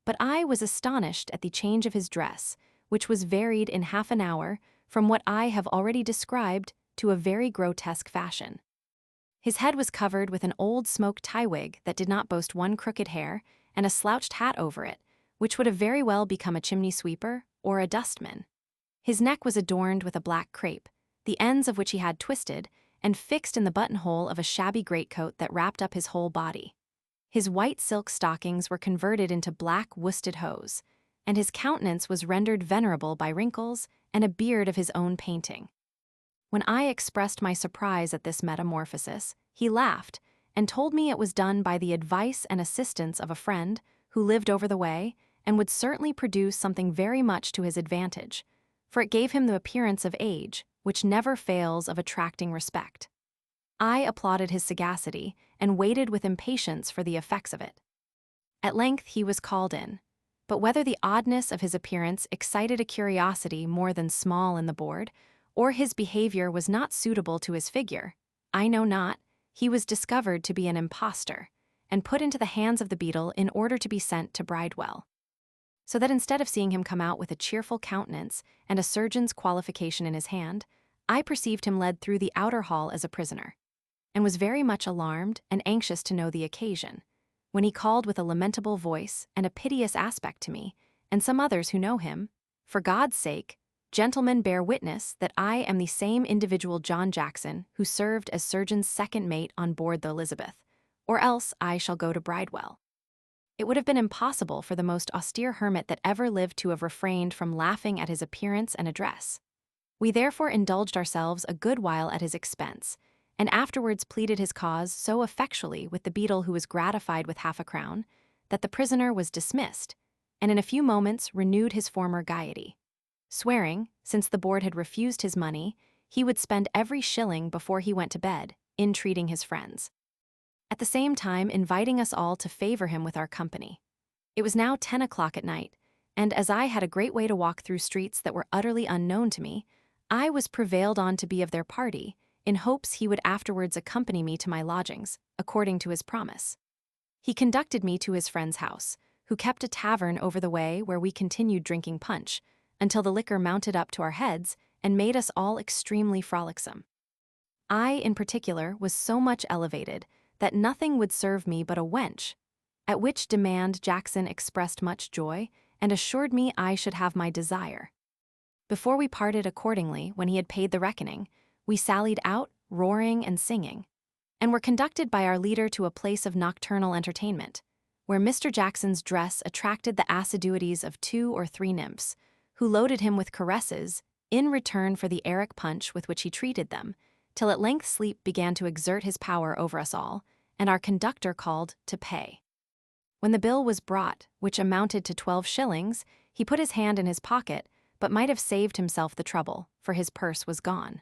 S1: but I was astonished at the change of his dress, which was varied in half an hour from what I have already described to a very grotesque fashion. His head was covered with an old smoke tie-wig that did not boast one crooked hair, and a slouched hat over it, which would have very well become a chimney-sweeper or a dustman. His neck was adorned with a black crape, the ends of which he had twisted, and fixed in the buttonhole of a shabby greatcoat that wrapped up his whole body. His white silk stockings were converted into black worsted hose, and his countenance was rendered venerable by wrinkles and a beard of his own painting. When I expressed my surprise at this metamorphosis, he laughed, and told me it was done by the advice and assistance of a friend who lived over the way, and would certainly produce something very much to his advantage, for it gave him the appearance of age, which never fails of attracting respect. I applauded his sagacity, and waited with impatience for the effects of it. At length he was called in, but whether the oddness of his appearance excited a curiosity more than small in the board, or his behavior was not suitable to his figure, I know not, he was discovered to be an impostor, and put into the hands of the beadle in order to be sent to Bridewell. So that instead of seeing him come out with a cheerful countenance and a surgeon's qualification in his hand, I perceived him led through the outer hall as a prisoner, and was very much alarmed and anxious to know the occasion, when he called with a lamentable voice and a piteous aspect to me, and some others who know him, "For God's sake, gentlemen, bear witness that I am the same individual John Jackson who served as surgeon's second mate on board the Elizabeth, or else I shall go to Bridewell." It would have been impossible for the most austere hermit that ever lived to have refrained from laughing at his appearance and address. We therefore indulged ourselves a good while at his expense, and afterwards pleaded his cause so effectually with the beadle, who was gratified with half a crown, that the prisoner was dismissed, and in a few moments renewed his former gaiety, swearing, since the board had refused his money, he would spend every shilling before he went to bed, in treating his friends, at the same time inviting us all to favor him with our company. It was now 10 o'clock at night, and as I had a great way to walk through streets that were utterly unknown to me, I was prevailed on to be of their party, in hopes he would afterwards accompany me to my lodgings, according to his promise. He conducted me to his friend's house, who kept a tavern over the way, where we continued drinking punch, until the liquor mounted up to our heads and made us all extremely frolicsome. I, in particular, was so much elevated that nothing would serve me but a wench, at which demand Jackson expressed much joy, and assured me I should have my desire. Before we parted accordingly, when he had paid the reckoning, we sallied out, roaring and singing, and were conducted by our leader to a place of nocturnal entertainment, where Mr. Jackson's dress attracted the assiduities of 2 or 3 nymphs, who loaded him with caresses in return for the Eric punch with which he treated them, till at length sleep began to exert his power over us all, and our conductor called to pay. When the bill was brought, which amounted to 12 shillings, he put his hand in his pocket, but might have saved himself the trouble, for his purse was gone.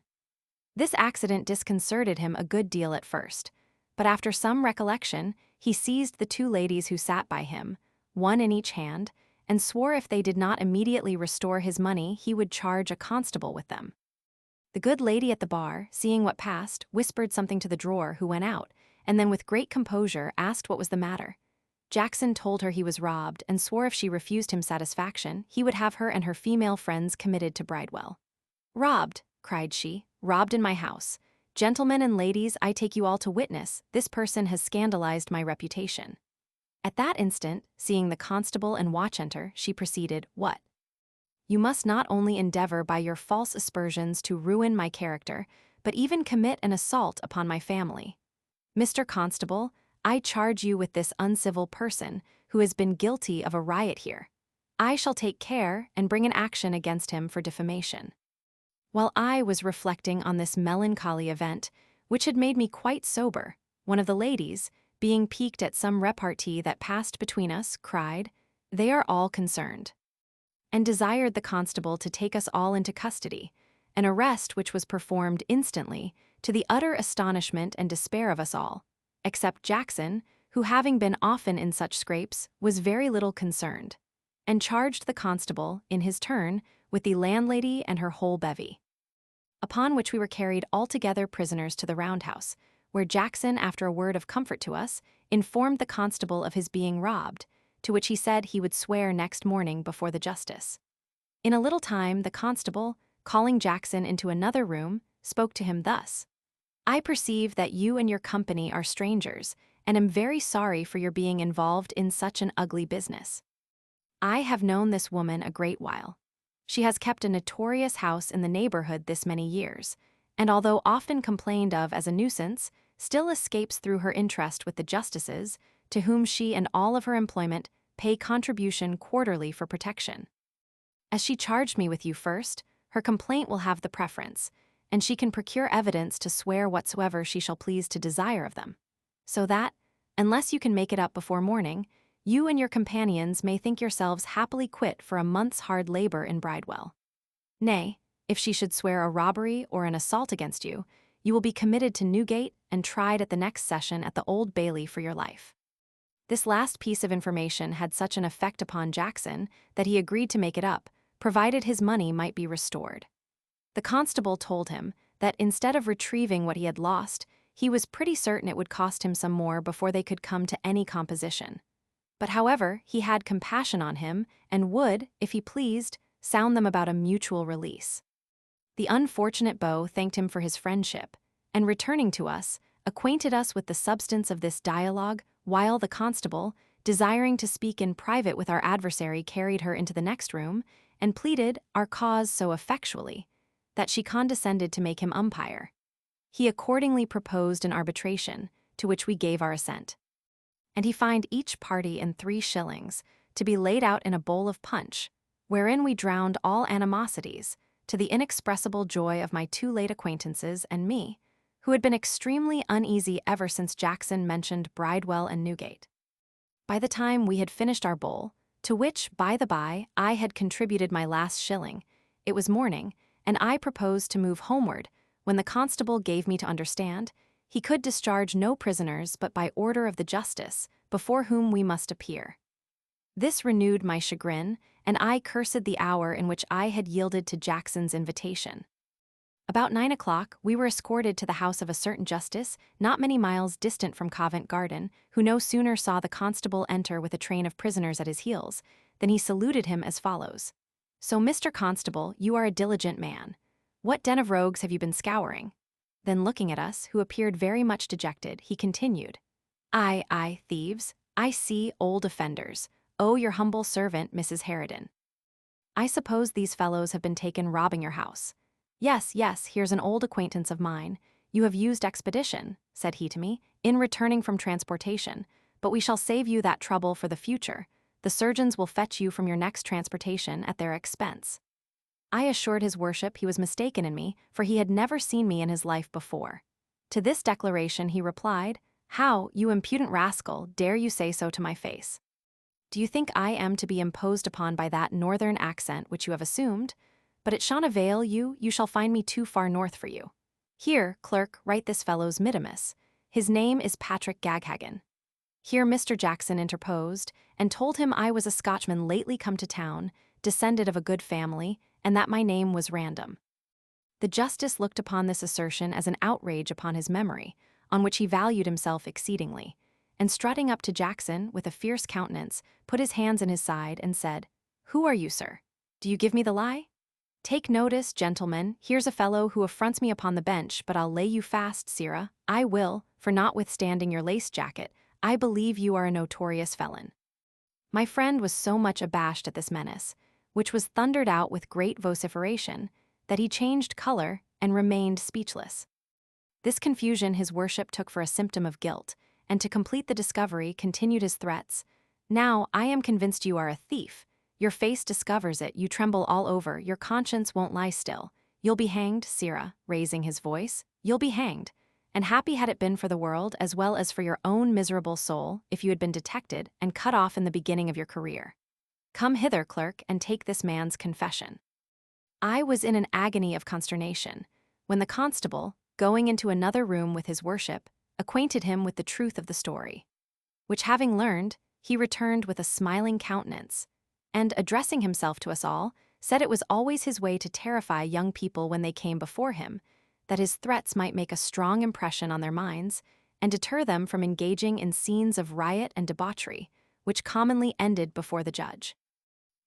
S1: This accident disconcerted him a good deal at first, but after some recollection, he seized the two ladies who sat by him, one in each hand, and swore if they did not immediately restore his money, he would charge a constable with them. The good lady at the bar, seeing what passed, whispered something to the drawer, who went out, and then with great composure asked what was the matter. Jackson told her he was robbed and swore if she refused him satisfaction, he would have her and her female friends committed to Bridewell. "Robbed," cried she, "robbed in my house. Gentlemen and ladies, I take you all to witness, this person has scandalized my reputation." At that instant, seeing the constable and watch enter, she proceeded, "What? You must not only endeavor by your false aspersions to ruin my character, but even commit an assault upon my family. Mr. Constable, I charge you with this uncivil person, who has been guilty of a riot here. I shall take care and bring an action against him for defamation." While I was reflecting on this melancholy event, which had made me quite sober, one of the ladies, being piqued at some repartee that passed between us, cried, "They are all concerned," and desired the constable to take us all into custody, an arrest which was performed instantly, to the utter astonishment and despair of us all, except Jackson, who, having been often in such scrapes, was very little concerned, and charged the constable, in his turn, with the landlady and her whole bevy. Upon which we were carried altogether prisoners to the roundhouse, where Jackson, after a word of comfort to us, informed the constable of his being robbed, to which he said he would swear next morning before the justice. In a little time, the constable, calling Jackson into another room, spoke to him thus: "I perceive that you and your company are strangers, and am very sorry for your being involved in such an ugly business. I have known this woman a great while. She has kept a notorious house in the neighborhood this many years, and although often complained of as a nuisance, still escapes through her interest with the justices, to whom she and all of her employment pay contribution quarterly for protection. As she charged me with you first, her complaint will have the preference, and she can procure evidence to swear whatsoever she shall please to desire of them, so that, unless you can make it up before morning, you and your companions may think yourselves happily quit for a month's hard labor in Bridewell. Nay, if she should swear a robbery or an assault against you, you will be committed to Newgate and tried at the next session at the Old Bailey for your life." This last piece of information had such an effect upon Jackson that he agreed to make it up, provided his money might be restored. The constable told him that instead of retrieving what he had lost, he was pretty certain it would cost him some more before they could come to any composition. But however, he had compassion on him and would, if he pleased, sound them about a mutual release. The unfortunate beau thanked him for his friendship, and returning to us, acquainted us with the substance of this dialogue, while the constable, desiring to speak in private with our adversary, carried her into the next room, and pleaded our cause so effectually, that she condescended to make him umpire. He accordingly proposed an arbitration, to which we gave our assent. And he fined each party in 3 shillings, to be laid out in a bowl of punch, wherein we drowned all animosities, to the inexpressible joy of my 2 late acquaintances and me, who had been extremely uneasy ever since Jackson mentioned Bridewell and Newgate. By the time we had finished our bowl, to which, by the by, I had contributed my last shilling, it was morning, and I proposed to move homeward, when the constable gave me to understand he could discharge no prisoners but by order of the justice, before whom we must appear. This renewed my chagrin, and I cursed the hour in which I had yielded to Jackson's invitation. About 9 o'clock, we were escorted to the house of a certain justice, not many miles distant from Covent Garden, who no sooner saw the constable enter with a train of prisoners at his heels, than he saluted him as follows: "So, Mr. Constable, you are a diligent man. What den of rogues have you been scouring?" Then looking at us, who appeared very much dejected, he continued, Aye, thieves, I see, old offenders. Oh, your humble servant, Mrs. Harridan. I suppose these fellows have been taken robbing your house." Yes, here's an old acquaintance of mine. You have used expedition," said he to me, "in returning from transportation, but we shall save you that trouble for the future. The surgeons will fetch you from your next transportation at their expense." I assured his worship he was mistaken in me, for he had never seen me in his life before. To this declaration he replied, "How, you impudent rascal, dare you say so to my face? Do you think I am to be imposed upon by that northern accent which you have assumed? But it shan't avail you, you shall find me too far north for you." Here, clerk, write this fellow's mittimus. His name is Patrick Gaghagen. Here Mr. Jackson interposed, and told him I was a Scotchman lately come to town, descended of a good family, and that my name was Random. The justice looked upon this assertion as an outrage upon his memory, on which he valued himself exceedingly, and strutting up to Jackson with a fierce countenance, put his hands in his side and said, "Who are you, sir? Do you give me the lie? Take notice, gentlemen, here's a fellow who affronts me upon the bench, but I'll lay you fast, sirrah, I will, for notwithstanding your lace jacket, I believe you are a notorious felon." My friend was so much abashed at this menace, which was thundered out with great vociferation, that he changed color and remained speechless. This confusion his worship took for a symptom of guilt, and to complete the discovery continued his threats. "Now, I am convinced you are a thief. Your face discovers it, you tremble all over, your conscience won't lie still. You'll be hanged, sirrah," raising his voice, "you'll be hanged. And happy had it been for the world, as well as for your own miserable soul, if you had been detected and cut off in the beginning of your career. Come hither, clerk, and take this man's confession." I was in an agony of consternation, when the constable, going into another room with his worship, acquainted him with the truth of the story. Which having learned, he returned with a smiling countenance, and, addressing himself to us all, said it was always his way to terrify young people when they came before him, that his threats might make a strong impression on their minds, and deter them from engaging in scenes of riot and debauchery, which commonly ended before the judge.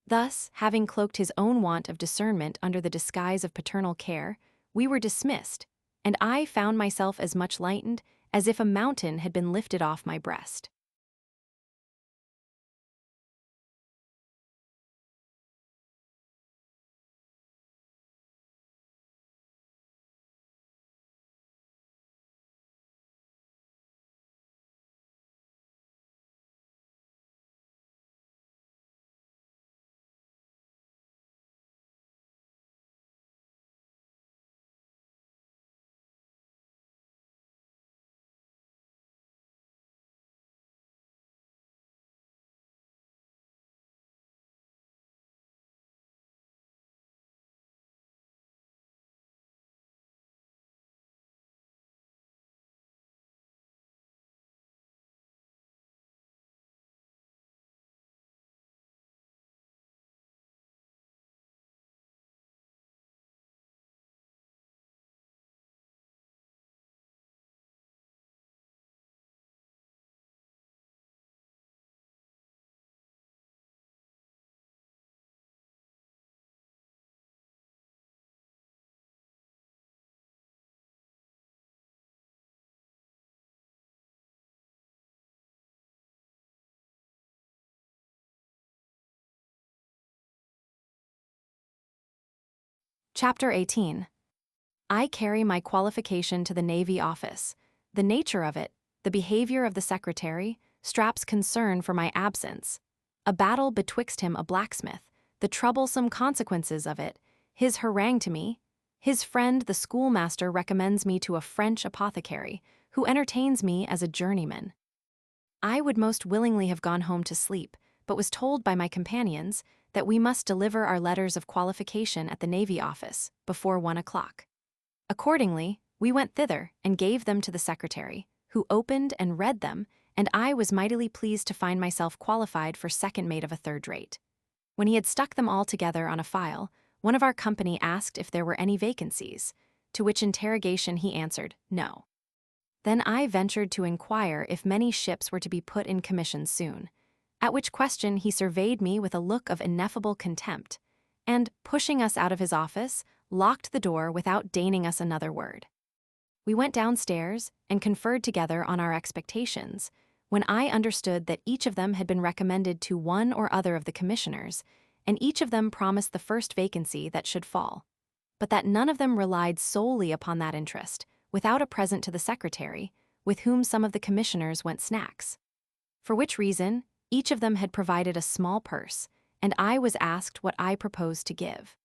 S1: Thus, having cloaked his own want of discernment under the disguise of paternal care, we were dismissed, and I found myself as much lightened as if a mountain had been lifted off my breast. Chapter 18. I carry my qualification to the Navy office. The nature of it, the behavior of the secretary, Strap's concern for my absence, a battle betwixt him a blacksmith, the troublesome consequences of it, his harangue to me, his friend the schoolmaster recommends me to a French apothecary, who entertains me as a journeyman. I would most willingly have gone home to sleep, but was told by my companions that we must deliver our letters of qualification at the Navy office before 1 o'clock. Accordingly, we went thither and gave them to the secretary, who opened and read them, and I was mightily pleased to find myself qualified for second mate of a third rate. When he had stuck them all together on a file, one of our company asked if there were any vacancies, to which interrogation he answered, "No." Then I ventured to inquire if many ships were to be put in commission soon, at which question he surveyed me with a look of ineffable contempt, and, pushing us out of his office, locked the door without deigning us another word. We went downstairs and conferred together on our expectations, when I understood that each of them had been recommended to one or other of the commissioners, and each of them promised the first vacancy that should fall, but that none of them relied solely upon that interest, without a present to the secretary, with whom some of the commissioners went snacks. For which reason, each of them had provided a small purse, and I was asked what I proposed to give.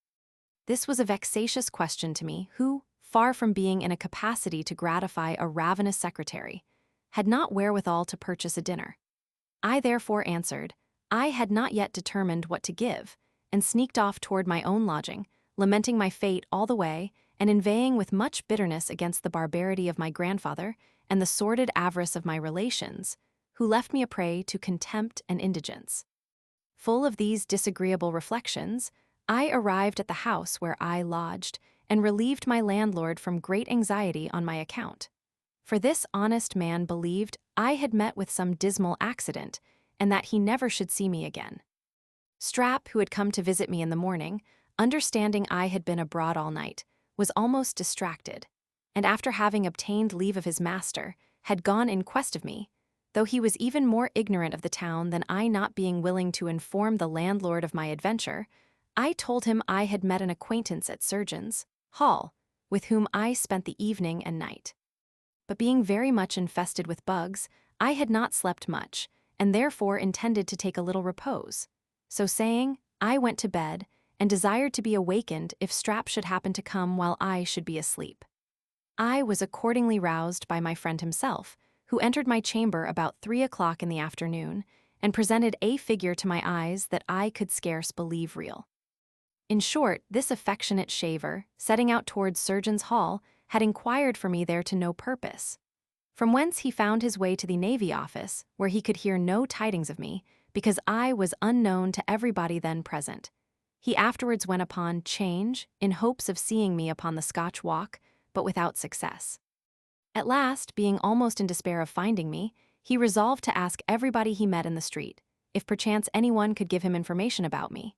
S1: This was a vexatious question to me, who, far from being in a capacity to gratify a ravenous secretary, had not wherewithal to purchase a dinner. I therefore answered, I had not yet determined what to give, and sneaked off toward my own lodging, lamenting my fate all the way, and inveighing with much bitterness against the barbarity of my grandfather and the sordid avarice of my relations, who left me a prey to contempt and indigence. Full of these disagreeable reflections, I arrived at the house where I lodged and relieved my landlord from great anxiety on my account. For this honest man believed I had met with some dismal accident and that he never should see me again. Strap, who had come to visit me in the morning, understanding I had been abroad all night, was almost distracted, and after having obtained leave of his master, had gone in quest of me, though he was even more ignorant of the town than I, not being willing to inform the landlord of my adventure. I told him I had met an acquaintance at Surgeon's Hall, with whom I spent the evening and night. But being very much infested with bugs, I had not slept much, and therefore intended to take a little repose. So saying, I went to bed, and desired to be awakened if Strap should happen to come while I should be asleep. I was accordingly roused by my friend himself, who entered my chamber about 3 o'clock in the afternoon, and presented a figure to my eyes that I could scarce believe real. In short, this affectionate shaver, setting out towards Surgeon's Hall, had inquired for me there to no purpose. From whence he found his way to the Navy Office, where he could hear no tidings of me, because I was unknown to everybody then present. He afterwards went upon 'Change, in hopes of seeing me upon the Scotch walk, but without success. At last, being almost in despair of finding me, he resolved to ask everybody he met in the street, if perchance anyone could give him information about me,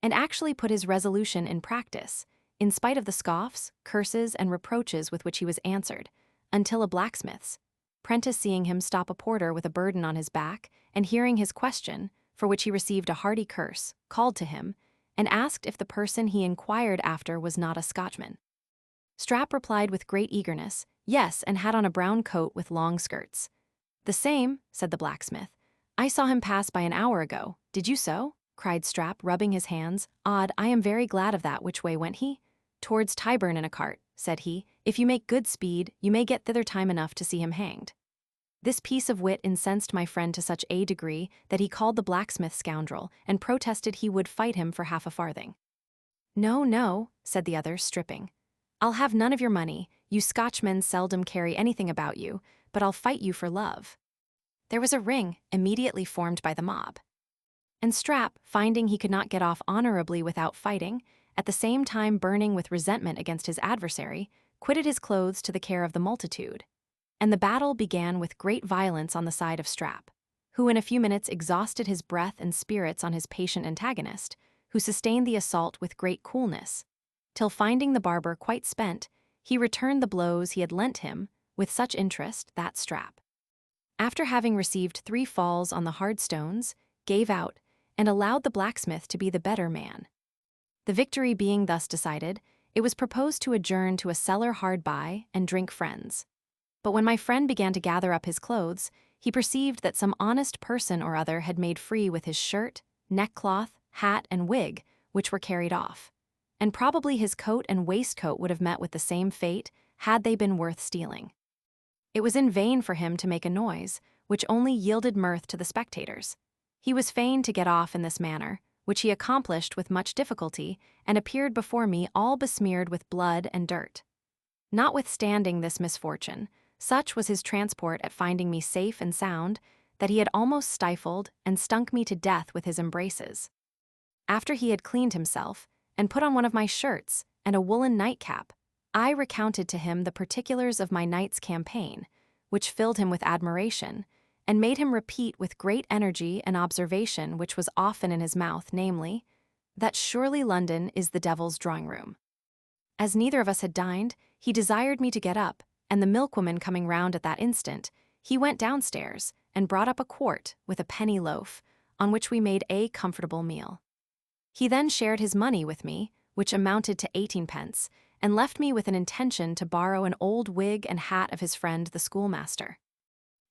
S1: and actually put his resolution in practice, in spite of the scoffs, curses, and reproaches with which he was answered, until a blacksmith's prentice, seeing him stop a porter with a burden on his back, and hearing his question, for which he received a hearty curse, called to him, and asked if the person he inquired after was not a Scotchman. Strap replied with great eagerness, yes, and had on a brown coat with long skirts. The same, said the blacksmith. I saw him pass by an hour ago. Did you so? Cried Strap, rubbing his hands. Odd, I am very glad of that. Which way went he? Towards Tyburn in a cart, said he. If you make good speed, you may get thither time enough to see him hanged. This piece of wit incensed my friend to such a degree that he called the blacksmith scoundrel, and protested he would fight him for half a farthing. No, no, said the other, stripping. I'll have none of your money. You Scotchmen seldom carry anything about you, but I'll fight you for love. There was a ring immediately formed by the mob. And Strap, finding he could not get off honorably without fighting, at the same time burning with resentment against his adversary, quitted his clothes to the care of the multitude. And the battle began with great violence on the side of Strap, who in a few minutes exhausted his breath and spirits on his patient antagonist, who sustained the assault with great coolness, till finding the barber quite spent, he returned the blows he had lent him with such interest that Strap, after having received 3 falls on the hard stones, gave out, and allowed the blacksmith to be the better man. The victory being thus decided, it was proposed to adjourn to a cellar hard by and drink friends. But when my friend began to gather up his clothes, he perceived that some honest person or other had made free with his shirt, neckcloth, hat, and wig, which were carried off. And probably his coat and waistcoat would have met with the same fate had they been worth stealing. It was in vain for him to make a noise, which only yielded mirth to the spectators. He was fain to get off in this manner, which he accomplished with much difficulty, and appeared before me all besmeared with blood and dirt. Notwithstanding this misfortune, such was his transport at finding me safe and sound, that he had almost stifled and stunk me to death with his embraces. After he had cleaned himself, and put on one of my shirts and a woolen nightcap, I recounted to him the particulars of my night's campaign, which filled him with admiration, and made him repeat with great energy an observation which was often in his mouth, namely, that surely London is the devil's drawing-room. As neither of us had dined, he desired me to get up, and the milkwoman coming round at that instant, he went downstairs and brought up a quart with a penny loaf, on which we made a comfortable meal. He then shared his money with me, which amounted to 18 pence, and left me with an intention to borrow an old wig and hat of his friend the schoolmaster.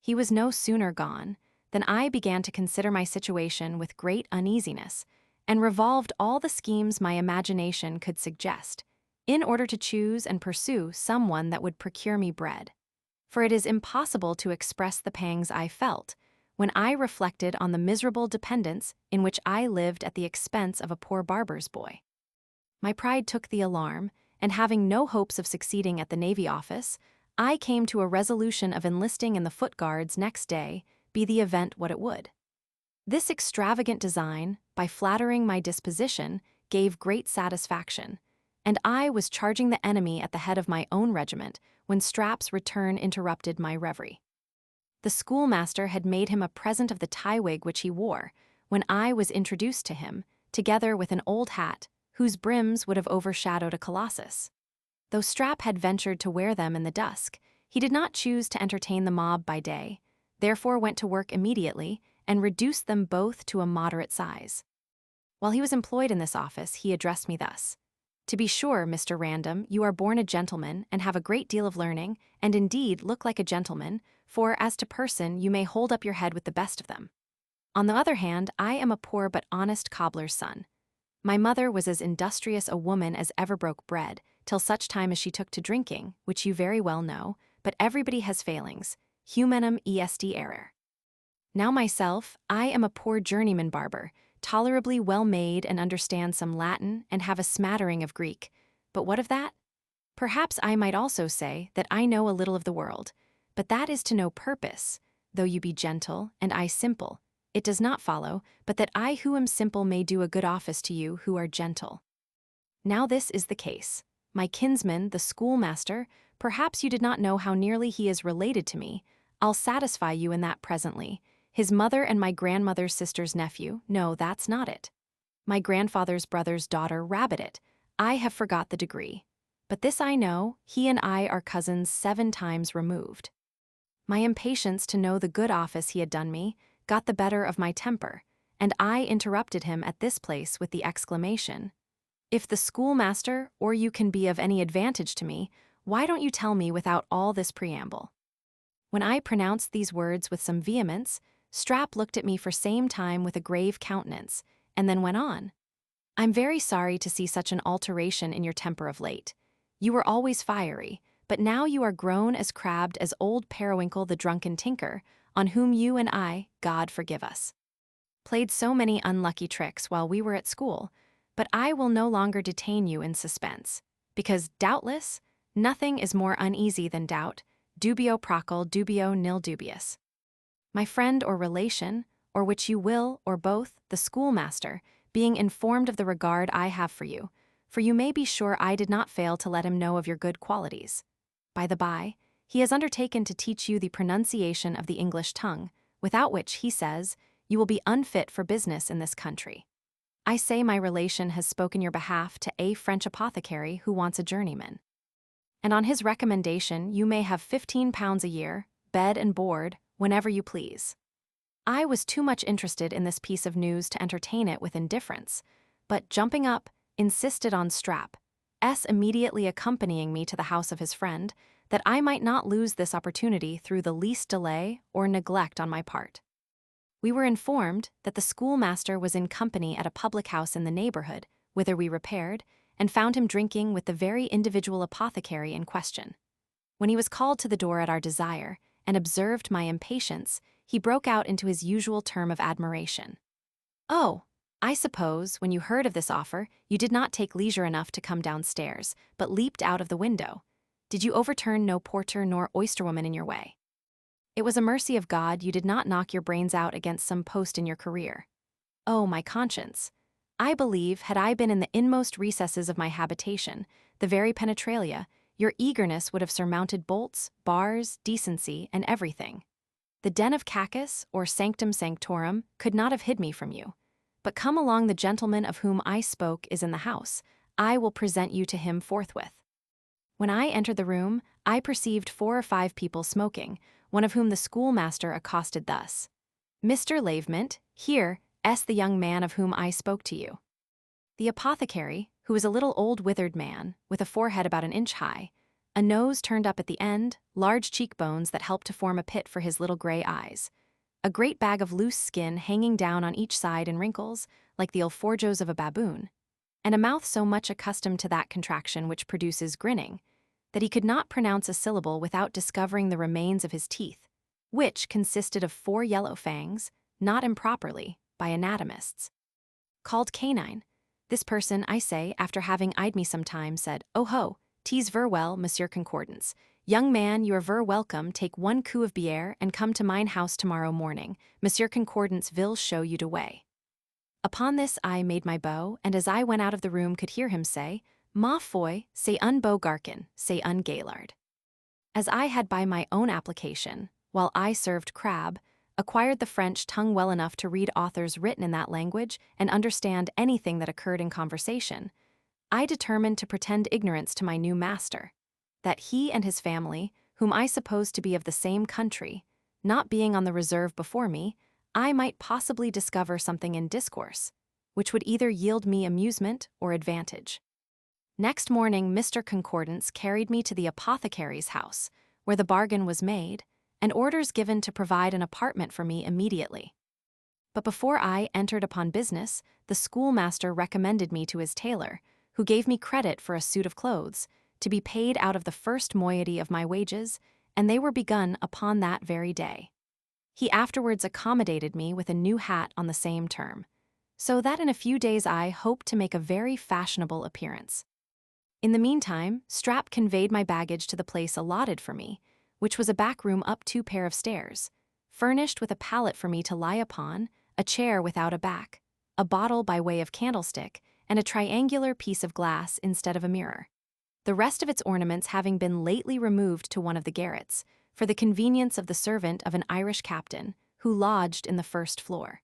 S1: He was no sooner gone than I began to consider my situation with great uneasiness, and revolved all the schemes my imagination could suggest, in order to choose and pursue someone that would procure me bread. For it is impossible to express the pangs I felt when I reflected on the miserable dependence in which I lived at the expense of a poor barber's boy. My pride took the alarm, and having no hopes of succeeding at the Navy office, I came to a resolution of enlisting in the Foot Guards next day, be the event what it would. This extravagant design, by flattering my disposition, gave great satisfaction, and I was charging the enemy at the head of my own regiment when Strap's return interrupted my reverie. The schoolmaster had made him a present of the tie wig which he wore when I was introduced to him, together with an old hat whose brims would have overshadowed a colossus. Though Strap had ventured to wear them in the dusk, he did not choose to entertain the mob by day, therefore went to work immediately and reduced them both to a moderate size. While he was employed in this office, he addressed me thus: "To be sure, Mr. Random, you are born a gentleman and have a great deal of learning, and indeed look like a gentleman, for as to person you may hold up your head with the best of them. On the other hand, I am a poor but honest cobbler's son. My mother was as industrious a woman as ever broke bread, till such time as she took to drinking, which you very well know, but everybody has failings, humanum est error. Now myself, I am a poor journeyman barber, tolerably well made and understand some Latin and have a smattering of Greek. But what of that? Perhaps I might also say that I know a little of the world, but that is to no purpose. Though you be gentle, and I simple, it does not follow, but that I who am simple may do a good office to you who are gentle. Now this is the case. My kinsman, the schoolmaster, perhaps you did not know how nearly he is related to me. I'll satisfy you in that presently. His mother and my grandmother's sister's nephew, no, that's not it. My grandfather's brother's daughter rabbit it. I have forgot the degree. But this I know, he and I are cousins 7 times removed. My impatience to know the good office he had done me got the better of my temper, and I interrupted him at this place with the exclamation: "If the schoolmaster or you can be of any advantage to me, why don't you tell me without all this preamble?" When I pronounced these words with some vehemence, Strap looked at me for same time with a grave countenance, and then went on: "I'm very sorry to see such an alteration in your temper of late. You were always fiery, but now you are grown as crabbed as old Periwinkle the drunken tinker, on whom you and I, God forgive us, played so many unlucky tricks while we were at school. But I will no longer detain you in suspense, because, doubtless, nothing is more uneasy than doubt, dubio procul dubio nil dubius. My friend or relation, or which you will, or both, the schoolmaster, being informed of the regard I have for you may be sure I did not fail to let him know of your good qualities. By the by, he has undertaken to teach you the pronunciation of the English tongue, without which, he says, you will be unfit for business in this country. I say my relation has spoken your behalf to a French apothecary who wants a journeyman. And on his recommendation you may have £15 a year, bed and board, whenever you please." I was too much interested in this piece of news to entertain it with indifference, but jumping up, insisted on Strap's immediately accompanying me to the house of his friend, that I might not lose this opportunity through the least delay or neglect on my part. We were informed that the schoolmaster was in company at a public house in the neighborhood, whither we repaired, and found him drinking with the very individual apothecary in question. When he was called to the door at our desire, and observed my impatience, he broke out into his usual term of admiration. "Oh, I suppose, when you heard of this offer, you did not take leisure enough to come downstairs, but leaped out of the window. Did you overturn no porter nor oysterwoman in your way? It was a mercy of God you did not knock your brains out against some post in your career. Oh, my conscience! I believe, had I been in the inmost recesses of my habitation, the very penetralia, your eagerness would have surmounted bolts, bars, decency, and everything. The den of Cacus, or sanctum sanctorum, could not have hid me from you. But come along, the gentleman of whom I spoke is in the house. I will present you to him forthwith." When I entered the room, I perceived 4 or 5 people smoking, one of whom the schoolmaster accosted thus: "Mr. Lavement, here is the young man of whom I spoke to you." The apothecary, who was a little old withered man, with a forehead about an inch high, a nose turned up at the end, large cheekbones that helped to form a pit for his little gray eyes, a great bag of loose skin hanging down on each side in wrinkles, like the alforjos of a baboon, and a mouth so much accustomed to that contraction which produces grinning, that he could not pronounce a syllable without discovering the remains of his teeth, which consisted of 4 yellow fangs, not improperly, by anatomists, called canine, This person, I say, after having eyed me some time, said, "Oh ho, 'tis ver well, Monsieur Concordance. Young man, you are ver welcome, take one coup of bière and come to mine house tomorrow morning. Monsieur Concordance vil show you de way." Upon this I made my bow, and as I went out of the room could hear him say, "Ma foi, c'est un beau garçon, c'est un gaillard." As I had by my own application, while I served crab, acquired the French tongue well enough to read authors written in that language and understand anything that occurred in conversation, I determined to pretend ignorance to my new master, that he and his family, whom I supposed to be of the same country, not being on the reserve before me, I might possibly discover something in discourse, which would either yield me amusement or advantage. Next morning, Mr. Concordance carried me to the apothecary's house, where the bargain was made, and orders given to provide an apartment for me immediately. But before I entered upon business, the schoolmaster recommended me to his tailor, who gave me credit for a suit of clothes, to be paid out of the first moiety of my wages, and they were begun upon that very day. He afterwards accommodated me with a new hat on the same term, so that in a few days I hoped to make a very fashionable appearance. In the meantime, Strap conveyed my baggage to the place allotted for me, which was a back room up 2 pair of stairs, furnished with a pallet for me to lie upon, a chair without a back, a bottle by way of candlestick, and a triangular piece of glass instead of a mirror, the rest of its ornaments having been lately removed to one of the garrets, for the convenience of the servant of an Irish captain, who lodged in the first floor.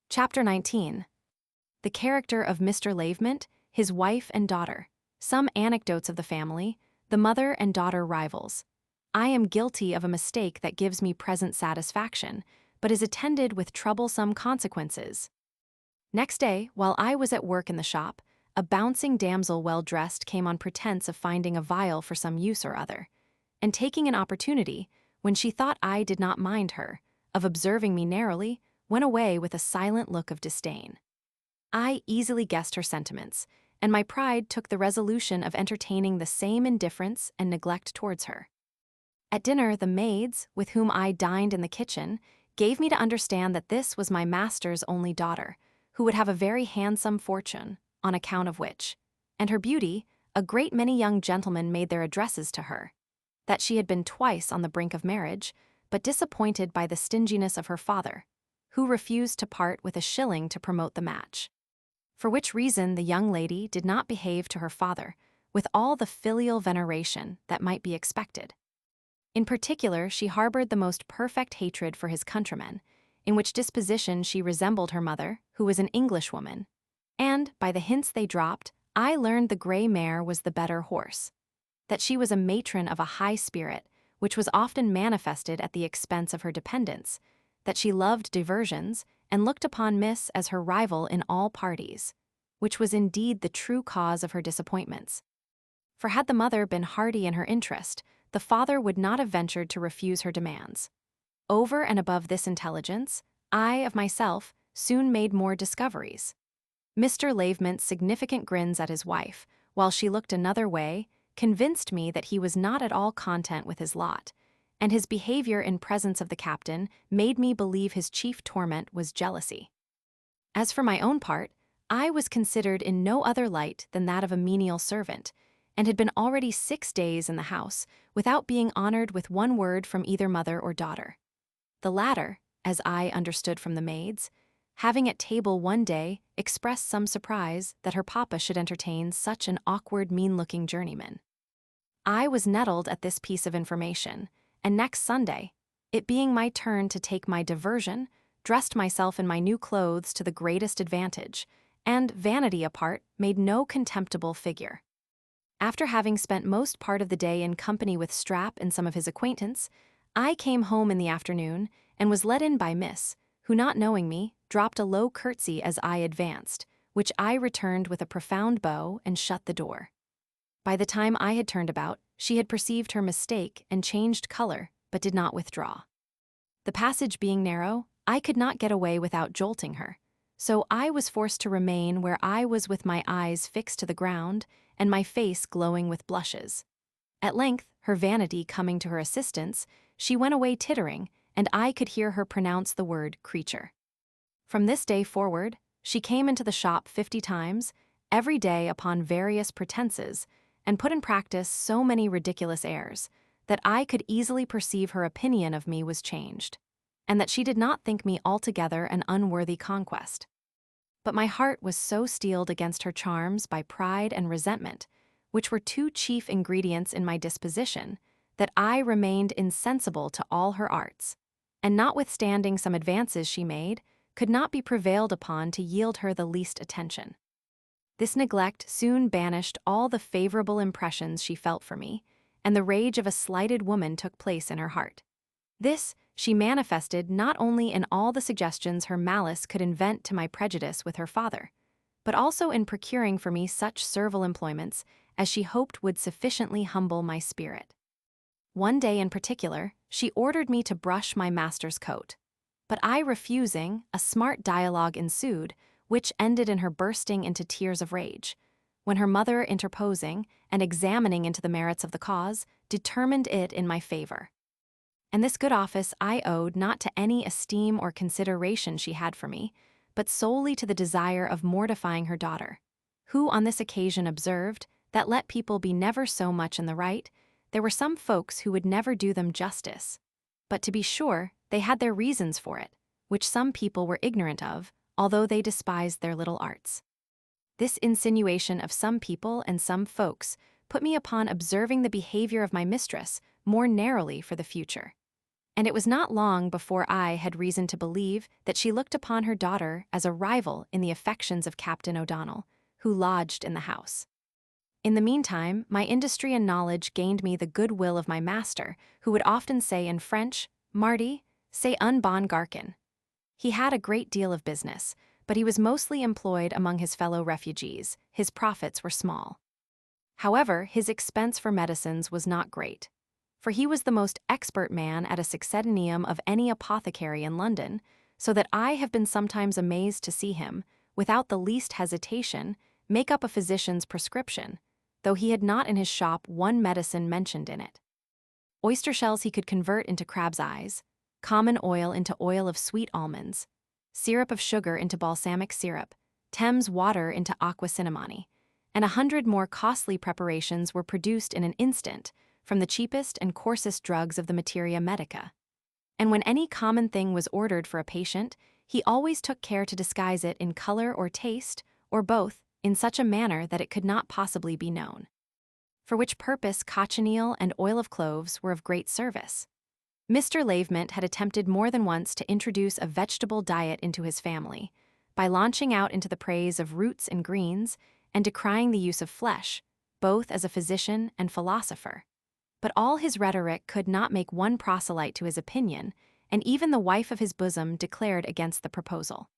S1: Chapter 19. The character of Mr. Lavement, his wife and daughter, some anecdotes of the family, the mother and daughter rivals. I am guilty of a mistake that gives me present satisfaction, but is attended with troublesome consequences. Next day, while I was at work in the shop, a bouncing damsel well-dressed came on pretense of finding a vial for some use or other, and taking an opportunity, when she thought I did not mind her, of observing me narrowly, went away with a silent look of disdain. I easily guessed her sentiments, and my pride took the resolution of entertaining the same indifference and neglect towards her. At dinner, the maids, with whom I dined in the kitchen, gave me to understand that this was my master's only daughter, who would have a very handsome fortune, on account of which, and her beauty, a great many young gentlemen made their addresses to her, that she had been twice on the brink of marriage, but disappointed by the stinginess of her father, who refused to part with a shilling to promote the match. For which reason the young lady did not behave to her father with all the filial veneration that might be expected. In particular, she harbored the most perfect hatred for his countrymen, in which disposition she resembled her mother, who was an Englishwoman, and, by the hints they dropped, I learned the grey mare was the better horse, that she was a matron of a high spirit, which was often manifested at the expense of her dependents, that she loved diversions, and looked upon Miss as her rival in all parties, which was indeed the true cause of her disappointments. For had the mother been hearty in her interest, the father would not have ventured to refuse her demands. Over and above this intelligence, I, of myself, soon made more discoveries. Mr. Lavement's significant grins at his wife, while she looked another way, convinced me that he was not at all content with his lot, and his behavior in presence of the captain made me believe his chief torment was jealousy. As for my own part, I was considered in no other light than that of a menial servant, and had been already 6 days in the house without being honored with one word from either mother or daughter. The latter, as I understood from the maids, having at table one day expressed some surprise that her papa should entertain such an awkward, mean-looking journeyman. I was nettled at this piece of information, and next Sunday, it being my turn to take my diversion, dressed myself in my new clothes to the greatest advantage, and, vanity apart, made no contemptible figure. After having spent most part of the day in company with Strap and some of his acquaintance, I came home in the afternoon and was let in by Miss, who, not knowing me, dropped a low curtsy as I advanced, which I returned with a profound bow and shut the door. By the time I had turned about, she had perceived her mistake and changed color, but did not withdraw. The passage being narrow, I could not get away without jolting her, so I was forced to remain where I was with my eyes fixed to the ground and my face glowing with blushes. At length, her vanity coming to her assistance, she went away tittering, and I could hear her pronounce the word creature. From this day forward, she came into the shop 50 times, every day upon various pretenses, and put in practice so many ridiculous airs, that I could easily perceive her opinion of me was changed, and that she did not think me altogether an unworthy conquest. But my heart was so steeled against her charms by pride and resentment, which were two chief ingredients in my disposition, that I remained insensible to all her arts, and notwithstanding some advances she made, could not be prevailed upon to yield her the least attention. This neglect soon banished all the favorable impressions she felt for me, and the rage of a slighted woman took place in her heart. This she manifested not only in all the suggestions her malice could invent to my prejudice with her father, but also in procuring for me such servile employments as she hoped would sufficiently humble my spirit. One day in particular, she ordered me to brush my master's coat, but I refusing, a smart dialogue ensued, which ended in her bursting into tears of rage, when her mother interposing and examining into the merits of the cause, determined it in my favor. And this good office I owed not to any esteem or consideration she had for me, but solely to the desire of mortifying her daughter, who on this occasion observed that let people be never so much in the right, there were some folks who would never do them justice. But to be sure, they had their reasons for it, which some people were ignorant of, although they despised their little arts. This insinuation of some people and some folks put me upon observing the behavior of my mistress more narrowly for the future. And it was not long before I had reason to believe that she looked upon her daughter as a rival in the affections of Captain O'Donnell, who lodged in the house. In the meantime, my industry and knowledge gained me the good will of my master, who would often say in French, "Marty, c'est un bon garçon." He had a great deal of business, but he was mostly employed among his fellow refugees. His profits were small. However, his expense for medicines was not great, for he was the most expert man at a succedaneum of any apothecary in London, so that I have been sometimes amazed to see him, without the least hesitation, make up a physician's prescription, though he had not in his shop one medicine mentioned in it. Oyster shells he could convert into crab's eyes, common oil into oil of sweet almonds, syrup of sugar into balsamic syrup, Thames water into aqua cinnamoni, and 100 more costly preparations were produced in an instant from the cheapest and coarsest drugs of the materia medica. And when any common thing was ordered for a patient, he always took care to disguise it in color or taste, or both, in such a manner that it could not possibly be known. For which purpose cochineal and oil of cloves were of great service. Mr. Lavement had attempted more than once to introduce a vegetable diet into his family, by launching out into the praise of roots and greens, and decrying the use of flesh, both as a physician and philosopher. But all his rhetoric could not make one proselyte to his opinion, and even the wife of his bosom declared against the proposal.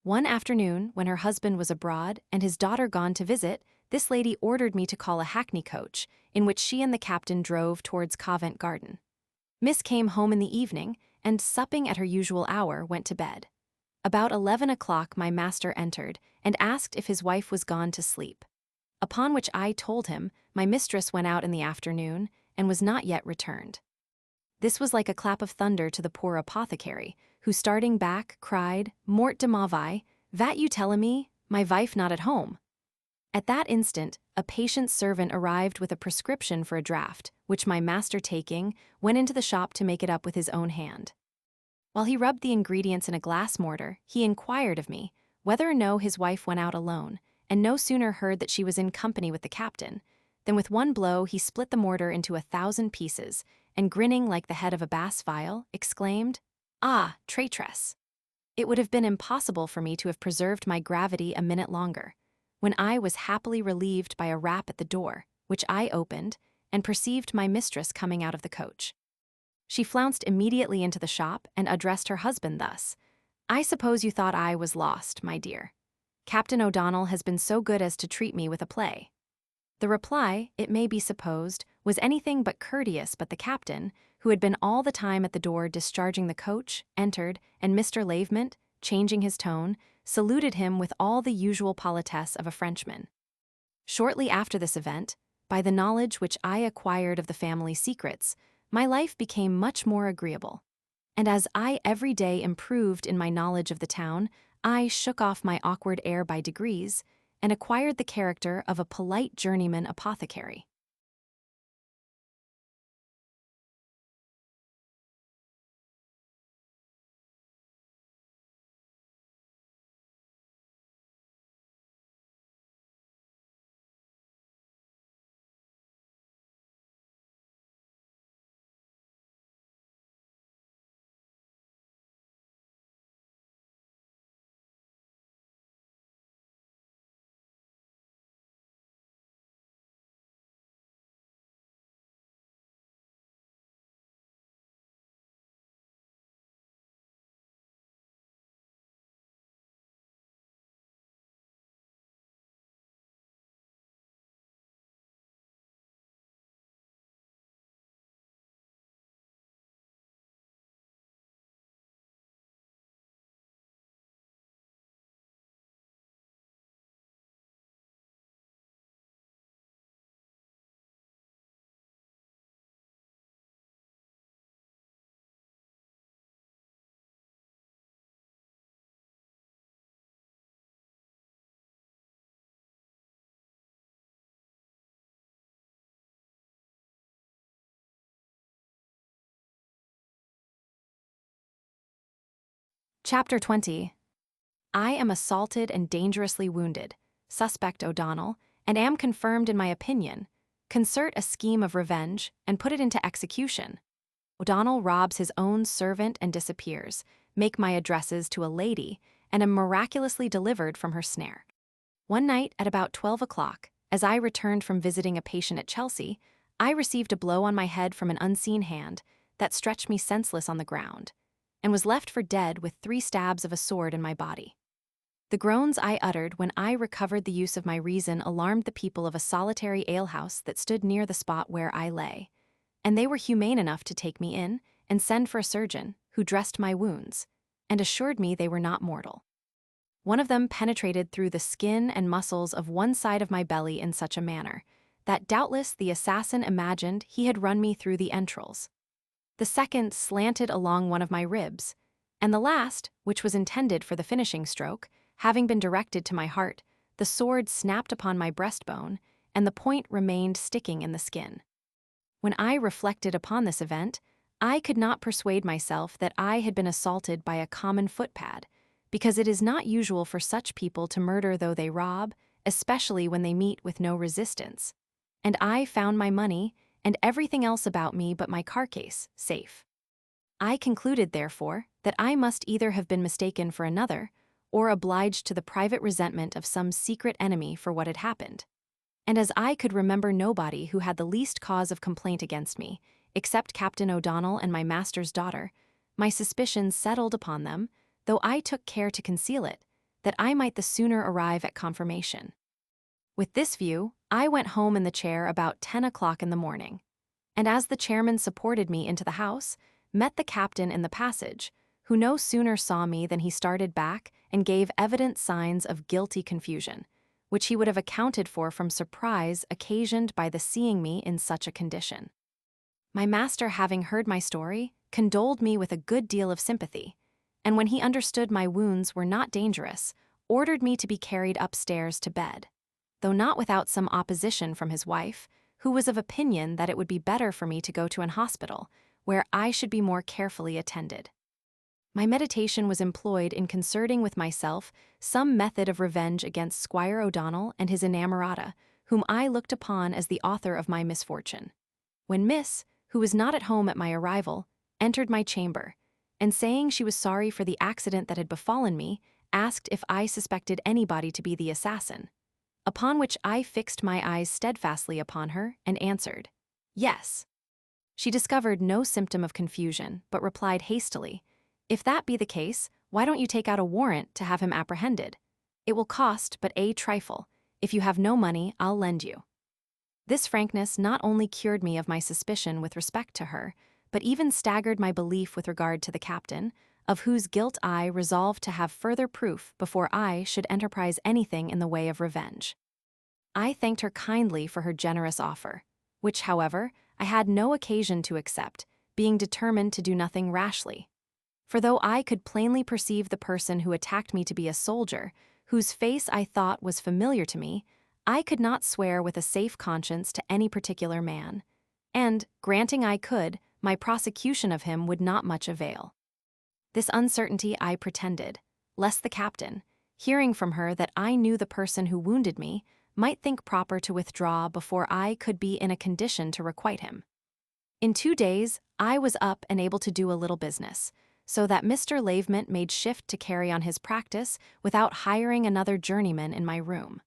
S1: One afternoon, when her husband was abroad and his daughter gone to visit, this lady ordered me to call a hackney coach, in which she and the captain drove towards Covent Garden. Miss came home in the evening, and supping at her usual hour, went to bed. About 11 o'clock my master entered, and asked if his wife was gone to sleep. Upon which I told him my mistress went out in the afternoon, and was not yet returned. This was like a clap of thunder to the poor apothecary, who starting back cried, "Mort de ma vie, vat you tella me, my wife not at home." At that instant, a patient servant arrived with a prescription for a draught, which my master taking, went into the shop to make it up with his own hand. While he rubbed the ingredients in a glass mortar, he inquired of me whether or no his wife went out alone, and no sooner heard that she was in company with the captain, than with one blow he split the mortar into 1,000 pieces, and grinning like the head of a bass viol, exclaimed, "Ah, traitress!" It would have been impossible for me to have preserved my gravity a minute longer, when I was happily relieved by a rap at the door, which I opened, and perceived my mistress coming out of the coach. She flounced immediately into the shop and addressed her husband thus: "I suppose you thought I was lost, my dear. Captain O'Donnell has been so good as to treat me with a play." The reply, it may be supposed, was anything but courteous, but the captain, who had been all the time at the door discharging the coach, entered, and Mr. Lavement, changing his tone, saluted him with all the usual politesse of a Frenchman. Shortly after this event, by the knowledge which I acquired of the family secrets, my life became much more agreeable. And as I every day improved in my knowledge of the town, I shook off my awkward air by degrees, and acquired the character of a polite journeyman apothecary. Chapter 20. I am assaulted and dangerously wounded, suspect O'Donnell, and am confirmed in my opinion. Concert a scheme of revenge, and put it into execution. O'Donnell robs his own servant and disappears, make my addresses to a lady, and am miraculously delivered from her snare. One night at about 12 o'clock, as I returned from visiting a patient at Chelsea, I received a blow on my head from an unseen hand that stretched me senseless on the ground, and was left for dead with 3 stabs of a sword in my body. The groans I uttered when I recovered the use of my reason alarmed the people of a solitary alehouse that stood near the spot where I lay, and they were humane enough to take me in and send for a surgeon, who dressed my wounds, and assured me they were not mortal. One of them penetrated through the skin and muscles of one side of my belly in such a manner that doubtless the assassin imagined he had run me through the entrails. The second slanted along one of my ribs, and the last, which was intended for the finishing stroke, having been directed to my heart, the sword snapped upon my breastbone, and the point remained sticking in the skin. When I reflected upon this event, I could not persuade myself that I had been assaulted by a common footpad, because it is not usual for such people to murder though they rob, especially when they meet with no resistance. And I found my money, and everything else about me but my carcase, safe. I concluded, therefore, that I must either have been mistaken for another, or obliged to the private resentment of some secret enemy for what had happened. And as I could remember nobody who had the least cause of complaint against me, except Captain O'Donnell and my master's daughter, my suspicions settled upon them, though I took care to conceal it, that I might the sooner arrive at confirmation. With this view, I went home in the chair about 10 o'clock in the morning, and as the chairman supported me into the house, met the captain in the passage, who no sooner saw me than he started back and gave evident signs of guilty confusion, which he would have accounted for from surprise occasioned by the seeing me in such a condition. My master, having heard my story, condoled me with a good deal of sympathy, and when he understood my wounds were not dangerous, ordered me to be carried upstairs to bed, though not without some opposition from his wife, who was of opinion that it would be better for me to go to an hospital, where I should be more carefully attended. My meditation was employed in concerting with myself some method of revenge against Squire O'Donnell and his inamorata, whom I looked upon as the author of my misfortune, when Miss, who was not at home at my arrival, entered my chamber, and saying she was sorry for the accident that had befallen me, asked if I suspected anybody to be the assassin, upon which I fixed my eyes steadfastly upon her and answered, "Yes." She discovered no symptom of confusion, but replied hastily, "If that be the case, why don't you take out a warrant to have him apprehended? It will cost but a trifle. If you have no money, I'll lend you." This frankness not only cured me of my suspicion with respect to her, but even staggered my belief with regard to the captain, of whose guilt I resolved to have further proof before I should enterprise anything in the way of revenge. I thanked her kindly for her generous offer, which, however, I had no occasion to accept, being determined to do nothing rashly. For though I could plainly perceive the person who attacked me to be a soldier, whose face I thought was familiar to me, I could not swear with a safe conscience to any particular man, and, granting I could, my prosecution of him would not much avail. This uncertainty I pretended, lest the captain, hearing from her that I knew the person who wounded me, might think proper to withdraw before I could be in a condition to requite him. In 2 days, I was up and able to do a little business, so that Mr. Lavement made shift to carry on his practice without hiring another journeyman in my room.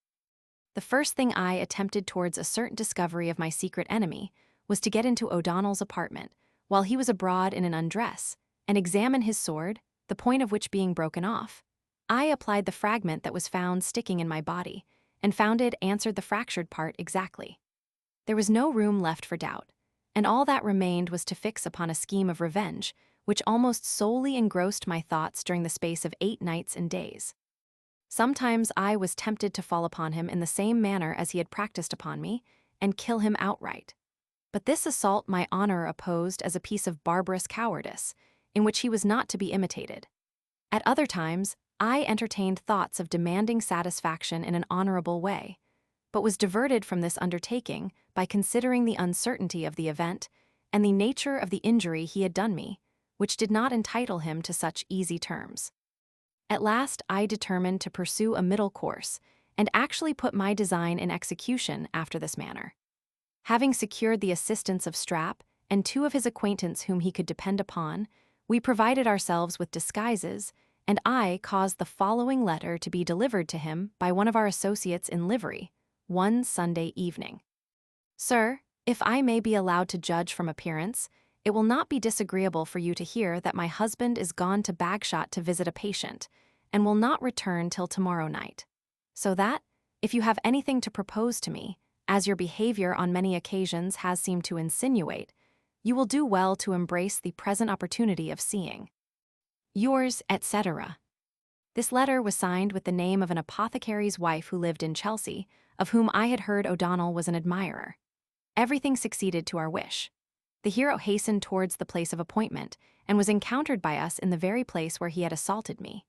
S1: The first thing I attempted towards a certain discovery of my secret enemy was to get into O'Donnell's apartment, while he was abroad in an undress, and examine his sword, the point of which being broken off. I applied the fragment that was found sticking in my body, and found it answered the fractured part exactly. There was no room left for doubt, and all that remained was to fix upon a scheme of revenge, which almost solely engrossed my thoughts during the space of 8 nights and days. Sometimes I was tempted to fall upon him in the same manner as he had practiced upon me, and kill him outright. But this assault my honor opposed as a piece of barbarous cowardice, in which he was not to be imitated. At other times, I entertained thoughts of demanding satisfaction in an honorable way, but was diverted from this undertaking by considering the uncertainty of the event and the nature of the injury he had done me, which did not entitle him to such easy terms. At last I determined to pursue a middle course, and actually put my design in execution after this manner. Having secured the assistance of Strap and 2 of his acquaintance whom he could depend upon, we provided ourselves with disguises, and I caused the following letter to be delivered to him by one of our associates in livery, one Sunday evening. "Sir, if I may be allowed to judge from appearance, it will not be disagreeable for you to hear that my husband is gone to Bagshot to visit a patient, and will not return till tomorrow night. So that, if you have anything to propose to me, as your behavior on many occasions has seemed to insinuate, you will do well to embrace the present opportunity of seeing yours, etc." This letter was signed with the name of an apothecary's wife who lived in Chelsea, of whom I had heard O'Donnell was an admirer. Everything succeeded to our wish. The hero hastened towards the place of appointment, and was encountered by us in the very place where he had assaulted me.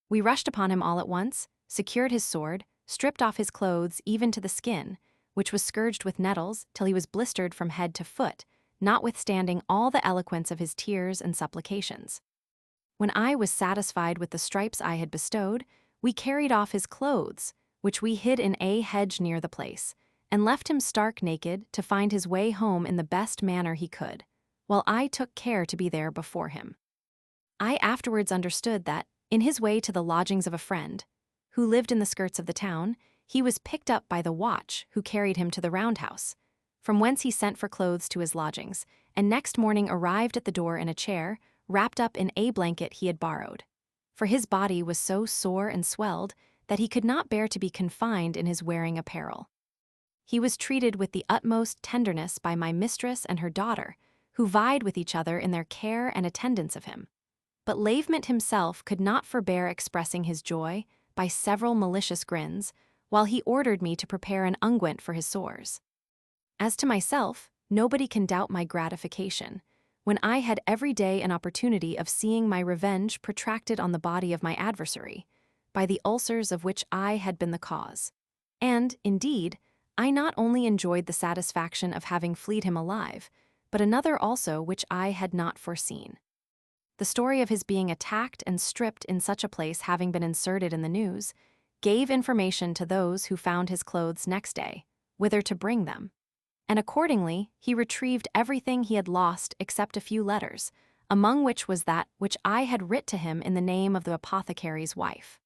S1: We rushed upon him all at once, secured his sword, stripped off his clothes even to the skin, which was scourged with nettles till he was blistered from head to foot, notwithstanding all the eloquence of his tears and supplications. When I was satisfied with the stripes I had bestowed, we carried off his clothes, which we hid in a hedge near the place, and left him stark naked to find his way home in the best manner he could, while I took care to be there before him. I afterwards understood that, in his way to the lodgings of a friend, who lived in the skirts of the town, he was picked up by the watch who carried him to the roundhouse, from whence he sent for clothes to his lodgings, and next morning arrived at the door in a chair, wrapped up in a blanket he had borrowed. For his body was so sore and swelled that he could not bear to be confined in his wearing apparel. He was treated with the utmost tenderness by my mistress and her daughter, who vied with each other in their care and attendance of him. But Lavement himself could not forbear expressing his joy by several malicious grins, while he ordered me to prepare an unguent for his sores. As to myself, nobody can doubt my gratification, when I had every day an opportunity of seeing my revenge protracted on the body of my adversary, by the ulcers of which I had been the cause. And, indeed, I not only enjoyed the satisfaction of having fleed him alive, but another also which I had not foreseen. The story of his being attacked and stripped in such a place having been inserted in the news, gave information to those who found his clothes next day, whither to bring them. And accordingly he retrieved everything he had lost except a few letters, among which was that which I had writ to him in the name of the apothecary's wife.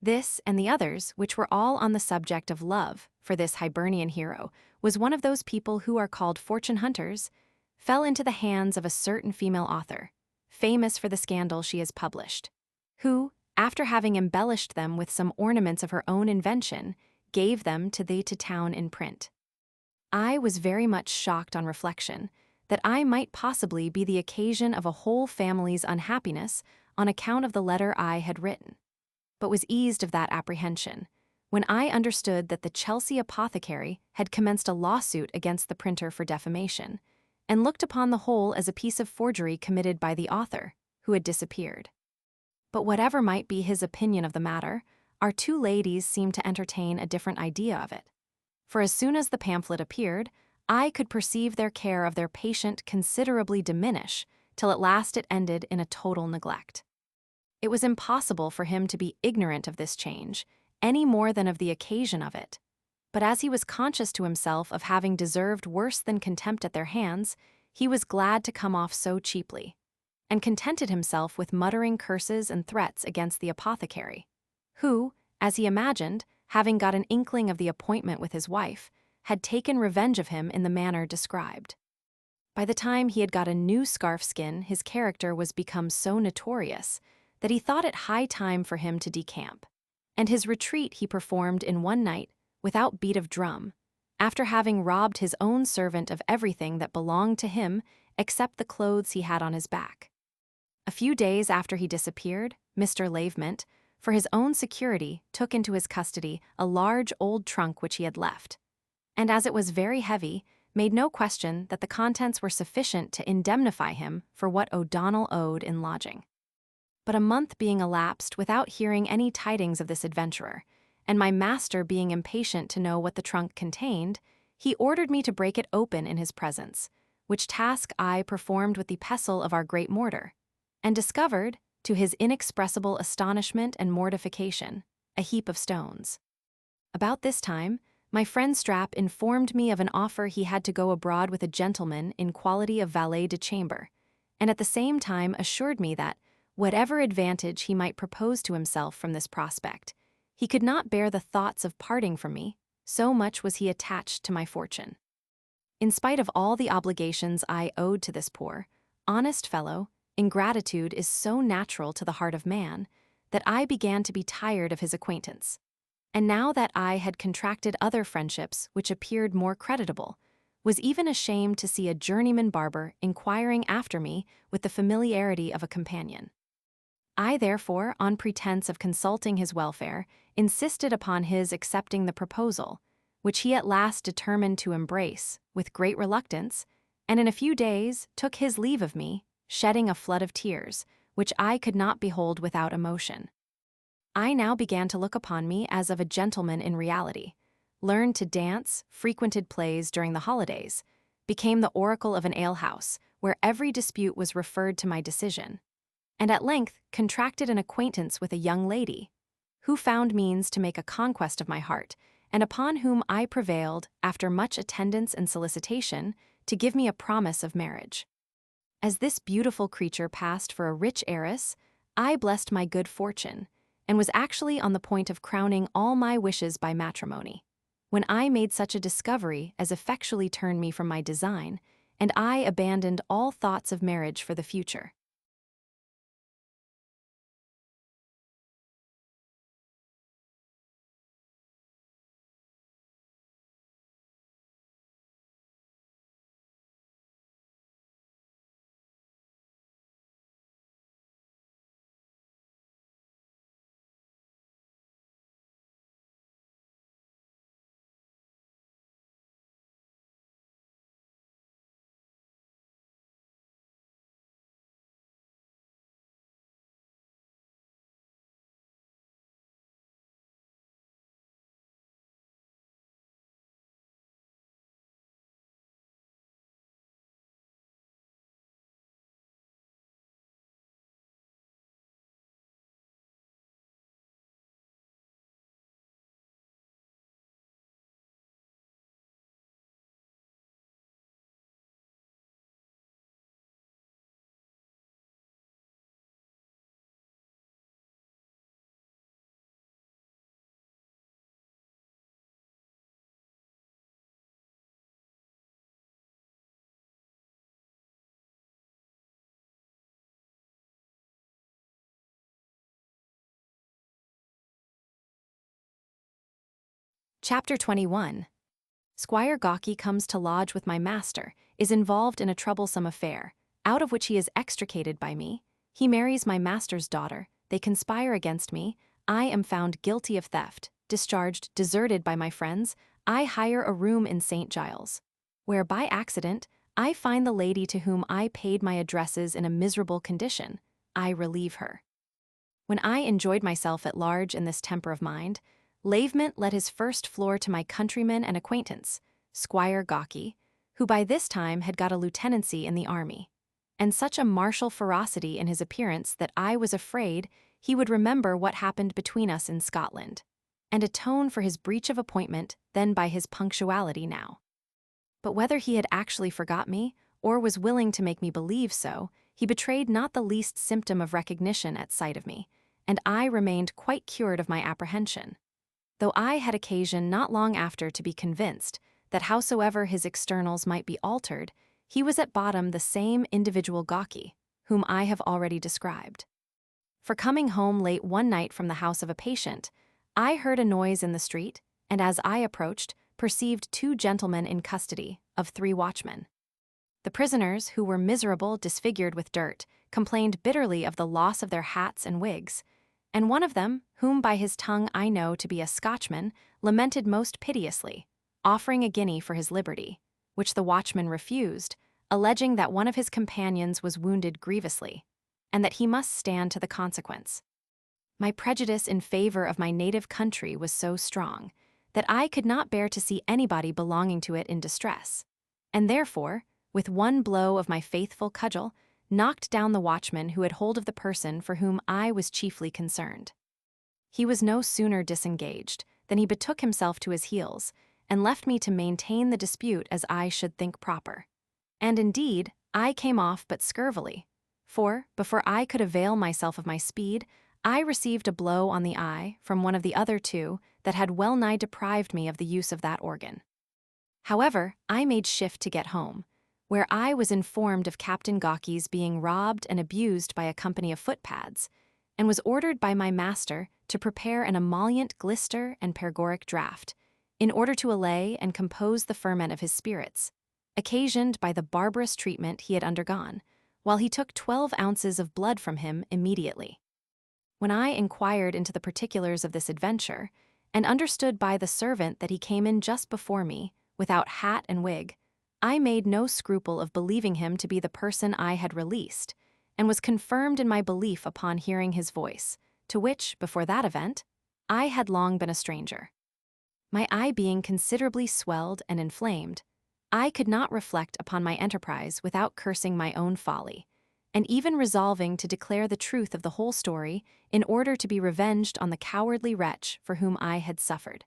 S1: This and the others, which were all on the subject of love, for this Hibernian hero was one of those people who are called fortune hunters, fell into the hands of a certain female author, famous for the scandal she has published, who, after having embellished them with some ornaments of her own invention, gave them to town in print. I was very much shocked on reflection that I might possibly be the occasion of a whole family's unhappiness on account of the letter I had written, but was eased of that apprehension when I understood that the Chelsea apothecary had commenced a lawsuit against the printer for defamation, and looked upon the whole as a piece of forgery committed by the author, who had disappeared. But whatever might be his opinion of the matter, our two ladies seemed to entertain a different idea of it. For as soon as the pamphlet appeared, I could perceive their care of their patient considerably diminish, till at last it ended in a total neglect. It was impossible for him to be ignorant of this change, any more than of the occasion of it. But as he was conscious to himself of having deserved worse than contempt at their hands, he was glad to come off so cheaply, and contented himself with muttering curses and threats against the apothecary, who, as he imagined, having got an inkling of the appointment with his wife, had taken revenge of him in the manner described. By the time he had got a new scarf skin, his character was become so notorious that he thought it high time for him to decamp, and his retreat he performed in one night, without beat of drum, after having robbed his own servant of everything that belonged to him except the clothes he had on his back. A few days after he disappeared, Mr. Lavement, for his own security, took into his custody a large old trunk which he had left, and as it was very heavy, made no question that the contents were sufficient to indemnify him for what O'Donnell owed in lodging. But a month being elapsed without hearing any tidings of this adventurer, and my master being impatient to know what the trunk contained, he ordered me to break it open in his presence, which task I performed with the pestle of our great mortar, and discovered, to his inexpressible astonishment and mortification, a heap of stones. About this time, my friend Strap informed me of an offer he had to go abroad with a gentleman in quality of valet de chamber, and at the same time assured me that, whatever advantage he might propose to himself from this prospect, he could not bear the thoughts of parting from me, so much was he attached to my fortune. In spite of all the obligations I owed to this poor, honest fellow, ingratitude is so natural to the heart of man, that I began to be tired of his acquaintance. And now that I had contracted other friendships which appeared more creditable, was even ashamed to see a journeyman barber inquiring after me with the familiarity of a companion. I therefore, on pretense of consulting his welfare, insisted upon his accepting the proposal, which he at last determined to embrace, with great reluctance, and in a few days took his leave of me, shedding a flood of tears, which I could not behold without emotion. I now began to look upon me as of a gentleman in reality, learned to dance, frequented plays during the holidays, became the oracle of an alehouse, where every dispute was referred to my decision, and at length contracted an acquaintance with a young lady, who found means to make a conquest of my heart, and upon whom I prevailed, after much attendance and solicitation, to give me a promise of marriage. As this beautiful creature passed for a rich heiress, I blessed my good fortune, and was actually on the point of crowning all my wishes by matrimony, when I made such a discovery as effectually turned me from my design, and I abandoned all thoughts of marriage for the future. Chapter 21. Squire Gawky comes to lodge with my master, is involved in a troublesome affair, out of which he is extricated by me. He marries my master's daughter, they conspire against me, I am found guilty of theft, discharged, deserted by my friends, I hire a room in St. Giles, where by accident, I find the lady to whom I paid my addresses in a miserable condition. I relieve her. When I enjoyed myself at large in this temper of mind, Lavement let his first floor to my countryman and acquaintance, Squire Gawky, who by this time had got a lieutenancy in the army, and such a martial ferocity in his appearance that I was afraid he would remember what happened between us in Scotland, and atone for his breach of appointment then by his punctuality now. But whether he had actually forgot me, or was willing to make me believe so, he betrayed not the least symptom of recognition at sight of me, and I remained quite cured of my apprehension, though I had occasion not long after to be convinced that howsoever his externals might be altered, he was at bottom the same individual Gawky, whom I have already described. For coming home late one night from the house of a patient, I heard a noise in the street, and as I approached, perceived 2 gentlemen in custody of 3 watchmen. The prisoners, who were miserable, disfigured with dirt, complained bitterly of the loss of their hats and wigs, and one of them, whom by his tongue I know to be a Scotchman, lamented most piteously, offering a guinea for his liberty, which the watchman refused, alleging that one of his companions was wounded grievously, and that he must stand to the consequence. My prejudice in favor of my native country was so strong that I could not bear to see anybody belonging to it in distress, and therefore, with one blow of my faithful cudgel, knocked down the watchman who had hold of the person for whom I was chiefly concerned. He was no sooner disengaged than he betook himself to his heels, and left me to maintain the dispute as I should think proper. And indeed, I came off but scurvily, for, before I could avail myself of my speed, I received a blow on the eye from one of the other 2 that had well nigh deprived me of the use of that organ. However, I made shift to get home, where I was informed of Captain Gawky's being robbed and abused by a company of footpads, and was ordered by my master to prepare an emollient glister and paregoric draught, in order to allay and compose the ferment of his spirits, occasioned by the barbarous treatment he had undergone, while he took 12 ounces of blood from him immediately. When I inquired into the particulars of this adventure, and understood by the servant that he came in just before me, without hat and wig, I made no scruple of believing him to be the person I had released, and was confirmed in my belief upon hearing his voice, to which, before that event, I had long been a stranger. My eye being considerably swelled and inflamed, I could not reflect upon my enterprise without cursing my own folly, and even resolving to declare the truth of the whole story in order to be revenged on the cowardly wretch for whom I had suffered.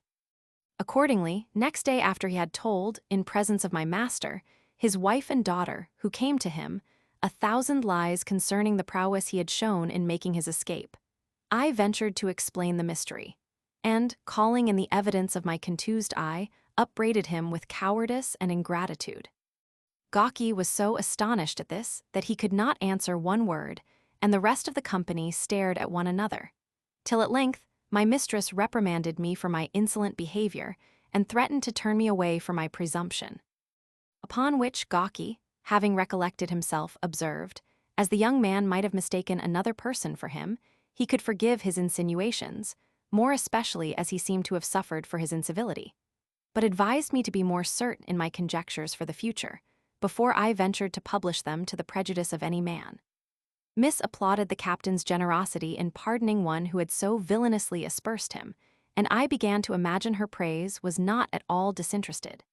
S1: Accordingly, next day after he had told, in presence of my master, his wife and daughter, who came to him, 1,000 lies concerning the prowess he had shown in making his escape, I ventured to explain the mystery, and, calling in the evidence of my contused eye, upbraided him with cowardice and ingratitude. Gawky was so astonished at this that he could not answer one word, and the rest of the company stared at one another, till at length my mistress reprimanded me for my insolent behavior and threatened to turn me away for my presumption. Upon which Gawky, having recollected himself, observed, as the young man might have mistaken another person for him, he could forgive his insinuations, more especially as he seemed to have suffered for his incivility, but advised me to be more certain in my conjectures for the future, before I ventured to publish them to the prejudice of any man. Miss applauded the captain's generosity in pardoning one who had so villainously aspersed him, and I began to imagine her praise was not at all disinterested.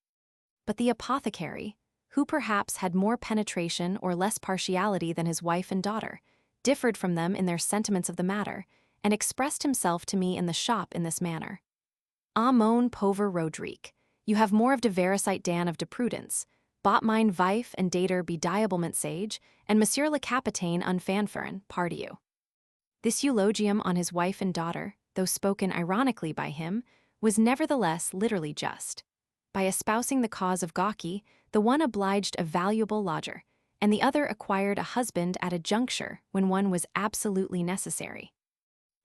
S1: But the apothecary, who perhaps had more penetration or less partiality than his wife and daughter, differed from them in their sentiments of the matter, and expressed himself to me in the shop in this manner. "Ah, mon pauvre Roderick, you have more of de vericite dan of de prudence, bought mine vife and dater be diablement sage, and Monsieur le Capitaine unfanfern, party you." This eulogium on his wife and daughter, though spoken ironically by him, was nevertheless literally just. By espousing the cause of Gawky, the one obliged a valuable lodger, and the other acquired a husband at a juncture when one was absolutely necessary.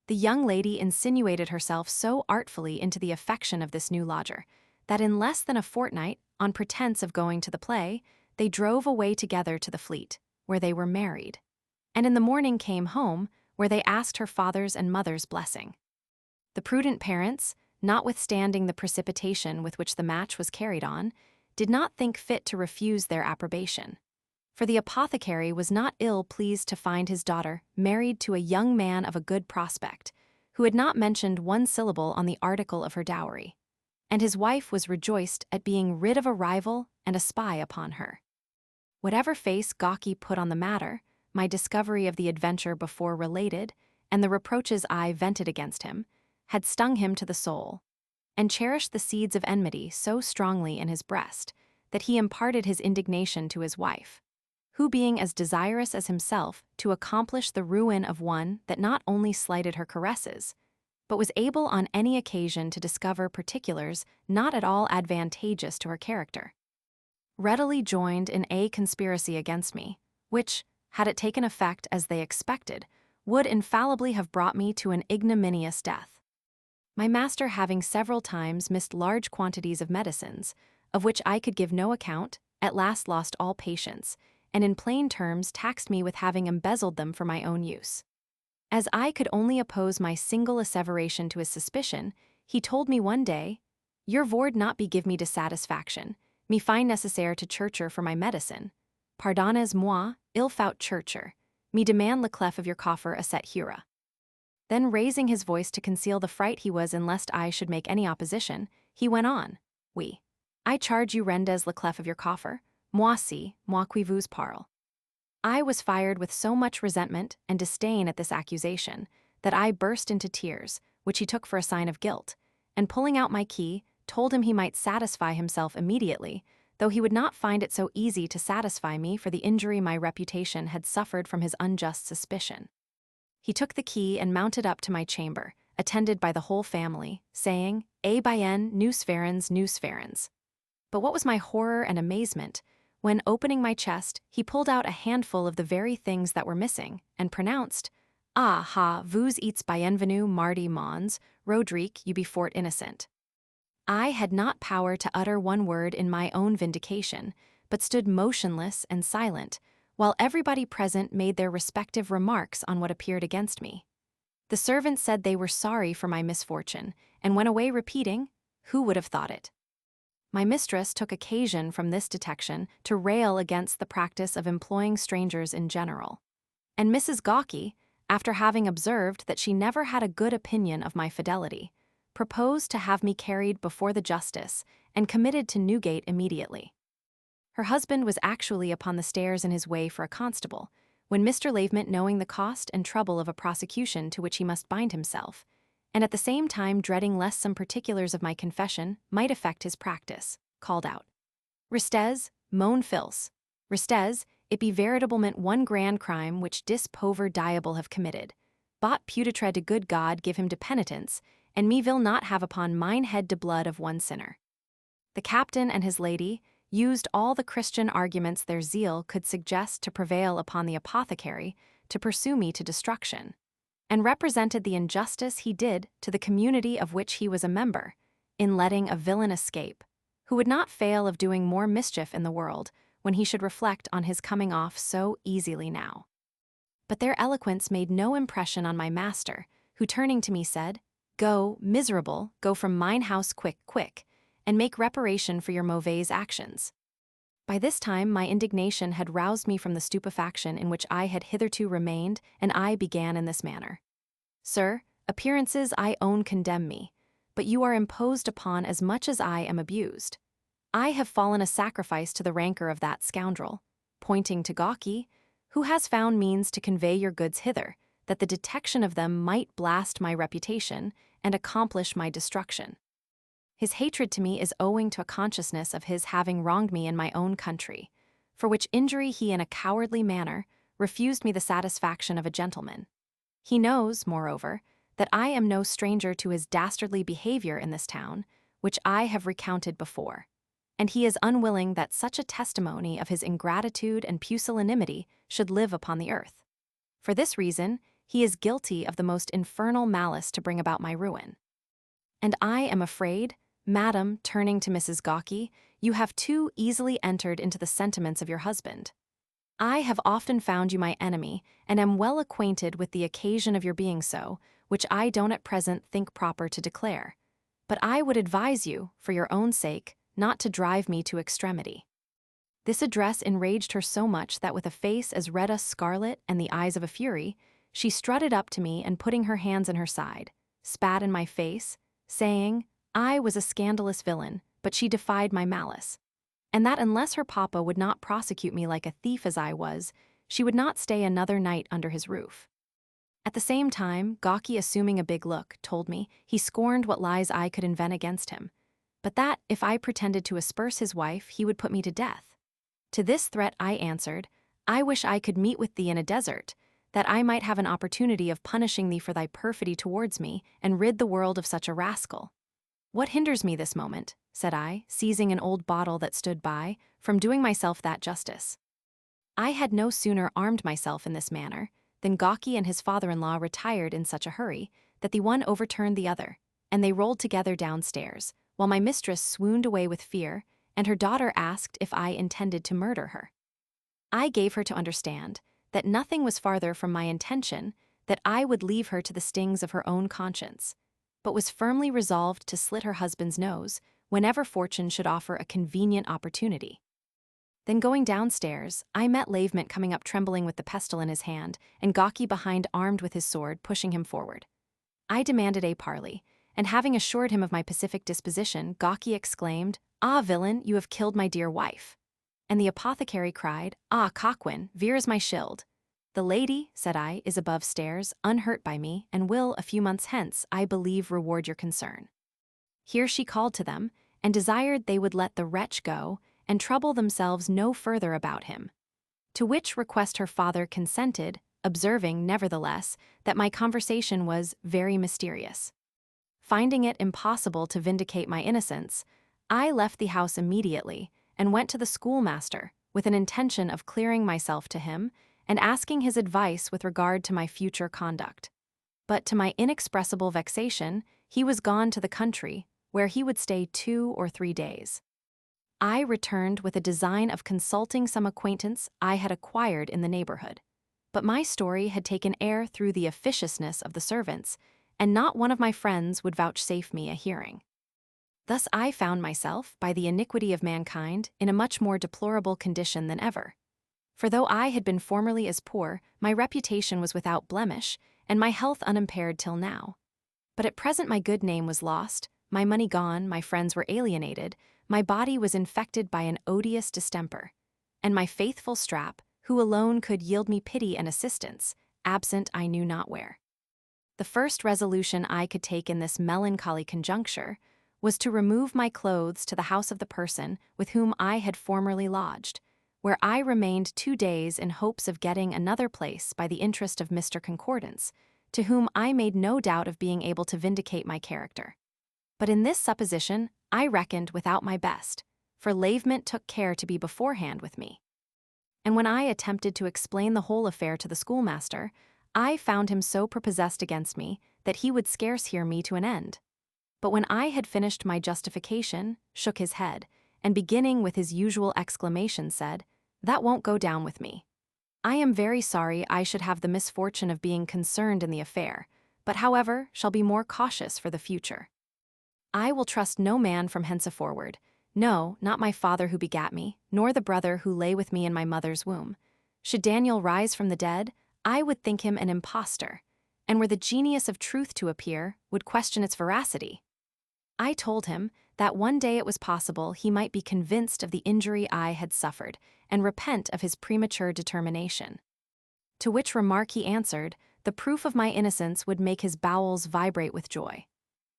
S1: The young lady insinuated herself so artfully into the affection of this new lodger that in less than a fortnight, on pretense of going to the play, they drove away together to the Fleet, where they were married, and in the morning came home, where they asked her father's and mother's blessing. The prudent parents, notwithstanding the precipitation with which the match was carried on, did not think fit to refuse their approbation. For the apothecary was not ill pleased to find his daughter married to a young man of a good prospect, who had not mentioned one syllable on the article of her dowry, and his wife was rejoiced at being rid of a rival and a spy upon her. Whatever face Gawky put on the matter, my discovery of the adventure before related, and the reproaches I vented against him, had stung him to the soul, and cherished the seeds of enmity so strongly in his breast that he imparted his indignation to his wife, who being as desirous as himself to accomplish the ruin of one that not only slighted her caresses, but was able on any occasion to discover particulars not at all advantageous to her character, readily joined in a conspiracy against me, which, had it taken effect as they expected, would infallibly have brought me to an ignominious death. My master having several times missed large quantities of medicines, of which I could give no account, at last lost all patience, and in plain terms taxed me with having embezzled them for my own use. As I could only oppose my single asseveration to his suspicion, he told me one day, "Your vord not be give me dissatisfaction, me find necessaire to churcher for my medicine. Pardonnez-moi, il faut churcher, me demand le clef of your coffer a set hura." Then raising his voice to conceal the fright he was in lest I should make any opposition, he went on, "Oui, I charge you rendez le clef of your coffer, moi si, moi qui vous parle." I was fired with so much resentment and disdain at this accusation that I burst into tears, which he took for a sign of guilt, and pulling out my key, told him he might satisfy himself immediately, though he would not find it so easy to satisfy me for the injury my reputation had suffered from his unjust suspicion. He took the key and mounted up to my chamber, attended by the whole family, saying, "Eh bien, nous verrons." But what was my horror and amazement, when, opening my chest, he pulled out a handful of the very things that were missing, and pronounced, "Ah ha, vous êtes bienvenu mardi mons, Roderick, you be fort innocent." I had not power to utter one word in my own vindication, but stood motionless and silent, while everybody present made their respective remarks on what appeared against me. The servants said they were sorry for my misfortune, and went away repeating, "Who would have thought it?" My mistress took occasion from this detection to rail against the practice of employing strangers in general, and Mrs. Gawky, after having observed that she never had a good opinion of my fidelity, proposed to have me carried before the justice and committed to Newgate immediately. Her husband was actually upon the stairs in his way for a constable, when Mr. Lavement, knowing the cost and trouble of a prosecution to which he must bind himself, and at the same time dreading lest some particulars of my confession might affect his practice, called out, "Restez, mon fils. Restez, it be veritablement one grand crime which dis pauvre diable have committed. Bot putitred to good God give him to penitence, and me will not have upon mine head de blood of one sinner." The captain and his lady used all the Christian arguments their zeal could suggest to prevail upon the apothecary to pursue me to destruction, and represented the injustice he did to the community of which he was a member, in letting a villain escape, who would not fail of doing more mischief in the world when he should reflect on his coming off so easily now. But their eloquence made no impression on my master, who turning to me said, "Go, miserable, go from mine house quick, quick, and make reparation for your mauvais actions." By this time my indignation had roused me from the stupefaction in which I had hitherto remained, and I began in this manner. "Sir, appearances I own condemn me, but you are imposed upon as much as I am abused. I have fallen a sacrifice to the rancor of that scoundrel," pointing to Gawky, "who has found means to convey your goods hither, that the detection of them might blast my reputation and accomplish my destruction. His hatred to me is owing to a consciousness of his having wronged me in my own country, for which injury he in a cowardly manner refused me the satisfaction of a gentleman. He knows, moreover, that I am no stranger to his dastardly behavior in this town, which I have recounted before, and he is unwilling that such a testimony of his ingratitude and pusillanimity should live upon the earth. For this reason, he is guilty of the most infernal malice to bring about my ruin. And I am afraid, madam, turning to Mrs. Gawky, you have too easily entered into the sentiments of your husband. I have often found you my enemy, and am well acquainted with the occasion of your being so, which I don't at present think proper to declare. But I would advise you, for your own sake, not to drive me to extremity. This address enraged her so much that with a face as red as scarlet and the eyes of a fury, she strutted up to me and putting her hands in her side, spat in my face, saying, I was a scandalous villain, but she defied my malice, and that unless her papa would not prosecute me like a thief as I was, she would not stay another night under his roof. At the same time, Gawky, assuming a big look, told me he scorned what lies I could invent against him, but that, if I pretended to asperse his wife, he would put me to death. To this threat I answered, I wish I could meet with thee in a desert, that I might have an opportunity of punishing thee for thy perfidy towards me, and rid the world of such a rascal. What hinders me this moment, said I, seizing an old bottle that stood by, from doing myself that justice? I had no sooner armed myself in this manner, than Gawky and his father-in-law retired in such a hurry, that the one overturned the other, and they rolled together downstairs, while my mistress swooned away with fear, and her daughter asked if I intended to murder her. I gave her to understand that nothing was farther from my intention, that I would leave her to the stings of her own conscience, but was firmly resolved to slit her husband's nose whenever fortune should offer a convenient opportunity. Then going downstairs, I met Lavement coming up trembling with the pestle in his hand, and Gawky behind armed with his sword, pushing him forward. I demanded a parley, and having assured him of my pacific disposition, Gawky exclaimed, Ah, villain, you have killed my dear wife. And the apothecary cried, Ah, Coquin, veer is my shield. The lady, said I, is above stairs, unhurt by me, and will, a few months hence, I believe, reward your concern. Here she called to them, and desired they would let the wretch go, and trouble themselves no further about him. To which request her father consented, observing, nevertheless, that my conversation was very mysterious. Finding it impossible to vindicate my innocence, I left the house immediately, and went to the schoolmaster, with an intention of clearing myself to him, and asking his advice with regard to my future conduct. But to my inexpressible vexation, he was gone to the country, where he would stay 2 or 3 days. I returned with a design of consulting some acquaintance I had acquired in the neighborhood. But my story had taken air through the officiousness of the servants, and not one of my friends would vouchsafe me a hearing. Thus I found myself, by the iniquity of mankind, in a much more deplorable condition than ever. For though I had been formerly as poor, my reputation was without blemish, and my health unimpaired till now. But at present my good name was lost, my money gone, my friends were alienated, my body was infected by an odious distemper, and my faithful Strap, who alone could yield me pity and assistance, absent I knew not where. The first resolution I could take in this melancholy conjuncture was to remove my clothes to the house of the person with whom I had formerly lodged, where I remained 2 days in hopes of getting another place by the interest of Mr. Concordance, to whom I made no doubt of being able to vindicate my character. But in this supposition I reckoned without my best, for Lavement took care to be beforehand with me. And when I attempted to explain the whole affair to the schoolmaster, I found him so prepossessed against me that he would scarce hear me to an end. But when I had finished my justification, shook his head, and beginning with his usual exclamation said, That won't go down with me. I am very sorry I should have the misfortune of being concerned in the affair, but however, shall be more cautious for the future. I will trust no man from henceforward, no, not my father who begat me, nor the brother who lay with me in my mother's womb. Should Daniel rise from the dead, I would think him an impostor, and were the genius of truth to appear, would question its veracity. I told him that one day it was possible he might be convinced of the injury I had suffered, and repent of his premature determination. To which remark he answered, the proof of my innocence would make his bowels vibrate with joy.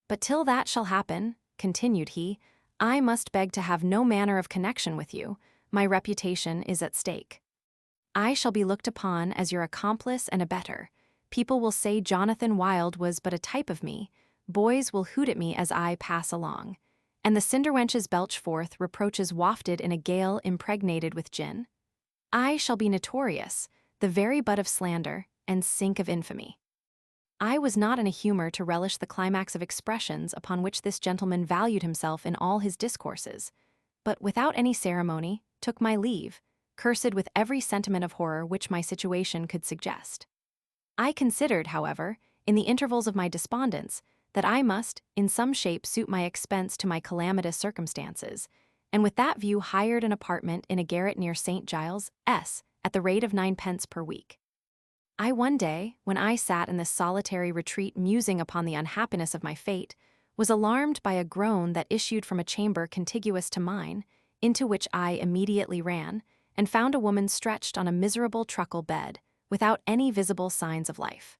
S1: But till that shall happen, continued he, I must beg to have no manner of connection with you, my reputation is at stake. I shall be looked upon as your accomplice and abettor. People will say Jonathan Wild was but a type of me, boys will hoot at me as I pass along, and the cinderwenches belch forth reproaches wafted in a gale impregnated with gin. I shall be notorious, the very butt of slander, and sink of infamy. I was not in a humor to relish the climax of expressions upon which this gentleman valued himself in all his discourses, but without any ceremony, took my leave, cursed with every sentiment of horror which my situation could suggest. I considered, however, in the intervals of my despondence, that I must, in some shape, suit my expense to my calamitous circumstances, and with that view hired an apartment in a garret near St. Giles, S., at the rate of 9 pence per week. One day, when I sat in this solitary retreat musing upon the unhappiness of my fate, was alarmed by a groan that issued from a chamber contiguous to mine, into which I immediately ran, and found a woman stretched on a miserable truckle bed, without any visible signs of life.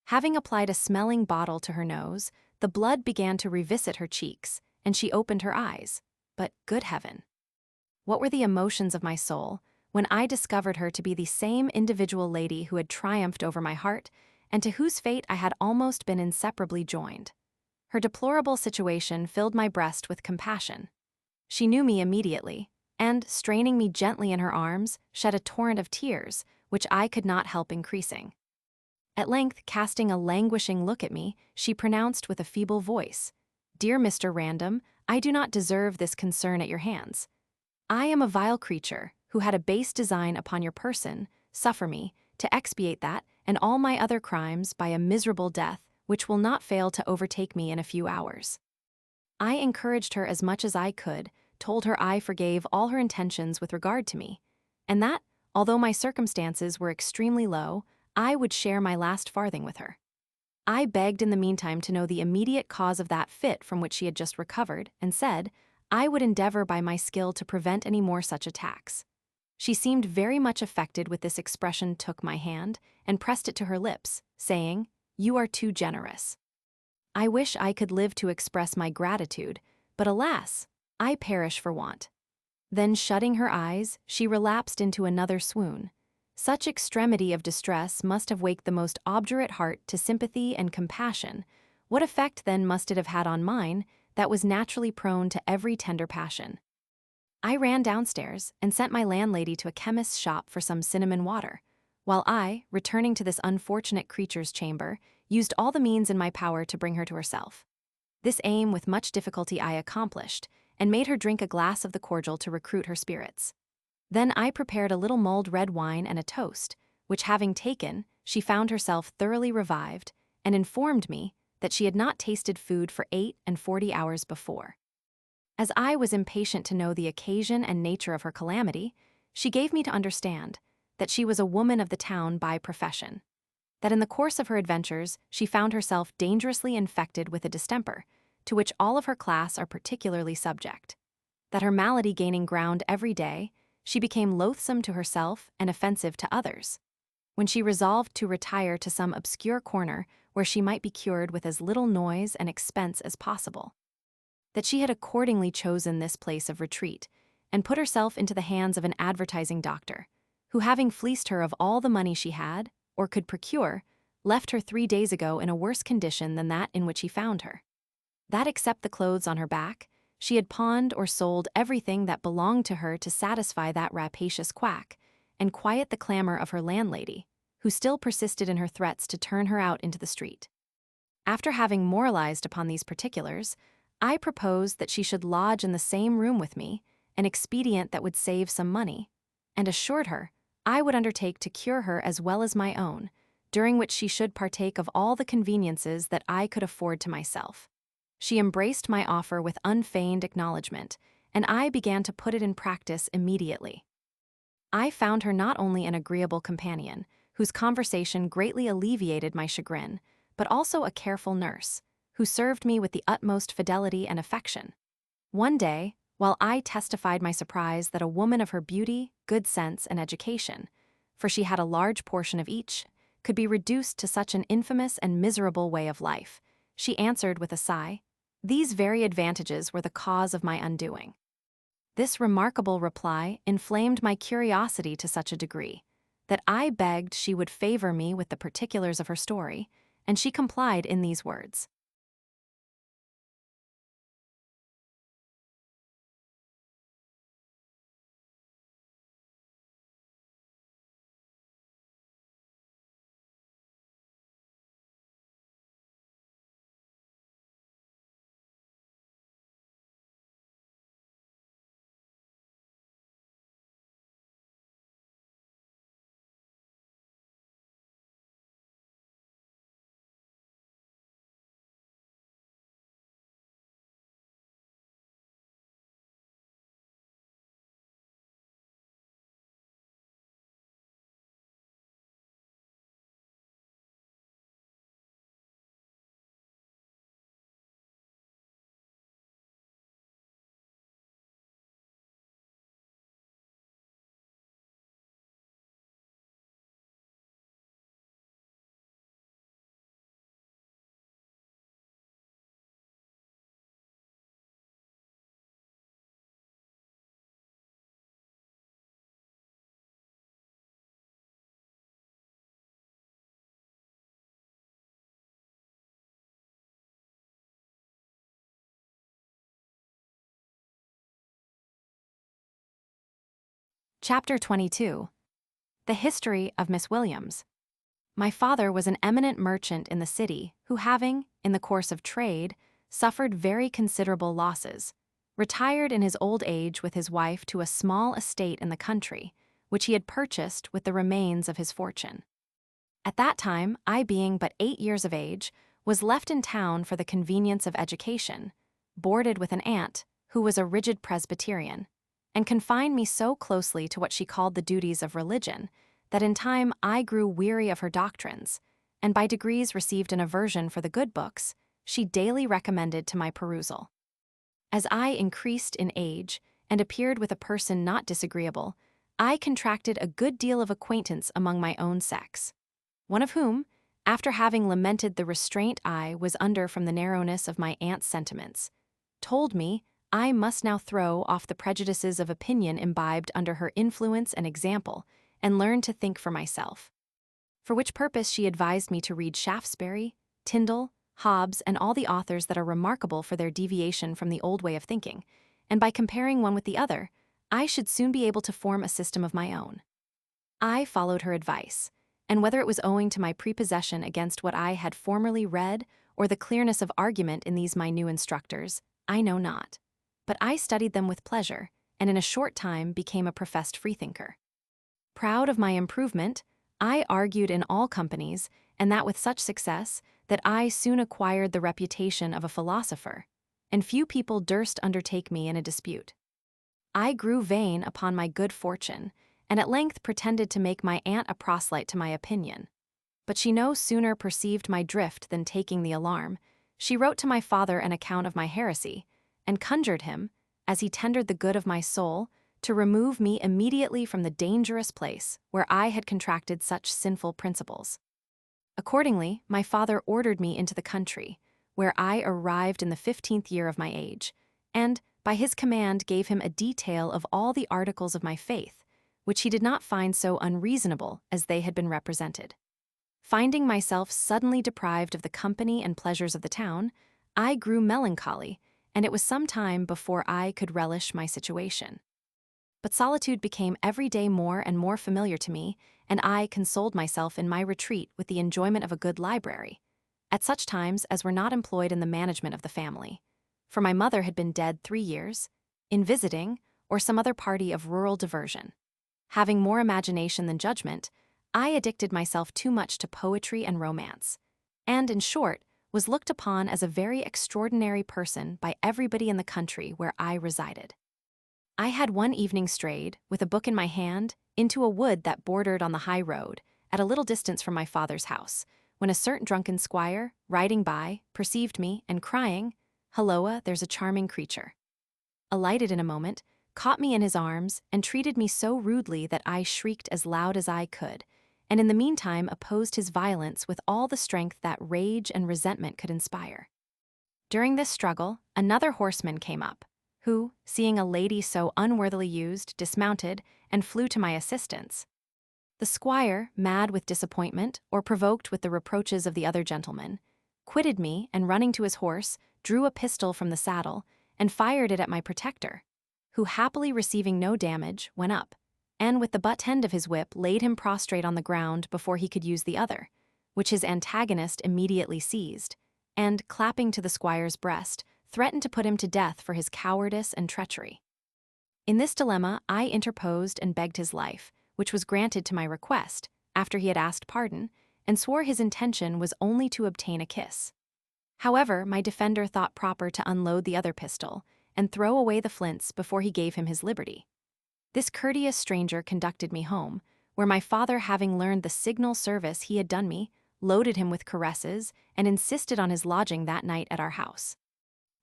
S1: Having applied a smelling bottle to her nose, the blood began to revisit her cheeks, and she opened her eyes. But, good heaven! What were the emotions of my soul when I discovered her to be the same individual lady who had triumphed over my heart, and to whose fate I had almost been inseparably joined. Her deplorable situation filled my breast with compassion. She knew me immediately, and, straining me gently in her arms, shed a torrent of tears, which I could not help increasing. At length, casting a languishing look at me, she pronounced with a feeble voice, "Dear Mr. Random, I do not deserve this concern at your hands. I am a vile creature, who had a base design upon your person. Suffer me to expiate that and all my other crimes by a miserable death which will not fail to overtake me in a few hours." I encouraged her as much as I could, told her I forgave all her intentions with regard to me, and that, although my circumstances were extremely low, I would share my last farthing with her. I begged in the meantime to know the immediate cause of that fit from which she had just recovered, and said, I would endeavor by my skill to prevent any more such attacks. She seemed very much affected with this expression, took my hand, and pressed it to her lips, saying, "You are too generous." I wish I could live to express my gratitude, but alas, I perish for want. Then, shutting her eyes, she relapsed into another swoon. Such extremity of distress must have waked the most obdurate heart to sympathy and compassion. What effect then must it have had on mine, that was naturally prone to every tender passion? I ran downstairs and sent my landlady to a chemist's shop for some cinnamon water, while I, returning to this unfortunate creature's chamber, used all the means in my power to bring her to herself. This aim with much difficulty I accomplished, and made her drink a glass of the cordial to recruit her spirits. Then I prepared a little mulled red wine and a toast, which having taken, she found herself thoroughly revived, and informed me that she had not tasted food for 48 hours before. As I was impatient to know the occasion and nature of her calamity, she gave me to understand that she was a woman of the town by profession, that in the course of her adventures she found herself dangerously infected with a distemper, to which all of her class are particularly subject, that her malady gaining ground every day, she became loathsome to herself and offensive to others, when she resolved to retire to some obscure corner where she might be cured with as little noise and expense as possible. That she had accordingly chosen this place of retreat, and put herself into the hands of an advertising doctor, who, having fleeced her of all the money she had, or could procure, left her 3 days ago in a worse condition than that in which he found her. That except the clothes on her back, she had pawned or sold everything that belonged to her to satisfy that rapacious quack, and quiet the clamor of her landlady, who still persisted in her threats to turn her out into the street. After having moralized upon these particulars, I proposed that she should lodge in the same room with me, an expedient that would save some money, and assured her I would undertake to cure her as well as my own, during which she should partake of all the conveniences that I could afford to myself. She embraced my offer with unfeigned acknowledgement, and I began to put it in practice immediately. I found her not only an agreeable companion, whose conversation greatly alleviated my chagrin, but also a careful nurse, who served me with the utmost fidelity and affection. One day, while I testified my surprise that a woman of her beauty, good sense, and education, for she had a large portion of each, could be reduced to such an infamous and miserable way of life, she answered with a sigh, "These very advantages were the cause of my undoing." This remarkable reply inflamed my curiosity to such a degree that I begged she would favor me with the particulars of her story, and she complied in these words. Chapter 22. The History of Miss Williams. My father was an eminent merchant in the city who, having, in the course of trade, suffered very considerable losses, retired in his old age with his wife to a small estate in the country, which he had purchased with the remains of his fortune. At that time, I being but 8 years of age, was left in town for the convenience of education, boarded with an aunt who was a rigid Presbyterian, and confined me so closely to what she called the duties of religion that in time I grew weary of her doctrines, and by degrees received an aversion for the good books she daily recommended to my perusal. As I increased in age and appeared with a person not disagreeable, I contracted a good deal of acquaintance among my own sex, one of whom, after having lamented the restraint I was under from the narrowness of my aunt's sentiments, told me I must now throw off the prejudices of opinion imbibed under her influence and example, and learn to think for myself. For which purpose she advised me to read Shaftesbury, Tyndall, Hobbes, and all the authors that are remarkable for their deviation from the old way of thinking, and by comparing one with the other, I should soon be able to form a system of my own. I followed her advice, and whether it was owing to my prepossession against what I had formerly read or the clearness of argument in these my new instructors, I know not. But I studied them with pleasure, and in a short time became a professed freethinker. Proud of my improvement, I argued in all companies, and that with such success that I soon acquired the reputation of a philosopher, and few people durst undertake me in a dispute. I grew vain upon my good fortune, and at length pretended to make my aunt a proselyte to my opinion. But she no sooner perceived my drift than taking the alarm, she wrote to my father an account of my heresy, and conjured him, as he tendered the good of my soul, to remove me immediately from the dangerous place where I had contracted such sinful principles. Accordingly, my father ordered me into the country, where I arrived in the 15th year of my age, and, by his command, gave him a detail of all the articles of my faith, which he did not find so unreasonable as they had been represented. Finding myself suddenly deprived of the company and pleasures of the town, I grew melancholy, and it was some time before I could relish my situation. But solitude became every day more and more familiar to me, and I consoled myself in my retreat with the enjoyment of a good library, at such times as were not employed in the management of the family, for my mother had been dead 3 years, in visiting, or some other party of rural diversion. Having more imagination than judgment, I addicted myself too much to poetry and romance, and, in short, was looked upon as a very extraordinary person by everybody in the country where I resided. I had one evening strayed, with a book in my hand, into a wood that bordered on the high road, at a little distance from my father's house, when a certain drunken squire, riding by, perceived me, and crying, "Halloa, there's a charming creature," alighted in a moment, caught me in his arms, and treated me so rudely that I shrieked as loud as I could, and in the meantime opposed his violence with all the strength that rage and resentment could inspire. During this struggle, another horseman came up, who, seeing a lady so unworthily used, dismounted, and flew to my assistance. The squire, mad with disappointment, or provoked with the reproaches of the other gentleman, quitted me, and running to his horse, drew a pistol from the saddle, and fired it at my protector, who, happily receiving no damage, went up, and with the butt end of his whip laid him prostrate on the ground before he could use the other, which his antagonist immediately seized, and, clapping to the squire's breast, threatened to put him to death for his cowardice and treachery. In this dilemma I interposed and begged his life, which was granted to my request, after he had asked pardon, and swore his intention was only to obtain a kiss. However, my defender thought proper to unload the other pistol, and throw away the flints before he gave him his liberty. This courteous stranger conducted me home, where my father, having learned the signal service he had done me, loaded him with caresses, and insisted on his lodging that night at our house.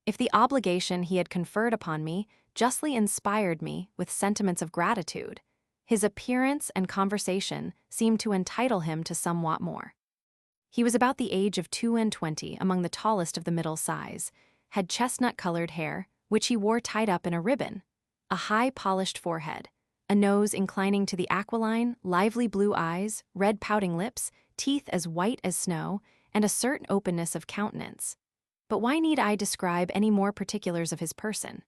S1: If the obligation he had conferred upon me justly inspired me with sentiments of gratitude, his appearance and conversation seemed to entitle him to somewhat more. He was about the age of 22, among the tallest of the middle size, had chestnut-colored hair, which he wore tied up in a ribbon, a high polished forehead, a nose inclining to the aquiline, lively blue eyes, red pouting lips, teeth as white as snow, and a certain openness of countenance. But why need I describe any more particulars of his person?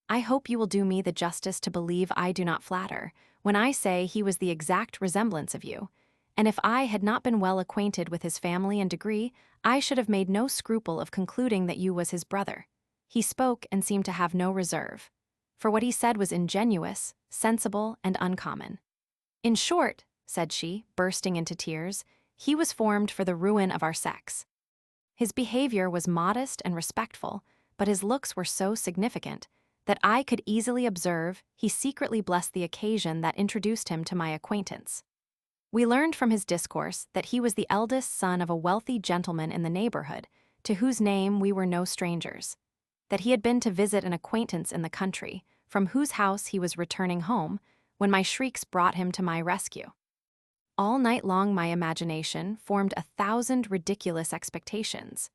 S1: I hope you will do me the justice to believe I do not flatter, when I say he was the exact resemblance of you, and if I had not been well acquainted with his family and degree, I should have made no scruple of concluding that you was his brother. He spoke and seemed to have no reserve, for what he said was ingenuous, sensible, and uncommon. In short, said she, bursting into tears, he was formed for the ruin of our sex. His behavior was modest and respectful, but his looks were so significant that I could easily observe he secretly blessed the occasion that introduced him to my acquaintance. We learned from his discourse that he was the eldest son of a wealthy gentleman in the neighborhood, to whose name we were no strangers, that he had been to visit an acquaintance in the country, from whose house he was returning home, when my shrieks brought him to my rescue. All night long my imagination formed 1,000 ridiculous expectations.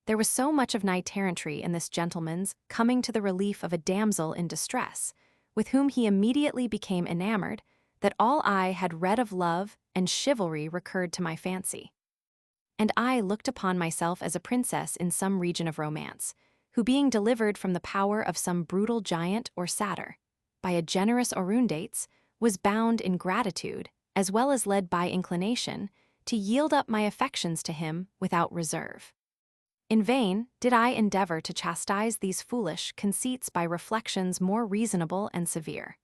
S1: There was so much of knight-errantry in this gentleman's coming to the relief of a damsel in distress, with whom he immediately became enamored, that all I had read of love and chivalry recurred to my fancy. And I looked upon myself as a princess in some region of romance, who being delivered from the power of some brutal giant or satyr, by a generous Orundates, was bound in gratitude, as well as led by inclination, to yield up my affections to him without reserve. In vain did I endeavor to chastise these foolish conceits by reflections more reasonable and severe.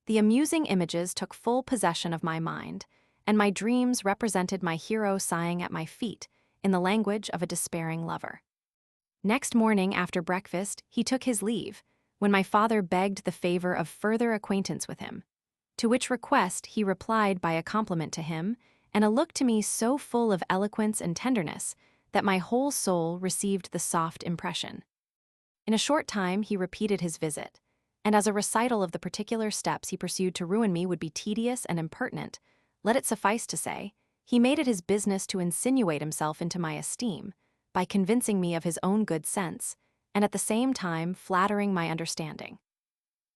S1: The amusing images took full possession of my mind, and my dreams represented my hero sighing at my feet in the language of a despairing lover. Next morning after breakfast he took his leave, when my father begged the favor of further acquaintance with him, to which request he replied by a compliment to him and a look to me so full of eloquence and tenderness that my whole soul received the soft impression. In a short time he repeated his visit, and as a recital of the particular steps he pursued to ruin me would be tedious and impertinent, let it suffice to say, he made it his business to insinuate himself into my esteem, by convincing me of his own good sense, and at the same time flattering my understanding.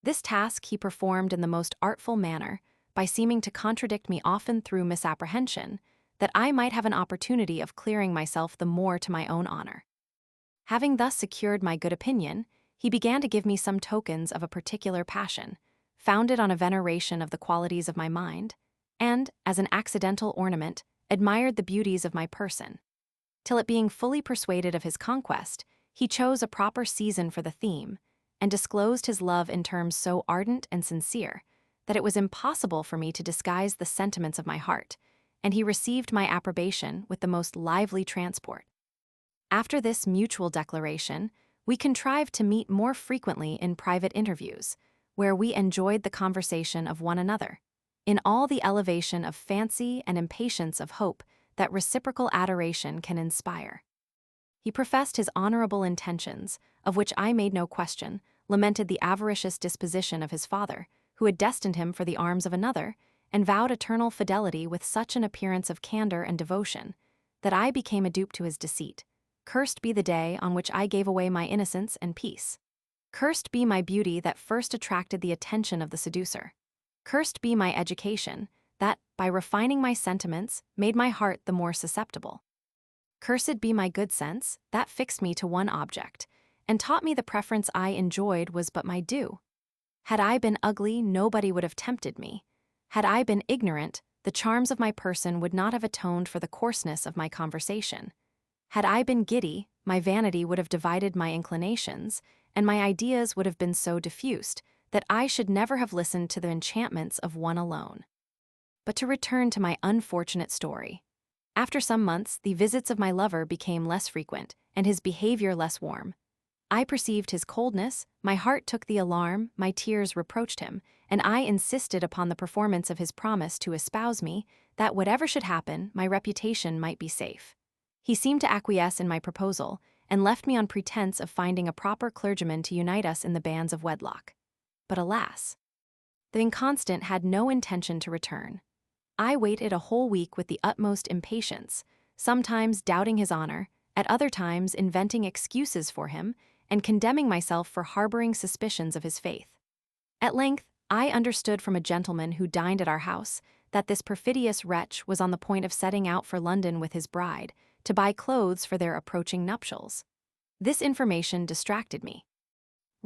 S1: This task he performed in the most artful manner, by seeming to contradict me often through misapprehension, that I might have an opportunity of clearing myself the more to my own honor. Having thus secured my good opinion, he began to give me some tokens of a particular passion, founded on a veneration of the qualities of my mind, and, as an accidental ornament, admired the beauties of my person, till it being fully persuaded of his conquest, he chose a proper season for the theme, and disclosed his love in terms so ardent and sincere, that it was impossible for me to disguise the sentiments of my heart, and he received my approbation with the most lively transport. After this mutual declaration, we contrived to meet more frequently in private interviews, where we enjoyed the conversation of one another, in all the elevation of fancy and impatience of hope that reciprocal adoration can inspire. He professed his honorable intentions, of which I made no question, lamented the avaricious disposition of his father, who had destined him for the arms of another, and vowed eternal fidelity with such an appearance of candor and devotion, that I became a dupe to his deceit. Cursed be the day on which I gave away my innocence and peace. Cursed be my beauty that first attracted the attention of the seducer. Cursed be my education, that, by refining my sentiments, made my heart the more susceptible. Cursed be my good sense, that fixed me to one object, and taught me the preference I enjoyed was but my due. Had I been ugly, nobody would have tempted me. Had I been ignorant, the charms of my person would not have atoned for the coarseness of my conversation. Had I been giddy, my vanity would have divided my inclinations, and my ideas would have been so diffused that I should never have listened to the enchantments of one alone. But to return to my unfortunate story. After some months, the visits of my lover became less frequent, and his behavior less warm. I perceived his coldness, my heart took the alarm, my tears reproached him, and I insisted upon the performance of his promise to espouse me, that whatever should happen, my reputation might be safe. He seemed to acquiesce in my proposal, and left me on pretense of finding a proper clergyman to unite us in the bands of wedlock. But alas! The inconstant had no intention to return. I waited a whole week with the utmost impatience, sometimes doubting his honor, at other times inventing excuses for him, and condemning myself for harboring suspicions of his faith. At length, I understood from a gentleman who dined at our house that this perfidious wretch was on the point of setting out for London with his bride, to buy clothes for their approaching nuptials. This information distracted me.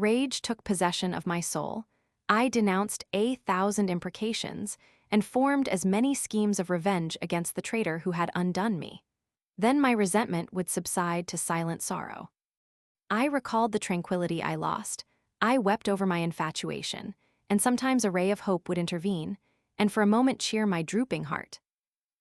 S1: Rage took possession of my soul. I denounced 1,000 imprecations and formed as many schemes of revenge against the traitor who had undone me. Then my resentment would subside to silent sorrow. I recalled the tranquility I lost. I wept over my infatuation, and sometimes a ray of hope would intervene, and for a moment cheer my drooping heart.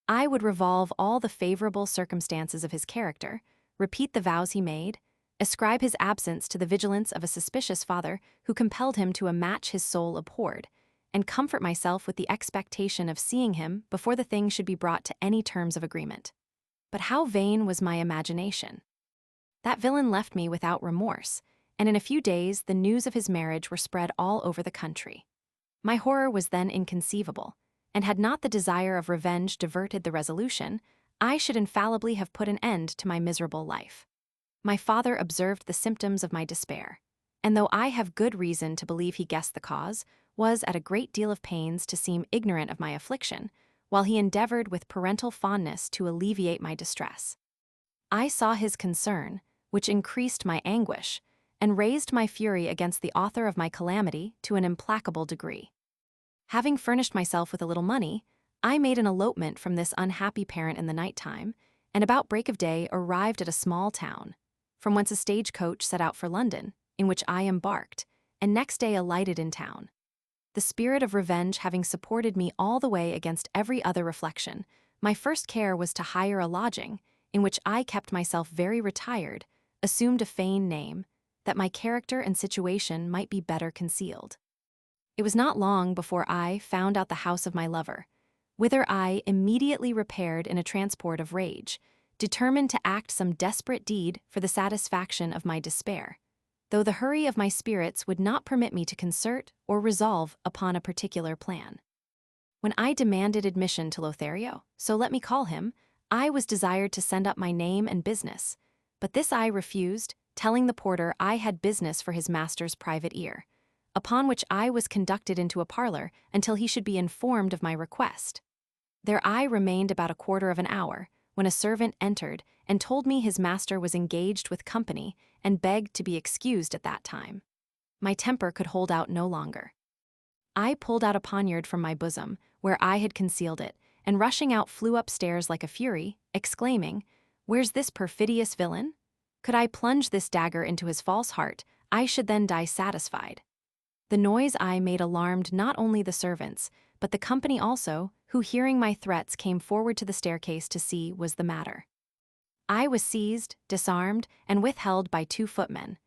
S1: I would revolve all the favorable circumstances of his character, repeat the vows he made, ascribe his absence to the vigilance of a suspicious father who compelled him to a match his soul abhorred, and comfort myself with the expectation of seeing him before the thing should be brought to any terms of agreement. But how vain was my imagination! That villain left me without remorse, and in a few days the news of his marriage were spread all over the country. My horror was then inconceivable, and had not the desire of revenge diverted the resolution, I should infallibly have put an end to my miserable life. My father observed the symptoms of my despair, and though I have good reason to believe he guessed the cause, was at a great deal of pains to seem ignorant of my affliction, while he endeavored with parental fondness to alleviate my distress. I saw his concern, which increased my anguish, and raised my fury against the author of my calamity to an implacable degree. Having furnished myself with a little money, I made an elopement from this unhappy parent in the night-time, and about break of day arrived at a small town, from whence a stagecoach set out for London, in which I embarked, and next day alighted in town. The spirit of revenge having supported me all the way against every other reflection, my first care was to hire a lodging, in which I kept myself very retired, assumed a feigned name, that my character and situation might be better concealed. It was not long before I found out the house of my lover, whither I immediately repaired in a transport of rage, determined to act some desperate deed for the satisfaction of my despair, though the hurry of my spirits would not permit me to concert or resolve upon a particular plan. When I demanded admission to Lothario, so let me call him, I was desired to send up my name and business, but this I refused, telling the porter I had business for his master's private ear, upon which I was conducted into a parlor until he should be informed of my request. There I remained about a quarter of an hour, when a servant entered and told me his master was engaged with company and begged to be excused at that time. My temper could hold out no longer. I pulled out a poniard from my bosom, where I had concealed it, and rushing out flew upstairs like a fury, exclaiming, "Where's this perfidious villain? Could I plunge this dagger into his false heart, I should then die satisfied." The noise I made alarmed not only the servants, but the company also, who hearing my threats came forward to the staircase to see what was the matter. I was seized, disarmed, and withheld by 2 footmen,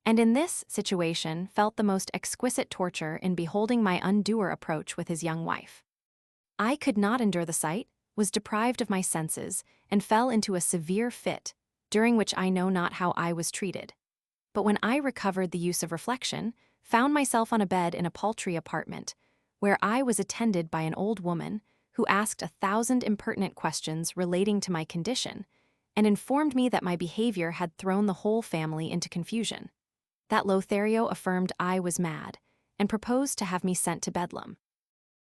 S1: and in this situation felt the most exquisite torture in beholding my undoer approach with his young wife. I could not endure the sight, was deprived of my senses, and fell into a severe fit, during which I know not how I was treated. But when I recovered the use of reflection, found myself on a bed in a paltry apartment, where I was attended by an old woman, who asked 1,000 impertinent questions relating to my condition, and informed me that my behavior had thrown the whole family into confusion, that Lothario affirmed I was mad, and proposed to have me sent to Bedlam.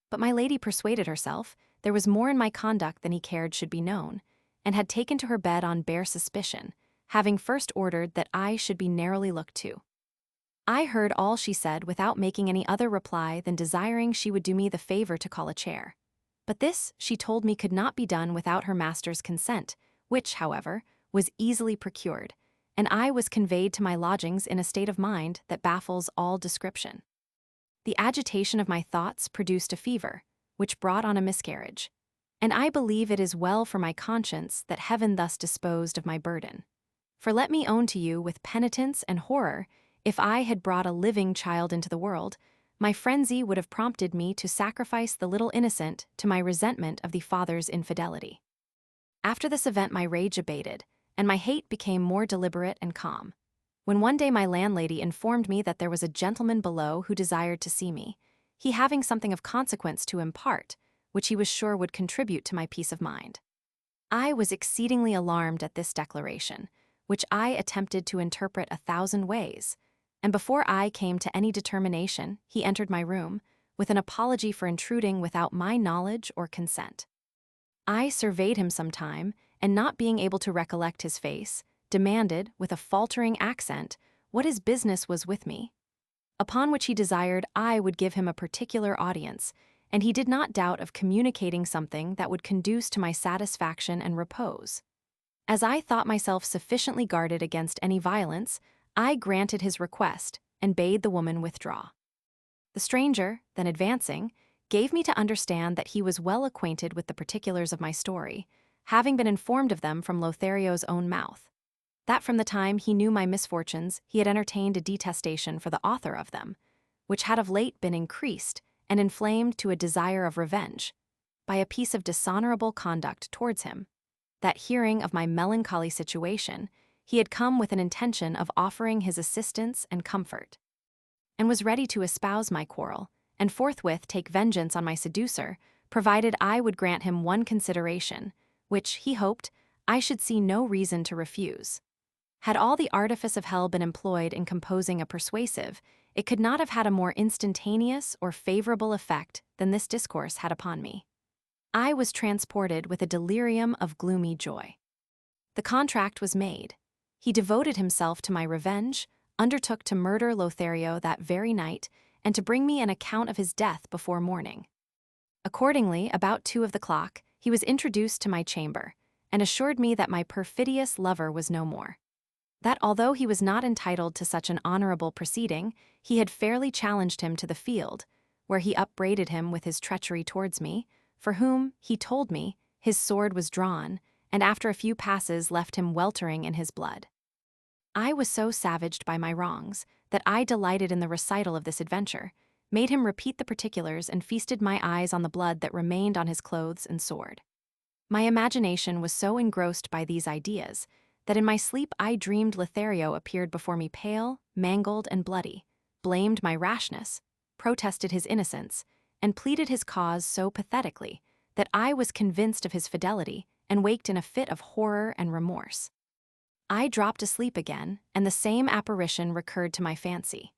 S1: But my lady persuaded herself there was more in my conduct than he cared should be known, and had taken to her bed on bare suspicion, having first ordered that I should be narrowly looked to. I heard all she said without making any other reply than desiring she would do me the favor to call a chair. But this, she told me, could not be done without her master's consent, which, however, was easily procured, and I was conveyed to my lodgings in a state of mind that baffles all description. The agitation of my thoughts produced a fever, which brought on a miscarriage, and I believe it is well for my conscience that Heaven thus disposed of my burden. For let me own to you with penitence and horror, if I had brought a living child into the world, my frenzy would have prompted me to sacrifice the little innocent to my resentment of the father's infidelity. After this event my rage abated, and my hate became more deliberate and calm. When one day my landlady informed me that there was a gentleman below who desired to see me, he having something of consequence to impart, which he was sure would contribute to my peace of mind. I was exceedingly alarmed at this declaration, which I attempted to interpret 1,000 ways, and before I came to any determination, he entered my room, with an apology for intruding without my knowledge or consent. I surveyed him some time, and not being able to recollect his face, demanded, with a faltering accent, what his business was with me, upon which he desired I would give him a particular audience, and he did not doubt of communicating something that would conduce to my satisfaction and repose. As I thought myself sufficiently guarded against any violence, I granted his request and bade the woman withdraw. The stranger, then advancing, gave me to understand that he was well acquainted with the particulars of my story, having been informed of them from Lothario's own mouth. That from the time he knew my misfortunes, he had entertained a detestation for the author of them, which had of late been increased and inflamed to a desire of revenge, by a piece of dishonorable conduct towards him. That hearing of my melancholy situation, he had come with an intention of offering his assistance and comfort, and was ready to espouse my quarrel, and forthwith take vengeance on my seducer, provided I would grant him one consideration, which, he hoped, I should see no reason to refuse. Had all the artifice of hell been employed in composing a persuasive, it could not have had a more instantaneous or favorable effect than this discourse had upon me. I was transported with a delirium of gloomy joy. The contract was made. He devoted himself to my revenge, undertook to murder Lothario that very night, and to bring me an account of his death before morning. Accordingly, about 2 of the clock, he was introduced to my chamber, and assured me that my perfidious lover was no more. That although he was not entitled to such an honorable proceeding, he had fairly challenged him to the field, where he upbraided him with his treachery towards me, for whom, he told me, his sword was drawn, and after a few passes left him weltering in his blood. I was so savaged by my wrongs that I delighted in the recital of this adventure, made him repeat the particulars, and feasted my eyes on the blood that remained on his clothes and sword. My imagination was so engrossed by these ideas that in my sleep I dreamed Lothario appeared before me pale, mangled, and bloody, blamed my rashness, protested his innocence, and pleaded his cause so pathetically that I was convinced of his fidelity and waked in a fit of horror and remorse. I dropped asleep again, and the same apparition recurred to my fancy.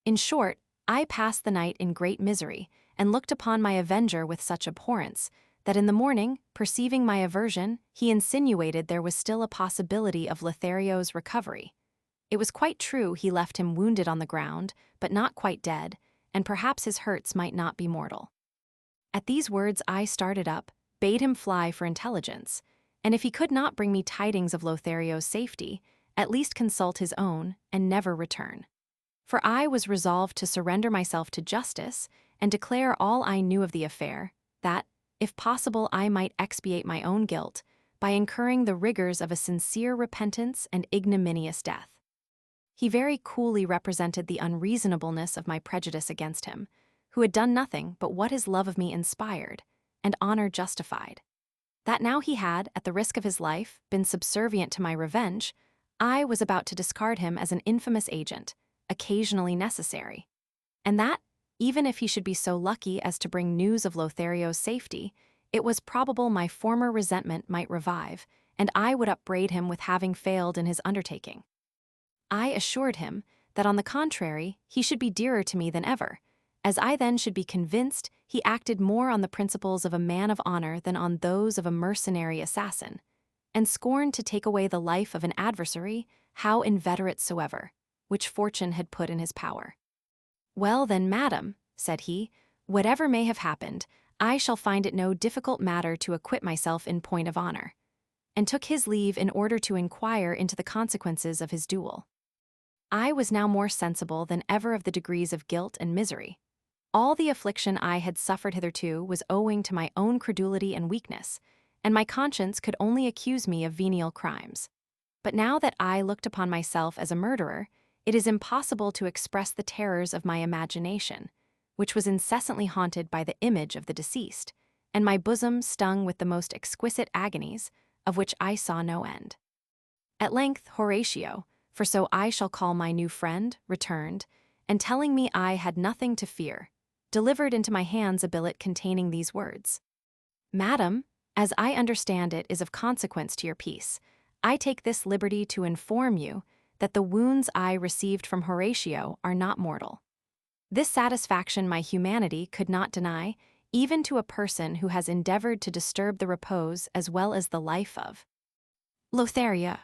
S1: In short, I passed the night in great misery, and looked upon my avenger with such abhorrence that in the morning, perceiving my aversion, he insinuated there was still a possibility of Lothario's recovery. It was quite true he left him wounded on the ground, but not quite dead, and perhaps his hurts might not be mortal. At these words I started up, bade him fly for intelligence, and if he could not bring me tidings of Lothario's safety, at least consult his own, and never return. For I was resolved to surrender myself to justice, and declare all I knew of the affair, that, if possible, I might expiate my own guilt by incurring the rigors of a sincere repentance and ignominious death. He very coolly represented the unreasonableness of my prejudice against him, who had done nothing but what his love of me inspired, and honor justified. That now he had, at the risk of his life, been subservient to my revenge, I was about to discard him as an infamous agent, occasionally necessary, and that, even if he should be so lucky as to bring news of Lothario's safety, it was probable my former resentment might revive, and I would upbraid him with having failed in his undertaking. I assured him that, on the contrary, he should be dearer to me than ever, as I then should be convinced he acted more on the principles of a man of honor than on those of a mercenary assassin, and scorned to take away the life of an adversary, how inveterate soever, which fortune had put in his power. "Well then, madam," said he, "whatever may have happened, I shall find it no difficult matter to acquit myself in point of honor," and took his leave in order to inquire into the consequences of his duel. I was now more sensible than ever of the degrees of guilt and misery. All the affliction I had suffered hitherto was owing to my own credulity and weakness, and my conscience could only accuse me of venial crimes. But now that I looked upon myself as a murderer, it is impossible to express the terrors of my imagination, which was incessantly haunted by the image of the deceased, and my bosom stung with the most exquisite agonies, of which I saw no end. At length Horatio, for so I shall call my new friend, returned, and telling me I had nothing to fear, delivered into my hands a billet containing these words: "Madam, as I understand it is of consequence to your peace, I take this liberty to inform you that the wounds I received from Horatio are not mortal. This satisfaction my humanity could not deny, even to a person who has endeavored to disturb the repose as well as the life of Lothario."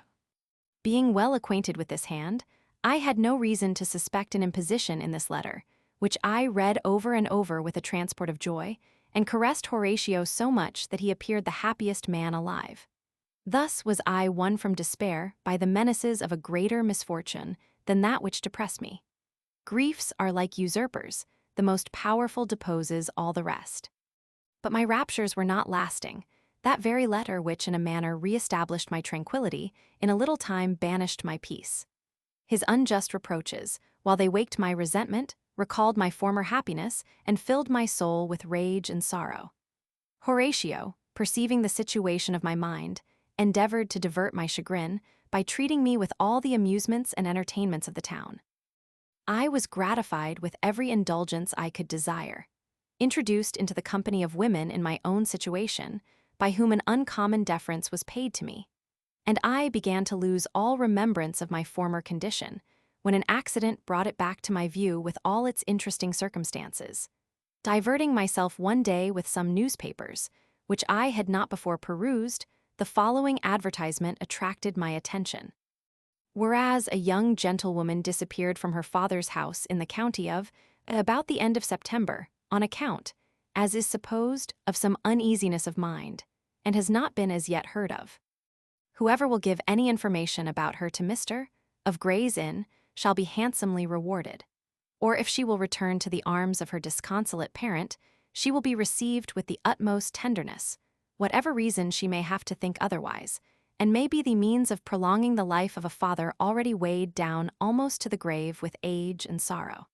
S1: Being well acquainted with this hand, I had no reason to suspect an imposition in this letter, which I read over and over with a transport of joy, and caressed Horatio so much that he appeared the happiest man alive. Thus was I won from despair by the menaces of a greater misfortune than that which depressed me. Griefs are like usurpers, the most powerful deposes all the rest. But my raptures were not lasting. That very letter which in a manner re-established my tranquility, in a little time banished my peace. His unjust reproaches, while they waked my resentment, recalled my former happiness, and filled my soul with rage and sorrow. Horatio, perceiving the situation of my mind, endeavored to divert my chagrin by treating me with all the amusements and entertainments of the town. I was gratified with every indulgence I could desire, introduced into the company of women in my own situation, by whom an uncommon deference was paid to me, and I began to lose all remembrance of my former condition, when an accident brought it back to my view with all its interesting circumstances. Diverting myself one day with some newspapers, which I had not before perused, the following advertisement attracted my attention. Whereas a young gentlewoman disappeared from her father's house in the county of, about the end of September, on account, as is supposed, of some uneasiness of mind, and has not been as yet heard of. Whoever will give any information about her to Mr. of Gray's Inn shall be handsomely rewarded. Or if she will return to the arms of her disconsolate parent, she will be received with the utmost tenderness, whatever reason she may have to think otherwise, and may be the means of prolonging the life of a father already weighed down almost to the grave with age and sorrow.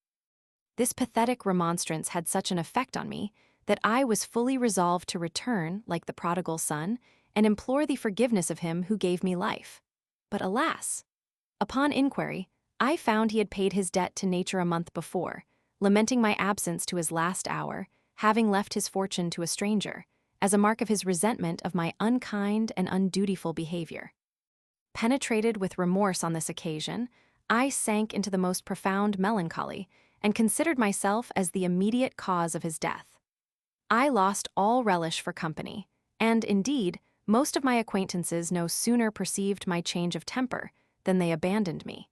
S1: This pathetic remonstrance had such an effect on me that I was fully resolved to return, like the prodigal son, and implore the forgiveness of him who gave me life. But alas! Upon inquiry, I found he had paid his debt to nature a month before, lamenting my absence to his last hour, having left his fortune to a stranger, as a mark of his resentment of my unkind and undutiful behavior. Penetrated with remorse on this occasion, I sank into the most profound melancholy, and considered myself as the immediate cause of his death. I lost all relish for company, and, indeed, most of my acquaintances no sooner perceived my change of temper than they abandoned me.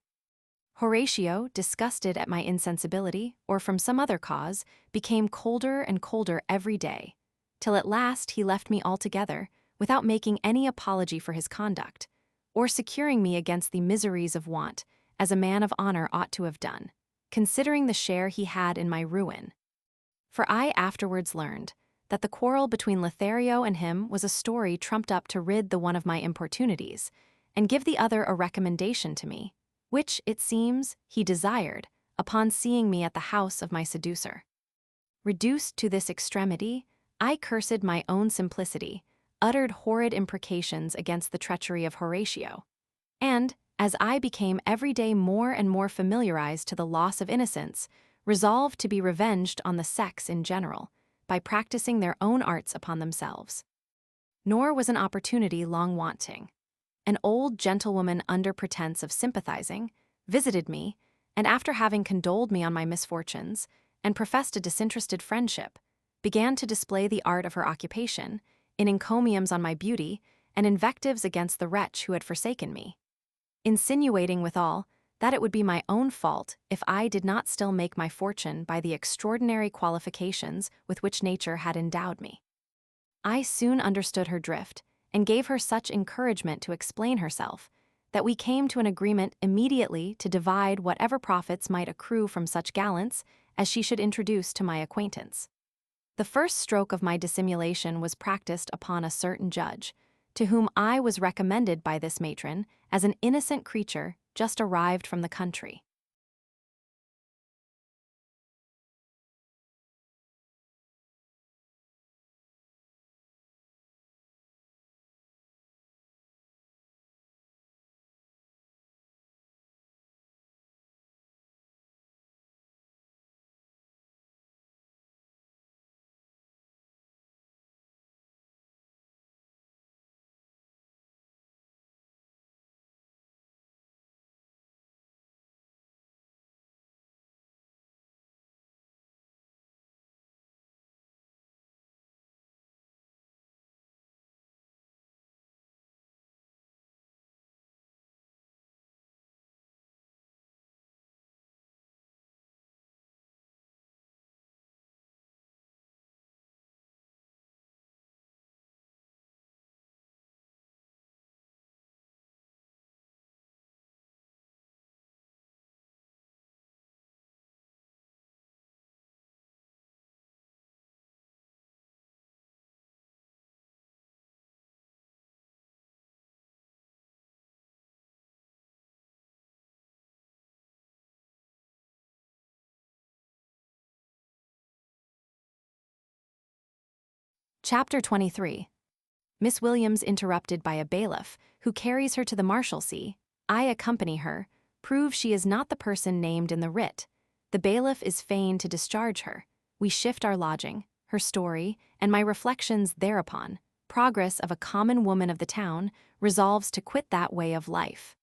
S1: Horatio, disgusted at my insensibility, or from some other cause, became colder and colder every day, till at last he left me altogether, without making any apology for his conduct, or securing me against the miseries of want, as a man of honor ought to have done, considering the share he had in my ruin. For I afterwards learned that the quarrel between Lothario and him was a story trumped up to rid the one of my importunities, and give the other a recommendation to me, which, it seems, he desired, upon seeing me at the house of my seducer. Reduced to this extremity, I cursed my own simplicity, uttered horrid imprecations against the treachery of Horatio, and, as I became every day more and more familiarized to the loss of innocence, resolved to be revenged on the sex in general, by practicing their own arts upon themselves. Nor was an opportunity long wanting. An old gentlewoman, under pretense of sympathizing, visited me, and after having condoled me on my misfortunes, and professed a disinterested friendship, began to display the art of her occupation, in encomiums on my beauty, and invectives against the wretch who had forsaken me, insinuating withal that it would be my own fault if I did not still make my fortune by the extraordinary qualifications with which nature had endowed me. I soon understood her drift, and gave her such encouragement to explain herself, that we came to an agreement immediately to divide whatever profits might accrue from such gallants as she should introduce to my acquaintance. The first stroke of my dissimulation was practiced upon a certain judge, to whom I was recommended by this matron as an innocent creature just arrived from the country. Chapter 23. Miss Williams interrupted by a bailiff, who carries her to the Marshalsea. I accompany her, prove she is not the person named in the writ. The bailiff is fain to discharge her. We shift our lodging, her story, and my reflections thereupon. Progress of a common woman of the town resolves to quit that way of life.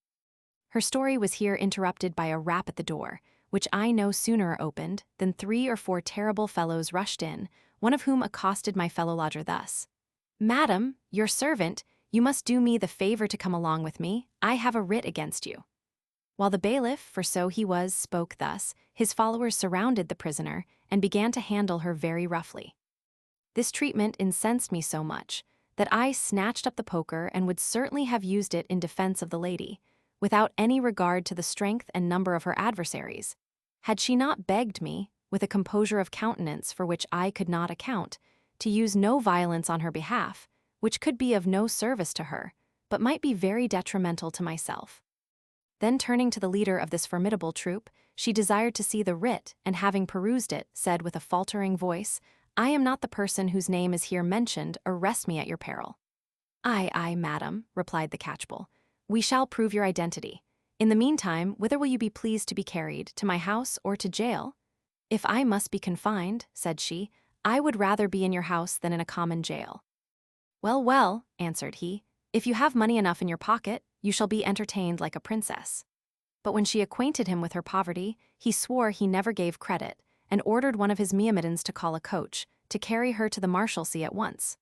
S1: Her story was here interrupted by a rap at the door, which I no sooner opened than 3 or 4 terrible fellows rushed in, one of whom accosted my fellow lodger thus: "Madam, your servant, you must do me the favor to come along with me. I have a writ against you." While the bailiff, for so he was, spoke thus, his followers surrounded the prisoner and began to handle her very roughly. This treatment incensed me so much that I snatched up the poker and would certainly have used it in defense of the lady, without any regard to the strength and number of her adversaries, had she not begged me, with a composure of countenance for which I could not account, to use no violence on her behalf, which could be of no service to her, but might be very detrimental to myself. Then turning to the leader of this formidable troop, she desired to see the writ, and having perused it, said with a faltering voice, "I am not the person whose name is here mentioned. Arrest me at your peril." Aye, madam," replied the catchbull. "We shall prove your identity. In the meantime, whither will you be pleased to be carried, to my house or to jail?" "If I must be confined," said she, "I would rather be in your house than in a common jail." Well, answered he, "if you have money enough in your pocket, you shall be entertained like a princess." But when she acquainted him with her poverty, he swore he never gave credit, and ordered one of his myrmidons to call a coach, to carry her to the Marshalsea at once.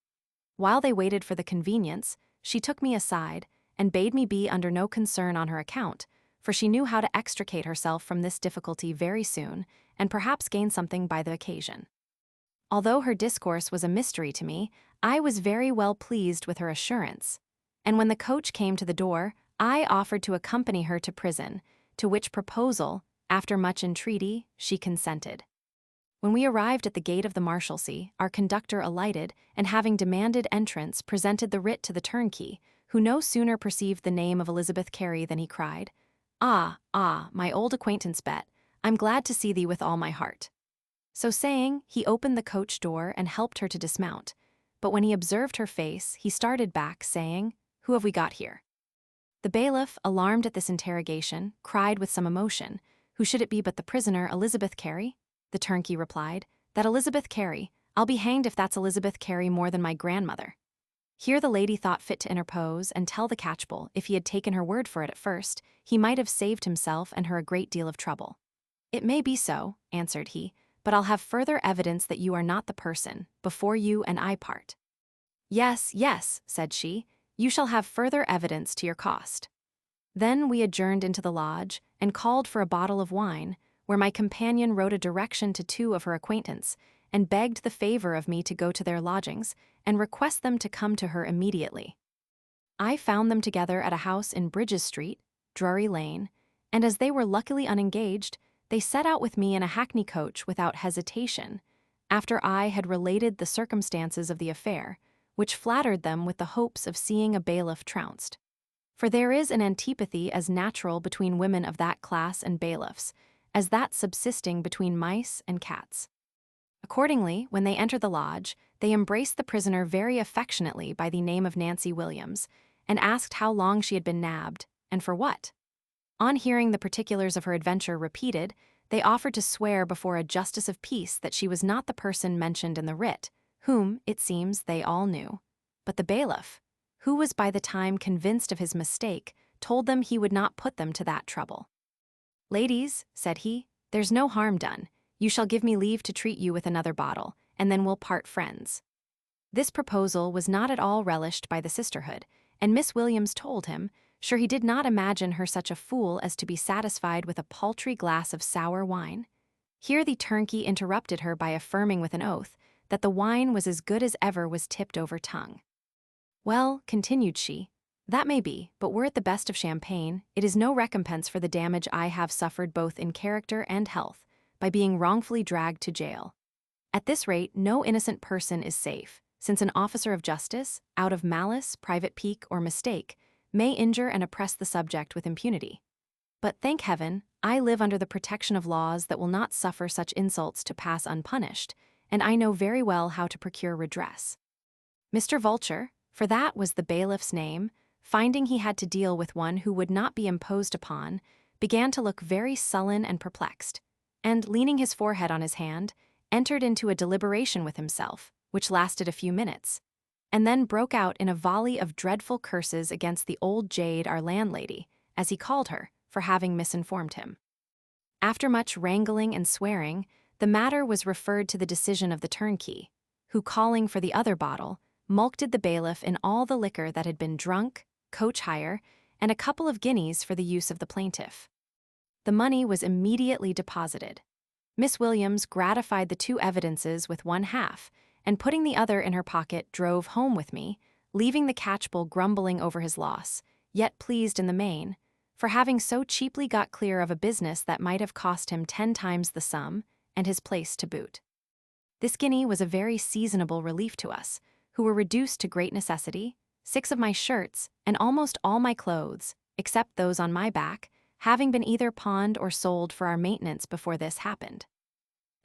S1: While they waited for the convenience, she took me aside, and bade me be under no concern on her account, for she knew how to extricate herself from this difficulty very soon, and perhaps gain something by the occasion. Although her discourse was a mystery to me, I was very well pleased with her assurance, and when the coach came to the door, I offered to accompany her to prison, to which proposal, after much entreaty, she consented. When we arrived at the gate of the Marshalsea, our conductor alighted, and having demanded entrance, presented the writ to the turnkey, who no sooner perceived the name of Elizabeth Carey than he cried, Ah, my old acquaintance Bet, I'm glad to see thee with all my heart." So saying, he opened the coach door and helped her to dismount, but when he observed her face, he started back, saying, "Who have we got here?" The bailiff, alarmed at this interrogation, cried with some emotion, "Who should it be but the prisoner, Elizabeth Carey?" The turnkey replied, "That Elizabeth Carey, I'll be hanged if that's Elizabeth Carey more than my grandmother." Here the lady thought fit to interpose and tell the catchbull if he had taken her word for it at first, he might have saved himself and her a great deal of trouble. "It may be so," answered he, "but I'll have further evidence that you are not the person, before you and I part." Yes, said she, "you shall have further evidence to your cost." Then we adjourned into the lodge, and called for a bottle of wine, where my companion wrote a direction to 2 of her acquaintance, and begged the favor of me to go to their lodgings, and request them to come to her immediately. I found them together at a house in Bridges Street, Drury Lane, and as they were luckily unengaged, they set out with me in a hackney coach without hesitation, after I had related the circumstances of the affair, which flattered them with the hopes of seeing a bailiff trounced. For there is an antipathy as natural between women of that class and bailiffs, as that subsisting between mice and cats. Accordingly, when they entered the lodge, they embraced the prisoner very affectionately by the name of Nancy Williams, and asked how long she had been nabbed, and for what. On hearing the particulars of her adventure repeated, they offered to swear before a justice of peace that she was not the person mentioned in the writ, whom, it seems, they all knew. But the bailiff, who was by the time convinced of his mistake, told them he would not put them to that trouble. "Ladies," said he, "there's no harm done. You shall give me leave to treat you with another bottle, and then we'll part friends." This proposal was not at all relished by the sisterhood, and Miss Williams told him, sure he did not imagine her such a fool as to be satisfied with a paltry glass of sour wine. Here the turnkey interrupted her by affirming with an oath that the wine was as good as ever was tipped over tongue. "Well," continued she, "that may be, but were it the best of champagne, it is no recompense for the damage I have suffered both in character and health, by being wrongfully dragged to jail. At this rate, no innocent person is safe, since an officer of justice, out of malice, private pique, or mistake, may injure and oppress the subject with impunity. But, thank heaven, I live under the protection of laws that will not suffer such insults to pass unpunished, and I know very well how to procure redress. Mr. Vulture, for that was the bailiff's name, finding he had to deal with one who would not be imposed upon, began to look very sullen and perplexed, and, leaning his forehead on his hand, entered into a deliberation with himself, which lasted a few minutes, and then broke out in a volley of dreadful curses against the old jade, our landlady, as he called her, for having misinformed him. After much wrangling and swearing, the matter was referred to the decision of the turnkey, who, calling for the other bottle, mulcted the bailiff in all the liquor that had been drunk, coach hire, and a couple of guineas for the use of the plaintiff. The money was immediately deposited. Miss Williams gratified the two evidences with one half, and putting the other in her pocket drove home with me, leaving the catchbull grumbling over his loss, yet pleased in the main, for having so cheaply got clear of a business that might have cost him 10 times the sum, and his place to boot. This guinea was a very seasonable relief to us, who were reduced to great necessity, 6 of my shirts, and almost all my clothes, except those on my back, having been either pawned or sold for our maintenance before this happened.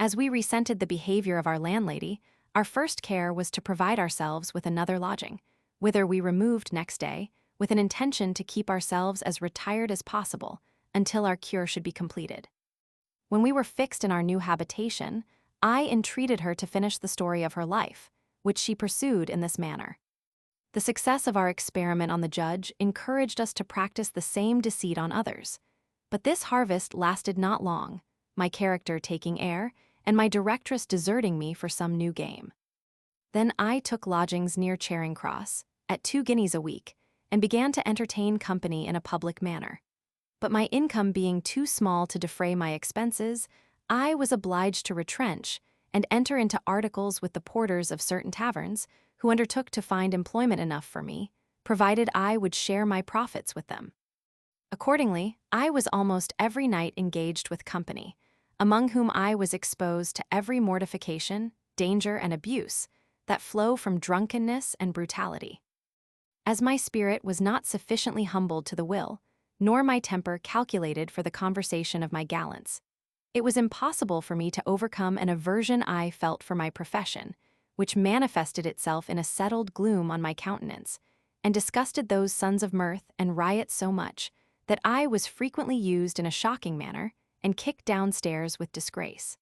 S1: As we resented the behavior of our landlady, our first care was to provide ourselves with another lodging, whither we removed next day, with an intention to keep ourselves as retired as possible until our cure should be completed. When we were fixed in our new habitation, I entreated her to finish the story of her life, which she pursued in this manner. The success of our experiment on the judge encouraged us to practice the same deceit on others. But this harvest lasted not long, my character taking air, and my directress deserting me for some new game. Then I took lodgings near Charing Cross, at 2 guineas a week, and began to entertain company in a public manner. But my income being too small to defray my expenses, I was obliged to retrench and enter into articles with the porters of certain taverns, who undertook to find employment enough for me, provided I would share my profits with them. Accordingly, I was almost every night engaged with company, among whom I was exposed to every mortification, danger, and abuse that flow from drunkenness and brutality. As my spirit was not sufficiently humbled to the will, nor my temper calculated for the conversation of my gallants, it was impossible for me to overcome an aversion I felt for my profession, which manifested itself in a settled gloom on my countenance, and disgusted those sons of mirth and riot so much that I was frequently used in a shocking manner and kicked downstairs with disgrace.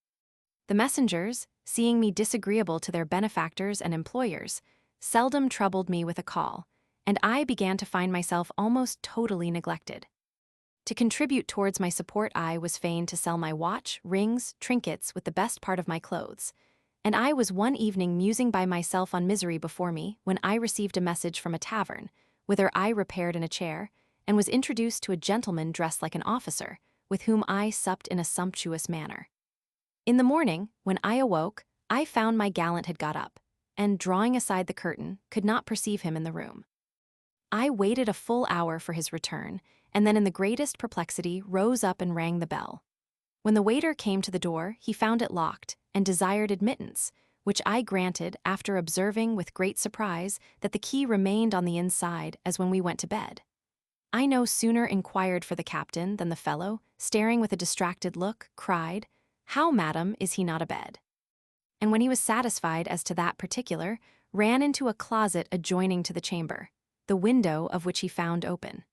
S1: The messengers, seeing me disagreeable to their benefactors and employers, seldom troubled me with a call, and I began to find myself almost totally neglected. To contribute towards my support, I was fain to sell my watch, rings, trinkets with the best part of my clothes, and I was one evening musing by myself on misery before me when I received a message from a tavern, whither I repaired in a chair, and was introduced to a gentleman dressed like an officer, with whom I supped in a sumptuous manner. In the morning, when I awoke, I found my gallant had got up, and, drawing aside the curtain, could not perceive him in the room. I waited a full hour for his return, and then in the greatest perplexity rose up and rang the bell. When the waiter came to the door, he found it locked, and desired admittance, which I granted after observing with great surprise that the key remained on the inside as when we went to bed. I no sooner inquired for the captain than the fellow, staring with a distracted look, cried, "How, madam, is he not abed?" And when he was satisfied as to that particular, ran into a closet adjoining to the chamber, the window of which he found open.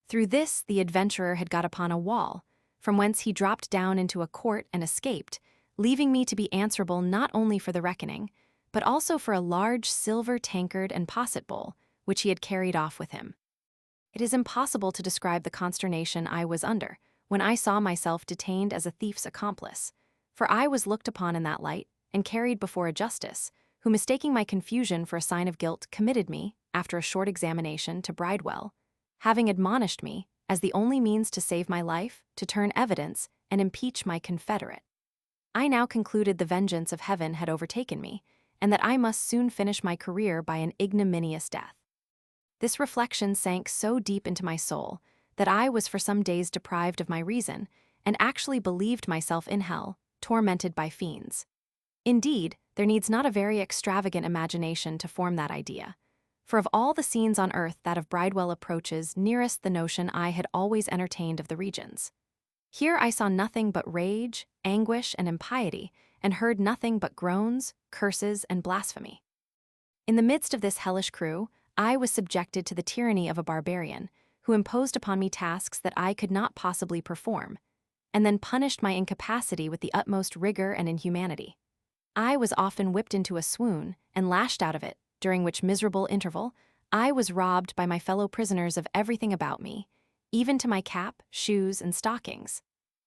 S1: Through this the adventurer had got upon a wall, from whence he dropped down into a court and escaped, leaving me to be answerable not only for the reckoning, but also for a large silver tankard and posset bowl, which he had carried off with him. It is impossible to describe the consternation I was under when I saw myself detained as a thief's accomplice, for I was looked upon in that light and carried before a justice, who, mistaking my confusion for a sign of guilt, committed me, after a short examination, to Bridewell, having admonished me, as the only means to save my life, to turn evidence and impeach my confederate. I now concluded the vengeance of heaven had overtaken me, and that I must soon finish my career by an ignominious death. This reflection sank so deep into my soul that I was for some days deprived of my reason, and actually believed myself in hell, tormented by fiends. Indeed, there needs not a very extravagant imagination to form that idea, for of all the scenes on earth that of Bridewell approaches nearest the notion I had always entertained of the regions. Here I saw nothing but rage, anguish, and impiety, and heard nothing but groans, curses, and blasphemy. In the midst of this hellish crew, I was subjected to the tyranny of a barbarian, who imposed upon me tasks that I could not possibly perform, and then punished my incapacity with the utmost rigor and inhumanity. I was often whipped into a swoon and lashed out of it, during which miserable interval I was robbed by my fellow prisoners of everything about me, even to my cap, shoes, and stockings.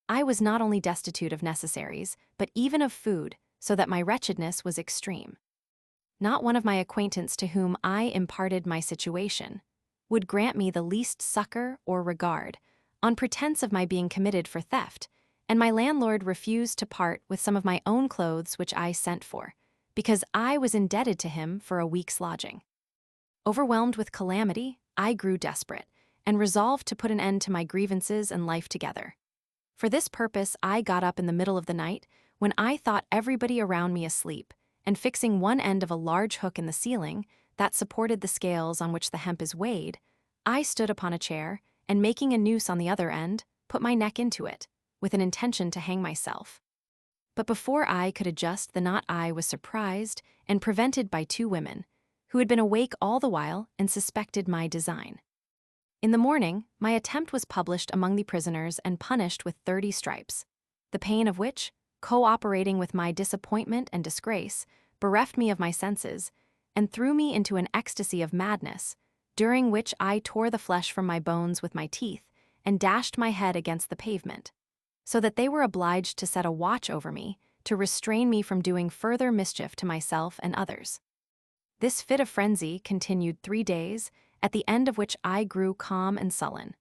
S1: I was not only destitute of necessaries, but even of food, so that my wretchedness was extreme. Not one of my acquaintance to whom I imparted my situation would grant me the least succor or regard, on pretense of my being committed for theft, and my landlord refused to part with some of my own clothes which I sent for, because I was indebted to him for a week's lodging. Overwhelmed with calamity, I grew desperate, and resolved to put an end to my grievances and life together. For this purpose I got up in the middle of the night, when I thought everybody around me asleep, and fixing one end of a large hook in the ceiling that supported the scales on which the hemp is weighed, I stood upon a chair, and making a noose on the other end, put my neck into it, with an intention to hang myself. But before I could adjust the knot, I was surprised and prevented by two women, who had been awake all the while and suspected my design. In the morning, my attempt was published among the prisoners and punished with 30 stripes, the pain of which, co-operating with my disappointment and disgrace, bereft me of my senses, and threw me into an ecstasy of madness, during which I tore the flesh from my bones with my teeth and dashed my head against the pavement, so that they were obliged to set a watch over me to restrain me from doing further mischief to myself and others. This fit of frenzy continued 3 days, at the end of which I grew calm and sullen.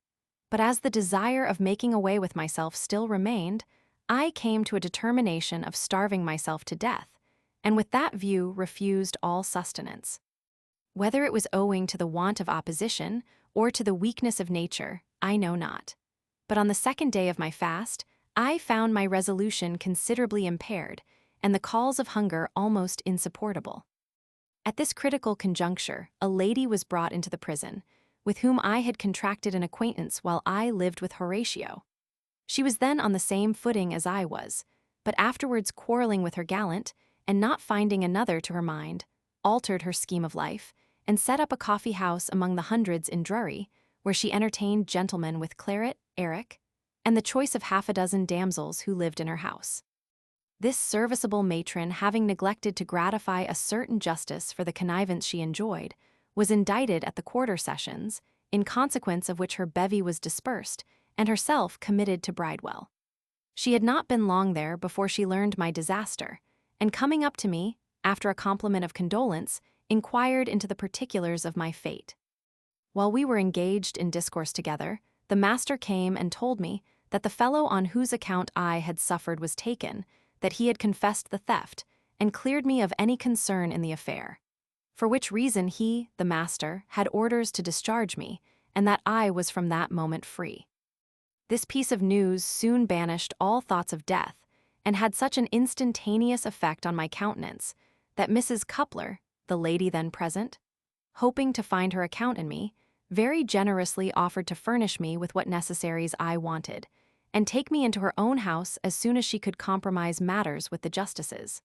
S1: But as the desire of making away with myself still remained, I came to a determination of starving myself to death, and with that view refused all sustenance. Whether it was owing to the want of opposition or to the weakness of nature, I know not. But on the 2nd day of my fast, I found my resolution considerably impaired, and the calls of hunger almost insupportable. At this critical conjuncture, a lady was brought into the prison, with whom I had contracted an acquaintance while I lived with Horatio. She was then on the same footing as I was, but afterwards quarreling with her gallant, and not finding another to her mind, altered her scheme of life, and set up a coffee house among the hundreds in Drury, where she entertained gentlemen with claret, arrack, and the choice of 6 damsels who lived in her house. This serviceable matron, having neglected to gratify a certain justice for the connivance she enjoyed, was indicted at the quarter sessions, in consequence of which her bevy was dispersed, and herself committed to Bridewell. She had not been long there before she learned my disaster, and coming up to me, after a compliment of condolence, inquired into the particulars of my fate. While we were engaged in discourse together, the master came and told me that the fellow on whose account I had suffered was taken, that he had confessed the theft, and cleared me of any concern in the affair. For which reason he, the master, had orders to discharge me, and that I was from that moment free. This piece of news soon banished all thoughts of death, and had such an instantaneous effect on my countenance, that Mrs. Coupler, the lady then present, hoping to find her account in me, very generously offered to furnish me with what necessaries I wanted, and take me into her own house as soon as she could compromise matters with the justices.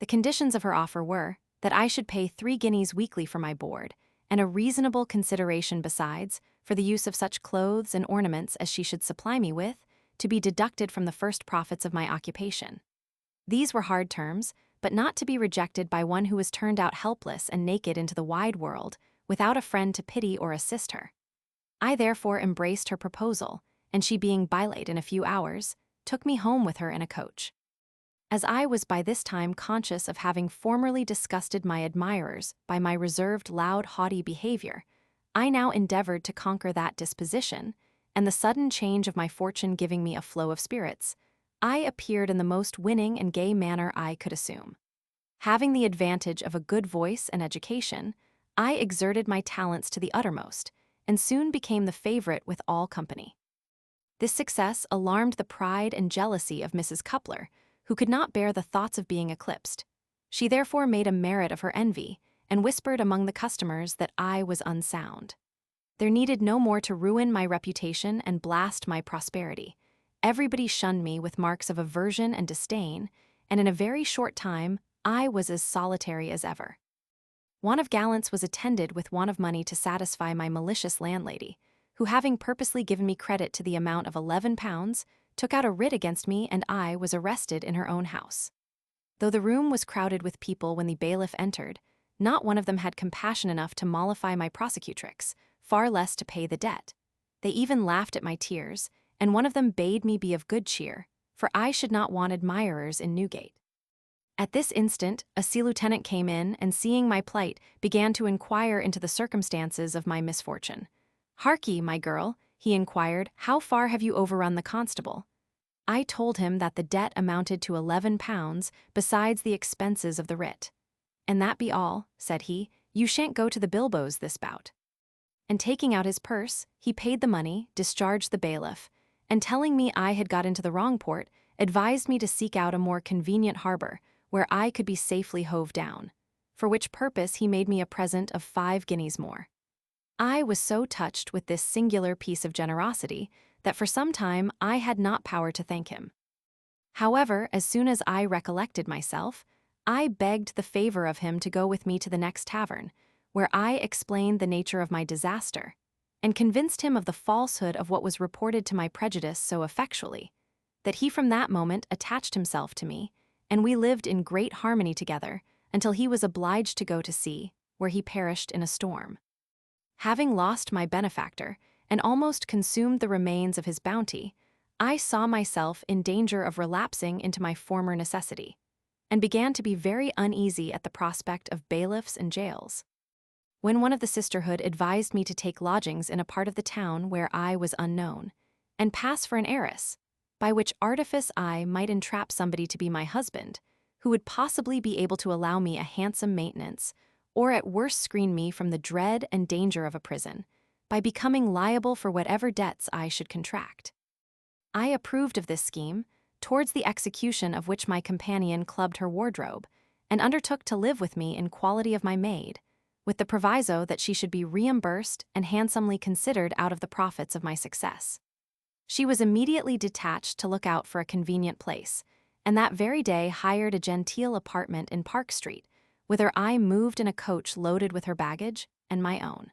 S1: The conditions of her offer were, that I should pay 3 guineas weekly for my board, and a reasonable consideration besides, for the use of such clothes and ornaments as she should supply me with, to be deducted from the first profits of my occupation. These were hard terms, but not to be rejected by one who was turned out helpless and naked into the wide world, without a friend to pity or assist her. I therefore embraced her proposal, and she being bilate in a few hours, took me home with her in a coach. As I was by this time conscious of having formerly disgusted my admirers by my reserved, loud, haughty behavior, I now endeavored to conquer that disposition, and the sudden change of my fortune giving me a flow of spirits, I appeared in the most winning and gay manner I could assume. Having the advantage of a good voice and education, I exerted my talents to the uttermost, and soon became the favorite with all company. This success alarmed the pride and jealousy of Mrs. Coupler, who could not bear the thoughts of being eclipsed. She therefore made a merit of her envy, and whispered among the customers that I was unsound. There needed no more to ruin my reputation and blast my prosperity. Everybody shunned me with marks of aversion and disdain, and in a very short time I was as solitary as ever. Want of gallants was attended with want of money to satisfy my malicious landlady, who, having purposely given me credit to the amount of £11, took out a writ against me, and I was arrested in her own house. Though the room was crowded with people when the bailiff entered, not one of them had compassion enough to mollify my prosecutrix, far less to pay the debt. They even laughed at my tears, and one of them bade me be of good cheer, for I should not want admirers in Newgate. At this instant, a sea lieutenant came in, and seeing my plight, began to inquire into the circumstances of my misfortune. "Harkye, my girl," he inquired, "how far have you overrun the constable?" I told him that the debt amounted to £11, besides the expenses of the writ. "And that be all," said he, "you shan't go to the bilboes this bout." And taking out his purse, he paid the money, discharged the bailiff, and telling me I had got into the wrong port, advised me to seek out a more convenient harbor, where I could be safely hove down, for which purpose he made me a present of 5 guineas more. I was so touched with this singular piece of generosity that for some time I had not power to thank him. However, as soon as I recollected myself, I begged the favor of him to go with me to the next tavern, where I explained the nature of my disaster, and convinced him of the falsehood of what was reported to my prejudice so effectually, that he from that moment attached himself to me, and we lived in great harmony together until he was obliged to go to sea, where he perished in a storm. Having lost my benefactor, and almost consumed the remains of his bounty, I saw myself in danger of relapsing into my former necessity, and began to be very uneasy at the prospect of bailiffs and jails. When one of the sisterhood advised me to take lodgings in a part of the town where I was unknown, and pass for an heiress, by which artifice I might entrap somebody to be my husband, who would possibly be able to allow me a handsome maintenance, or at worst screen me from the dread and danger of a prison, by becoming liable for whatever debts I should contract. I approved of this scheme, towards the execution of which my companion clubbed her wardrobe, and undertook to live with me in quality of my maid, with the proviso that she should be reimbursed and handsomely considered out of the profits of my success. She was immediately detached to look out for a convenient place, and that very day hired a genteel apartment in Park Street, whither I moved in a coach loaded with her baggage and my own.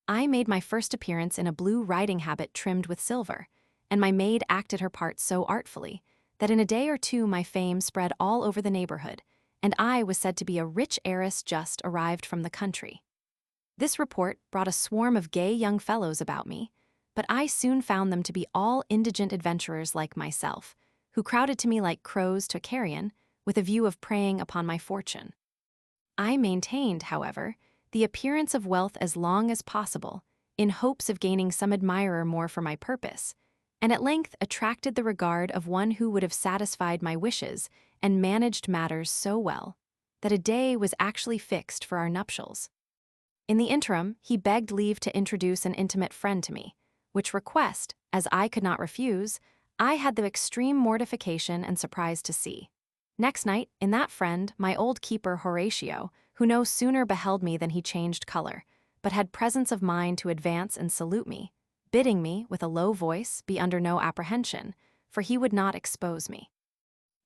S1: I made my first appearance in a blue riding habit trimmed with silver, and my maid acted her part so artfully that in a day or two my fame spread all over the neighborhood, and I was said to be a rich heiress just arrived from the country. This report brought a swarm of gay young fellows about me, but I soon found them to be all indigent adventurers like myself, who crowded to me like crows to carrion, with a view of preying upon my fortune. I maintained, however, the appearance of wealth as long as possible, in hopes of gaining some admirer more for my purpose, and at length attracted the regard of one who would have satisfied my wishes and managed matters so well that a day was actually fixed for our nuptials. In the interim, he begged leave to introduce an intimate friend to me, which request, as I could not refuse, I had the extreme mortification and surprise to see. Next night, in that friend, my old keeper Horatio, who no sooner beheld me than he changed color, but had presence of mind to advance and salute me, bidding me, with a low voice, be under no apprehension, for he would not expose me.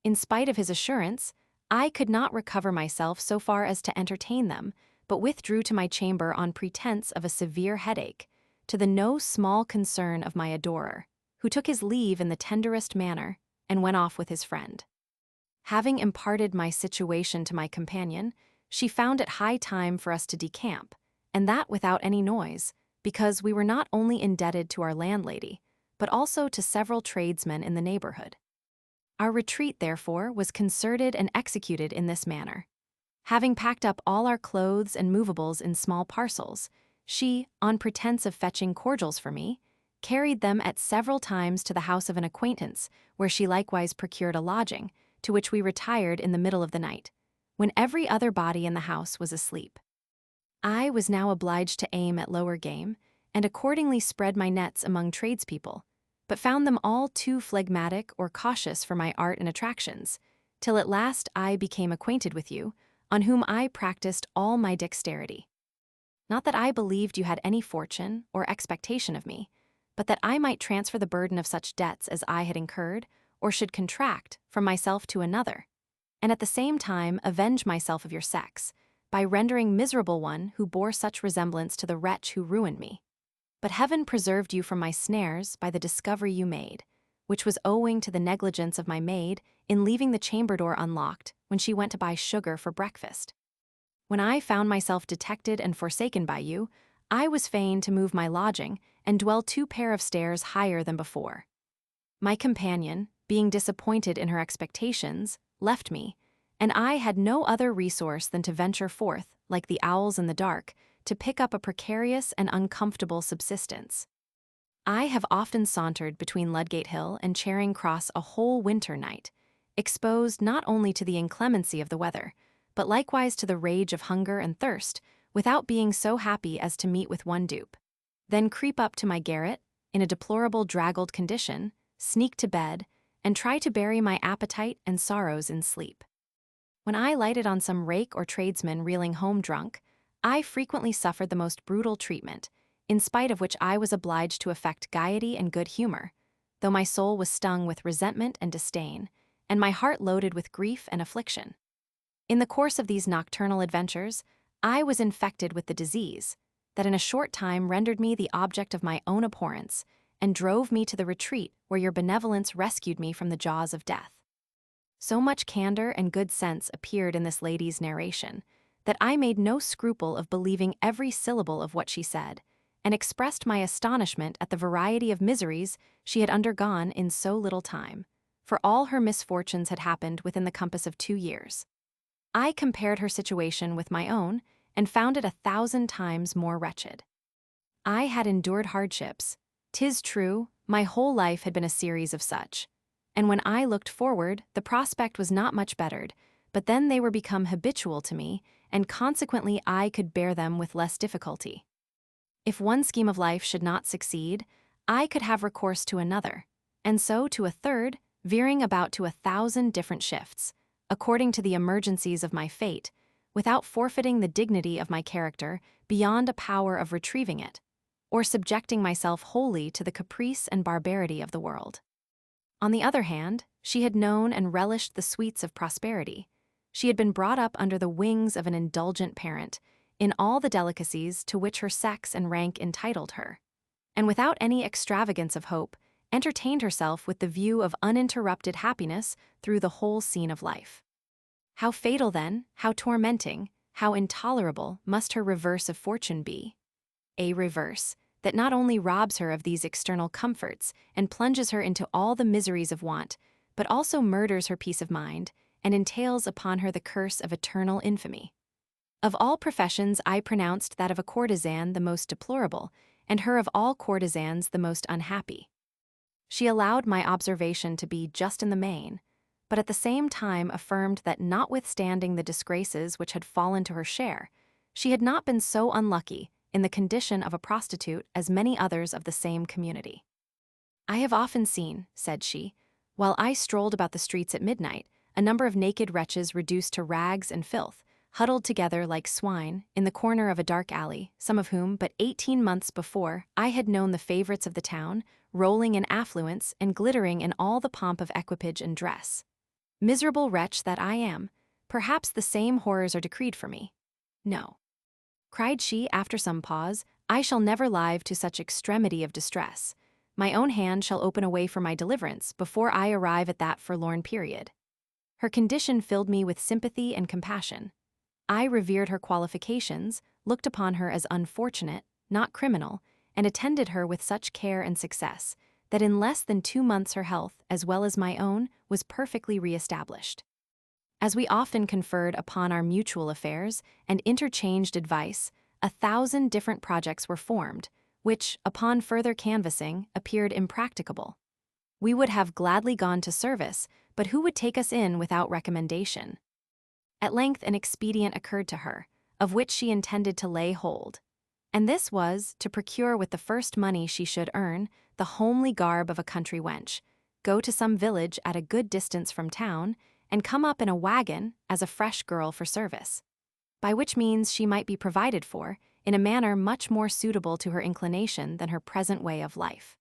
S1: In spite of his assurance, I could not recover myself so far as to entertain them, but withdrew to my chamber on pretense of a severe headache, to the no small concern of my adorer, who took his leave in the tenderest manner and went off with his friend. Having imparted my situation to my companion, she found it high time for us to decamp, and that without any noise, because we were not only indebted to our landlady, but also to several tradesmen in the neighborhood. Our retreat, therefore, was concerted and executed in this manner. Having packed up all our clothes and movables in small parcels, she, on pretense of fetching cordials for me, carried them at several times to the house of an acquaintance, where she likewise procured a lodging, to which we retired in the middle of the night, when every other body in the house was asleep. I was now obliged to aim at lower game, and accordingly spread my nets among tradespeople, but found them all too phlegmatic or cautious for my art and attractions, till at last I became acquainted with you, on whom I practiced all my dexterity. Not that I believed you had any fortune or expectation of me, but that I might transfer the burden of such debts as I had incurred, or should contract, from myself to another, and at the same time avenge myself of your sex, by rendering miserable one who bore such resemblance to the wretch who ruined me. But heaven preserved you from my snares by the discovery you made, which was owing to the negligence of my maid in leaving the chamber door unlocked when she went to buy sugar for breakfast. When I found myself detected and forsaken by you, I was fain to move my lodging and dwell 2 pair of stairs higher than before. My companion, being disappointed in her expectations, left me, and I had no other resource than to venture forth, like the owls in the dark, to pick up a precarious and uncomfortable subsistence. I have often sauntered between Ludgate Hill and Charing Cross a whole winter night, exposed not only to the inclemency of the weather, but likewise to the rage of hunger and thirst, without being so happy as to meet with one dupe. Then creep up to my garret, in a deplorable draggled condition, sneak to bed, and try to bury my appetite and sorrows in sleep. When I lighted on some rake or tradesman reeling home drunk, I frequently suffered the most brutal treatment, in spite of which I was obliged to affect gaiety and good humor, though my soul was stung with resentment and disdain, and my heart loaded with grief and affliction. In the course of these nocturnal adventures, I was infected with the disease that in a short time rendered me the object of my own abhorrence and drove me to the retreat where your benevolence rescued me from the jaws of death. So much candor and good sense appeared in this lady's narration that I made no scruple of believing every syllable of what she said, and expressed my astonishment at the variety of miseries she had undergone in so little time, for all her misfortunes had happened within the compass of 2 years. I compared her situation with my own, and found it 1,000 times more wretched. I had endured hardships. 'Tis true, my whole life had been a series of such, and when I looked forward, the prospect was not much bettered, but then they were become habitual to me, and consequently I could bear them with less difficulty. If one scheme of life should not succeed, I could have recourse to another, and so to a third, veering about to 1,000 different shifts, according to the emergencies of my fate, without forfeiting the dignity of my character beyond a power of retrieving it, or subjecting myself wholly to the caprice and barbarity of the world. On the other hand, she had known and relished the sweets of prosperity. She had been brought up under the wings of an indulgent parent, in all the delicacies to which her sex and rank entitled her, and without any extravagance of hope, entertained herself with the view of uninterrupted happiness through the whole scene of life. How fatal then, how tormenting, how intolerable must her reverse of fortune be? A reverse that not only robs her of these external comforts and plunges her into all the miseries of want, but also murders her peace of mind and entails upon her the curse of eternal infamy. Of all professions I pronounced that of a courtesan the most deplorable, and her of all courtesans the most unhappy. She allowed my observation to be just in the main, but at the same time affirmed that notwithstanding the disgraces which had fallen to her share, she had not been so unlucky in the condition of a prostitute as many others of the same community. I have often seen, said she, while I strolled about the streets at midnight, a number of naked wretches reduced to rags and filth, huddled together like swine in the corner of a dark alley, some of whom, but 18 months before, I had known the favorites of the town, rolling in affluence and glittering in all the pomp of equipage and dress. Miserable wretch that I am, perhaps the same horrors are decreed for me. No, cried she after some pause, I shall never live to such extremity of distress. My own hand shall open a way for my deliverance before I arrive at that forlorn period. Her condition filled me with sympathy and compassion. I revered her qualifications, looked upon her as unfortunate, not criminal, and attended her with such care and success, that in less than 2 months her health, as well as my own, was perfectly re-established. As we often conferred upon our mutual affairs and interchanged advice, 1,000 different projects were formed, which, upon further canvassing, appeared impracticable. We would have gladly gone to service, but who would take us in without recommendation? At length an expedient occurred to her, of which she intended to lay hold, and this was to procure with the first money she should earn the homely garb of a country wench, go to some village at a good distance from town, and come up in a wagon as a fresh girl for service, by which means she might be provided for in a manner much more suitable to her inclination than her present way of life.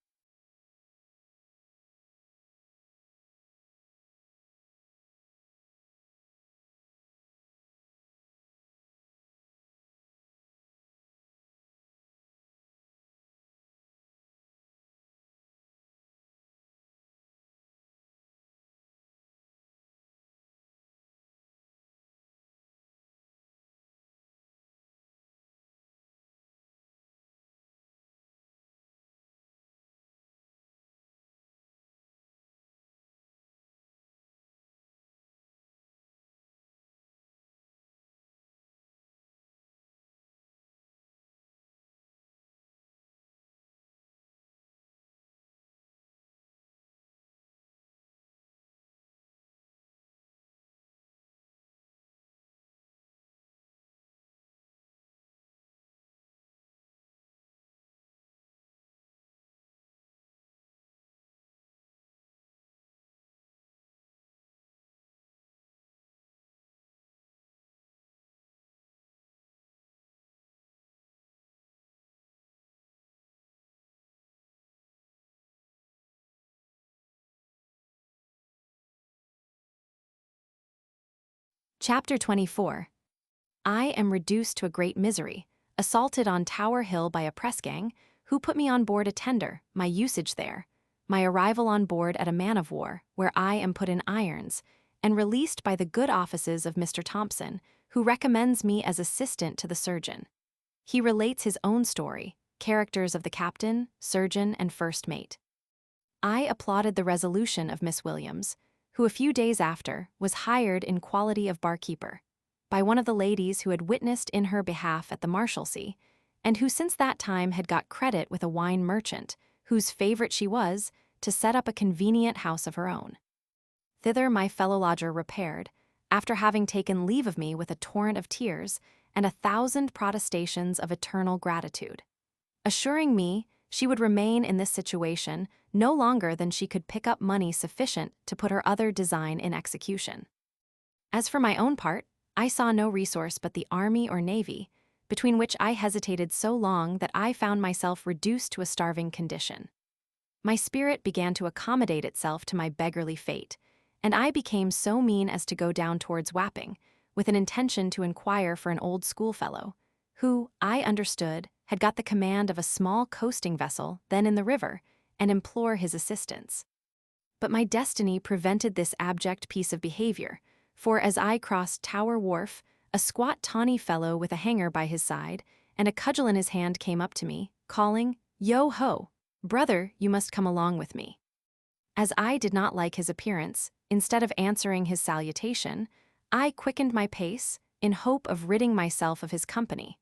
S1: Chapter 24. I am reduced to a great misery, assaulted on Tower Hill by a press gang, who put me on board a tender, my usage there, my arrival on board at a man-of-war, where I am put in irons, and released by the good offices of Mr. Thompson, who recommends me as assistant to the surgeon. He relates his own story, characters of the captain, surgeon, and first mate. I applauded the resolution of Miss Williams, who a few days after was hired in quality of barkeeper by one of the ladies who had witnessed in her behalf at the Marshalsea, and who since that time had got credit with a wine merchant, whose favorite she was, to set up a convenient house of her own. Thither my fellow lodger repaired, after having taken leave of me with a torrent of tears and 1,000 protestations of eternal gratitude, assuring me she would remain in this situation no longer than she could pick up money sufficient to put her other design in execution. As for my own part, I saw no resource but the army or navy, between which I hesitated so long that I found myself reduced to a starving condition. My spirit began to accommodate itself to my beggarly fate, and I became so mean as to go down towards Wapping, with an intention to inquire for an old schoolfellow, who, I understood, had got the command of a small coasting vessel then in the river, and implore his assistance. But my destiny prevented this abject piece of behavior, for as I crossed Tower Wharf, a squat tawny fellow with a hanger by his side and a cudgel in his hand came up to me, calling, "Yo-ho! Brother, you must come along with me." As I did not like his appearance, instead of answering his salutation, I quickened my pace in hope of ridding myself of his company,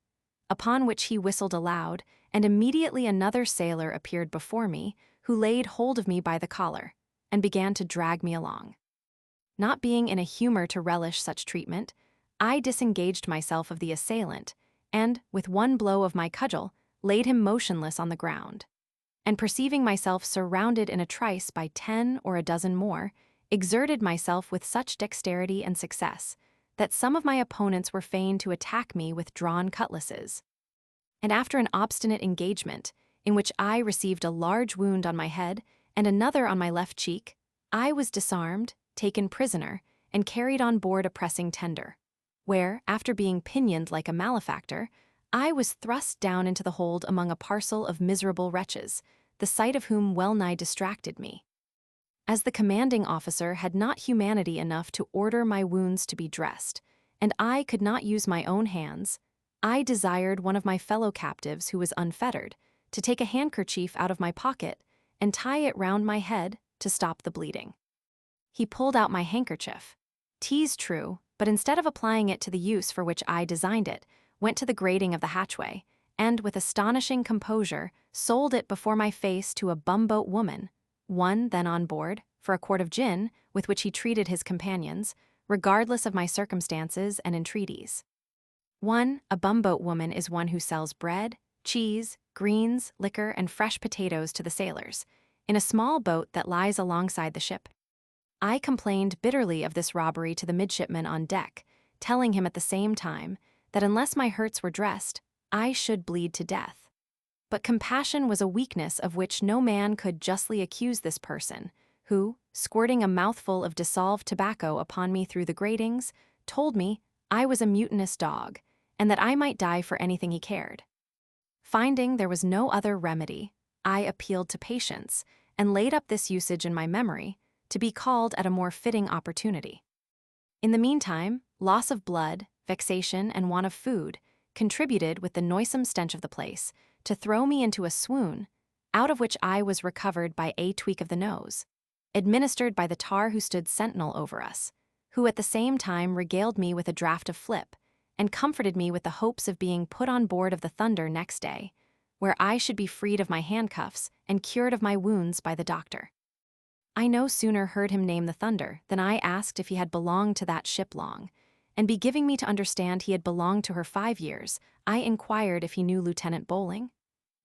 S1: upon which he whistled aloud, and immediately another sailor appeared before me, who laid hold of me by the collar, and began to drag me along. Not being in a humor to relish such treatment, I disengaged myself of the assailant, and, with one blow of my cudgel, laid him motionless on the ground. And perceiving myself surrounded in a trice by 10 or a dozen more, exerted myself with such dexterity and success, that some of my opponents were fain to attack me with drawn cutlasses. And after an obstinate engagement, in which I received a large wound on my head and another on my left cheek, I was disarmed, taken prisoner, and carried on board a pressing tender, where, after being pinioned like a malefactor, I was thrust down into the hold among a parcel of miserable wretches, the sight of whom well-nigh distracted me. As the commanding officer had not humanity enough to order my wounds to be dressed, and I could not use my own hands, I desired one of my fellow captives who was unfettered to take a handkerchief out of my pocket and tie it round my head to stop the bleeding. He pulled out my handkerchief. 'Tis true, but instead of applying it to the use for which I designed it, went to the grating of the hatchway, and with astonishing composure sold it before my face to a bumboat woman, one then on board, for a quart of gin, with which he treated his companions, regardless of my circumstances and entreaties. A bumboat woman is one who sells bread, cheese, greens, liquor, and fresh potatoes to the sailors, in a small boat that lies alongside the ship. I complained bitterly of this robbery to the midshipman on deck, telling him at the same time that unless my hurts were dressed, I should bleed to death. But compassion was a weakness of which no man could justly accuse this person, who, squirting a mouthful of dissolved tobacco upon me through the gratings, told me I was a mutinous dog, and that I might die for anything he cared. Finding there was no other remedy, I appealed to patience, and laid up this usage in my memory, to be called at a more fitting opportunity. In the meantime, loss of blood, vexation, and want of food contributed with the noisome stench of the place to throw me into a swoon, out of which I was recovered by a tweak of the nose, administered by the tar who stood sentinel over us, who at the same time regaled me with a draught of flip, and comforted me with the hopes of being put on board of the Thunder next day, where I should be freed of my handcuffs and cured of my wounds by the doctor. I no sooner heard him name the Thunder than I asked if he had belonged to that ship long, and be giving me to understand he had belonged to her 5 years, I inquired if he knew Lieutenant Bowling.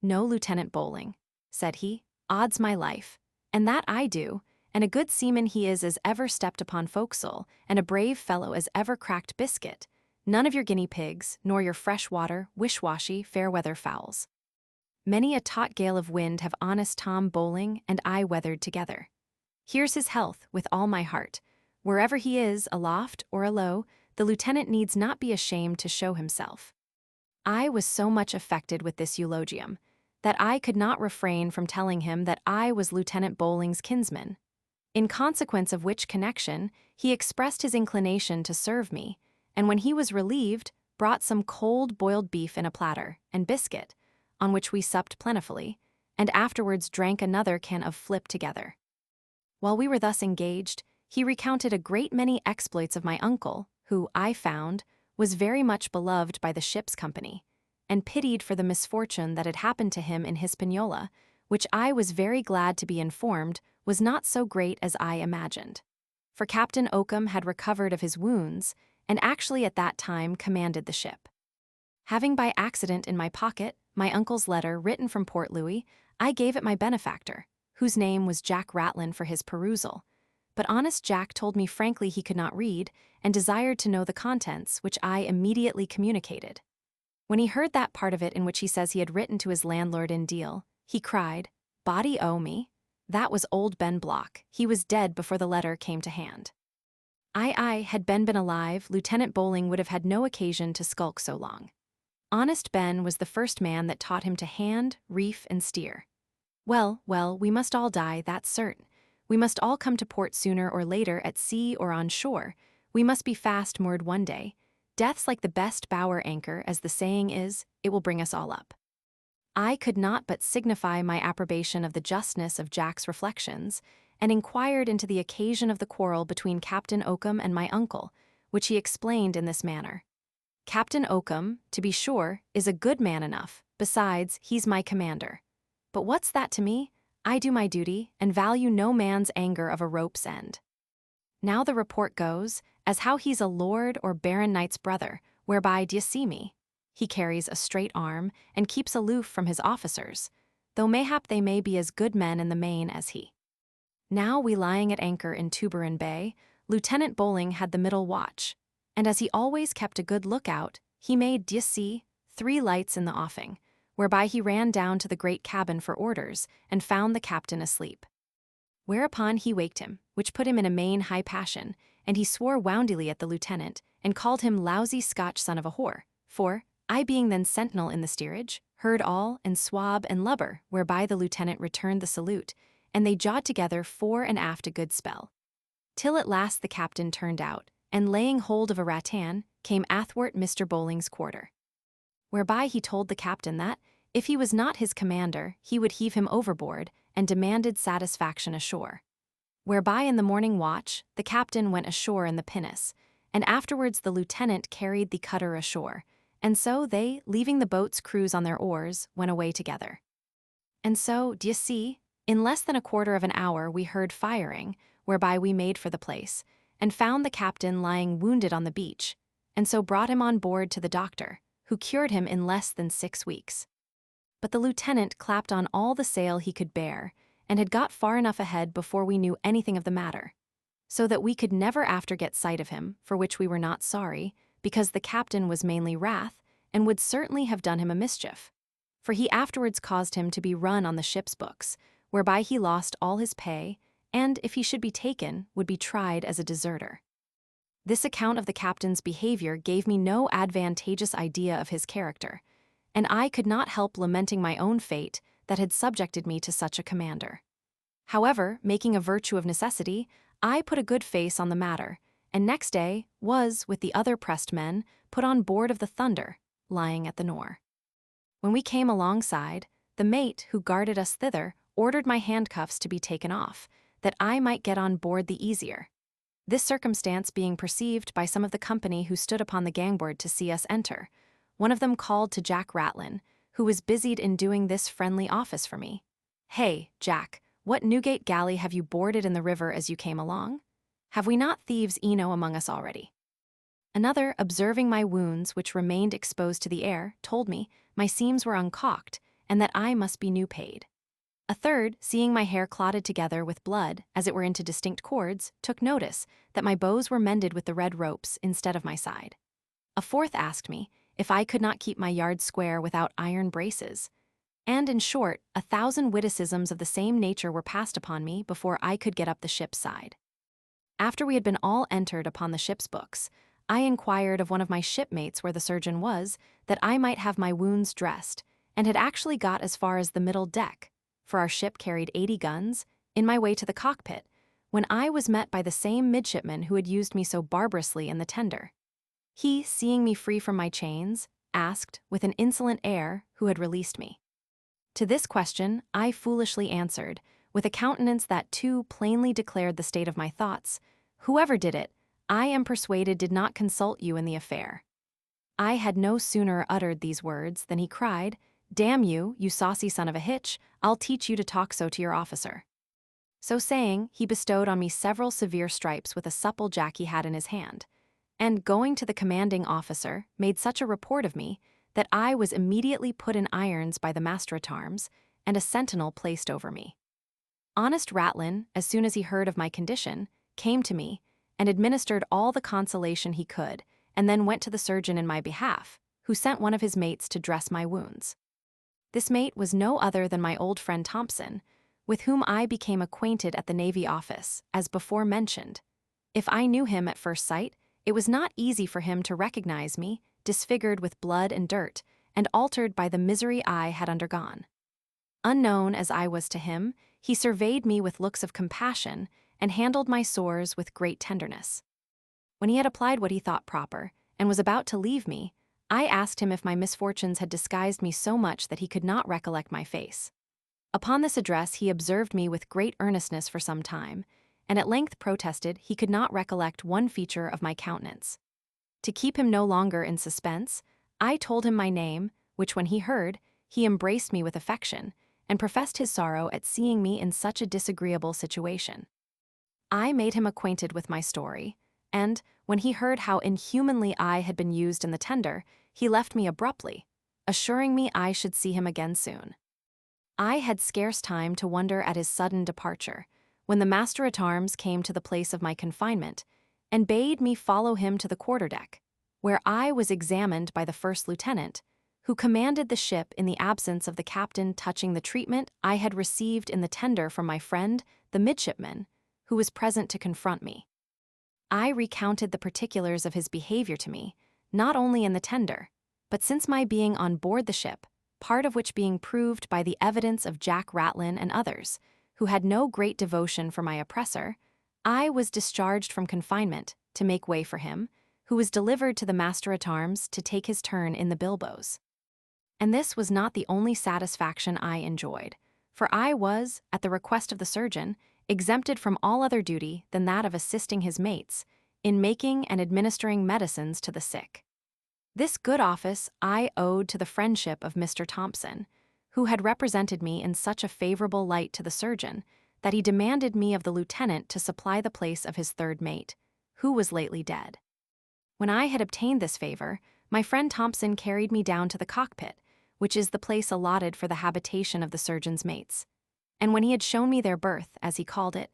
S1: "No, Lieutenant Bowling," said he, "odds my life, and that I do, and a good seaman he is as ever stepped upon forecastle, and a brave fellow as ever cracked biscuit, none of your guinea pigs, nor your fresh-water, wish-washy, fair-weather fowls. Many a taut gale of wind have honest Tom Bowling and I weathered together. Here's his health with all my heart. Wherever he is, aloft or alow, the lieutenant needs not be ashamed to show himself. I was so much affected with this eulogium that I could not refrain from telling him that I was Lieutenant Bowling's kinsman, in consequence of which connection he expressed his inclination to serve me, and when he was relieved, brought some cold boiled beef in a platter and biscuit, on which we supped plentifully, and afterwards drank another can of flip together. While we were thus engaged, he recounted a great many exploits of my uncle, who, I found, was very much beloved by the ship's company, and pitied for the misfortune that had happened to him in Hispaniola, which I was very glad to be informed was not so great as I imagined. For Captain Oakham had recovered of his wounds, and actually at that time commanded the ship. Having by accident in my pocket my uncle's letter written from Port Louis, I gave it my benefactor, whose name was Jack Ratlin, for his perusal. But honest Jack told me frankly he could not read, and desired to know the contents, which I immediately communicated. When he heard that part of it in which he says he had written to his landlord in Deal, he cried, "Body o' me, that was old Ben Block, he was dead before the letter came to hand." Had Ben been alive, Lieutenant Bowling would have had no occasion to skulk so long. Honest Ben was the first man that taught him to hand, reef, and steer. Well, we must all die, that's certain. We must all come to port sooner or later, at sea or on shore. We must be fast moored one day. Death's like the best bower anchor, as the saying is, it will bring us all up. I could not but signify my approbation of the justness of Jack's reflections, and inquired into the occasion of the quarrel between Captain Oakham and my uncle, which he explained in this manner. Captain Oakham, to be sure, is a good man enough, besides, he's my commander. But what's that to me? I do my duty, and value no man's anger of a rope's end. Now the report goes, as how he's a lord or baron knight's brother, whereby d'ye see me? He carries a straight arm, and keeps aloof from his officers, though mayhap they may be as good men in the main as he. Now we lying at anchor in Tuburon Bay, Lieutenant Bowling had the middle watch, and as he always kept a good lookout, he made, d'ye see, 3 lights in the offing, whereby he ran down to the great cabin for orders, and found the captain asleep. Whereupon he waked him, which put him in a main high passion, and he swore woundily at the lieutenant, and called him lousy Scotch son of a whore, for, I being then sentinel in the steerage, heard all, and swab and lubber, whereby the lieutenant returned the salute, and they jawed together fore and aft a good spell. Till at last the captain turned out, and laying hold of a rattan, came athwart Mr. Bowling's quarter. Whereby he told the captain that, if he was not his commander, he would heave him overboard, and demanded satisfaction ashore. Whereby in the morning watch, the captain went ashore in the pinnace, and afterwards the lieutenant carried the cutter ashore, and so they, leaving the boat's crews on their oars, went away together. And so, d'ye see, in less than a quarter of an hour we heard firing, whereby we made for the place, and found the captain lying wounded on the beach, and so brought him on board to the doctor, who cured him in less than 6 weeks. But the lieutenant clapped on all the sail he could bear, and had got far enough ahead before we knew anything of the matter, so that we could never after get sight of him, for which we were not sorry, because the captain was mainly wrath, and would certainly have done him a mischief. For he afterwards caused him to be run on the ship's books, whereby he lost all his pay, and, if he should be taken, would be tried as a deserter. This account of the captain's behavior gave me no advantageous idea of his character, and I could not help lamenting my own fate that had subjected me to such a commander. However, making a virtue of necessity, I put a good face on the matter, and next day was, with the other pressed men, put on board of the Thunder, lying at the Nore. When we came alongside, the mate, who guarded us thither, ordered my handcuffs to be taken off, that I might get on board the easier. This circumstance being perceived by some of the company who stood upon the gangboard to see us enter, one of them called to Jack Ratlin, who was busied in doing this friendly office for me. "Hey, Jack, what Newgate galley have you boarded in the river as you came along? Have we not thieves eno among us already?" Another, observing my wounds which remained exposed to the air, told me my seams were uncaulked, and that I must be new paid. A third, seeing my hair clotted together with blood, as it were into distinct cords, took notice that my bows were mended with the red ropes instead of my side. A fourth asked me if I could not keep my yard square without iron braces, and in short, 1,000 witticisms of the same nature were passed upon me before I could get up the ship's side. After we had been all entered upon the ship's books, I inquired of one of my shipmates where the surgeon was, that I might have my wounds dressed, and had actually got as far as the middle deck, for our ship carried 80 guns, in my way to the cockpit, when I was met by the same midshipman who had used me so barbarously in the tender. He, seeing me free from my chains, asked, with an insolent air, who had released me. To this question I foolishly answered, with a countenance that too plainly declared the state of my thoughts, "Whoever did it, I am persuaded did not consult you in the affair." I had no sooner uttered these words than he cried, "Damn you, you saucy son of a hitch, I'll teach you to talk so to your officer." So saying, he bestowed on me several severe stripes with a supple jack he had in his hand, and going to the commanding officer, made such a report of me that I was immediately put in irons by the master-at-arms, and a sentinel placed over me. Honest Ratlin, as soon as he heard of my condition, came to me, and administered all the consolation he could, and then went to the surgeon in my behalf, who sent one of his mates to dress my wounds. This mate was no other than my old friend Thompson, with whom I became acquainted at the Navy office, as before mentioned. If I knew him at first sight, it was not easy for him to recognize me, disfigured with blood and dirt, and altered by the misery I had undergone. Unknown as I was to him, he surveyed me with looks of compassion, and handled my sores with great tenderness. When he had applied what he thought proper, and was about to leave me, I asked him if my misfortunes had disguised me so much that he could not recollect my face. Upon this address he observed me with great earnestness for some time, and at length protested he could not recollect one feature of my countenance. To keep him no longer in suspense, I told him my name, which when he heard, he embraced me with affection, and professed his sorrow at seeing me in such a disagreeable situation. I made him acquainted with my story, and, when he heard how inhumanly I had been used in the tender, he left me abruptly, assuring me I should see him again soon. I had scarce time to wonder at his sudden departure, when the master-at-arms came to the place of my confinement, and bade me follow him to the quarter-deck, where I was examined by the first lieutenant, who commanded the ship in the absence of the captain touching the treatment I had received in the tender from my friend, the midshipman, who was present to confront me. I recounted the particulars of his behavior to me, not only in the tender, but since my being on board the ship, part of which being proved by the evidence of Jack Ratlin and others, who had no great devotion for my oppressor, I was discharged from confinement to make way for him, who was delivered to the master-at-arms to take his turn in the bilboes. And this was not the only satisfaction I enjoyed, for I was, at the request of the surgeon, exempted from all other duty than that of assisting his mates in making and administering medicines to the sick. This good office I owed to the friendship of Mr. Thompson, who had represented me in such a favorable light to the surgeon that he demanded me of the lieutenant to supply the place of his third mate, who was lately dead. When I had obtained this favor, my friend Thompson carried me down to the cockpit, which is the place allotted for the habitation of the surgeon's mates. And when he had shown me their berth, as he called it,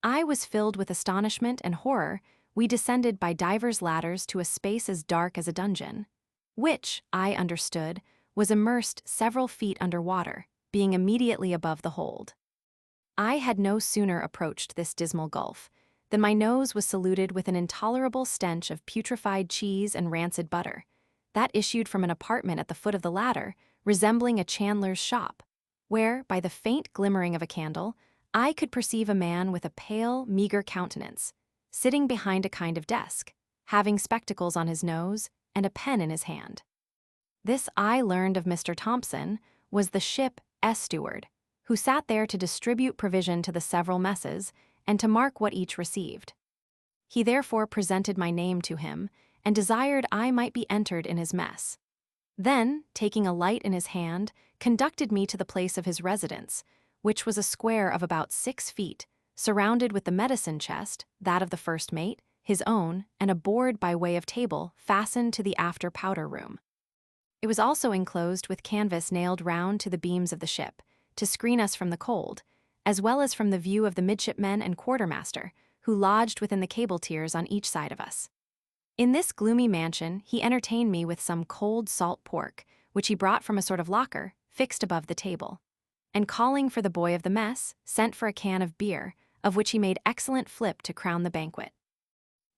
S1: I was filled with astonishment and horror. We descended by divers ladders to a space as dark as a dungeon, which, I understood, was immersed several feet under water, being immediately above the hold. I had no sooner approached this dismal gulf than my nose was saluted with an intolerable stench of putrefied cheese and rancid butter, that issued from an apartment at the foot of the ladder, resembling a chandler's shop, where, by the faint glimmering of a candle, I could perceive a man with a pale, meager countenance, sitting behind a kind of desk, having spectacles on his nose and a pen in his hand. This I learned of Mr. Thompson was the ship steward, who sat there to distribute provision to the several messes and to mark what each received. He therefore presented my name to him and desired I might be entered in his mess. Then, taking a light in his hand, conducted me to the place of his residence, which was a square of about 6 feet, surrounded with the medicine chest, that of the first mate, his own, and a board by way of table fastened to the after powder room. It was also enclosed with canvas nailed round to the beams of the ship, to screen us from the cold, as well as from the view of the midshipmen and quartermaster, who lodged within the cable tiers on each side of us. In this gloomy mansion he entertained me with some cold salt pork, which he brought from a sort of locker, fixed above the table, and calling for the boy of the mess, sent for a can of beer, of which he made excellent flip to crown the banquet.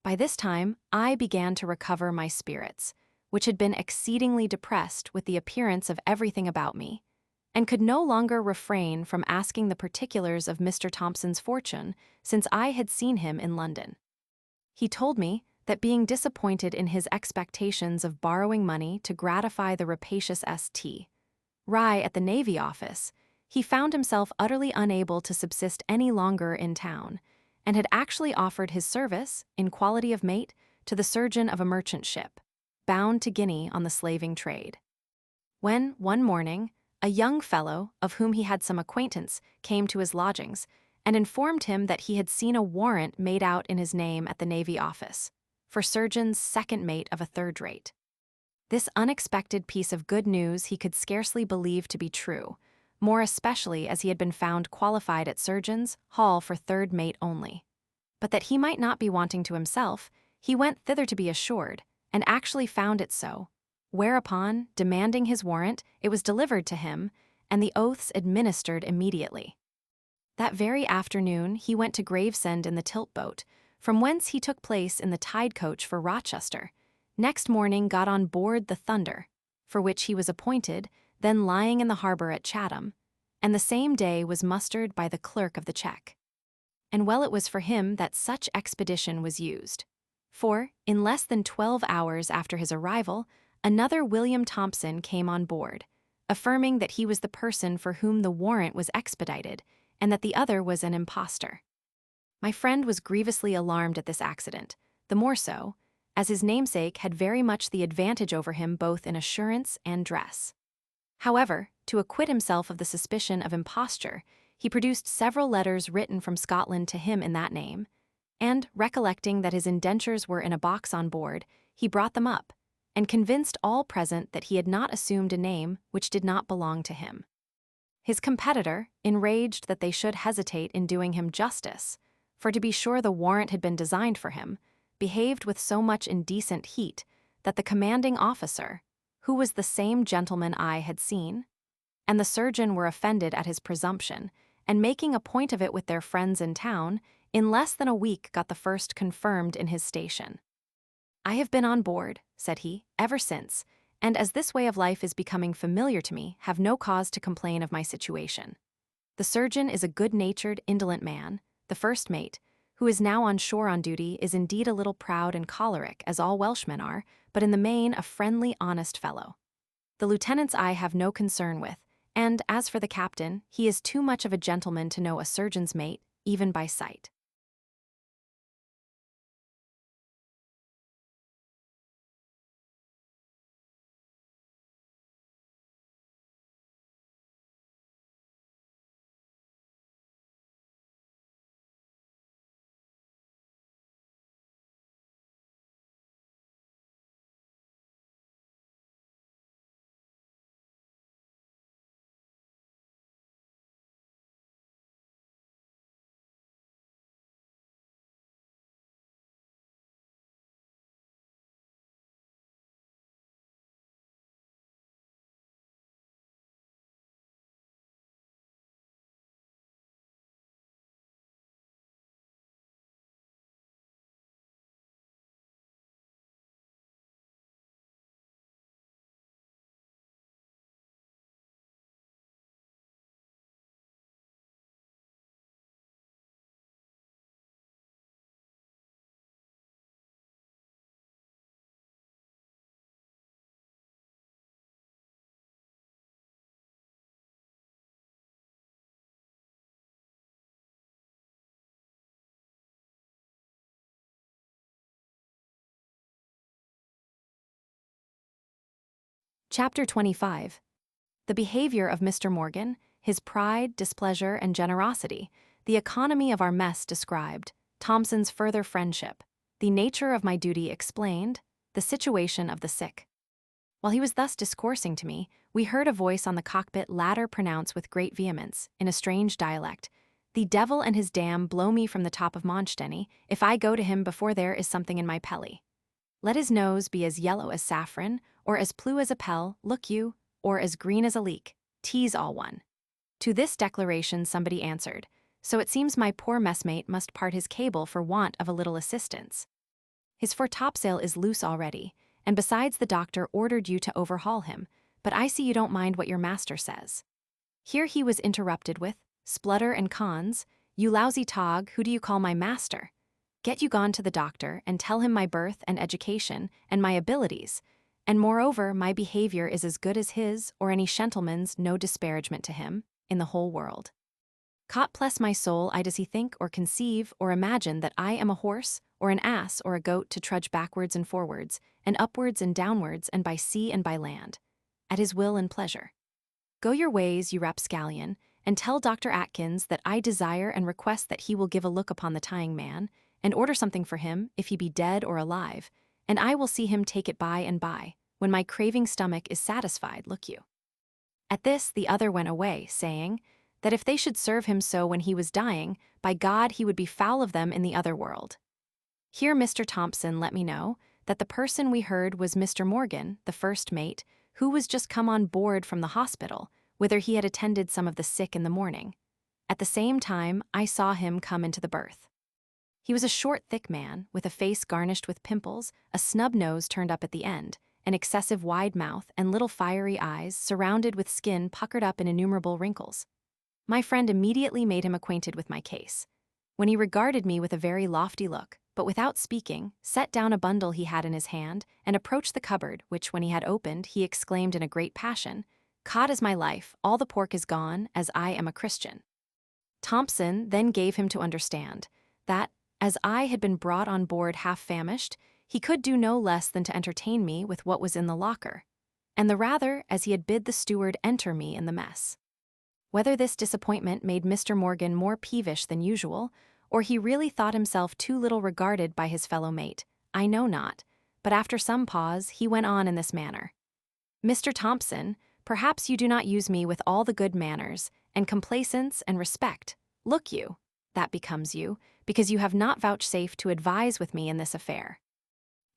S1: By this time, I began to recover my spirits, which had been exceedingly depressed with the appearance of everything about me, and could no longer refrain from asking the particulars of Mr. Thompson's fortune since I had seen him in London. He told me that being disappointed in his expectations of borrowing money to gratify the rapacious St. Rye at the Navy Office, he found himself utterly unable to subsist any longer in town, and had actually offered his service, in quality of mate, to the surgeon of a merchant ship, bound to Guinea on the slaving trade. When, one morning, a young fellow, of whom he had some acquaintance, came to his lodgings, and informed him that he had seen a warrant made out in his name at the Navy Office, for surgeon's second mate of a third rate. This unexpected piece of good news he could scarcely believe to be true, more especially as he had been found qualified at surgeon's hall for third mate only. But that he might not be wanting to himself, he went thither to be assured, and actually found it so, whereupon, demanding his warrant, it was delivered to him, and the oaths administered immediately. That very afternoon he went to Gravesend in the tilt boat, from whence he took place in the tide coach for Rochester. Next morning got on board the Thunder, for which he was appointed, then lying in the harbor at Chatham, and the same day was mustered by the clerk of the check. And well it was for him that such expedition was used. For, in less than 12 hours after his arrival, another William Thompson came on board, affirming that he was the person for whom the warrant was expedited, and that the other was an impostor. My friend was grievously alarmed at this accident, the more so, as his namesake had very much the advantage over him both in assurance and dress. However, to acquit himself of the suspicion of imposture, he produced several letters written from Scotland to him in that name, and, recollecting that his indentures were in a box on board, he brought them up, and convinced all present that he had not assumed a name which did not belong to him. His competitor, enraged that they should hesitate in doing him justice, for to be sure the warrant had been designed for him, behaved with so much indecent heat that the commanding officer, who was the same gentleman I had seen, and the surgeon were offended at his presumption, and making a point of it with their friends in town, in less than a week got the first confirmed in his station. "I have been on board," said he, "ever since, and as this way of life is becoming familiar to me, have no cause to complain of my situation. The surgeon is a good-natured, indolent man. The first mate, who is now on shore on duty, is indeed a little proud and choleric, as all Welshmen are, but in the main a friendly, honest fellow. The lieutenants I have no concern with, and as for the captain, he is too much of a gentleman to know a surgeon's mate, even by sight." Chapter 25. The behavior of Mr. Morgan, his pride, displeasure, and generosity, the economy of our mess described, Thompson's further friendship, the nature of my duty explained, the situation of the sick. While he was thus discoursing to me, we heard a voice on the cockpit ladder pronounce with great vehemence, in a strange dialect, "The devil and his dam blow me from the top of Monchtenny, if I go to him before there is something in my pelly. Let his nose be as yellow as saffron, or as blue as a pell, look you, or as green as a leek, tea's all one." To this declaration somebody answered, "So it seems my poor messmate must part his cable for want of a little assistance." His foretopsail is loose already, and besides the doctor ordered you to overhaul him, but I see you don't mind what your master says." Here he was interrupted with, "Splutter and cons, you lousy tog, who do you call my master? Get you gone to the doctor and tell him my birth and education and my abilities, and moreover my behavior is as good as his or any gentleman's, no disparagement to him, in the whole world. Cot bless my soul, I does he think or conceive or imagine that I am a horse or an ass or a goat to trudge backwards and forwards, and upwards and downwards and by sea and by land, at his will and pleasure. Go your ways, you rapscallion, and tell Dr. Atkins that I desire and request that he will give a look upon the tying man, and order something for him, if he be dead or alive, and I will see him take it by and by, when my craving stomach is satisfied, look you." At this the other went away, saying, that if they should serve him so when he was dying, by God he would be foul of them in the other world. Here Mr. Thompson let me know that the person we heard was Mr. Morgan, the first mate, who was just come on board from the hospital, whither he had attended some of the sick in the morning. At the same time I saw him come into the berth. He was a short, thick man, with a face garnished with pimples, a snub nose turned up at the end, an excessive wide mouth, and little fiery eyes surrounded with skin puckered up in innumerable wrinkles. My friend immediately made him acquainted with my case, when he regarded me with a very lofty look, but without speaking, set down a bundle he had in his hand, and approached the cupboard, which when he had opened, he exclaimed in a great passion, "Cod is my life, all the pork is gone, as I am a Christian." Thompson then gave him to understand that, as I had been brought on board half famished, he could do no less than to entertain me with what was in the locker, and the rather as he had bid the steward enter me in the mess. Whether this disappointment made Mr. Morgan more peevish than usual, or he really thought himself too little regarded by his fellow mate, I know not, but after some pause he went on in this manner. "Mr. Thompson, perhaps you do not use me with all the good manners, and complaisance and respect. Look you, that becomes you, because you have not vouchsafed to advise with me in this affair.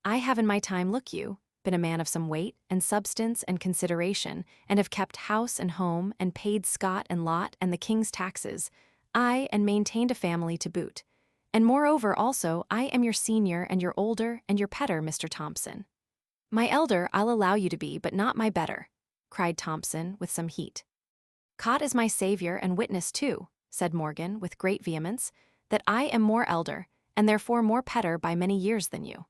S1: I have in my time, look you, been a man of some weight and substance and consideration, and have kept house and home, and paid scot and lot and the king's taxes, I and maintained a family to boot. And moreover also I am your senior and your older and your petter, Mr. Thompson." "My elder I'll allow you to be, but not my better," cried Thompson with some heat. "Cot is my savior and witness too," said Morgan with great vehemence, "that I am more elder, and therefore more petter by many years than you."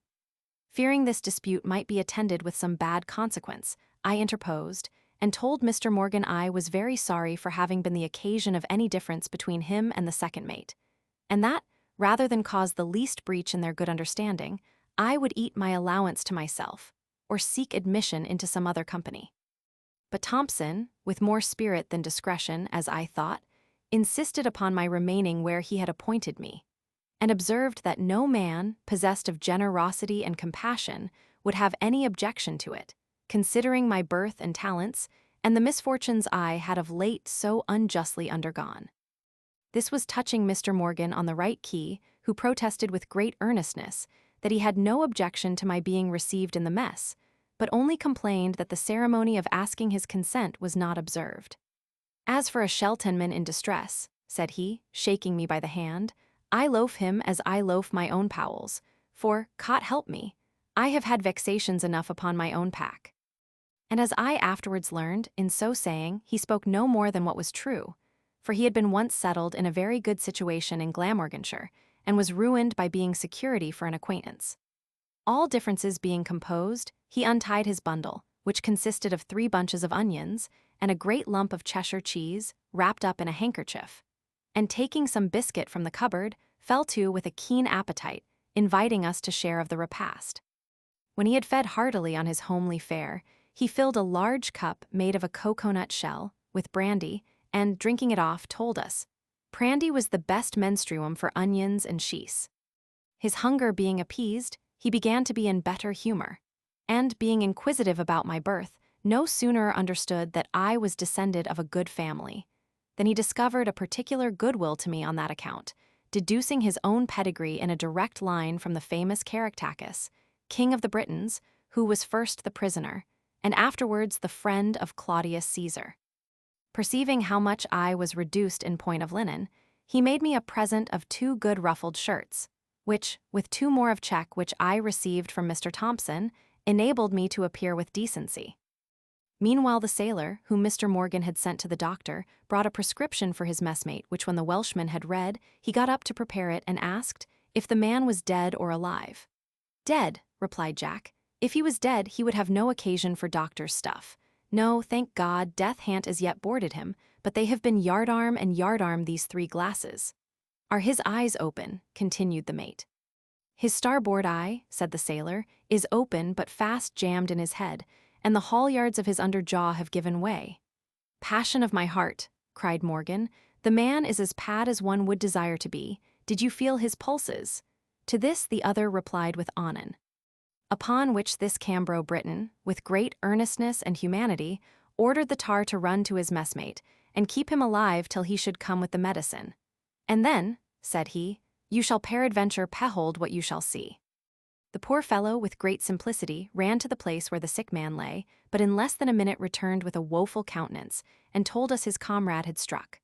S1: Fearing this dispute might be attended with some bad consequence, I interposed, and told Mr. Morgan I was very sorry for having been the occasion of any difference between him and the second mate, and that, rather than cause the least breach in their good understanding, I would eat my allowance to myself, or seek admission into some other company. But Thompson, with more spirit than discretion, as I thought, insisted upon my remaining where he had appointed me, and observed that no man, possessed of generosity and compassion, would have any objection to it, considering my birth and talents, and the misfortunes I had of late so unjustly undergone. This was touching Mr. Morgan on the right key, who protested with great earnestness that he had no objection to my being received in the mess, but only complained that the ceremony of asking his consent was not observed. "As for a Sheltonman in distress," said he, shaking me by the hand, "I loaf him as I loaf my own powels, for, Cot help me, I have had vexations enough upon my own pack." And as I afterwards learned, in so saying, he spoke no more than what was true, for he had been once settled in a very good situation in Glamorganshire, and was ruined by being security for an acquaintance. All differences being composed, he untied his bundle, which consisted of 3 bunches of onions, and a great lump of Cheshire cheese, wrapped up in a handkerchief, and taking some biscuit from the cupboard, fell to with a keen appetite, inviting us to share of the repast. When he had fed heartily on his homely fare, he filled a large cup made of a cocoanut shell, with brandy, and, drinking it off, told us, brandy was the best menstruum for onions and cheese. His hunger being appeased, he began to be in better humor, and, being inquisitive about my birth, no sooner understood that I was descended of a good family, than he discovered a particular goodwill to me on that account, deducing his own pedigree in a direct line from the famous Caractacus, king of the Britons, who was first the prisoner, and afterwards the friend of Claudius Caesar. Perceiving how much I was reduced in point of linen, he made me a present of 2 good ruffled shirts, which, with 2 more of check which I received from Mr. Thompson, enabled me to appear with decency. Meanwhile the sailor, whom Mr. Morgan had sent to the doctor, brought a prescription for his messmate, which when the Welshman had read, he got up to prepare it and asked if the man was dead or alive. "Dead," replied Jack. "If he was dead, he would have no occasion for doctor's stuff. No, thank God, death han't as yet boarded him, but they have been yardarm and yardarm these 3 glasses." "Are his eyes open?" continued the mate. "His starboard eye," said the sailor, "is open but fast jammed in his head, and the halyards of his under jaw have given way." "Passion of my heart," cried Morgan, "the man is as pad as one would desire to be. Did you feel his pulses?" To this the other replied with onnen. Upon which this Cambro Briton, with great earnestness and humanity, ordered the tar to run to his messmate, and keep him alive till he should come with the medicine. "And then," said he, "you shall peradventure behold what you shall see." The poor fellow, with great simplicity, ran to the place where the sick man lay, but in less than a minute returned with a woeful countenance, and told us his comrade had struck.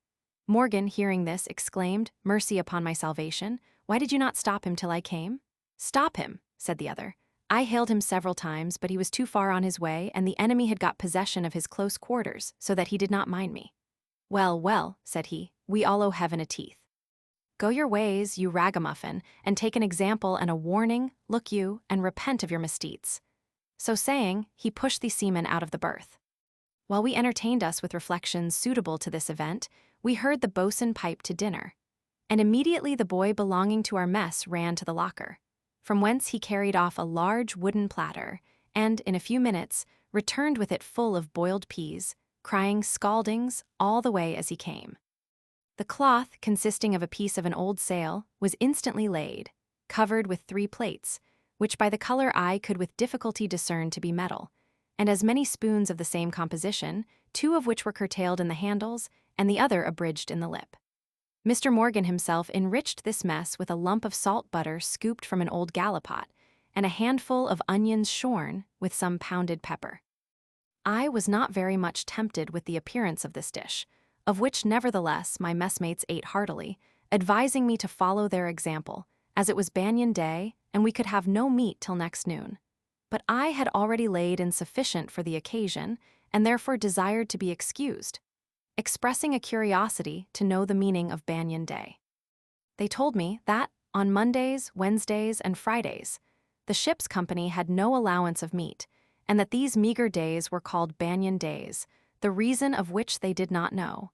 S1: Morgan, hearing this, exclaimed, "Mercy upon my salvation! Why did you not stop him till I came?" "Stop him," said the other. "I hailed him several times, but he was too far on his way, and the enemy had got possession of his close quarters, so that he did not mind me." "Well, well," said he, "we all owe heaven a teeth. Go your ways, you ragamuffin, and take an example and a warning, look you, and repent of your misdeeds." So saying, he pushed the seaman out of the berth. While we entertained us with reflections suitable to this event, we heard the boatswain pipe to dinner, and immediately the boy belonging to our mess ran to the locker, from whence he carried off a large wooden platter, and, in a few minutes, returned with it full of boiled peas, crying scaldings all the way as he came. The cloth, consisting of a piece of an old sail, was instantly laid, covered with 3 plates, which by the color I could with difficulty discern to be metal, and as many spoons of the same composition, 2 of which were curtailed in the handles, and the other abridged in the lip. Mr. Morgan himself enriched this mess with a lump of salt butter scooped from an old gallipot, and a handful of onions shorn with some pounded pepper. I was not very much tempted with the appearance of this dish, of which nevertheless my messmates ate heartily, advising me to follow their example, as it was banyan day, and we could have no meat till next noon. But I had already laid in sufficient for the occasion, and therefore desired to be excused, expressing a curiosity to know the meaning of banyan day. They told me that, on Mondays, Wednesdays, and Fridays, the ship's company had no allowance of meat, and that these meager days were called banyan days, the reason of which they did not know.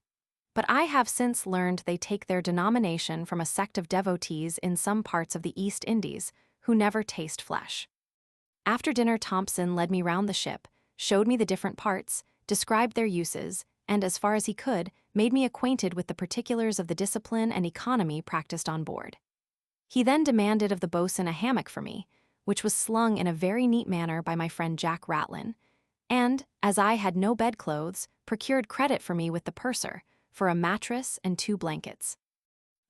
S1: But I have since learned they take their denomination from a sect of devotees in some parts of the East Indies, who never taste flesh. After dinner Thompson led me round the ship, showed me the different parts, described their uses, and, as far as he could, made me acquainted with the particulars of the discipline and economy practiced on board. He then demanded of the boatswain a hammock for me, which was slung in a very neat manner by my friend Jack Ratlin, and, as I had no bedclothes, procured credit for me with the purser, for a mattress and 2 blankets.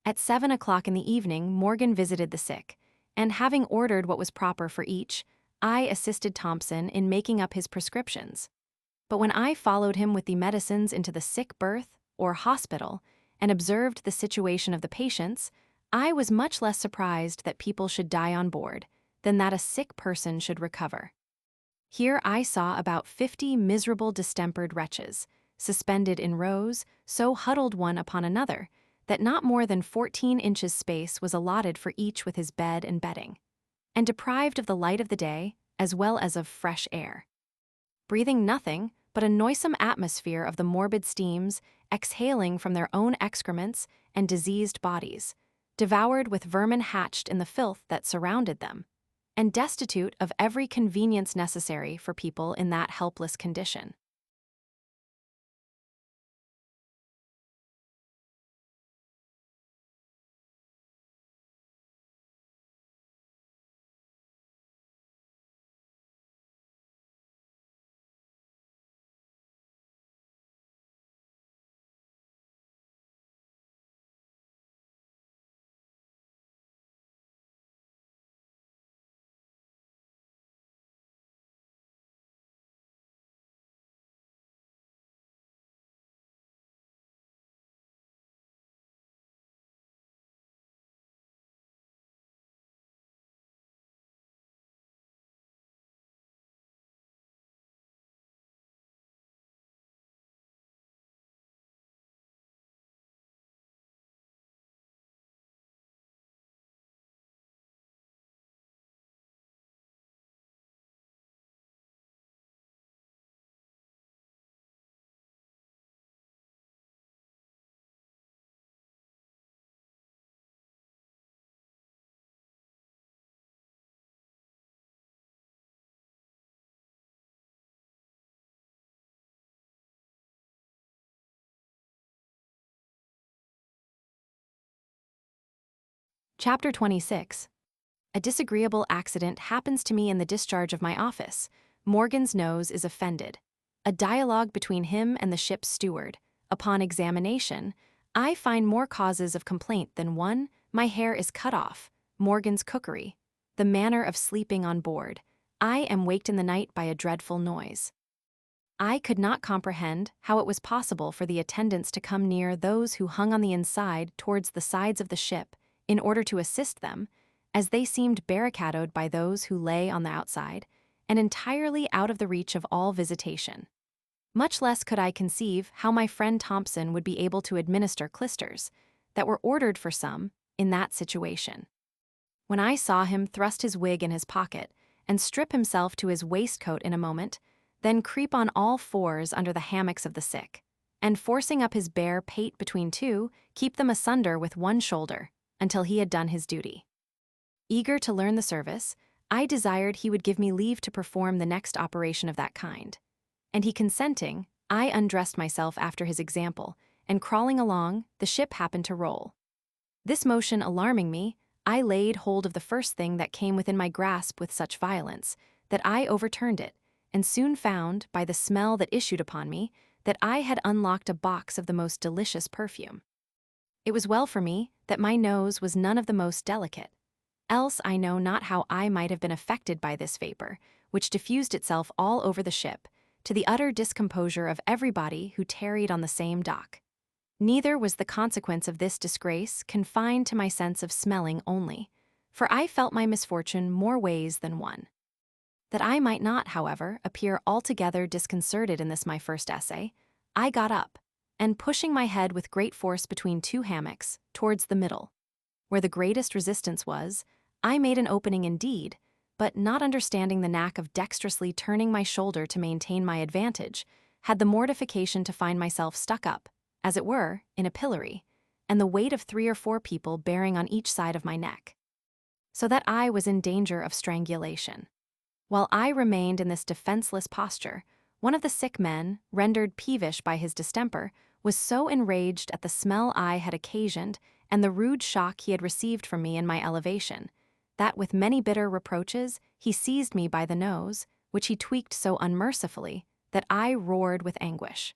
S1: At 7 o'clock in the evening Morgan visited the sick, and having ordered what was proper for each, I assisted Thompson in making up his prescriptions. But when I followed him with the medicines into the sick berth, or hospital, and observed the situation of the patients, I was much less surprised that people should die on board than that a sick person should recover. Here I saw about 50 miserable distempered wretches, suspended in rows, so huddled one upon another, that not more than 14 inches space was allotted for each with his bed and bedding, and deprived of the light of the day, as well as of fresh air. Breathing nothing but a noisome atmosphere of the morbid steams exhaling from their own excrements and diseased bodies, devoured with vermin hatched in the filth that surrounded them, and destitute of every convenience necessary for people in that helpless condition. Chapter 26. A disagreeable accident happens to me in the discharge of my office. Morgan's nose is offended. A dialogue between him and the ship's steward. Upon examination, I find more causes of complaint than one. My hair is cut off. Morgan's cookery. The manner of sleeping on board. I am waked in the night by a dreadful noise. I could not comprehend how it was possible for the attendants to come near those who hung on the inside towards the sides of the ship in order to assist them, as they seemed barricaded by those who lay on the outside, and entirely out of the reach of all visitation. Much less could I conceive how my friend Thompson would be able to administer clysters, that were ordered for some, in that situation. When I saw him thrust his wig in his pocket, and strip himself to his waistcoat in a moment, then creep on all fours under the hammocks of the sick, and forcing up his bare pate between two, keep them asunder with one shoulder, until he had done his duty. Eager to learn the service, I desired he would give me leave to perform the next operation of that kind. And he consenting, I undressed myself after his example, and crawling along, the ship happened to roll. This motion alarming me, I laid hold of the first thing that came within my grasp with such violence, that I overturned it, and soon found, by the smell that issued upon me, that I had unlocked a box of the most delicious perfume. It was well for me that my nose was none of the most delicate, else I know not how I might have been affected by this vapor, which diffused itself all over the ship, to the utter discomposure of everybody who tarried on the same dock. Neither was the consequence of this disgrace confined to my sense of smelling only, for I felt my misfortune more ways than one. That I might not, however, appear altogether disconcerted in this my first essay, I got up, and pushing my head with great force between two hammocks, towards the middle, where the greatest resistance was, I made an opening indeed, but not understanding the knack of dexterously turning my shoulder to maintain my advantage, had the mortification to find myself stuck up, as it were, in a pillory, and the weight of 3 or 4 people bearing on each side of my neck, so that I was in danger of strangulation. While I remained in this defenseless posture, one of the sick men, rendered peevish by his distemper, was so enraged at the smell I had occasioned and the rude shock he had received from me in my elevation, that with many bitter reproaches he seized me by the nose, which he tweaked so unmercifully that I roared with anguish.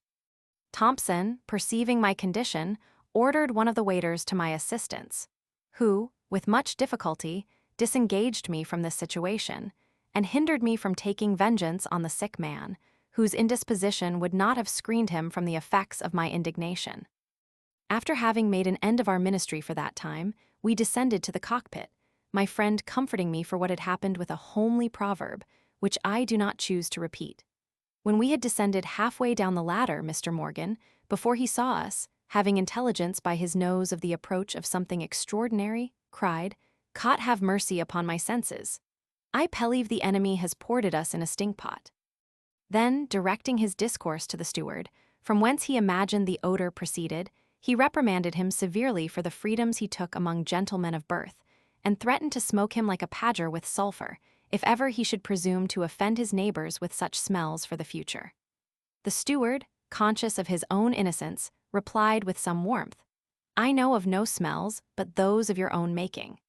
S1: Thompson, perceiving my condition, ordered one of the waiters to my assistance, who, with much difficulty, disengaged me from this situation, and hindered me from taking vengeance on the sick man, whose indisposition would not have screened him from the effects of my indignation. After having made an end of our ministry for that time, we descended to the cockpit, my friend comforting me for what had happened with a homely proverb, which I do not choose to repeat. When we had descended halfway down the ladder, Mr. Morgan, before he saw us, having intelligence by his nose of the approach of something extraordinary, cried, "Cot have mercy upon my senses. I believe the enemy has ported us in a stinkpot." Then, directing his discourse to the steward, from whence he imagined the odor proceeded, he reprimanded him severely for the freedoms he took among gentlemen of birth, and threatened to smoke him like a padger with sulphur, if ever he should presume to offend his neighbors with such smells for the future. The steward, conscious of his own innocence, replied with some warmth, "I know of no smells but those of your own making."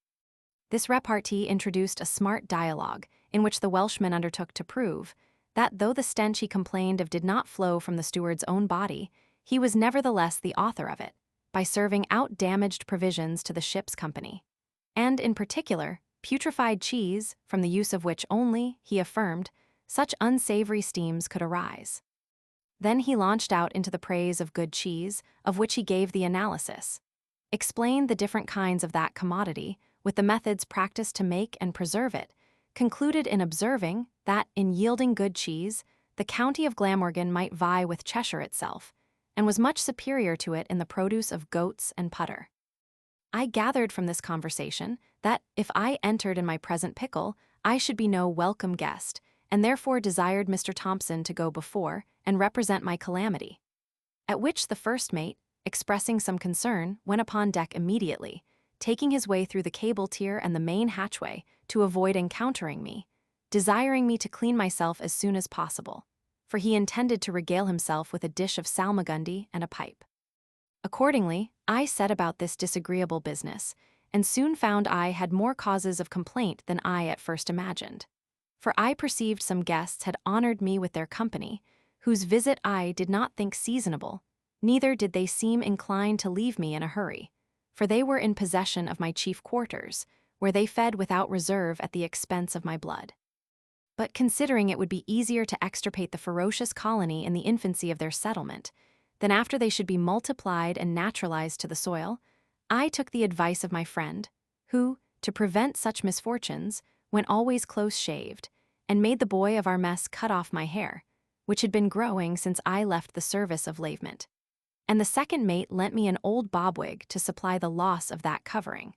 S1: This repartee introduced a smart dialogue, in which the Welshman undertook to prove that though the stench he complained of did not flow from the steward's own body, he was nevertheless the author of it, by serving out damaged provisions to the ship's company, and in particular, putrefied cheese, from the use of which only, he affirmed, such unsavory steams could arise. Then he launched out into the praise of good cheese, of which he gave the analysis, explained the different kinds of that commodity, with the methods practiced to make and preserve it, concluded in observing that, in yielding good cheese, the county of Glamorgan might vie with Cheshire itself, and was much superior to it in the produce of goats and putter. I gathered from this conversation that, if I entered in my present pickle, I should be no welcome guest, and therefore desired Mr. Thompson to go before and represent my calamity. At which the first mate, expressing some concern, went upon deck immediately, taking his way through the cable tier and the main hatchway to avoid encountering me, desiring me to clean myself as soon as possible, for he intended to regale himself with a dish of salmagundy and a pipe. Accordingly, I set about this disagreeable business, and soon found I had more causes of complaint than I at first imagined. For I perceived some guests had honored me with their company, whose visit I did not think seasonable, neither did they seem inclined to leave me in a hurry, for they were in possession of my chief quarters, where they fed without reserve at the expense of my blood. But considering it would be easier to extirpate the ferocious colony in the infancy of their settlement, than after they should be multiplied and naturalized to the soil, I took the advice of my friend, who, to prevent such misfortunes, went always close-shaved, and made the boy of our mess cut off my hair, which had been growing since I left the service of lavement. And the second mate lent me an old bobwig to supply the loss of that covering.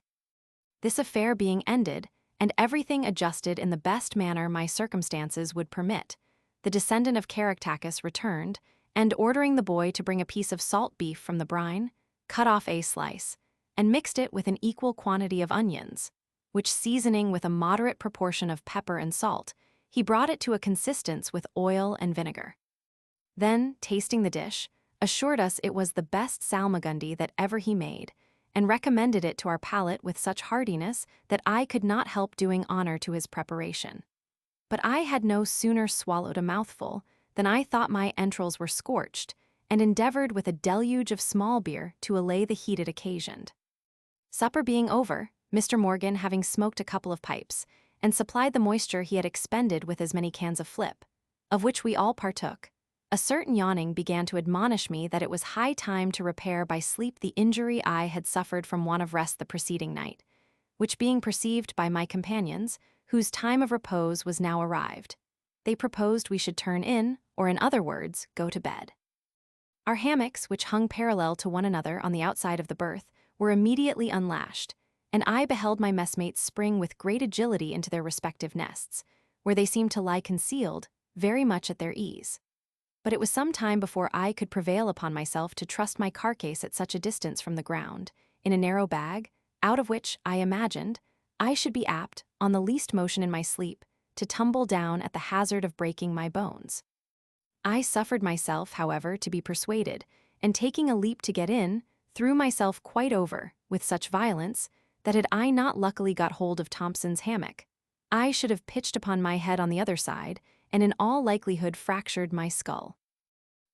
S1: This affair being ended, and everything adjusted in the best manner my circumstances would permit, the descendant of Caractacus returned, and ordering the boy to bring a piece of salt beef from the brine, cut off a slice, and mixed it with an equal quantity of onions, which seasoning with a moderate proportion of pepper and salt, he brought it to a consistence with oil and vinegar. Then, tasting the dish, assured us it was the best salmagundy that ever he made, and recommended it to our palate with such heartiness that I could not help doing honor to his preparation. But I had no sooner swallowed a mouthful than I thought my entrails were scorched, and endeavored with a deluge of small beer to allay the heat it occasioned. Supper being over, Mr. Morgan having smoked a couple of pipes, and supplied the moisture he had expended with as many cans of flip, of which we all partook, a certain yawning began to admonish me that it was high time to repair by sleep the injury I had suffered from want of rest the preceding night, which being perceived by my companions, whose time of repose was now arrived, they proposed we should turn in, or in other words, go to bed. Our hammocks, which hung parallel to one another on the outside of the berth, were immediately unlashed, and I beheld my messmates spring with great agility into their respective nests, where they seemed to lie concealed, very much at their ease. But it was some time before I could prevail upon myself to trust my carcase at such a distance from the ground, in a narrow bag, out of which, I imagined, I should be apt, on the least motion in my sleep, to tumble down at the hazard of breaking my bones. I suffered myself, however, to be persuaded, and taking a leap to get in, threw myself quite over, with such violence, that had I not luckily got hold of Thompson's hammock, I should have pitched upon my head on the other side, and in all likelihood fractured my skull.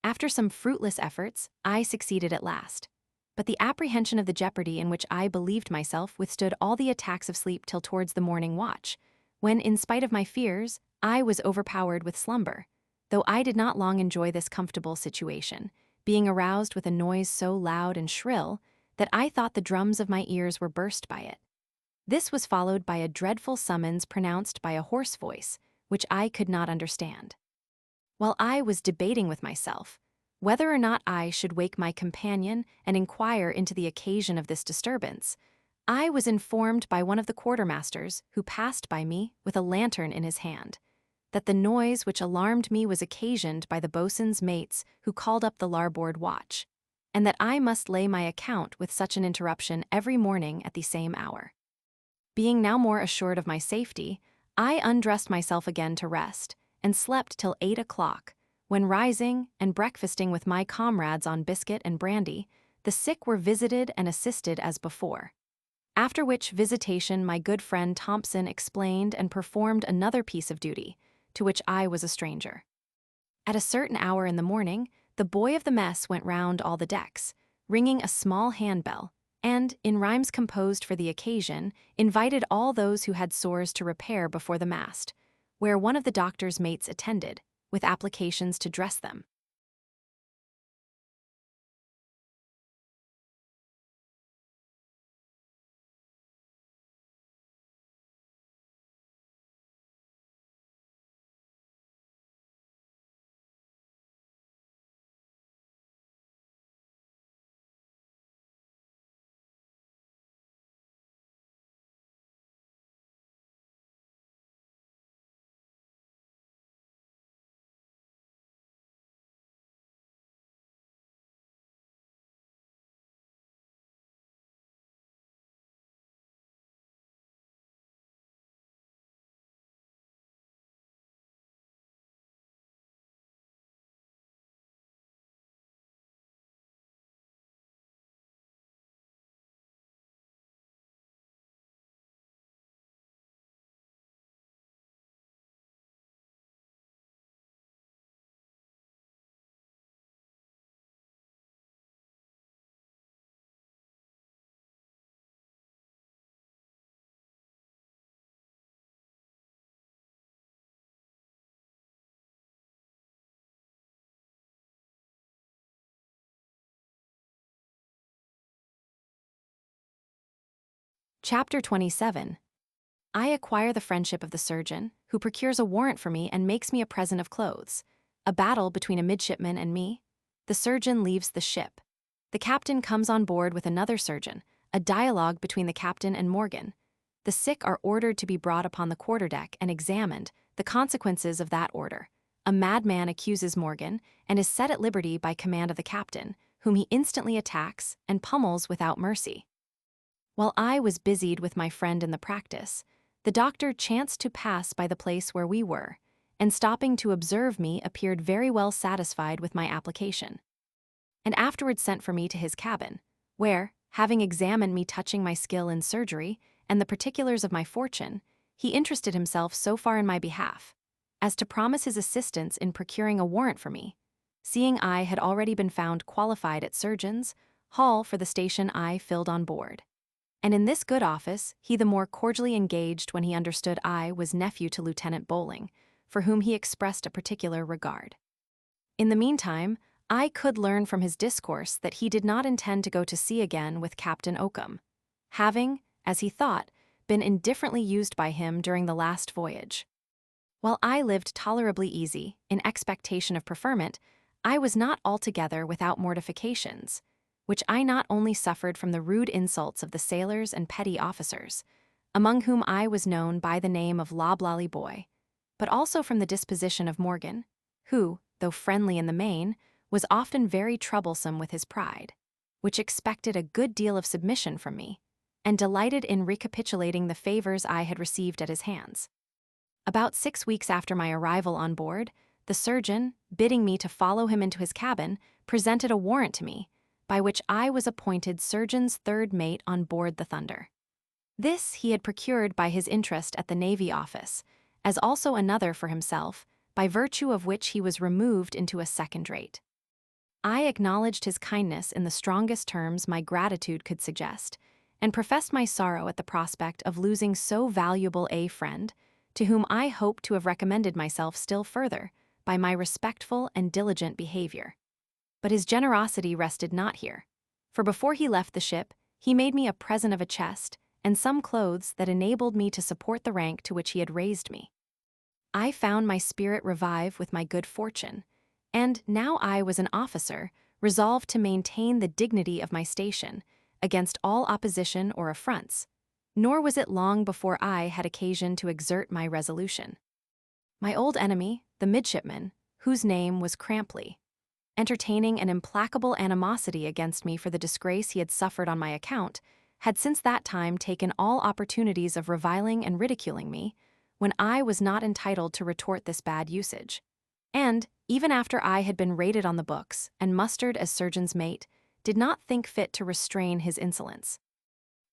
S1: After some fruitless efforts, I succeeded at last, but the apprehension of the jeopardy in which I believed myself withstood all the attacks of sleep till towards the morning watch, when, in spite of my fears, I was overpowered with slumber, though I did not long enjoy this comfortable situation, being aroused with a noise so loud and shrill that I thought the drums of my ears were burst by it. This was followed by a dreadful summons pronounced by a hoarse voice, which I could not understand. While I was debating with myself whether or not I should wake my companion and inquire into the occasion of this disturbance, I was informed by one of the quartermasters, who passed by me with a lantern in his hand, that the noise which alarmed me was occasioned by the boatswain's mates who called up the larboard watch, and that I must lay my account with such an interruption every morning at the same hour. Being now more assured of my safety, I undressed myself again to rest, and slept till 8 o'clock, when rising and breakfasting with my comrades on biscuit and brandy, the sick were visited and assisted as before. After which visitation my good friend Thompson explained and performed another piece of duty, to which I was a stranger. At a certain hour in the morning, the boy of the mess went round all the decks, ringing a small handbell, and, in rhymes composed for the occasion, invited all those who had sores to repair before the mast, where one of the doctor's mates attended, with applications to dress them. Chapter 27. I acquire the friendship of the surgeon, who procures a warrant for me and makes me a present of clothes. A battle between a midshipman and me. The surgeon leaves the ship. The captain comes on board with another surgeon. A dialogue between the captain and Morgan. The sick are ordered to be brought upon the quarterdeck and examined. The consequences of that order. A madman accuses Morgan and is set at liberty by command of the captain, whom he instantly attacks and pummels without mercy. While I was busied with my friend in the practice, the doctor chanced to pass by the place where we were, and stopping to observe me appeared very well satisfied with my application, and afterwards sent for me to his cabin, where, having examined me touching my skill in surgery and the particulars of my fortune, he interested himself so far in my behalf as to promise his assistance in procuring a warrant for me, seeing I had already been found qualified at Surgeon's Hall for the station I filled on board. And in this good office he the more cordially engaged when he understood I was nephew to Lieutenant Bowling, for whom he expressed a particular regard. In the meantime, I could learn from his discourse that he did not intend to go to sea again with Captain Oakham, having, as he thought, been indifferently used by him during the last voyage. While I lived tolerably easy, in expectation of preferment, I was not altogether without mortifications, which I not only suffered from the rude insults of the sailors and petty officers, among whom I was known by the name of Loblolly Boy, but also from the disposition of Morgan, who, though friendly in the main, was often very troublesome with his pride, which expected a good deal of submission from me, and delighted in recapitulating the favors I had received at his hands. About 6 weeks after my arrival on board, the surgeon, bidding me to follow him into his cabin, presented a warrant to me, by which I was appointed surgeon's third mate on board the Thunder. This he had procured by his interest at the Navy Office, as also another for himself, by virtue of which he was removed into a second rate. I acknowledged his kindness in the strongest terms my gratitude could suggest, and professed my sorrow at the prospect of losing so valuable a friend, to whom I hoped to have recommended myself still further by my respectful and diligent behavior. But his generosity rested not here, for before he left the ship, he made me a present of a chest and some clothes that enabled me to support the rank to which he had raised me. I found my spirit revive with my good fortune, and now I was an officer, resolved to maintain the dignity of my station against all opposition or affronts, nor was it long before I had occasion to exert my resolution. My old enemy, the midshipman, whose name was Crampley, entertaining an implacable animosity against me for the disgrace he had suffered on my account, had since that time taken all opportunities of reviling and ridiculing me, when I was not entitled to retort this bad usage, and, even after I had been rated on the books and mustered as surgeon's mate, did not think fit to restrain his insolence.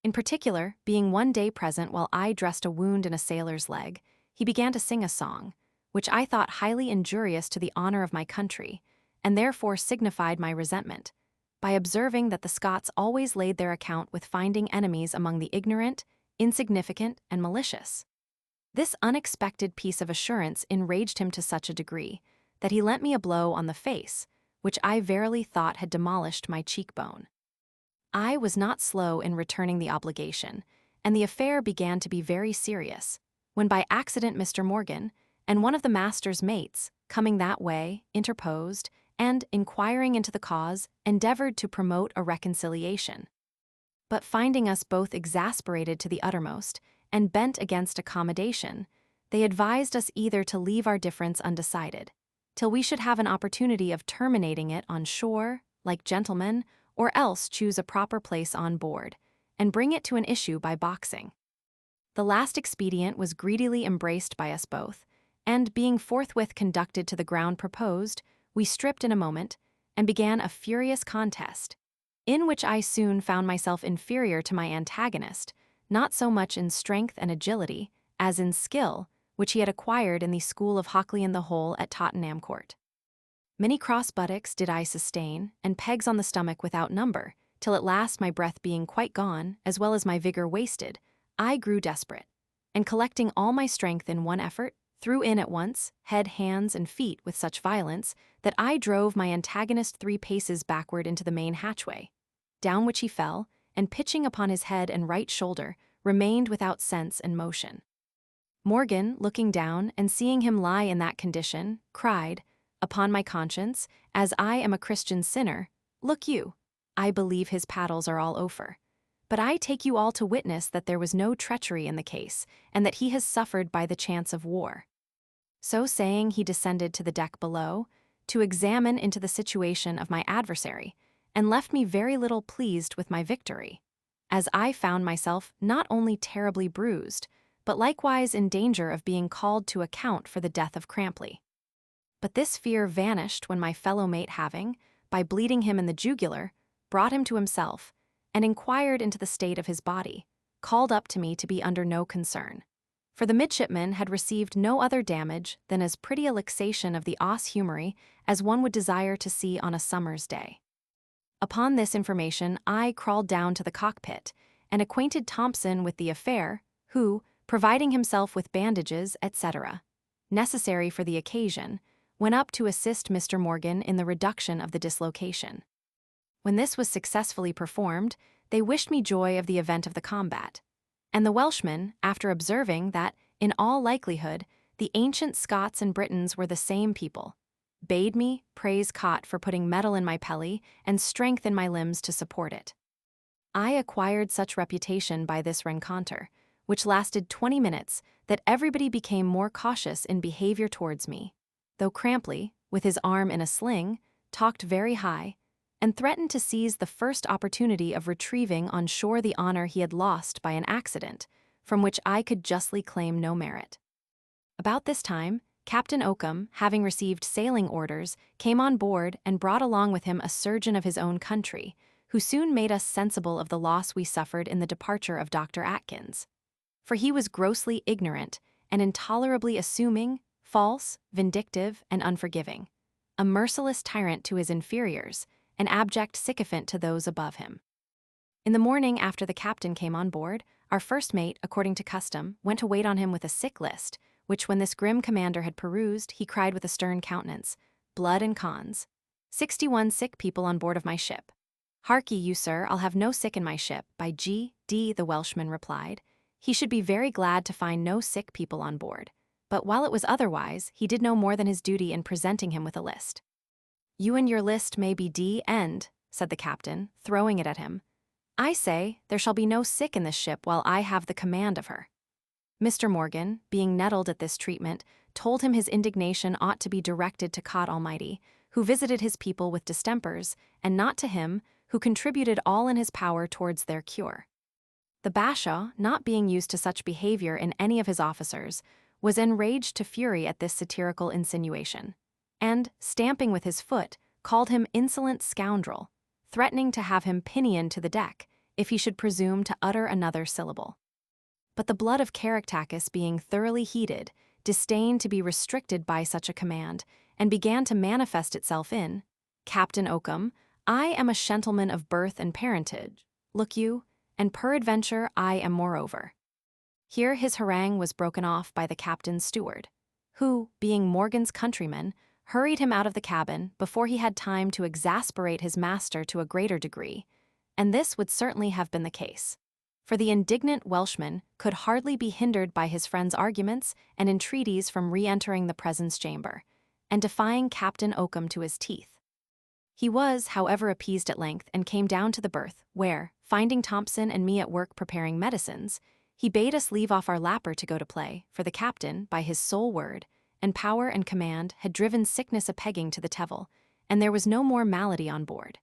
S1: In particular, being one day present while I dressed a wound in a sailor's leg, he began to sing a song, which I thought highly injurious to the honor of my country, and therefore signified my resentment, by observing that the Scots always laid their account with finding enemies among the ignorant, insignificant, and malicious. This unexpected piece of assurance enraged him to such a degree that he lent me a blow on the face, which I verily thought had demolished my cheekbone. I was not slow in returning the obligation, and the affair began to be very serious, when by accident Mr. Morgan, and one of the master's mates, coming that way, interposed, and, inquiring into the cause, endeavored to promote a reconciliation. But finding us both exasperated to the uttermost, and bent against accommodation, they advised us either to leave our difference undecided, till we should have an opportunity of terminating it on shore, like gentlemen, or else choose a proper place on board, and bring it to an issue by boxing. The last expedient was greedily embraced by us both, and being forthwith conducted to the ground proposed, we stripped in a moment, and began a furious contest, in which I soon found myself inferior to my antagonist, not so much in strength and agility, as in skill, which he had acquired in the school of Hockley in the Hole at Tottenham Court. Many cross buttocks did I sustain, and pegs on the stomach without number, till at last my breath being quite gone, as well as my vigor wasted, I grew desperate, and collecting all my strength in one effort, threw in at once, head, hands, and feet with such violence that I drove my antagonist 3 paces backward into the main hatchway, down which he fell, and pitching upon his head and right shoulder, remained without sense and motion. Morgan, looking down and seeing him lie in that condition, cried, "Upon my conscience, as I am a Christian sinner, look you, I believe his paddles are all over. But I take you all to witness that there was no treachery in the case, and that he has suffered by the chance of war." So saying, he descended to the deck below, to examine into the situation of my adversary, and left me very little pleased with my victory, as I found myself not only terribly bruised, but likewise in danger of being called to account for the death of Crampley. But this fear vanished when my fellow mate having, by bleeding him in the jugular, brought him to himself, and inquired into the state of his body, called up to me to be under no concern. For the midshipman had received no other damage than as pretty a luxation of the os humeri as one would desire to see on a summer's day. Upon this information I crawled down to the cockpit, and acquainted Thompson with the affair, who, providing himself with bandages, etc., necessary for the occasion, went up to assist Mr. Morgan in the reduction of the dislocation. When this was successfully performed, they wished me joy of the event of the combat, and the Welshman, after observing that, in all likelihood, the ancient Scots and Britons were the same people, bade me praise Cot for putting metal in my pelly and strength in my limbs to support it. I acquired such reputation by this rencontre, which lasted 20 minutes, that everybody became more cautious in behavior towards me, though Crampley, with his arm in a sling, talked very high, and threatened to seize the first opportunity of retrieving on shore the honor he had lost by an accident, from which I could justly claim no merit. About this time, Captain Oakham, having received sailing orders, came on board and brought along with him a surgeon of his own country, who soon made us sensible of the loss we suffered in the departure of Dr. Atkins. For he was grossly ignorant and intolerably assuming, false, vindictive, and unforgiving, a merciless tyrant to his inferiors, an abject sycophant to those above him. In the morning after the captain came on board, our first mate, according to custom, went to wait on him with a sick list, which when this grim commander had perused, he cried with a stern countenance, "Blood and cons. 61 sick people on board of my ship." "Hark ye, you sir, I'll have no sick in my ship, by G.D. the Welshman replied. He should be very glad to find no sick people on board, but while it was otherwise, he did no more than his duty in presenting him with a list. "You and your list may be D.End," said the captain, throwing it at him. "I say, there shall be no sick in this ship while I have the command of her." Mr. Morgan, being nettled at this treatment, told him his indignation ought to be directed to God Almighty, who visited his people with distempers, and not to him, who contributed all in his power towards their cure. The Bashaw, not being used to such behavior in any of his officers, was enraged to fury at this satirical insinuation, and, stamping with his foot, called him insolent scoundrel, threatening to have him pinioned to the deck if he should presume to utter another syllable. But the blood of Caractacus being thoroughly heated, disdained to be restricted by such a command, and began to manifest itself in, "Captain Oakham, I am a gentleman of birth and parentage, look you, and peradventure I am moreover." Here his harangue was broken off by the captain's steward, who, being Morgan's countryman, hurried him out of the cabin before he had time to exasperate his master to a greater degree, and this would certainly have been the case, for the indignant Welshman could hardly be hindered by his friend's arguments and entreaties from re-entering the presence chamber, and defying Captain Oakham to his teeth. He was, however, appeased at length and came down to the berth, where, finding Thompson and me at work preparing medicines, he bade us leave off our lapper to go to play, for the captain, by his sole word, and power and command, had driven sickness a-pegging to the tevil, and there was no more malady on board.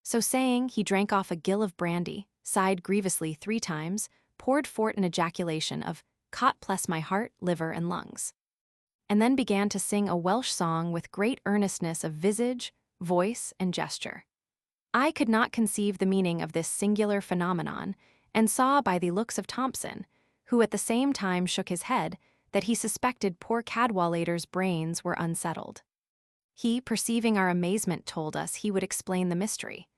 S1: So saying, he drank off a gill of brandy, sighed grievously 3 times, poured forth an ejaculation of "Cot bless my heart, liver, and lungs," and then began to sing a Welsh song with great earnestness of visage, voice, and gesture. I could not conceive the meaning of this singular phenomenon, and saw by the looks of Thompson, who at the same time shook his head, that he suspected poor Cadwallader's brains were unsettled. He, perceiving our amazement, told us he would explain the mystery,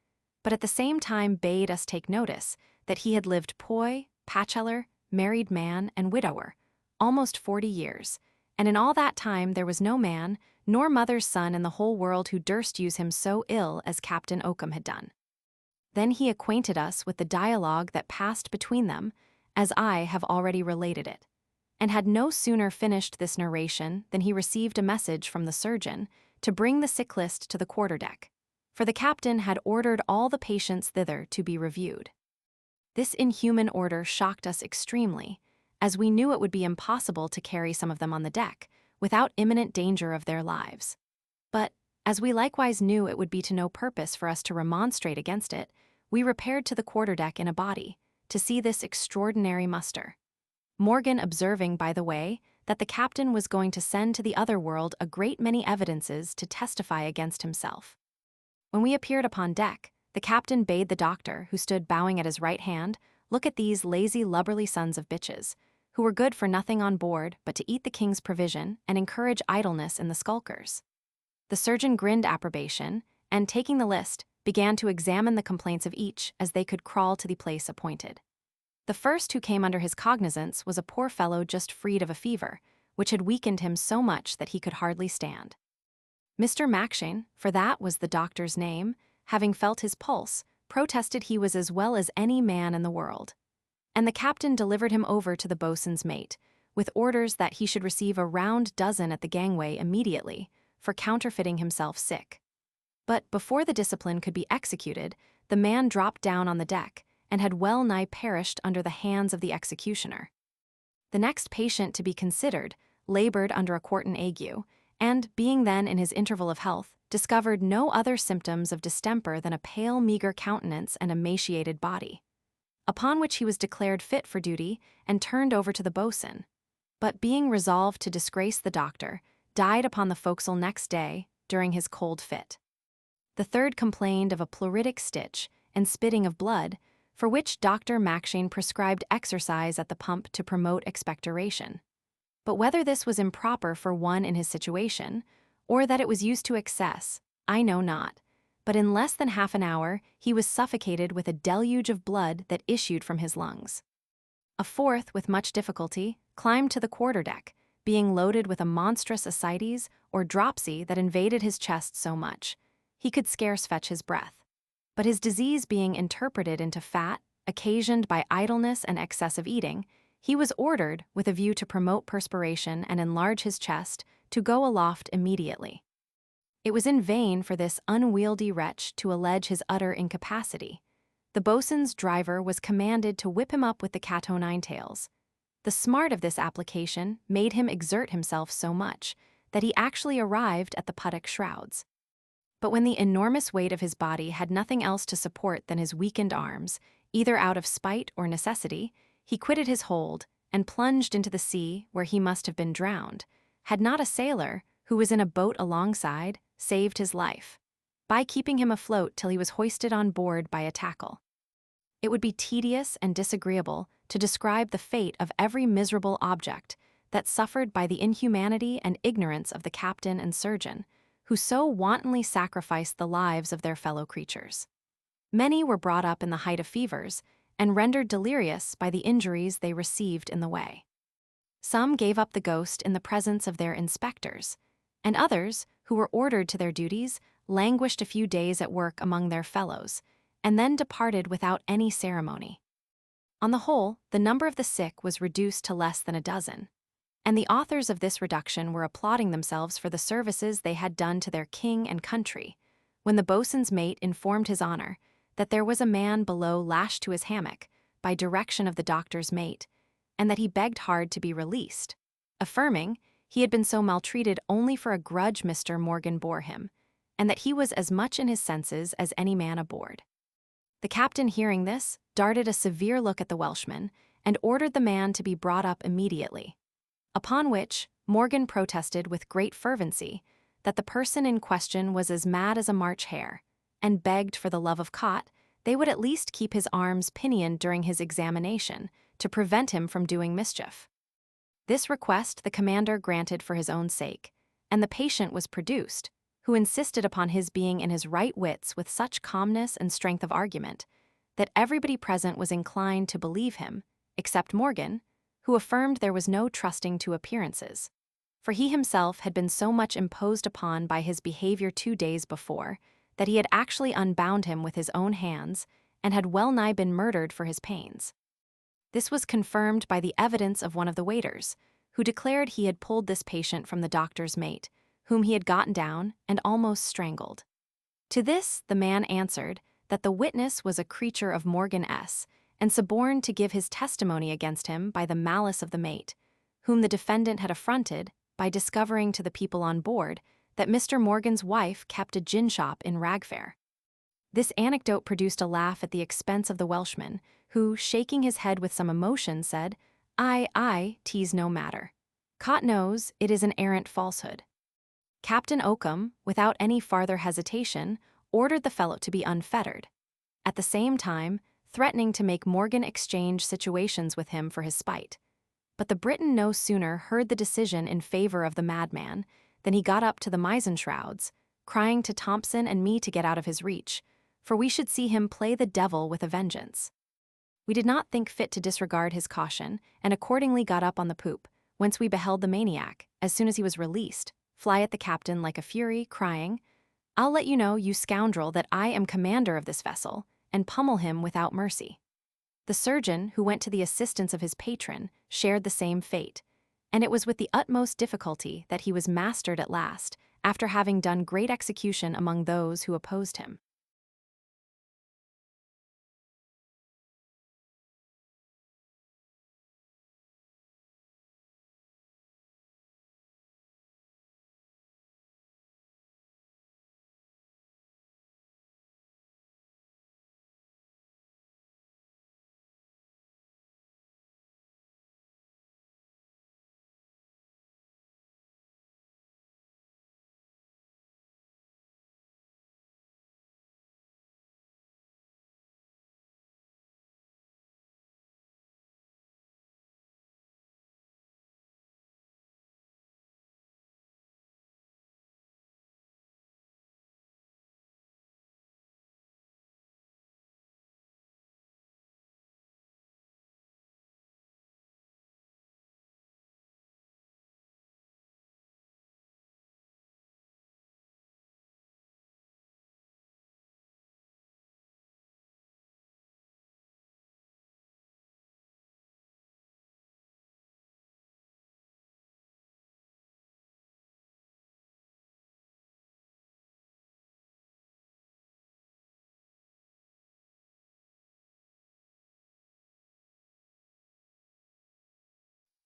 S1: but at the same time bade us take notice that he had lived poy, bachelor, married man, and widower, almost 40 years, and in all that time there was no man, nor mother's son in the whole world who durst use him so ill as Captain Oakham had done. Then he acquainted us with the dialogue that passed between them, as I have already related it, and had no sooner finished this narration than he received a message from the surgeon to bring the sick list to the quarterdeck, for the captain had ordered all the patients thither to be reviewed. This inhuman order shocked us extremely, as we knew it would be impossible to carry some of them on the deck without imminent danger of their lives. But, as we likewise knew it would be to no purpose for us to remonstrate against it, we repaired to the quarterdeck in a body to see this extraordinary muster. Morgan observing, by the way, that the captain was going to send to the other world a great many evidences to testify against himself. When we appeared upon deck, the captain bade the doctor, who stood bowing at his right hand, look at these lazy, lubberly sons of bitches, who were good for nothing on board but to eat the king's provision and encourage idleness in the skulkers. The surgeon grinned approbation, and taking the list, began to examine the complaints of each as they could crawl to the place appointed. The first who came under his cognizance was a poor fellow just freed of a fever, which had weakened him so much that he could hardly stand. Mr. Macshane, for that was the doctor's name, having felt his pulse, protested he was as well as any man in the world. And the captain delivered him over to the boatswain's mate, with orders that he should receive a round dozen at the gangway immediately, for counterfeiting himself sick. But before the discipline could be executed, the man dropped down on the deck, and had well nigh perished under the hands of the executioner. The next patient to be considered labored under a quartan ague, and, being then in his interval of health, discovered no other symptoms of distemper than a pale, meagre countenance and emaciated body. Upon which he was declared fit for duty and turned over to the boatswain, but being resolved to disgrace the doctor, died upon the forecastle next day during his cold fit. The third complained of a pleuritic stitch and spitting of blood, for which Dr. Macshane prescribed exercise at the pump to promote expectoration. But whether this was improper for one in his situation, or that it was used to excess, I know not, but in less than half an hour he was suffocated with a deluge of blood that issued from his lungs. A fourth, with much difficulty, climbed to the quarterdeck, being loaded with a monstrous ascites or dropsy that invaded his chest so much, he could scarce fetch his breath. But his disease being interpreted into fat, occasioned by idleness and excessive eating, he was ordered, with a view to promote perspiration and enlarge his chest, to go aloft immediately. It was in vain for this unwieldy wretch to allege his utter incapacity. The boatswain's driver was commanded to whip him up with the cat-o'-nine-tails. The smart of this application made him exert himself so much that he actually arrived at the puttock shrouds. But when the enormous weight of his body had nothing else to support than his weakened arms, either out of spite or necessity, he quitted his hold and plunged into the sea, where he must have been drowned, had not a sailor, who was in a boat alongside, saved his life, by keeping him afloat till he was hoisted on board by a tackle. It would be tedious and disagreeable to describe the fate of every miserable object that suffered by the inhumanity and ignorance of the captain and surgeon, who so wantonly sacrificed the lives of their fellow creatures. Many were brought up in the height of fevers, and rendered delirious by the injuries they received in the way. Some gave up the ghost in the presence of their inspectors, and others, who were ordered to their duties, languished a few days at work among their fellows, and then departed without any ceremony. On the whole, the number of the sick was reduced to less than a dozen, and the authors of this reduction were applauding themselves for the services they had done to their king and country, when the boatswain's mate informed his honor that there was a man below lashed to his hammock, by direction of the doctor's mate, and that he begged hard to be released, affirming he had been so maltreated only for a grudge Mr. Morgan bore him, and that he was as much in his senses as any man aboard. The captain, hearing this, darted a severe look at the Welshman, and ordered the man to be brought up immediately. Upon which, Morgan protested with great fervency that the person in question was as mad as a March hare, and begged for the love of Cot they would at least keep his arms pinioned during his examination, to prevent him from doing mischief. This request the commander granted for his own sake, and the patient was produced, who insisted upon his being in his right wits with such calmness and strength of argument, that everybody present was inclined to believe him, except Morgan, who affirmed there was no trusting to appearances, for he himself had been so much imposed upon by his behavior 2 days before, that he had actually unbound him with his own hands, and had well nigh been murdered for his pains. This was confirmed by the evidence of one of the waiters, who declared he had pulled this patient from the doctor's mate, whom he had gotten down and almost strangled. To this, the man answered that the witness was a creature of Morgan S., and suborned to give his testimony against him by the malice of the mate, whom the defendant had affronted by discovering to the people on board that Mr. Morgan's wife kept a gin shop in Ragfair. This anecdote produced a laugh at the expense of the Welshman, who, shaking his head with some emotion, said, "Aye, 'tis no matter. Cot knows it is an arrant falsehood." Captain Oakham, without any farther hesitation, ordered the fellow to be unfettered, at the same time threatening to make Morgan exchange situations with him for his spite. But the Briton no sooner heard the decision in favor of the madman than he got up to the mizzen shrouds, crying to Thompson and me to get out of his reach, for we should see him play the devil with a vengeance. We did not think fit to disregard his caution, and accordingly got up on the poop, whence we beheld the maniac, as soon as he was released, fly at the captain like a fury, crying, "I'll let you know, you scoundrel, that I am commander of this vessel," and pummel him without mercy. The surgeon, who went to the assistance of his patron, shared the same fate, and it was with the utmost difficulty that he was mastered at last, after having done great execution among those who opposed him.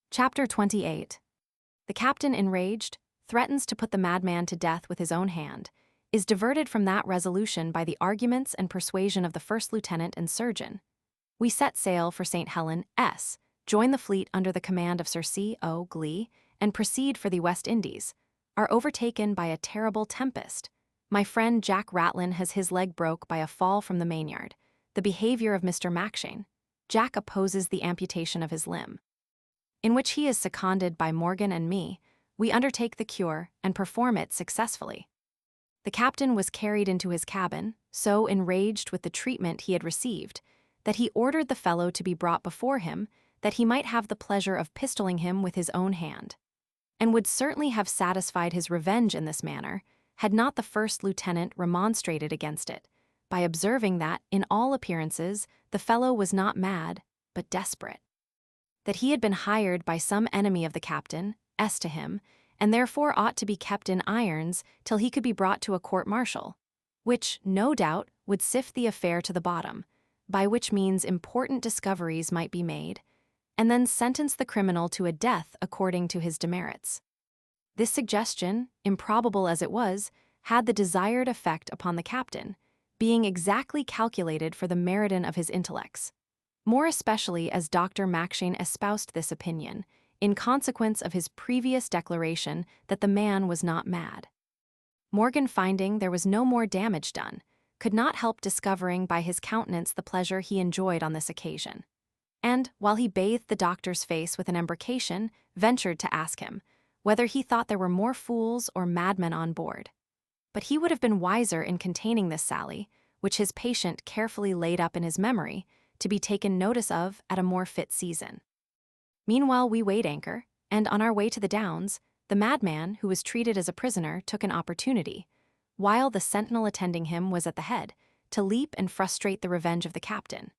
S1: Chapter 28. The captain, enraged, threatens to put the madman to death with his own hand, is diverted from that resolution by the arguments and persuasion of the first lieutenant and surgeon. We set sail for St. Helen, S., join the fleet under the command of Sir C. O. Glee, and proceed for the West Indies, are overtaken by a terrible tempest. My friend Jack Ratlin has his leg broke by a fall from the mainyard. The behavior of Mr. Mackshane. Jack opposes the amputation of his limb, in which he is seconded by Morgan and me. We undertake the cure and perform it successfully. The captain was carried into his cabin, so enraged with the treatment he had received, that he ordered the fellow to be brought before him, that he might have the pleasure of pistoling him with his own hand, and would certainly have satisfied his revenge in this manner, had not the first lieutenant remonstrated against it, by observing that, in all appearances, the fellow was not mad, but desperate, that he had been hired by some enemy of the captain, S, to him, and therefore ought to be kept in irons till he could be brought to a court-martial, which, no doubt, would sift the affair to the bottom, by which means important discoveries might be made, and then sentence the criminal to a death according to his demerits. This suggestion, improbable as it was, had the desired effect upon the captain, being exactly calculated for the meriton of his intellects, more especially as Dr. Mackshane espoused this opinion, in consequence of his previous declaration that the man was not mad. Morgan, finding there was no more damage done, could not help discovering by his countenance the pleasure he enjoyed on this occasion, and, while he bathed the doctor's face with an embrocation, ventured to ask him whether he thought there were more fools or madmen on board. But he would have been wiser in containing this sally, which his patient carefully laid up in his memory, to be taken notice of at a more fit season. Meanwhile we weighed anchor, and on our way to the Downs, the madman, who was treated as a prisoner, took an opportunity, while the sentinel attending him was at the head, to leap and frustrate the revenge of the captain.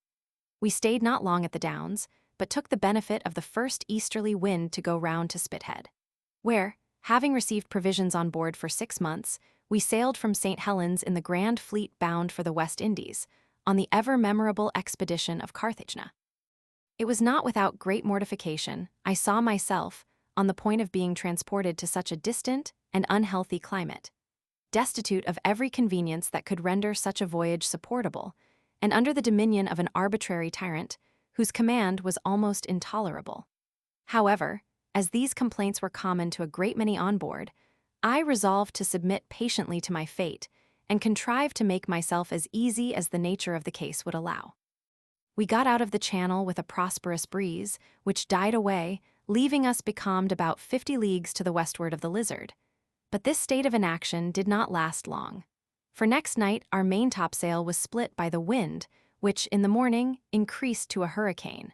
S1: We stayed not long at the Downs, but took the benefit of the first easterly wind to go round to Spithead, where, having received provisions on board for 6 months, we sailed from St. Helens in the grand fleet bound for the West Indies, on the ever-memorable expedition of Carthagena. It was not without great mortification I saw myself on the point of being transported to such a distant and unhealthy climate, destitute of every convenience that could render such a voyage supportable, and under the dominion of an arbitrary tyrant, whose command was almost intolerable. However, as these complaints were common to a great many on board, I resolved to submit patiently to my fate and contrive to make myself as easy as the nature of the case would allow. We got out of the channel with a prosperous breeze, which died away, leaving us becalmed about 50 leagues to the westward of the Lizard. But this state of inaction did not last long, for next night our maintopsail was split by the wind, which, in the morning, increased to a hurricane.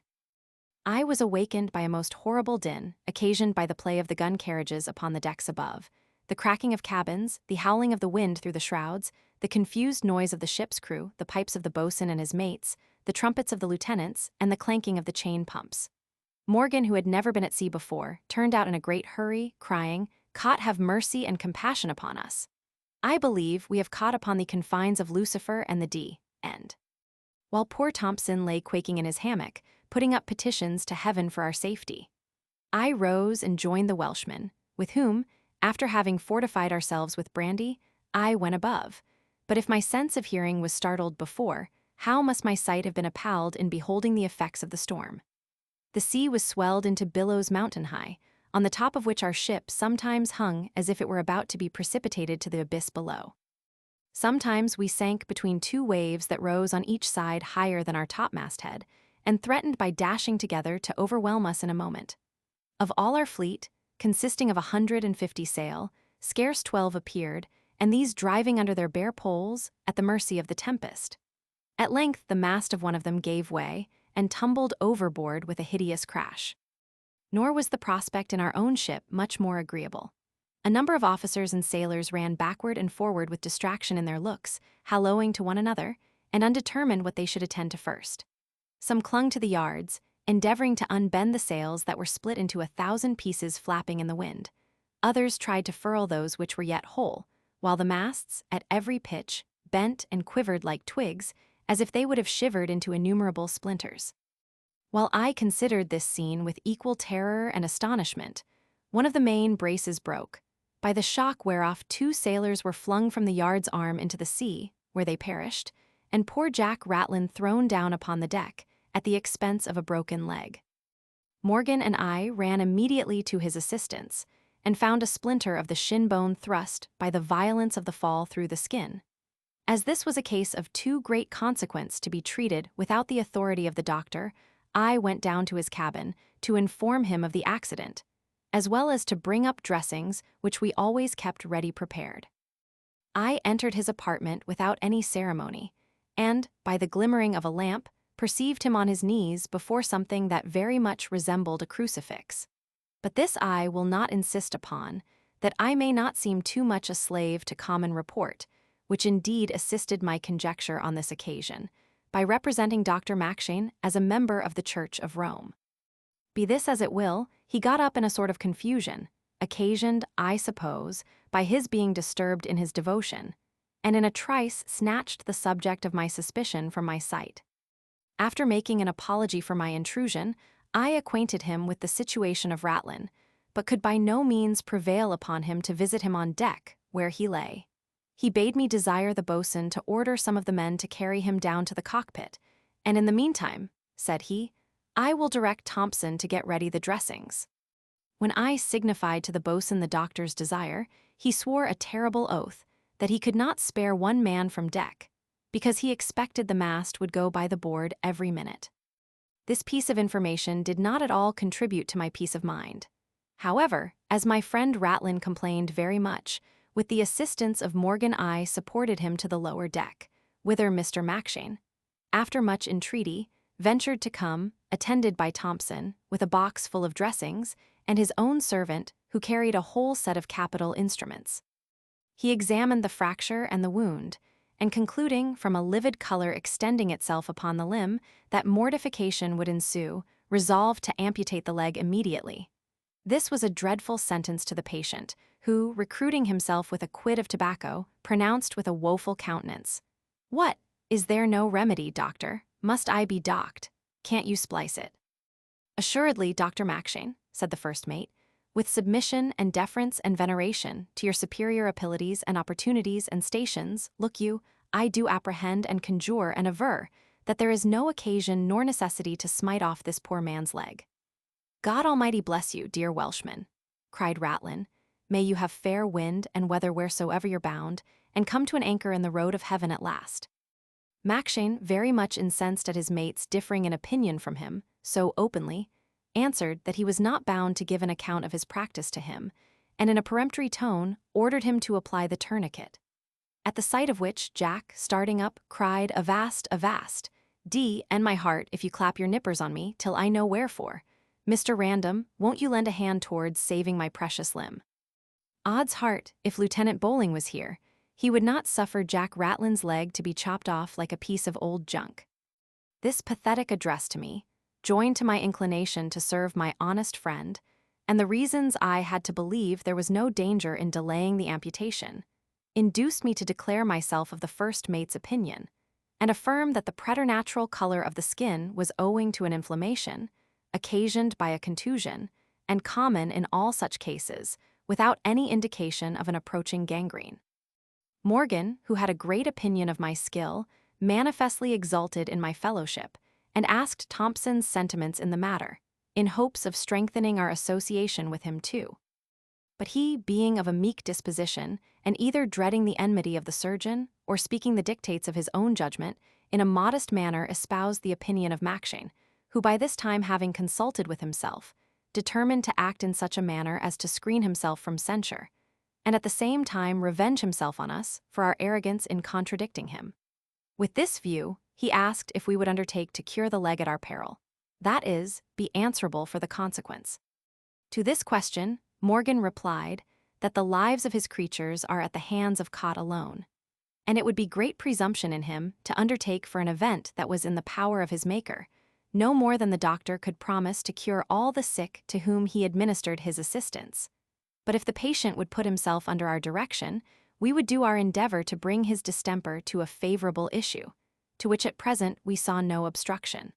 S1: I was awakened by a most horrible din, occasioned by the play of the gun carriages upon the decks above, the cracking of cabins, the howling of the wind through the shrouds, the confused noise of the ship's crew, the pipes of the boatswain and his mates, the trumpets of the lieutenants, and the clanking of the chain pumps. Morgan, who had never been at sea before, turned out in a great hurry, crying, "Cot, have mercy and compassion upon us. I believe we have caught upon the confines of Lucifer and the D.End." While poor Thompson lay quaking in his hammock, putting up petitions to heaven for our safety, I rose and joined the Welshman, with whom, after having fortified ourselves with brandy, I went above. But if my sense of hearing was startled before, how must my sight have been appalled in beholding the effects of the storm? The sea was swelled into billows mountain-high, on the top of which our ship sometimes hung as if it were about to be precipitated to the abyss below. Sometimes we sank between two waves that rose on each side higher than our topmast-head, and threatened by dashing together to overwhelm us in a moment. Of all our fleet, consisting of 150 sail, scarce 12 appeared, and these driving under their bare poles, at the mercy of the tempest. At length the mast of one of them gave way, and tumbled overboard with a hideous crash. Nor was the prospect in our own ship much more agreeable. A number of officers and sailors ran backward and forward with distraction in their looks, hallooing to one another, and undetermined what they should attend to first. Some clung to the yards, endeavoring to unbend the sails that were split into 1,000 pieces flapping in the wind. Others tried to furl those which were yet whole, while the masts, at every pitch, bent and quivered like twigs, as if they would have shivered into innumerable splinters. While I considered this scene with equal terror and astonishment, one of the main braces broke, by the shock whereof 2 sailors were flung from the yard's arm into the sea, where they perished, and poor Jack Ratlin thrown down upon the deck, at the expense of a broken leg. Morgan and I ran immediately to his assistance, and found a splinter of the shin bone thrust by the violence of the fall through the skin. As this was a case of too great consequence to be treated without the authority of the doctor, I went down to his cabin to inform him of the accident, as well as to bring up dressings which we always kept ready prepared. I entered his apartment without any ceremony, and, by the glimmering of a lamp, perceived him on his knees before something that very much resembled a crucifix. But this I will not insist upon, that I may not seem too much a slave to common report, which indeed assisted my conjecture on this occasion, by representing Dr. Mackshane as a member of the Church of Rome. Be this as it will, he got up in a sort of confusion, occasioned, I suppose, by his being disturbed in his devotion, and in a trice snatched the subject of my suspicion from my sight. After making an apology for my intrusion, I acquainted him with the situation of Ratlin, but could by no means prevail upon him to visit him on deck, where he lay. He bade me desire the boatswain to order some of the men to carry him down to the cockpit, and in the meantime, said he, I will direct Thompson to get ready the dressings. When I signified to the boatswain the doctor's desire, he swore a terrible oath that he could not spare one man from deck, because he expected the mast would go by the board every minute. This piece of information did not at all contribute to my peace of mind. However, as my friend Ratlin complained very much, with the assistance of Morgan I supported him to the lower deck, whither Mr. Mackshane, after much entreaty, ventured to come, attended by Thompson, with a box full of dressings, and his own servant, who carried a whole set of capital instruments. He examined the fracture and the wound, and concluding, from a livid color extending itself upon the limb, that mortification would ensue, resolved to amputate the leg immediately. This was a dreadful sentence to the patient, who, recruiting himself with a quid of tobacco, pronounced with a woeful countenance, "What? Is there no remedy, doctor? Must I be docked? Can't you splice it?" "Assuredly, Dr. Mackshane," said the first mate, "with submission and deference and veneration to your superior abilities and opportunities and stations, look you, I do apprehend and conjure and aver that there is no occasion nor necessity to smite off this poor man's leg." "God Almighty bless you, dear Welshman," cried Ratlin. "May you have fair wind and weather wheresoever you're bound, and come to an anchor in the road of heaven at last." Mackshane, very much incensed at his mate's differing in opinion from him, so openly, answered that he was not bound to give an account of his practice to him, and in a peremptory tone ordered him to apply the tourniquet. At the sight of which Jack, starting up, cried, "Avast, avast! D and my heart if you clap your nippers on me till I know wherefore. Mr. Random, won't you lend a hand towards saving my precious limb?" Odds heart, if Lieutenant Bowling was here, he would not suffer Jack Ratlin's leg to be chopped off like a piece of old junk. This pathetic address to me, joined to my inclination to serve my honest friend, and the reasons I had to believe there was no danger in delaying the amputation, induced me to declare myself of the first mate's opinion, and affirm that the preternatural color of the skin was owing to an inflammation, occasioned by a contusion, and common in all such cases, without any indication of an approaching gangrene. Morgan, who had a great opinion of my skill, manifestly exulted in my fellowship, and asked Thompson's sentiments in the matter, in hopes of strengthening our association with him too. But he, being of a meek disposition, and either dreading the enmity of the surgeon, or speaking the dictates of his own judgment, in a modest manner espoused the opinion of Mackshane, who by this time having consulted with himself, determined to act in such a manner as to screen himself from censure, and at the same time revenge himself on us for our arrogance in contradicting him. With this view, he asked if we would undertake to cure the leg at our peril, that is, be answerable for the consequence. To this question, Morgan replied that the lives of his creatures are at the hands of Cot alone, and it would be great presumption in him to undertake for an event that was in the power of his Maker, no more than the doctor could promise to cure all the sick to whom he administered his assistance. But if the patient would put himself under our direction, we would do our endeavor to bring his distemper to a favorable issue, to which at present we saw no obstruction.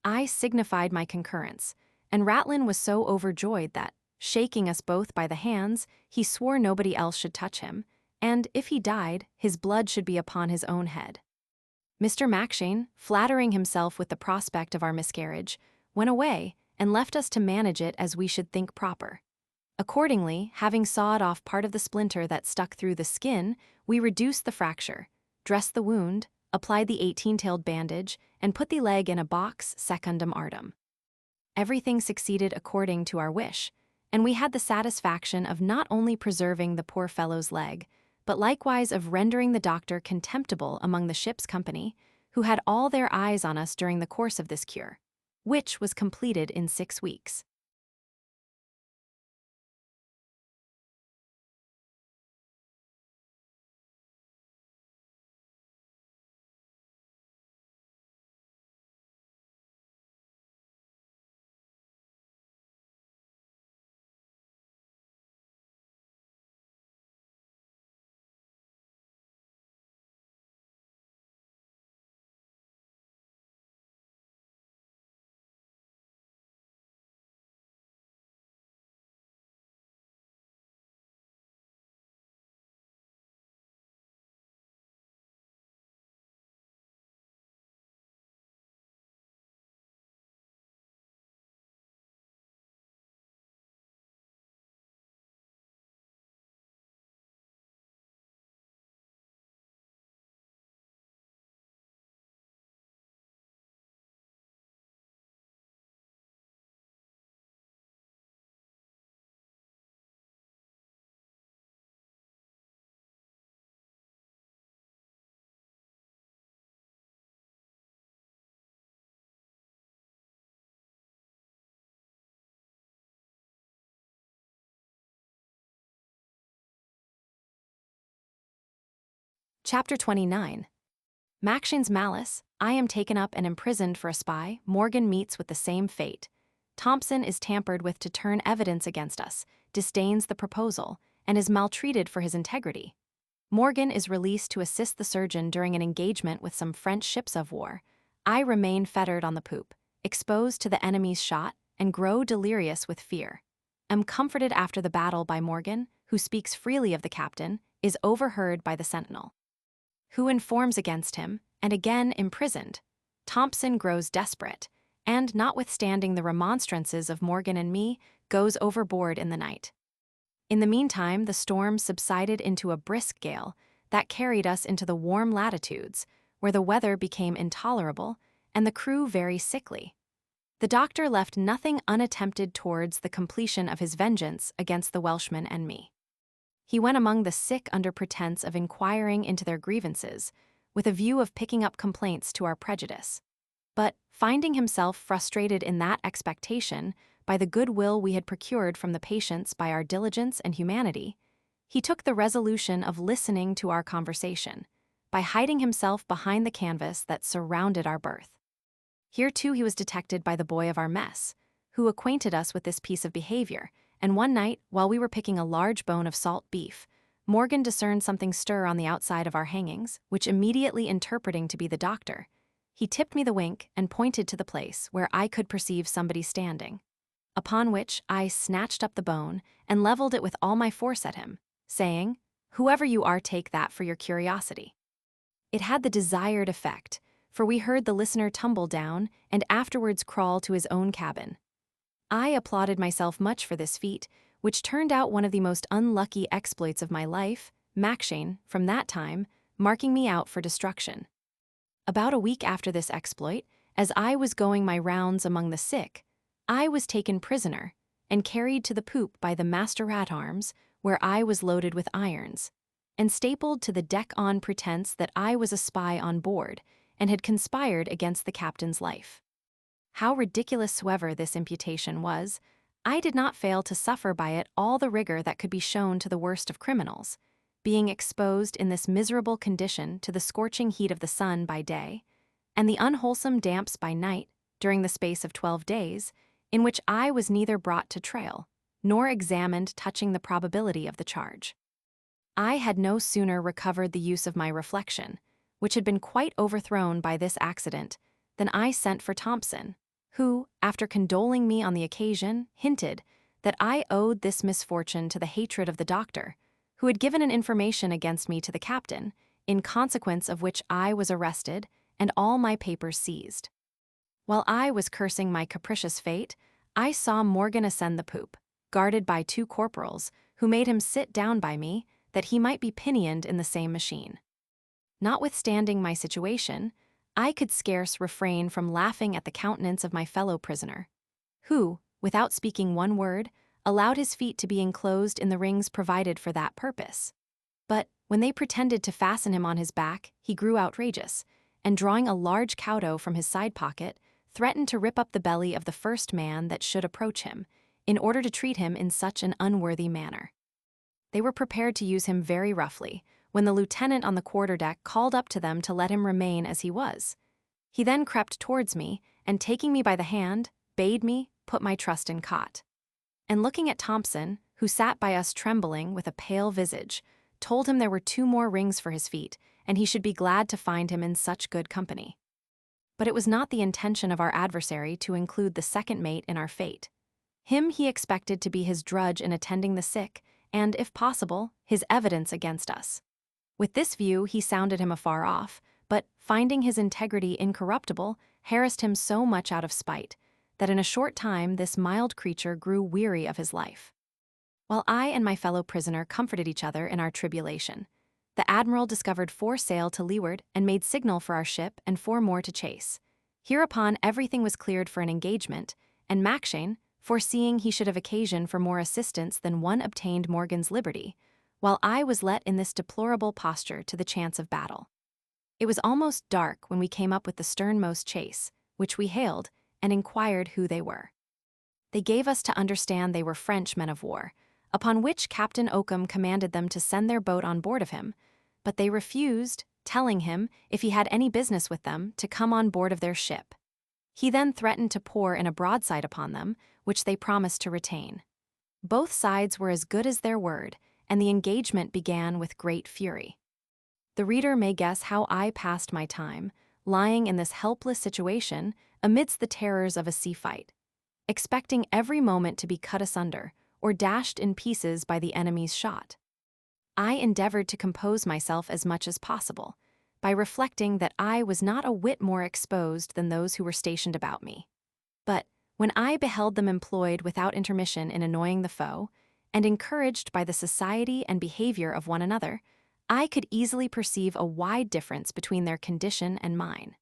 S1: I signified my concurrence, and Ratlin was so overjoyed that, shaking us both by the hands, he swore nobody else should touch him, and, if he died, his blood should be upon his own head. Mr. Mackshane, flattering himself with the prospect of our miscarriage, went away and left us to manage it as we should think proper. Accordingly, having sawed off part of the splinter that stuck through the skin, we reduced the fracture, dressed the wound, applied the 18-tailed bandage, and put the leg in a box secundum artem. Everything succeeded according to our wish, and we had the satisfaction of not only preserving the poor fellow's leg, but likewise of rendering the doctor contemptible among the ship's company, who had all their eyes on us during the course of this cure, which was completed in 6 weeks. Chapter 29. Macshane's malice, I am taken up and imprisoned for a spy, Morgan meets with the same fate. Thompson is tampered with to turn evidence against us, disdains the proposal, and is maltreated for his integrity. Morgan is released to assist the surgeon during an engagement with some French ships of war. I remain fettered on the poop, exposed to the enemy's shot, and grow delirious with fear. Am comforted after the battle by Morgan, who speaks freely of the captain, is overheard by the sentinel, who informs against him, and again imprisoned. Thompson grows desperate, and, notwithstanding the remonstrances of Morgan and me, goes overboard in the night. In the meantime, the storm subsided into a brisk gale that carried us into the warm latitudes, where the weather became intolerable and the crew very sickly. The doctor left nothing unattempted towards the completion of his vengeance against the Welshman and me. He went among the sick under pretense of inquiring into their grievances, with a view of picking up complaints to our prejudice. But, finding himself frustrated in that expectation by the goodwill we had procured from the patients by our diligence and humanity, he took the resolution of listening to our conversation, by hiding himself behind the canvas that surrounded our berth. Here too he was detected by the boy of our mess, who acquainted us with this piece of behavior, and one night, while we were picking a large bone of salt beef, Morgan discerned something stir on the outside of our hangings, which immediately interpreting to be the doctor, he tipped me the wink and pointed to the place where I could perceive somebody standing. Upon which I snatched up the bone and leveled it with all my force at him, saying, "Whoever you are, take that for your curiosity." It had the desired effect, for we heard the listener tumble down and afterwards crawl to his own cabin. I applauded myself much for this feat, which turned out one of the most unlucky exploits of my life, Macshane, from that time, marking me out for destruction. About a week after this exploit, as I was going my rounds among the sick, I was taken prisoner and carried to the poop by the master-at-arms, where I was loaded with irons, and stapled to the deck on pretense that I was a spy on board and had conspired against the captain's life. How ridiculous soever this imputation was, I did not fail to suffer by it all the rigor that could be shown to the worst of criminals, being exposed in this miserable condition to the scorching heat of the sun by day, and the unwholesome damps by night, during the space of 12 days, in which I was neither brought to trial, nor examined touching the probability of the charge. I had no sooner recovered the use of my reflection, which had been quite overthrown by this accident, than I sent for Thompson, who, after condoling me on the occasion, hinted that I owed this misfortune to the hatred of the doctor, who had given an information against me to the captain, in consequence of which I was arrested and all my papers seized. While I was cursing my capricious fate, I saw Morgan ascend the poop, guarded by 2 corporals, who made him sit down by me, that he might be pinioned in the same machine. Notwithstanding my situation, I could scarce refrain from laughing at the countenance of my fellow prisoner, who, without speaking one word, allowed his feet to be enclosed in the rings provided for that purpose. But, when they pretended to fasten him on his back, he grew outrageous, and drawing a large cauto from his side pocket, threatened to rip up the belly of the first man that should approach him, in order to treat him in such an unworthy manner. They were prepared to use him very roughly, when the lieutenant on the quarterdeck called up to them to let him remain as he was. He then crept towards me, and taking me by the hand, bade me put my trust in cot. And looking at Thompson, who sat by us trembling with a pale visage, told him there were 2 more rings for his feet, and he should be glad to find him in such good company. But it was not the intention of our adversary to include the second mate in our fate. Him he expected to be his drudge in attending the sick, and, if possible, his evidence against us. With this view he sounded him afar off, but, finding his integrity incorruptible, harassed him so much out of spite, that in a short time this mild creature grew weary of his life. While I and my fellow prisoner comforted each other in our tribulation, the admiral discovered 4 sail to leeward and made signal for our ship and 4 more to chase. Hereupon everything was cleared for an engagement, and Macshane, foreseeing he should have occasion for more assistance than one obtained Morgan's liberty, while I was let in this deplorable posture to the chance of battle. It was almost dark when we came up with the sternmost chase, which we hailed, and inquired who they were. They gave us to understand they were French men of war, upon which Captain Oakham commanded them to send their boat on board of him, but they refused, telling him, if he had any business with them, to come on board of their ship. He then threatened to pour in a broadside upon them, which they promised to retain. Both sides were as good as their word, and the engagement began with great fury. The reader may guess how I passed my time, lying in this helpless situation amidst the terrors of a sea fight, expecting every moment to be cut asunder or dashed in pieces by the enemy's shot. I endeavored to compose myself as much as possible, by reflecting that I was not a whit more exposed than those who were stationed about me. But when I beheld them employed without intermission in annoying the foe, and encouraged by the society and behavior of one another, I could easily perceive a wide difference between their condition and mine.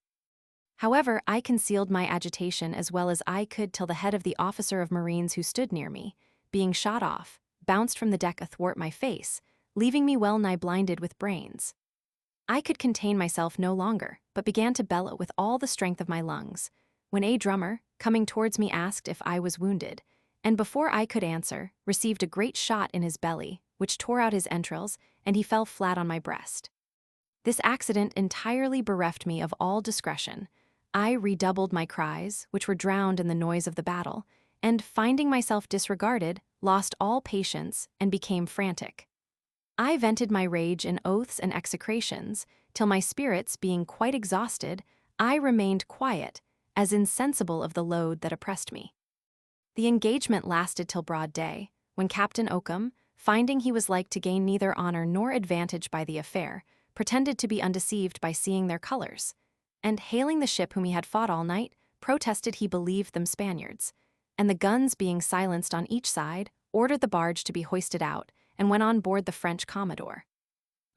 S1: However, I concealed my agitation as well as I could till the head of the officer of marines who stood near me, being shot off, bounced from the deck athwart my face, leaving me well nigh blinded with brains. I could contain myself no longer, but began to bellow with all the strength of my lungs, when a drummer, coming towards me, asked if I was wounded, and before I could answer, received a great shot in his belly, which tore out his entrails, and he fell flat on my breast. This accident entirely bereft me of all discretion. I redoubled my cries, which were drowned in the noise of the battle, and, finding myself disregarded, lost all patience and became frantic. I vented my rage in oaths and execrations, till my spirits being quite exhausted, I remained quiet, as insensible of the load that oppressed me. The engagement lasted till broad day, when Captain Oakham, finding he was like to gain neither honor nor advantage by the affair, pretended to be undeceived by seeing their colors, and, hailing the ship whom he had fought all night, protested he believed them Spaniards, and the guns being silenced on each side, ordered the barge to be hoisted out, and went on board the French Commodore.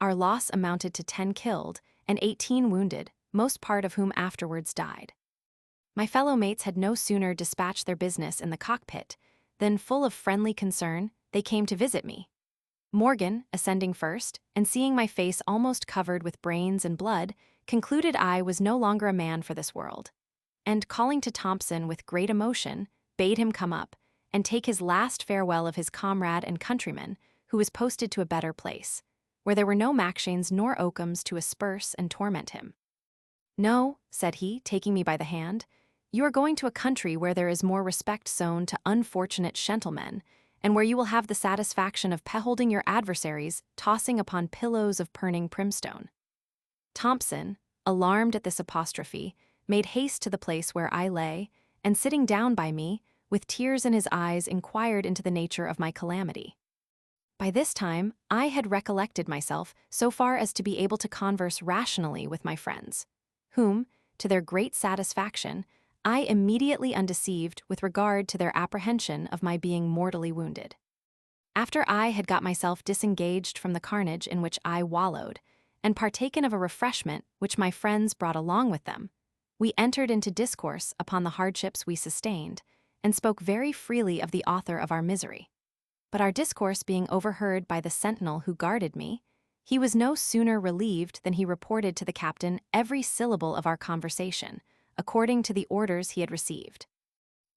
S1: Our loss amounted to 10 killed and 18 wounded, most part of whom afterwards died. My fellow mates had no sooner dispatched their business in the cockpit than, full of friendly concern, they came to visit me. Morgan, ascending first, and seeing my face almost covered with brains and blood, concluded I was no longer a man for this world, and, calling to Thompson with great emotion, bade him come up and take his last farewell of his comrade and countryman, who was posted to a better place, where there were no Macshanes nor Oakhams to asperse and torment him. "No," said he, taking me by the hand, "you are going to a country where there is more respect shown to unfortunate gentlemen, and where you will have the satisfaction of beholding your adversaries tossing upon pillows of burning brimstone." Thompson, alarmed at this apostrophe, made haste to the place where I lay, and sitting down by me, with tears in his eyes, inquired into the nature of my calamity. By this time, I had recollected myself so far as to be able to converse rationally with my friends, whom, to their great satisfaction, I immediately undeceived with regard to their apprehension of my being mortally wounded. After I had got myself disengaged from the carnage in which I wallowed, and partaken of a refreshment which my friends brought along with them, we entered into discourse upon the hardships we sustained, and spoke very freely of the author of our misery. But our discourse being overheard by the sentinel who guarded me, he was no sooner relieved than he reported to the captain every syllable of our conversation, according to the orders he had received.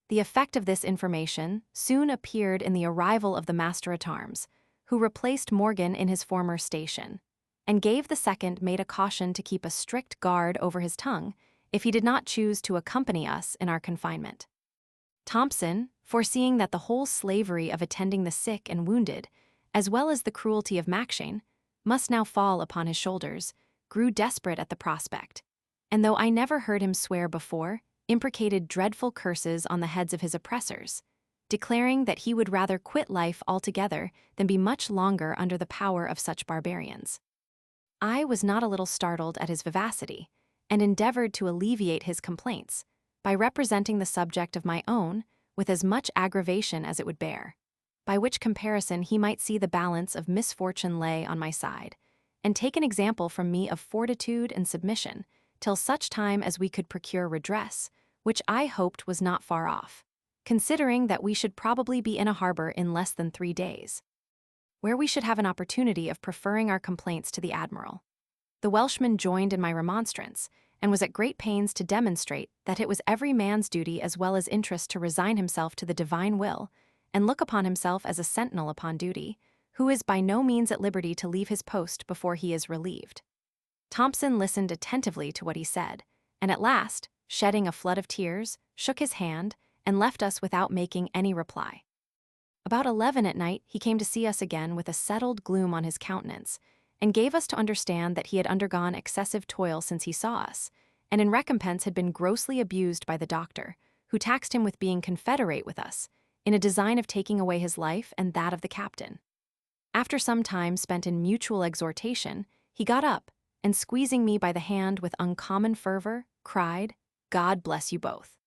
S1: The effect of this information soon appeared in the arrival of the master-at-arms, who replaced Morgan in his former station, and gave the second mate a caution to keep a strict guard over his tongue if he did not choose to accompany us in our confinement. Thompson, foreseeing that the whole slavery of attending the sick and wounded, as well as the cruelty of Macshane, must now fall upon his shoulders, grew desperate at the prospect, and though I never heard him swear before, imprecated dreadful curses on the heads of his oppressors, declaring that he would rather quit life altogether than be much longer under the power of such barbarians. I was not a little startled at his vivacity, and endeavored to alleviate his complaints by representing the subject of my own with as much aggravation as it would bear, by which comparison he might see the balance of misfortune lay on my side, and take an example from me of fortitude and submission, till such time as we could procure redress, which I hoped was not far off, considering that we should probably be in a harbor in less than 3 days, where we should have an opportunity of preferring our complaints to the admiral. The Welshman joined in my remonstrance, and was at great pains to demonstrate that it was every man's duty as well as interest to resign himself to the divine will, and look upon himself as a sentinel upon duty, who is by no means at liberty to leave his post before he is relieved. Thompson listened attentively to what he said, and at last, shedding a flood of tears, shook his hand and left us without making any reply. About 11 at night, he came to see us again with a settled gloom on his countenance, and gave us to understand that he had undergone excessive toil since he saw us, and in recompense had been grossly abused by the doctor, who taxed him with being confederate with us, in a design of taking away his life and that of the captain. After some time spent in mutual exhortation, he got up, and squeezing me by the hand with uncommon fervor, cried, "God bless you both,"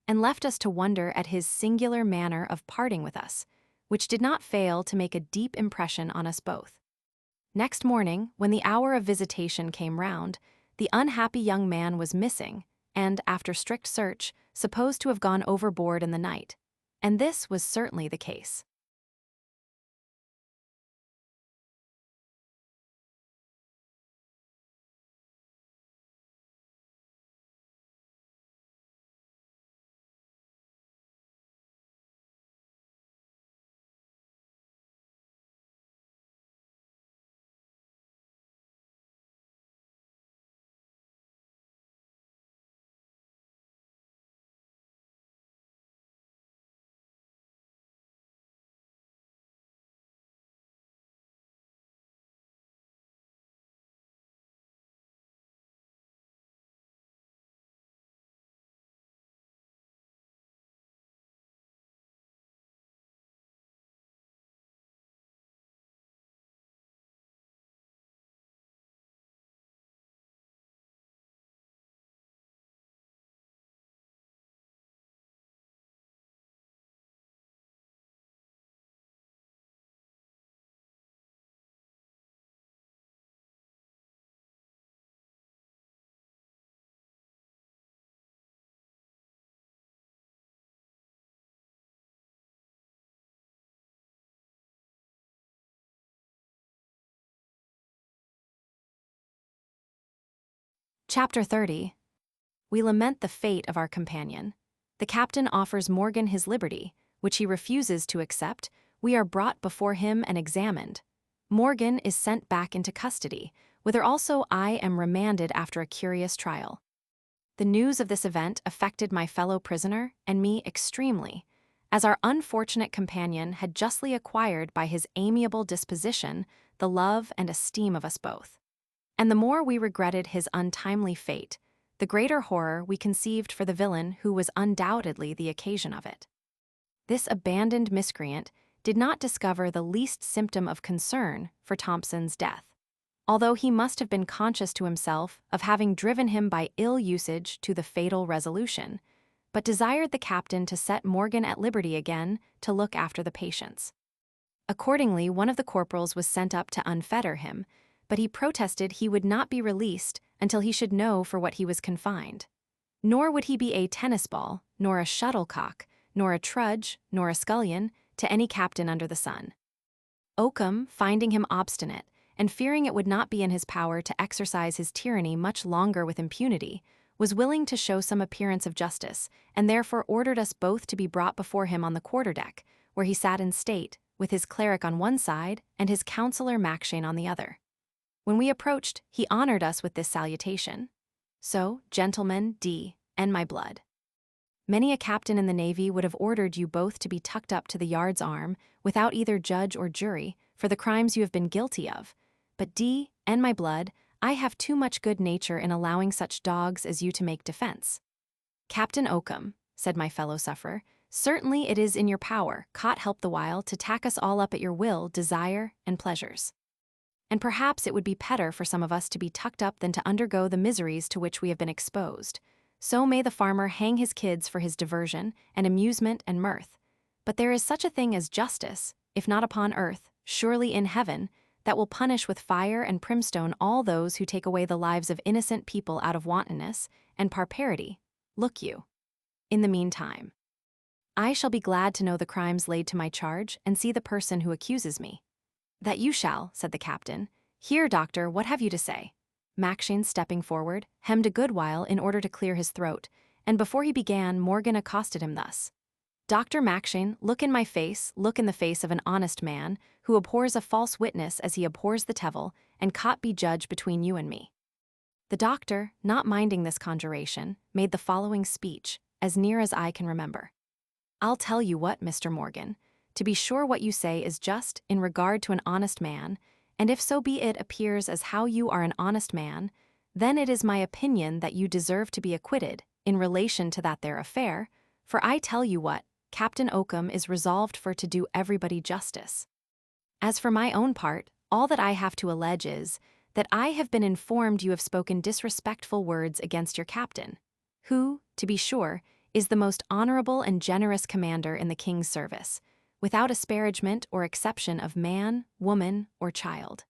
S1: and left us to wonder at his singular manner of parting with us, which did not fail to make a deep impression on us both. Next morning, when the hour of visitation came round, the unhappy young man was missing, and, after strict search, supposed to have gone overboard in the night, and this was certainly the case. Chapter 30. We lament the fate of our companion. The captain offers Morgan his liberty, which he refuses to accept. We are brought before him and examined. Morgan is sent back into custody, whither also I am remanded after a curious trial. The news of this event affected my fellow prisoner and me extremely, as our unfortunate companion had justly acquired by his amiable disposition the love and esteem of us both. And the more we regretted his untimely fate, the greater horror we conceived for the villain who was undoubtedly the occasion of it. This abandoned miscreant did not discover the least symptom of concern for Thompson's death, although he must have been conscious to himself of having driven him by ill usage to the fatal resolution, but desired the captain to set Morgan at liberty again to look after the patients. Accordingly, one of the corporals was sent up to unfetter him, but he protested he would not be released until he should know for what he was confined. Nor would he be a tennis ball, nor a shuttlecock, nor a trudge, nor a scullion, to any captain under the sun. Oakham, finding him obstinate, and fearing it would not be in his power to exercise his tyranny much longer with impunity, was willing to show some appearance of justice, and therefore ordered us both to be brought before him on the quarter-deck, where he sat in state, with his cleric on one side and his counsellor Mackshane on the other. When we approached, he honored us with this salutation. "So, gentlemen, D. and my blood. Many a captain in the Navy would have ordered you both to be tucked up to the yard's arm, without either judge or jury, for the crimes you have been guilty of. But D. and my blood, I have too much good nature in allowing such dogs as you to make defense." "Captain Oakham," said my fellow sufferer, "certainly it is in your power, caught help the while, to tack us all up at your will, desire, and pleasures. And perhaps it would be better for some of us to be tucked up than to undergo the miseries to which we have been exposed. So may the farmer hang his kids for his diversion and amusement and mirth. But there is such a thing as justice, if not upon earth, surely in heaven, that will punish with fire and brimstone all those who take away the lives of innocent people out of wantonness and barbarity. Look you. In the meantime, I shall be glad to know the crimes laid to my charge and see the person who accuses me." "That you shall," said the captain. "Here, doctor, what have you to say?" Mackshane, stepping forward, hemmed a good while in order to clear his throat, and before he began, Morgan accosted him thus: "Dr. Mackshane, look in my face, look in the face of an honest man, who abhors a false witness as he abhors the devil, and caught be judge between you and me. The doctor, not minding this conjuration, made the following speech, as near as I can remember. "I'll tell you what, Mr. Morgan, to be sure what you say is just in regard to an honest man, and if so be it appears as how you are an honest man, then it is my opinion that you deserve to be acquitted in relation to that there affair, for I tell you what, Captain Oakham is resolved for to do everybody justice. As for my own part, all that I have to allege is that I have been informed you have spoken disrespectful words against your captain, who, to be sure, is the most honorable and generous commander in the king's service, without asparagement or exception of man, woman, or child."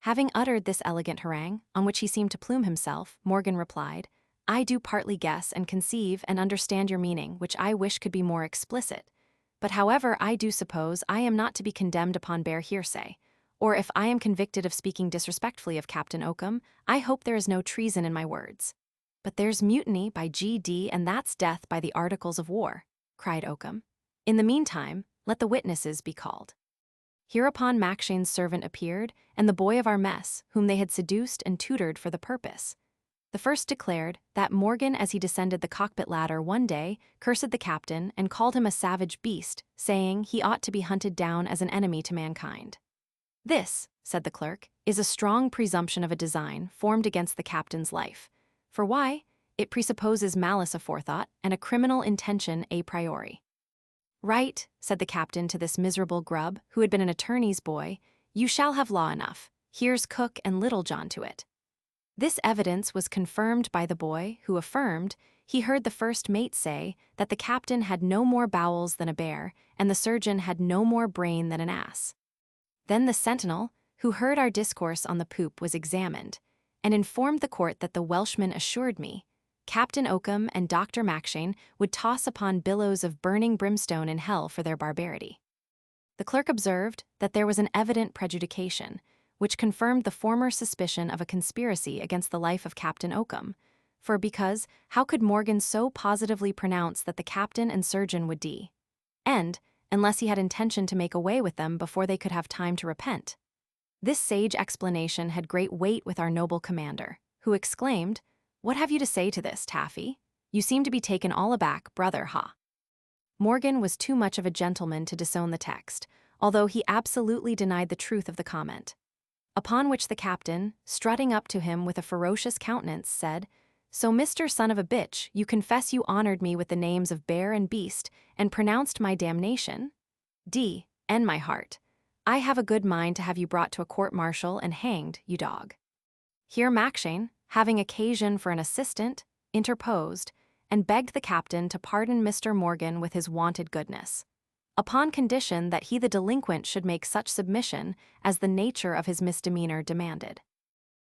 S1: Having uttered this elegant harangue, on which he seemed to plume himself, Morgan replied, "I do partly guess and conceive and understand your meaning, which I wish could be more explicit. But however I do suppose I am not to be condemned upon bare hearsay, or if I am convicted of speaking disrespectfully of Captain Oakham, I hope there is no treason in my words." "But there's mutiny by G.D. and that's death by the Articles of War," cried Oakham. "In the meantime, let the witnesses be called." Hereupon Macshane's servant appeared, and the boy of our mess, whom they had seduced and tutored for the purpose. The first declared that Morgan, as he descended the cockpit ladder one day, cursed the captain and called him a savage beast, saying he ought to be hunted down as an enemy to mankind. "This," said the clerk, "is a strong presumption of a design formed against the captain's life. For why? It presupposes malice aforethought and a criminal intention a priori." "Right," said the captain to this miserable grub, who had been an attorney's boy, "you shall have law enough. Here's Cook and Little John to it." This evidence was confirmed by the boy, who affirmed he heard the first mate say that the captain had no more bowels than a bear, and the surgeon had no more brain than an ass. Then the sentinel, who heard our discourse on the poop, was examined, and informed the court that the Welshman assured me Captain Oakham and Dr. Macshane would toss upon billows of burning brimstone in hell for their barbarity. The clerk observed that there was an evident prejudication, which confirmed the former suspicion of a conspiracy against the life of Captain Oakham, for because how could Morgan so positively pronounce that the captain and surgeon would end, unless he had intention to make away with them before they could have time to repent? This sage explanation had great weight with our noble commander, who exclaimed, "What have you to say to this, Taffy? You seem to be taken all aback, brother, ha?" Morgan was too much of a gentleman to disown the text, although he absolutely denied the truth of the comment. Upon which the captain, strutting up to him with a ferocious countenance, said, "So, Mr. Son of a bitch, you confess you honored me with the names of bear and beast, and pronounced my damnation? N my heart, I have a good mind to have you brought to a court-martial and hanged, you dog." Here Macshane, having occasion for an assistant, interposed, and begged the captain to pardon Mr. Morgan with his wonted goodness, upon condition that he the delinquent should make such submission as the nature of his misdemeanor demanded.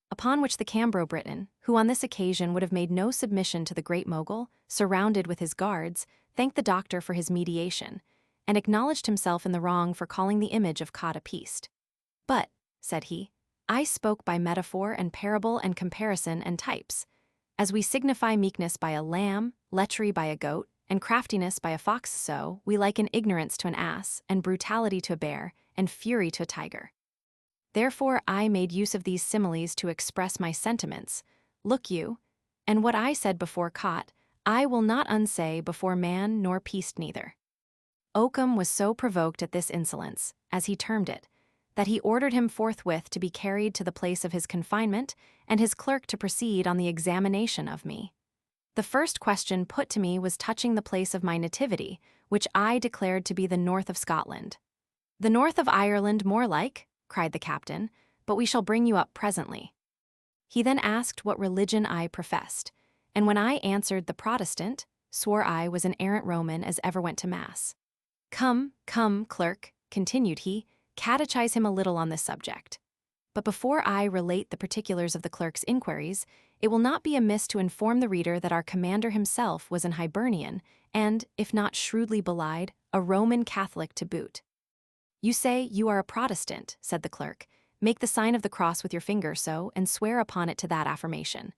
S1: Upon which the Cambro Briton, who on this occasion would have made no submission to the great mogul, surrounded with his guards, thanked the doctor for his mediation, and acknowledged himself in the wrong for calling the image of cod a piece. "But," said he, "I spoke by metaphor and parable and comparison and types. As we signify meekness by a lamb, lechery by a goat, and craftiness by a fox, so we liken ignorance to an ass, and brutality to a bear, and fury to a tiger. Therefore I made use of these similes to express my sentiments, look you, and what I said before cot, I will not unsay before man nor beast neither." Oakham was so provoked at this insolence, as he termed it, that he ordered him forthwith to be carried to the place of his confinement, and his clerk to proceed on the examination of me. The first question put to me was touching the place of my nativity, which I declared to be the north of Scotland. "The north of Ireland more like," cried the captain, "but we shall bring you up presently." He then asked what religion I professed, and when I answered the Protestant, swore I was an errant Roman as ever went to mass. Come, clerk," continued he, "catechize him a little on this subject. But before I relate the particulars of the clerk's inquiries, it will not be amiss to inform the reader that our commander himself was an Hibernian, and, if not shrewdly belied, a Roman Catholic to boot. "You say you are a Protestant," said the clerk. "Make the sign of the cross with your finger so, and swear upon it to that affirmation."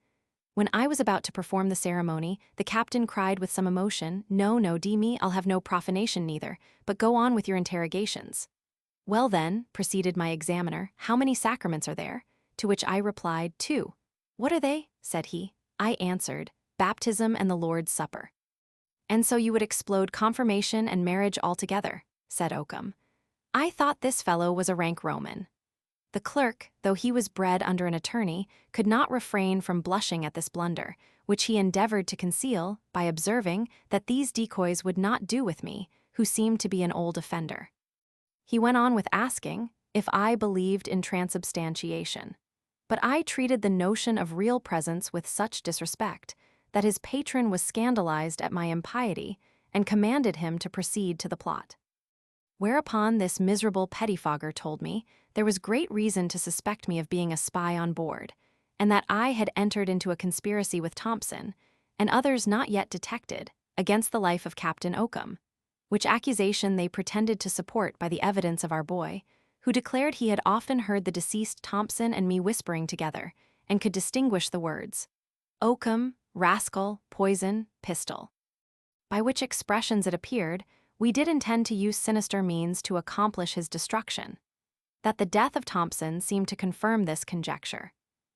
S1: When I was about to perform the ceremony, the captain cried with some emotion, No, me, I'll have no profanation neither, but go on with your interrogations." "Well then," proceeded my examiner, "how many sacraments are there?" To which I replied, 2. "What are they?" said he. I answered, "Baptism and the Lord's Supper." "And so you would explode confirmation and marriage altogether," said Oakham. I thought this fellow was a rank Roman. The clerk, though he was bred under an attorney, could not refrain from blushing at this blunder, which he endeavored to conceal by observing that these decoys would not do with me, who seemed to be an old offender. He went on with asking if I believed in transubstantiation, but I treated the notion of real presence with such disrespect that his patron was scandalized at my impiety and commanded him to proceed to the plot. Whereupon this miserable pettifogger told me there was great reason to suspect me of being a spy on board, and that I had entered into a conspiracy with Thompson, and others not yet detected, against the life of Captain Oakham, which accusation they pretended to support by the evidence of our boy, who declared he had often heard the deceased Thompson and me whispering together, and could distinguish the words, "Oakham, rascal, poison, pistol," by which expressions it appeared we did intend to use sinister means to accomplish his destruction. That the death of Thompson seemed to confirm this conjecture,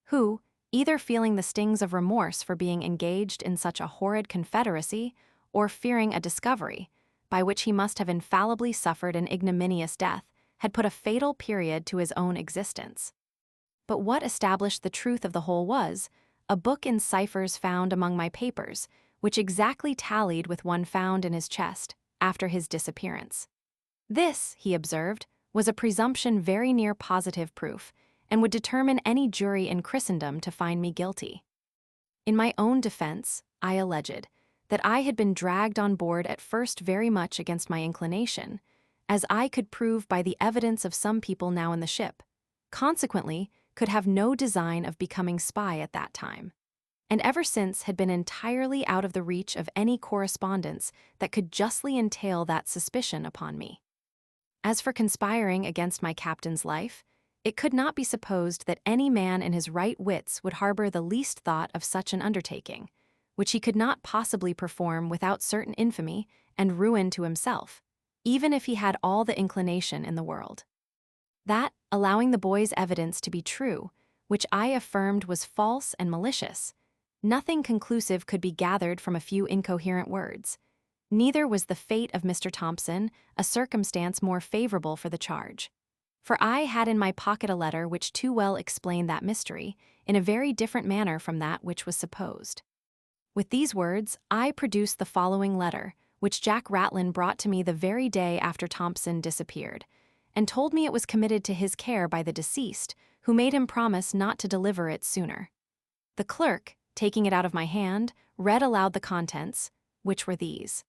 S1: who, either feeling the stings of remorse for being engaged in such a horrid confederacy, or fearing a discovery, by which he must have infallibly suffered an ignominious death, had put a fatal period to his own existence. But what established the truth of the whole was a book in ciphers found among my papers, which exactly tallied with one found in his chest after his disappearance. This, he observed, was a presumption very near positive proof, and would determine any jury in Christendom to find me guilty. In my own defense, I alleged that I had been dragged on board at first very much against my inclination, as I could prove by the evidence of some people now in the ship, consequently could have no design of becoming spy at that time, and ever since had been entirely out of the reach of any correspondence that could justly entail that suspicion upon me. As for conspiring against my captain's life, it could not be supposed that any man in his right wits would harbor the least thought of such an undertaking, which he could not possibly perform without certain infamy and ruin to himself, even if he had all the inclination in the world. That, allowing the boy's evidence to be true, which I affirmed was false and malicious, nothing conclusive could be gathered from a few incoherent words. Neither was the fate of Mr. Thompson a circumstance more favorable for the charge. For I had in my pocket a letter which too well explained that mystery, in a very different manner from that which was supposed. With these words, I produced the following letter, which Jack Ratlin brought to me the very day after Thompson disappeared, and told me it was committed to his care by the deceased, who made him promise not to deliver it sooner. The clerk, taking it out of my hand, read aloud the contents, which were these.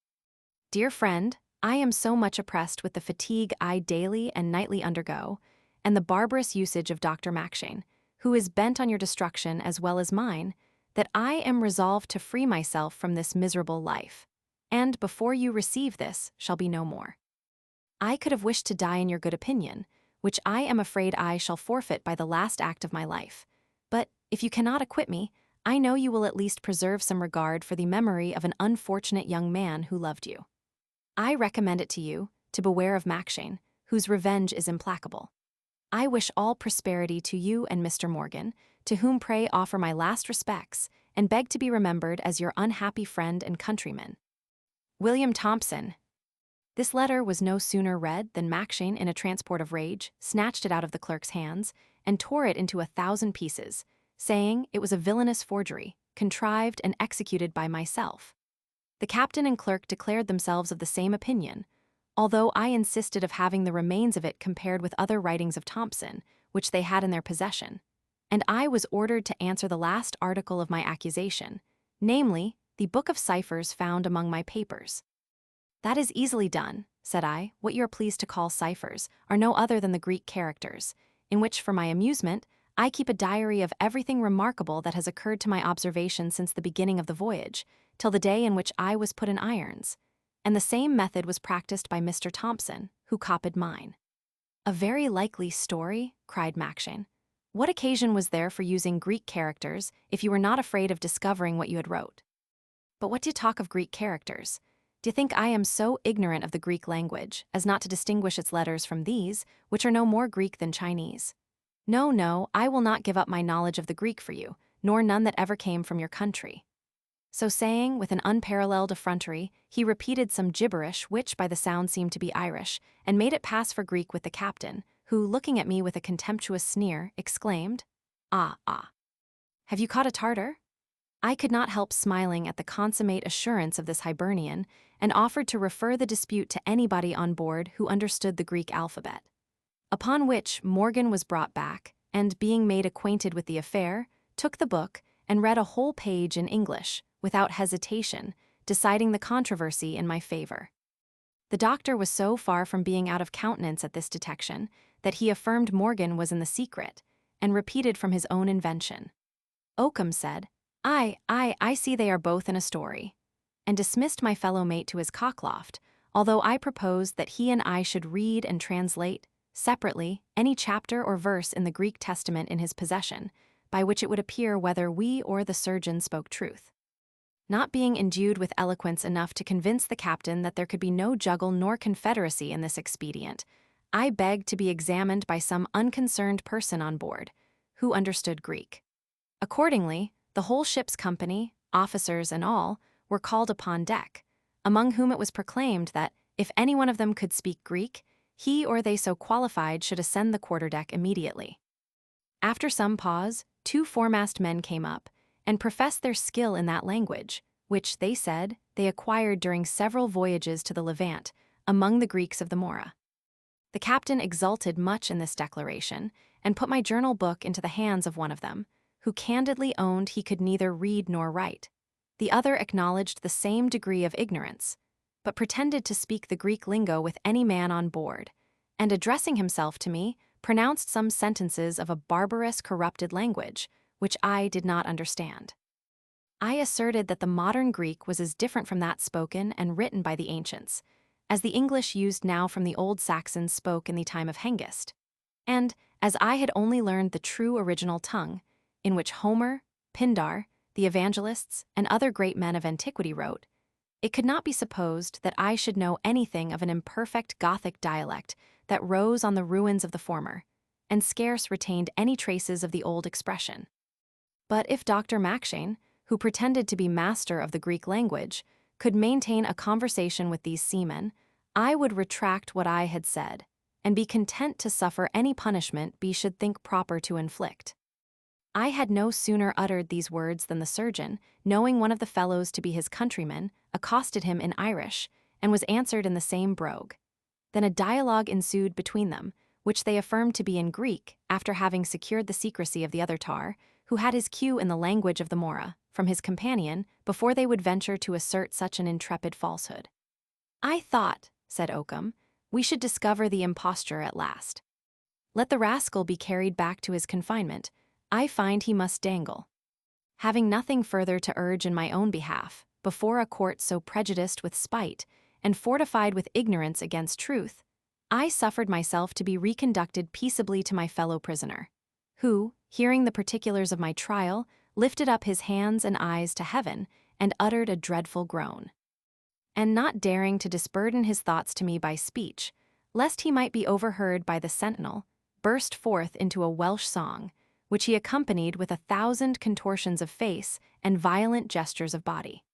S1: "Dear friend, I am so much oppressed with the fatigue I daily and nightly undergo, and the barbarous usage of Dr. Mackshane, who is bent on your destruction as well as mine, that I am resolved to free myself from this miserable life, and before you receive this shall be no more. I could have wished to die in your good opinion, which I am afraid I shall forfeit by the last act of my life. But if you cannot acquit me, I know you will at least preserve some regard for the memory of an unfortunate young man who loved you. I recommend it to you to beware of Mackshane, whose revenge is implacable. I wish all prosperity to you and Mr. Morgan, to whom pray offer my last respects, and beg to be remembered as your unhappy friend and countryman. William Thompson." This letter was no sooner read than Mackshane, in a transport of rage, snatched it out of the clerk's hands and tore it into 1,000 pieces, saying it was a villainous forgery, contrived and executed by myself. The captain and clerk declared themselves of the same opinion, although I insisted of having the remains of it compared with other writings of Thompson, which they had in their possession, and I was ordered to answer the last article of my accusation, namely, the book of ciphers found among my papers. "That is easily done," said I. "What you are pleased to call ciphers are no other than the Greek characters, in which, for my amusement, I keep a diary of everything remarkable that has occurred to my observation since the beginning of the voyage, till the day in which I was put in irons, and the same method was practiced by Mr. Thompson, who copied mine." "A very likely story," cried Mackshane. "What occasion was there for using Greek characters if you were not afraid of discovering what you had wrote? But what do you talk of Greek characters? Do you think I am so ignorant of the Greek language as not to distinguish its letters from these, which are no more Greek than Chinese? No, no, I will not give up my knowledge of the Greek for you, nor none that ever came from your country." So saying, with an unparalleled effrontery, he repeated some gibberish which by the sound seemed to be Irish, and made it pass for Greek with the captain, who, looking at me with a contemptuous sneer, exclaimed, Ah. Have you caught a Tartar?" I could not help smiling at the consummate assurance of this Hibernian, and offered to refer the dispute to anybody on board who understood the Greek alphabet. Upon which Morgan was brought back, and, being made acquainted with the affair, took the book and read a whole page in English, without hesitation, deciding the controversy in my favor. The doctor was so far from being out of countenance at this detection that he affirmed Morgan was in the secret, and repeated from his own invention. Oakham said, I see they are both in a story," and dismissed my fellow mate to his cockloft, although I proposed that he and I should read and translate, separately, any chapter or verse in the Greek Testament in his possession, by which it would appear whether we or the surgeon spoke truth. Not being endued with eloquence enough to convince the captain that there could be no juggle nor confederacy in this expedient, I begged to be examined by some unconcerned person on board, who understood Greek. Accordingly, the whole ship's company, officers and all, were called upon deck, among whom it was proclaimed that, if any one of them could speak Greek, he or they so qualified should ascend the quarterdeck immediately. After some pause, 2 foremast men came up, and professed their skill in that language, which, they said, they acquired during several voyages to the Levant, among the Greeks of the Mora. The captain exulted much in this declaration, and put my journal book into the hands of one of them, who candidly owned he could neither read nor write. The other acknowledged the same degree of ignorance, but pretended to speak the Greek lingo with any man on board, and addressing himself to me, pronounced some sentences of a barbarous, corrupted language, which I did not understand. I asserted that the modern Greek was as different from that spoken and written by the ancients, as the English used now from the old Saxons spoke in the time of Hengist, and, as I had only learned the true original tongue, in which Homer, Pindar, the evangelists, and other great men of antiquity wrote, it could not be supposed that I should know anything of an imperfect Gothic dialect that rose on the ruins of the former, and scarce retained any traces of the old expression. But if Dr. Macshane, who pretended to be master of the Greek language, could maintain a conversation with these seamen, I would retract what I had said, and be content to suffer any punishment be should think proper to inflict. I had no sooner uttered these words than the surgeon, knowing one of the fellows to be his countryman, accosted him in Irish, and was answered in the same brogue. Then a dialogue ensued between them, which they affirmed to be in Greek, after having secured the secrecy of the other tar, who had his cue in the language of the Mora, from his companion, before they would venture to assert such an intrepid falsehood. "I thought," said Oakham, "we should discover the imposture at last. Let the rascal be carried back to his confinement. I find he must dangle." Having nothing further to urge in my own behalf, before a court so prejudiced with spite, and fortified with ignorance against truth, I suffered myself to be reconducted peaceably to my fellow prisoner, who, hearing the particulars of my trial, lifted up his hands and eyes to heaven, and uttered a dreadful groan. And not daring to disburden his thoughts to me by speech, lest he might be overheard by the sentinel, burst forth into a Welsh song, which he accompanied with 1,000 contortions of face and violent gestures of body.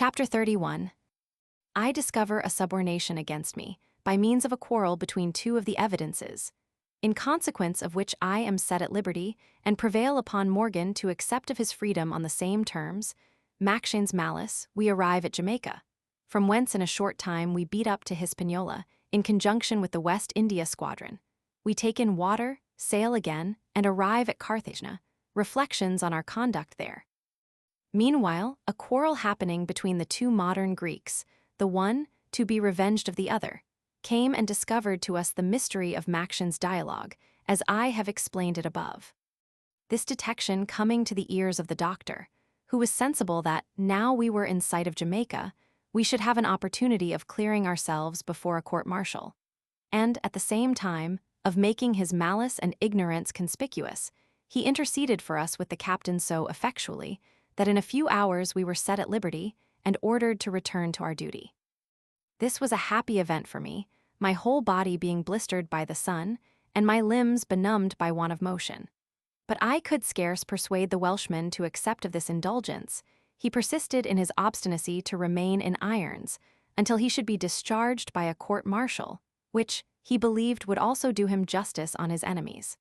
S1: Chapter 31. I discover a subornation against me by means of a quarrel between two of the evidences, in consequence of which I am set at liberty and prevail upon Morgan to accept of his freedom on the same terms. Macshane's malice, we arrive at Jamaica, from whence in a short time we beat up to Hispaniola, in conjunction with the West India squadron. We take in water, sail again, and arrive at Carthagena. Reflections on our conduct there. Meanwhile, a quarrel happening between the two modern Greeks, the one, to be revenged of the other, came and discovered to us the mystery of Macshane's dialogue, as I have explained it above. This detection coming to the ears of the doctor, who was sensible that, now we were in sight of Jamaica, we should have an opportunity of clearing ourselves before a court-martial, and, at the same time, of making his malice and ignorance conspicuous, he interceded for us with the captain so effectually that in a few hours we were set at liberty and ordered to return to our duty. This was a happy event for me, my whole body being blistered by the sun, and my limbs benumbed by want of motion. But I could scarce persuade the Welshman to accept of this indulgence. He persisted in his obstinacy to remain in irons until he should be discharged by a court-martial, which, he believed, would also do him justice on his enemies.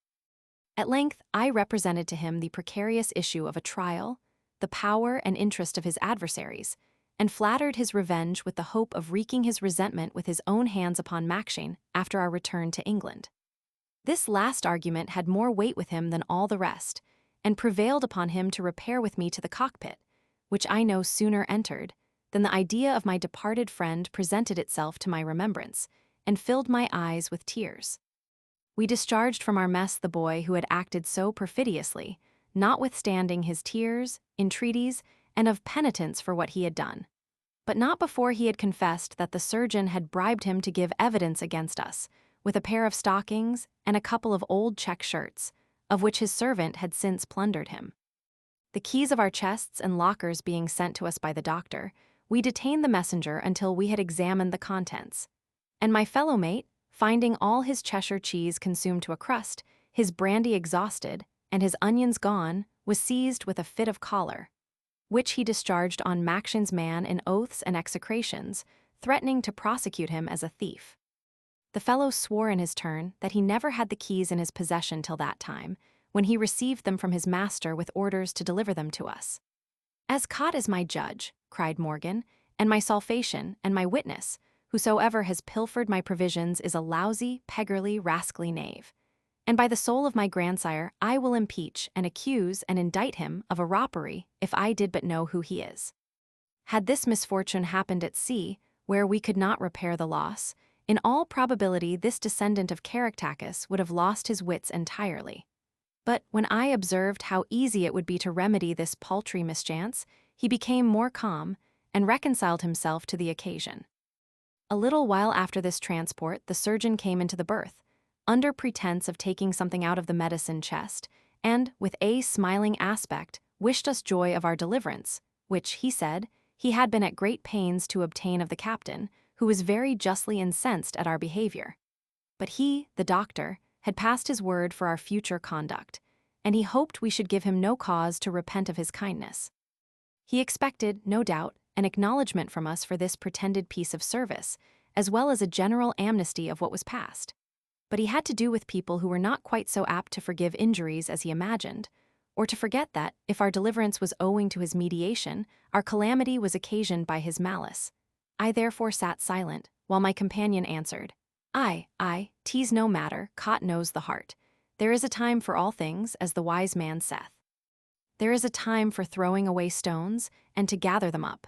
S1: At length I represented to him the precarious issue of a trial, the power and interest of his adversaries, and flattered his revenge with the hope of wreaking his resentment with his own hands upon Macshane after our return to England. This last argument had more weight with him than all the rest, and prevailed upon him to repair with me to the cockpit, which I no sooner entered than the idea of my departed friend presented itself to my remembrance, and filled my eyes with tears. We discharged from our mess the boy who had acted so perfidiously, notwithstanding his tears, entreaties, and of penitence for what he had done, but not before he had confessed that the surgeon had bribed him to give evidence against us, with a pair of stockings and a couple of old check shirts, of which his servant had since plundered him. The keys of our chests and lockers being sent to us by the doctor, we detained the messenger until we had examined the contents, and my fellow mate, finding all his Cheshire cheese consumed to a crust, his brandy exhausted, and his onions gone, was seized with a fit of choler, which he discharged on Macshane's man in oaths and execrations, threatening to prosecute him as a thief. The fellow swore in his turn that he never had the keys in his possession till that time, when he received them from his master with orders to deliver them to us. "As caught as my judge," cried Morgan, "and my salvation, and my witness, whosoever has pilfered my provisions is a lousy, beggarly, rascally knave. And by the soul of my grandsire, I will impeach and accuse and indict him of a robbery if I did but know who he is. Had this misfortune happened at sea, where we could not repair the loss, in all probability this descendant of Caractacus would have lost his wits entirely. But when I observed how easy it would be to remedy this paltry mischance, he became more calm, and reconciled himself to the occasion. A little while after this transport the surgeon came into the berth, under pretense of taking something out of the medicine chest, and, with a smiling aspect, wished us joy of our deliverance, which, he said, he had been at great pains to obtain of the captain, who was very justly incensed at our behavior. But he, the doctor, had passed his word for our future conduct, and he hoped we should give him no cause to repent of his kindness. He expected, no doubt, an acknowledgment from us for this pretended piece of service, as well as a general amnesty of what was past. But he had to do with people who were not quite so apt to forgive injuries as he imagined, or to forget that, if our deliverance was owing to his mediation, our calamity was occasioned by his malice. I therefore sat silent, while my companion answered, "Aye, 'tis no matter, Cot knows the heart. There is a time for all things, as the wise man saith. There is a time for throwing away stones, and to gather them up."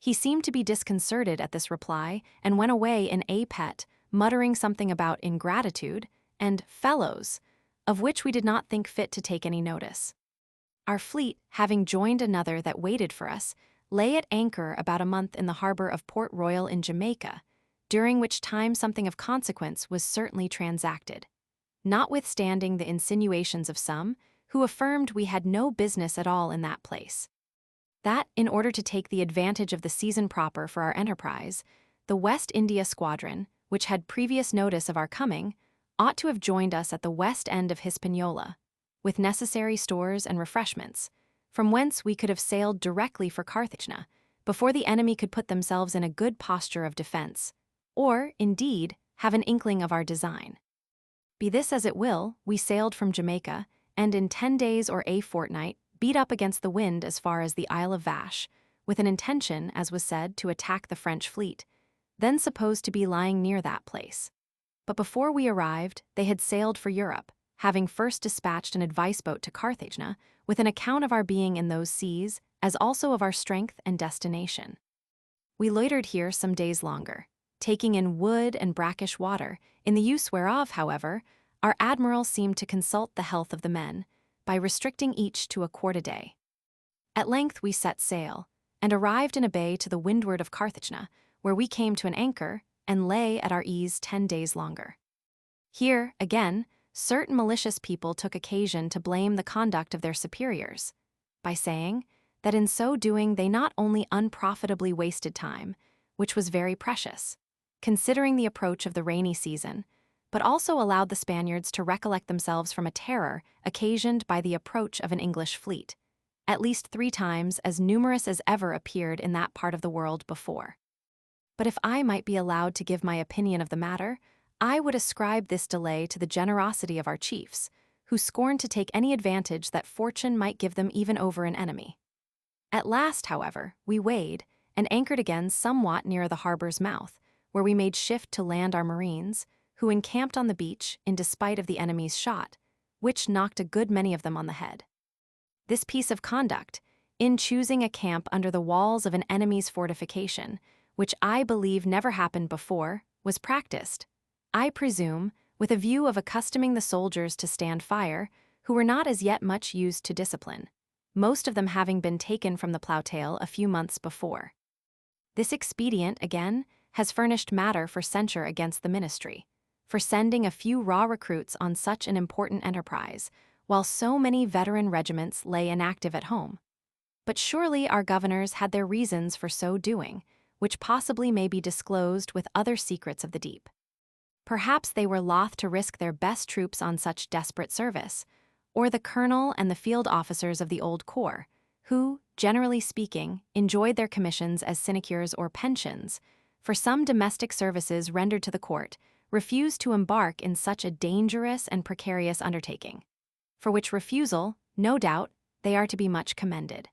S1: He seemed to be disconcerted at this reply, and went away in a pet, muttering something about ingratitude and fellows, of which we did not think fit to take any notice. Our fleet, having joined another that waited for us, lay at anchor about a month in the harbor of Port Royal in Jamaica, during which time something of consequence was certainly transacted, notwithstanding the insinuations of some, who affirmed we had no business at all in that place. That, in order to take the advantage of the season proper for our enterprise, the West India squadron, which had previous notice of our coming, ought to have joined us at the west end of Hispaniola, with necessary stores and refreshments, from whence we could have sailed directly for Carthagena, before the enemy could put themselves in a good posture of defense, or, indeed, have an inkling of our design. Be this as it will, we sailed from Jamaica, and in 10 days or a fortnight, beat up against the wind as far as the Isle of Vache, with an intention, as was said, to attack the French fleet, then supposed to be lying near that place. But before we arrived, they had sailed for Europe, having first dispatched an advice boat to Carthage, with an account of our being in those seas, as also of our strength and destination. We loitered here some days longer, taking in wood and brackish water, in the use whereof, however, our admiral seemed to consult the health of the men, by restricting each to a quart a day. At length we set sail, and arrived in a bay to the windward of Carthage, where we came to an anchor, and lay at our ease 10 days longer. Here, again, certain malicious people took occasion to blame the conduct of their superiors, by saying that in so doing they not only unprofitably wasted time, which was very precious, considering the approach of the rainy season, but also allowed the Spaniards to recollect themselves from a terror occasioned by the approach of an English fleet, at least 3 times as numerous as ever appeared in that part of the world before. But if I might be allowed to give my opinion of the matter, I would ascribe this delay to the generosity of our chiefs, who scorned to take any advantage that fortune might give them even over an enemy. At last, however, we weighed, and anchored again somewhat nearer the harbor's mouth, where we made shift to land our marines, who encamped on the beach in despite of the enemy's shot, which knocked a good many of them on the head. This piece of conduct, in choosing a camp under the walls of an enemy's fortification, which I believe never happened before, was practiced, I presume, with a view of accustoming the soldiers to stand fire, who were not as yet much used to discipline, most of them having been taken from the ploughtail a few months before. This expedient, again, has furnished matter for censure against the ministry, for sending a few raw recruits on such an important enterprise, while so many veteran regiments lay inactive at home. But surely our governors had their reasons for so doing, which possibly may be disclosed with other secrets of the deep. Perhaps they were loth to risk their best troops on such desperate service, or the colonel and the field officers of the old corps, who, generally speaking, enjoyed their commissions as sinecures or pensions, for some domestic services rendered to the court, refused to embark in such a dangerous and precarious undertaking, for which refusal, no doubt, they are to be much commended.